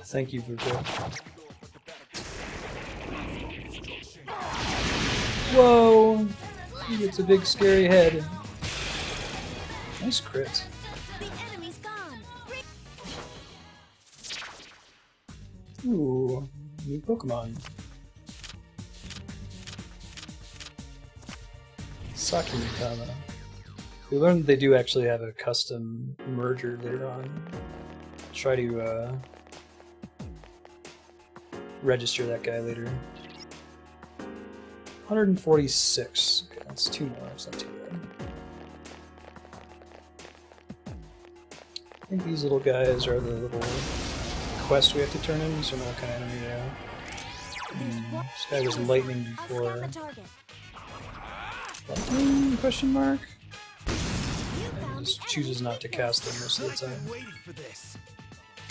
Thank you for that. Whoa! He gets a big scary head. Nice crit. The enemy's gone. Ooh, new Pokemon. Sakimikama. We learned that they do actually have a custom merger later on. Try to register that guy later. 146. Okay, that's 2 more. That's not too bad. I think these little guys are the little quests we have to turn in, so I don't know what kind of enemy they are. This guy was lightning I'll scan before. the target. Lightning? Question mark? You And found he just the chooses enemy's not to cast them most of the time. Waiting for this.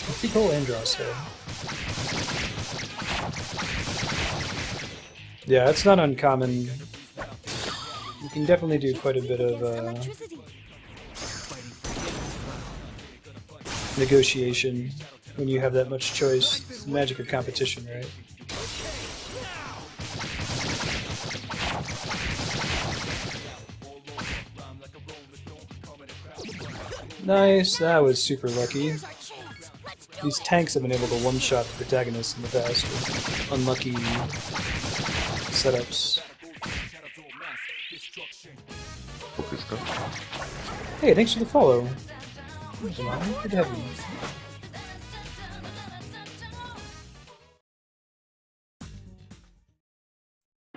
Let's see Cole Andros head. Yeah, it's not uncommon. You can definitely do quite a bit of electricity. negotiation when you have that much choice. It's the magic of competition, right? Nice, that was super lucky. Here's our chance. Let's do These it. tanks have been able to one-shot the protagonists in the past with unlucky setups. Hey, thanks for the follow. Come on, good to have you.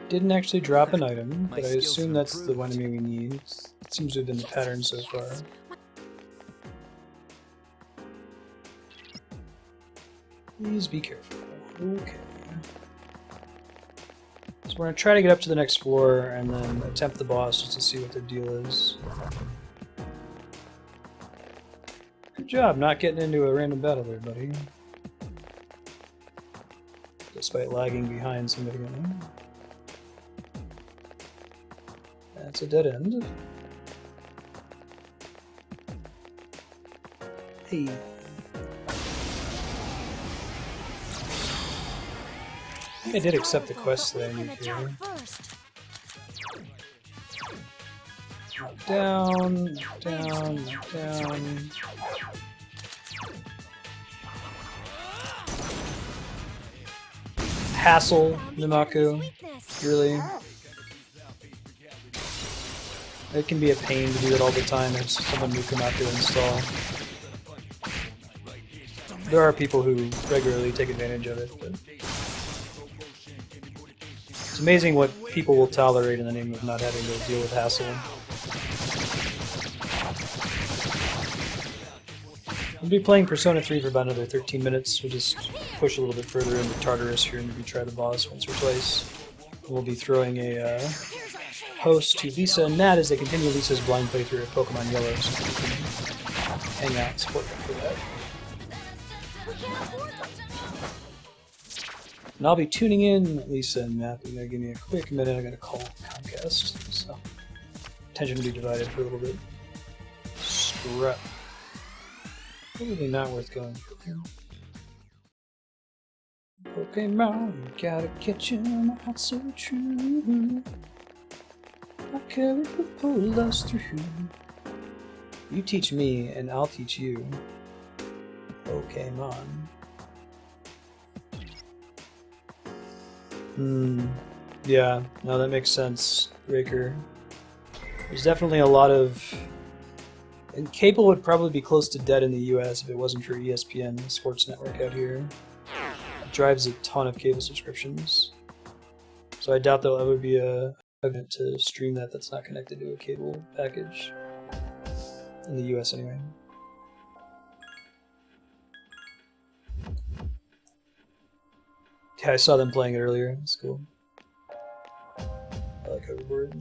Didn't actually drop an item, but I assume that's the one enemy we need. It seems to have been the pattern so far. Please be careful. Okay. So we're going to try to get up to the next floor and then attempt the boss just to see what their deal is. Good job not getting into a random battle there, buddy. Despite lagging behind significantly. That's a dead end. Hey. I think I did accept the quest that I need here. Down, down, down. Hassle, Namaku. Really? It can be a pain to do it all the time. There's someone new Namaku install. There are people who regularly take advantage of it, but it's amazing what people will tolerate in the name of not having to deal with hassle. We'll be playing Persona 3 for about another 13 minutes. We'll just push a little bit further into Tartarus here and maybe try the boss once or twice. We'll be throwing a host to Lisa and Nat as they continue Lisa's blind playthrough of Pokemon Yellow, so we can hang out and support them for that. And I'll be tuning in Lisa and Nat. They're gonna give me a quick minute. I'm gonna call Comcast, so attention will be divided for a little bit. Scrap. Probably not worth going for here. Pokemon, gotta catch 'em, not so true. Our courage will pull us through. You teach me, and I'll teach you. Pokemon. Yeah, no, that makes sense, Raker. There's definitely a lot of... And cable would probably be close to dead in the US if it wasn't for ESPN, the sports network out here. It drives a ton of cable subscriptions. So I doubt there'll ever be a event to stream that's not connected to a cable package. In the US anyway. Yeah, I saw them playing it earlier. It's cool. I like Hoverboard.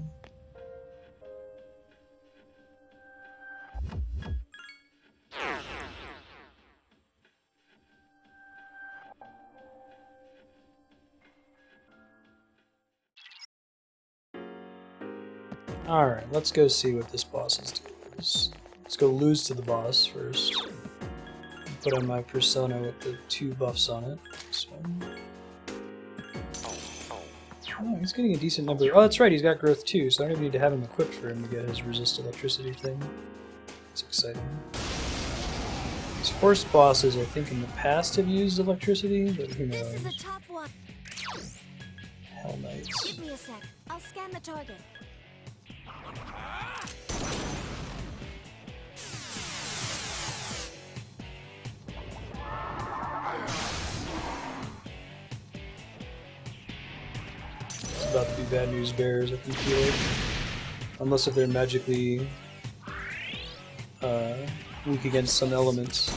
Alright, let's go see what this boss's deal is. Let's go lose to the boss first. Put on my persona with the 2 buffs on it. This one. Oh, he's getting a decent number. Oh, that's right, he's got growth too, so I don't even need to have him equipped for him to get his resist electricity thing. It's exciting. These horse bosses, I think, in the past have used electricity, but who knows? This is a top one. Hell Knights. Give me a sec. I'll scan the target. It's about to be bad news bears, I think, feel like. Unless if they're magically weak against some elements.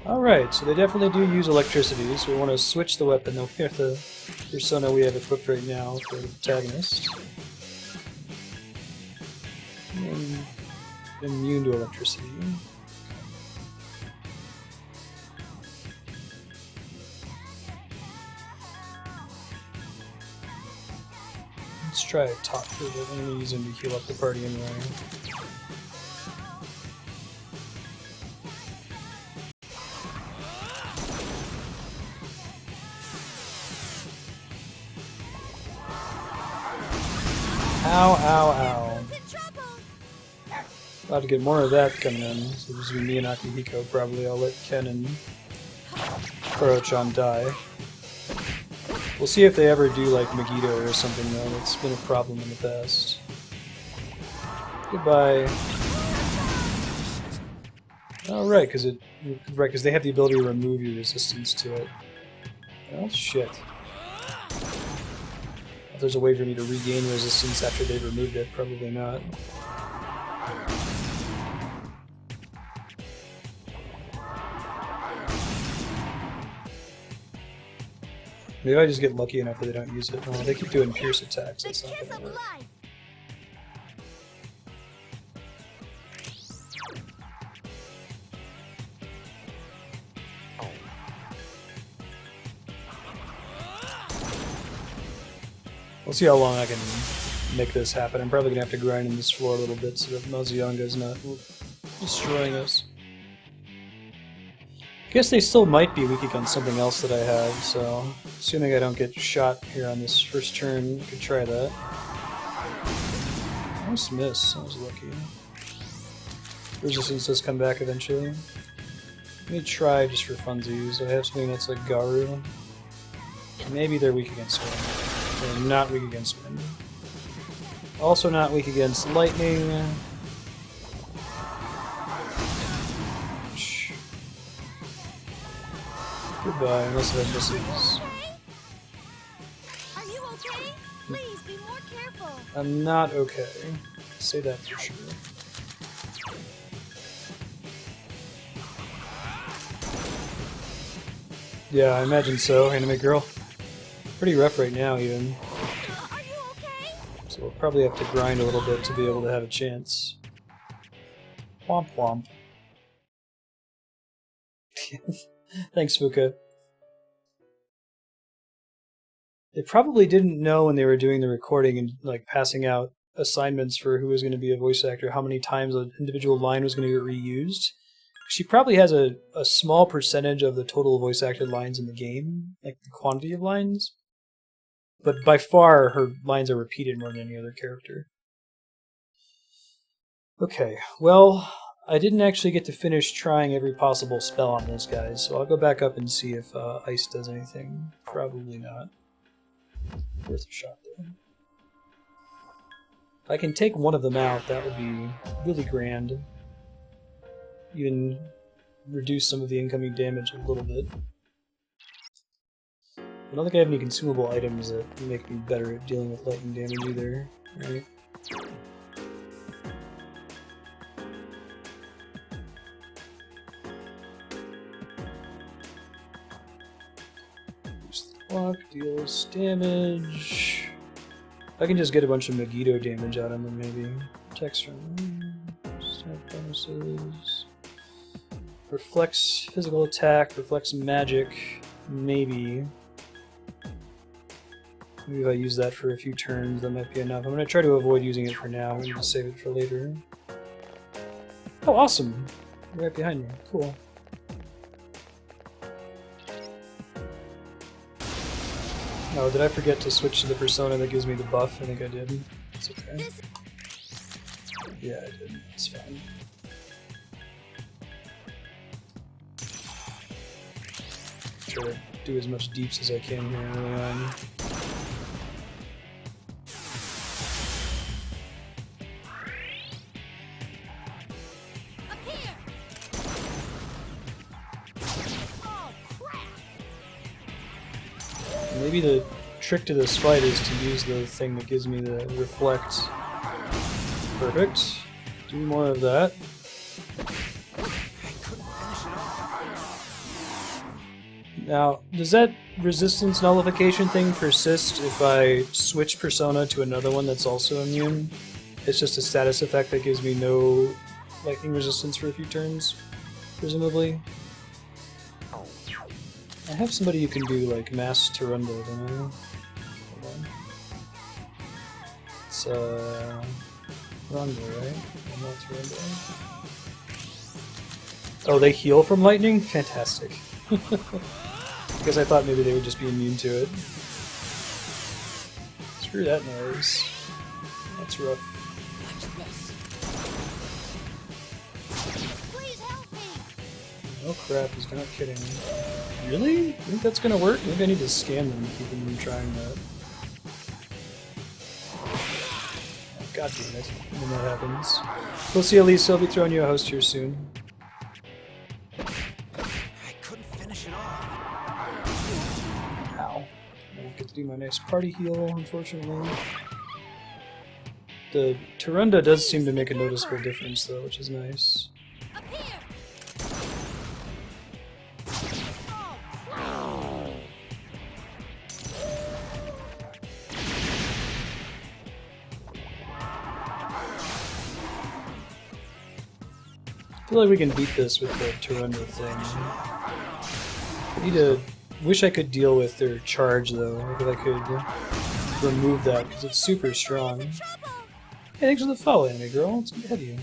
Alright, so they definitely do use electricity, so we want to switch the weapon over here, the persona we have equipped right now for the protagonist. And immune to electricity. Let's try a talk for a bit. I'm going to use him to heal up the party anyway. Ow, ow, ow. About to get more of that coming in. So this is me and Akihiko probably. I'll let Ken and Koro-chan die. We'll see if they ever do like Megiddo or something though. It's been a problem in the past. Goodbye. Oh, right, because they have the ability to remove your resistance to it. Oh, shit. If there's a way for me to regain resistance after they've removed it, probably not. Maybe I just get lucky enough that they don't use it. Oh, they keep doing pierce attacks. That's not gonna work. We'll see how long I can make this happen. I'm probably gonna have to grind in this floor a little bit so that Mazuyonga's not destroying us. I guess they still might be weak against something else that I have, so assuming I don't get shot here on this first turn, I could try that. Nice miss. I was lucky. Resistance does come back eventually. Let me try just for funsies. I have something that's like Garu. Maybe they're weak against wind. They're not weak against wind. Also not weak against lightning. Goodbye, unless I have missiles. Are you okay? Please be more careful. I'm not okay. Say that for sure. Yeah, I imagine so, anime girl. Pretty rough right now, even. Are you okay? So we'll probably have to grind a little bit to be able to have a chance. Womp womp. Thanks, Fuka. They probably didn't know when they were doing the recording and like passing out assignments for who was going to be a voice actor, how many times an individual line was going to get reused. She probably has a small percentage of the total voice acted lines in the game, like the quantity of lines. But by far, her lines are repeated more than any other character. Okay, well, I didn't actually get to finish trying every possible spell on those guys, so I'll go back up and see if Ice does anything. Probably not. Worth a shot, though. If I can take one of them out, that would be really grand. Even reduce some of the incoming damage a little bit. I don't think I have any consumable items that make me better at dealing with lightning damage either, right? Boost the block, deals damage. I can just get a bunch of Megiddo damage out of them, maybe. Text from stat bonuses. Reflects physical attack, reflects magic, maybe. Maybe if I use that for a few turns, that might be enough. I'm going to try to avoid using it for now. I'm going to save it for later. Oh, awesome! You're right behind me. Cool. Oh, did I forget to switch to the persona that gives me the buff? I think I did. It's okay. Yeah, I did. It's fine. Try to do as much deeps as I can here early on. Maybe the trick to this fight is to use the thing that gives me the reflect. Perfect. Do more of that. Now, does that resistance nullification thing persist if I switch persona to another one that's also immune? It's just a status effect that gives me no lightning resistance for a few turns, presumably. I have somebody who can do like mass Tarundo, don't I? Hold on. It's Rondo, right? Not Tarundo. Oh, they heal from lightning? Fantastic. Because I thought maybe they would just be immune to it. Screw that noise. That's rough. Oh crap, he's not kidding. Really? You think that's gonna work? Maybe I need to scam them and keep them from trying that. Oh, God damn it. When that happens. We'll see, Elise. I'll be throwing you a host here soon. do my nice party heal, unfortunately. The Tarunda does seem to make a noticeable difference, though, which is nice. Up here! I feel like we can beat this with the Tarunda thing. I need to... Wish I could deal with their charge, though. If I could remove that, because it's super strong. Hey, thanks for the follow, anime girl. It's good to have you.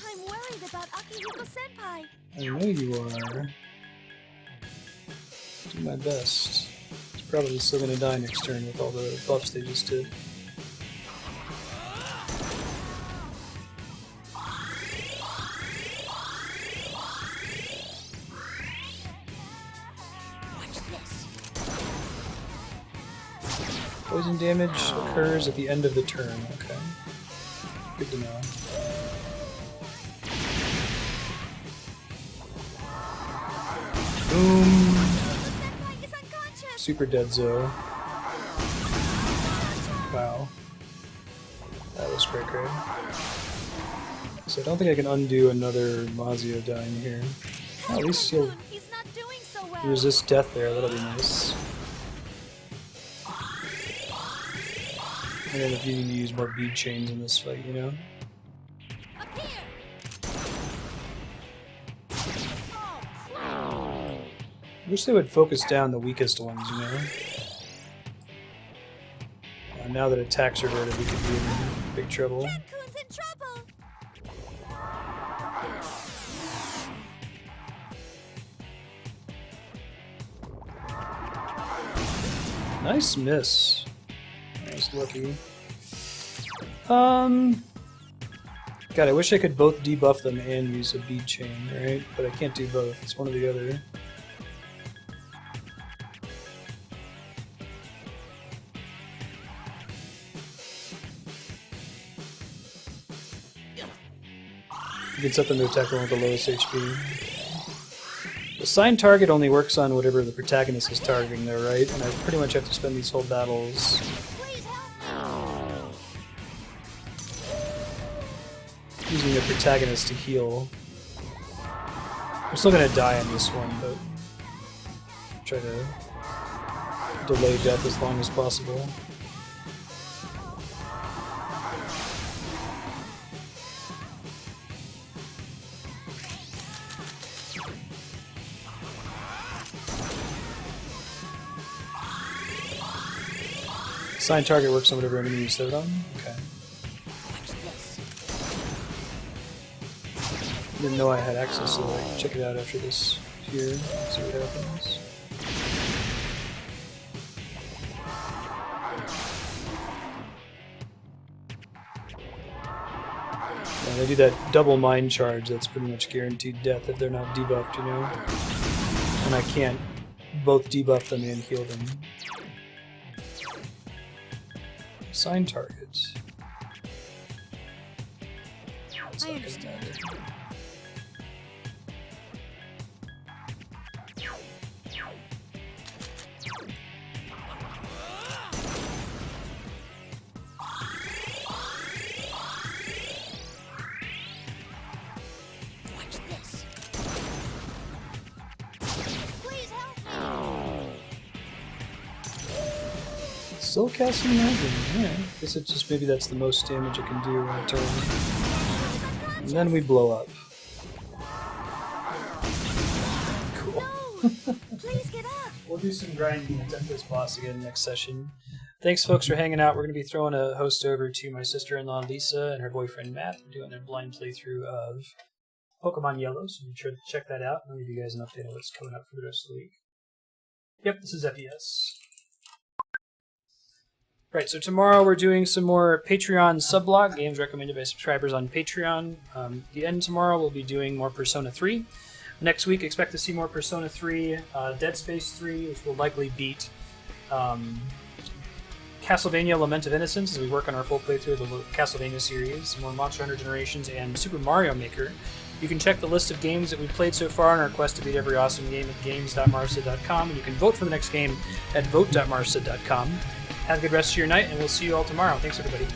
I'm worried about Akihiko-senpai. I know you are. Do my best. He's probably still gonna die next turn with all the buffs they just did. Poison damage occurs at the end of the turn. Okay. Good to know. Boom! Super dead Zo. Wow. That was cray cray. So I don't think I can undo another Mazio dying here. Oh, at least he'll resist death there, that'll be nice. I don't know if you need to use more bead chains in this fight, you know? I wish they would focus down the weakest ones, you know? Now that attacks are reverted, we could be in big trouble. Nice miss. That's lucky. God, I wish I could both debuff them and use a bead chain, right? But I can't do both. It's one or the other. You can set them to attack the one with the lowest HP. The signed target only works on whatever the protagonist is targeting there, right? And I pretty much have to spend these whole battles using the protagonist to heal. I'm still gonna die on this one, but try to delay death as long as possible. Signed target works on whatever enemy you set it on? Okay. Didn't know I had access to it. I can check it out after this here, see what happens. Yeah, they do that double mind charge, that's pretty much guaranteed death if they're not debuffed, you know? And I can't both debuff them and heal them. Sign targets. I understand. Watch this. Please help. Still casting Magic. Yeah, I guess it's just maybe that's the most damage it can do in a turn. And then we blow up. Cool. No, please get up. We'll do some grinding and attempt this boss again next session. Thanks, folks, for hanging out. We're going to be throwing a host over to my sister-in-law, Lisa, and her boyfriend, Matt. They're doing their blind playthrough of Pokemon Yellow, so be sure to check that out. I'll give you guys an update on what's coming up for the rest of the week. Yep, this is FES. Right, so tomorrow we're doing some more Patreon sublog, games recommended by subscribers on Patreon. The end tomorrow we'll be doing more Persona 3. Next week, expect to see more Persona 3, Dead Space 3, which will likely beat Castlevania Lament of Innocence as we work on our full playthrough of the Castlevania series, more Monster Hunter Generations, and Super Mario Maker. You can check the list of games that we've played so far on our quest to beat every awesome game at games.marstead.com, and you can vote for the next game at vote.marstead.com. Have a good rest of your night, and we'll see you all tomorrow. Thanks, everybody.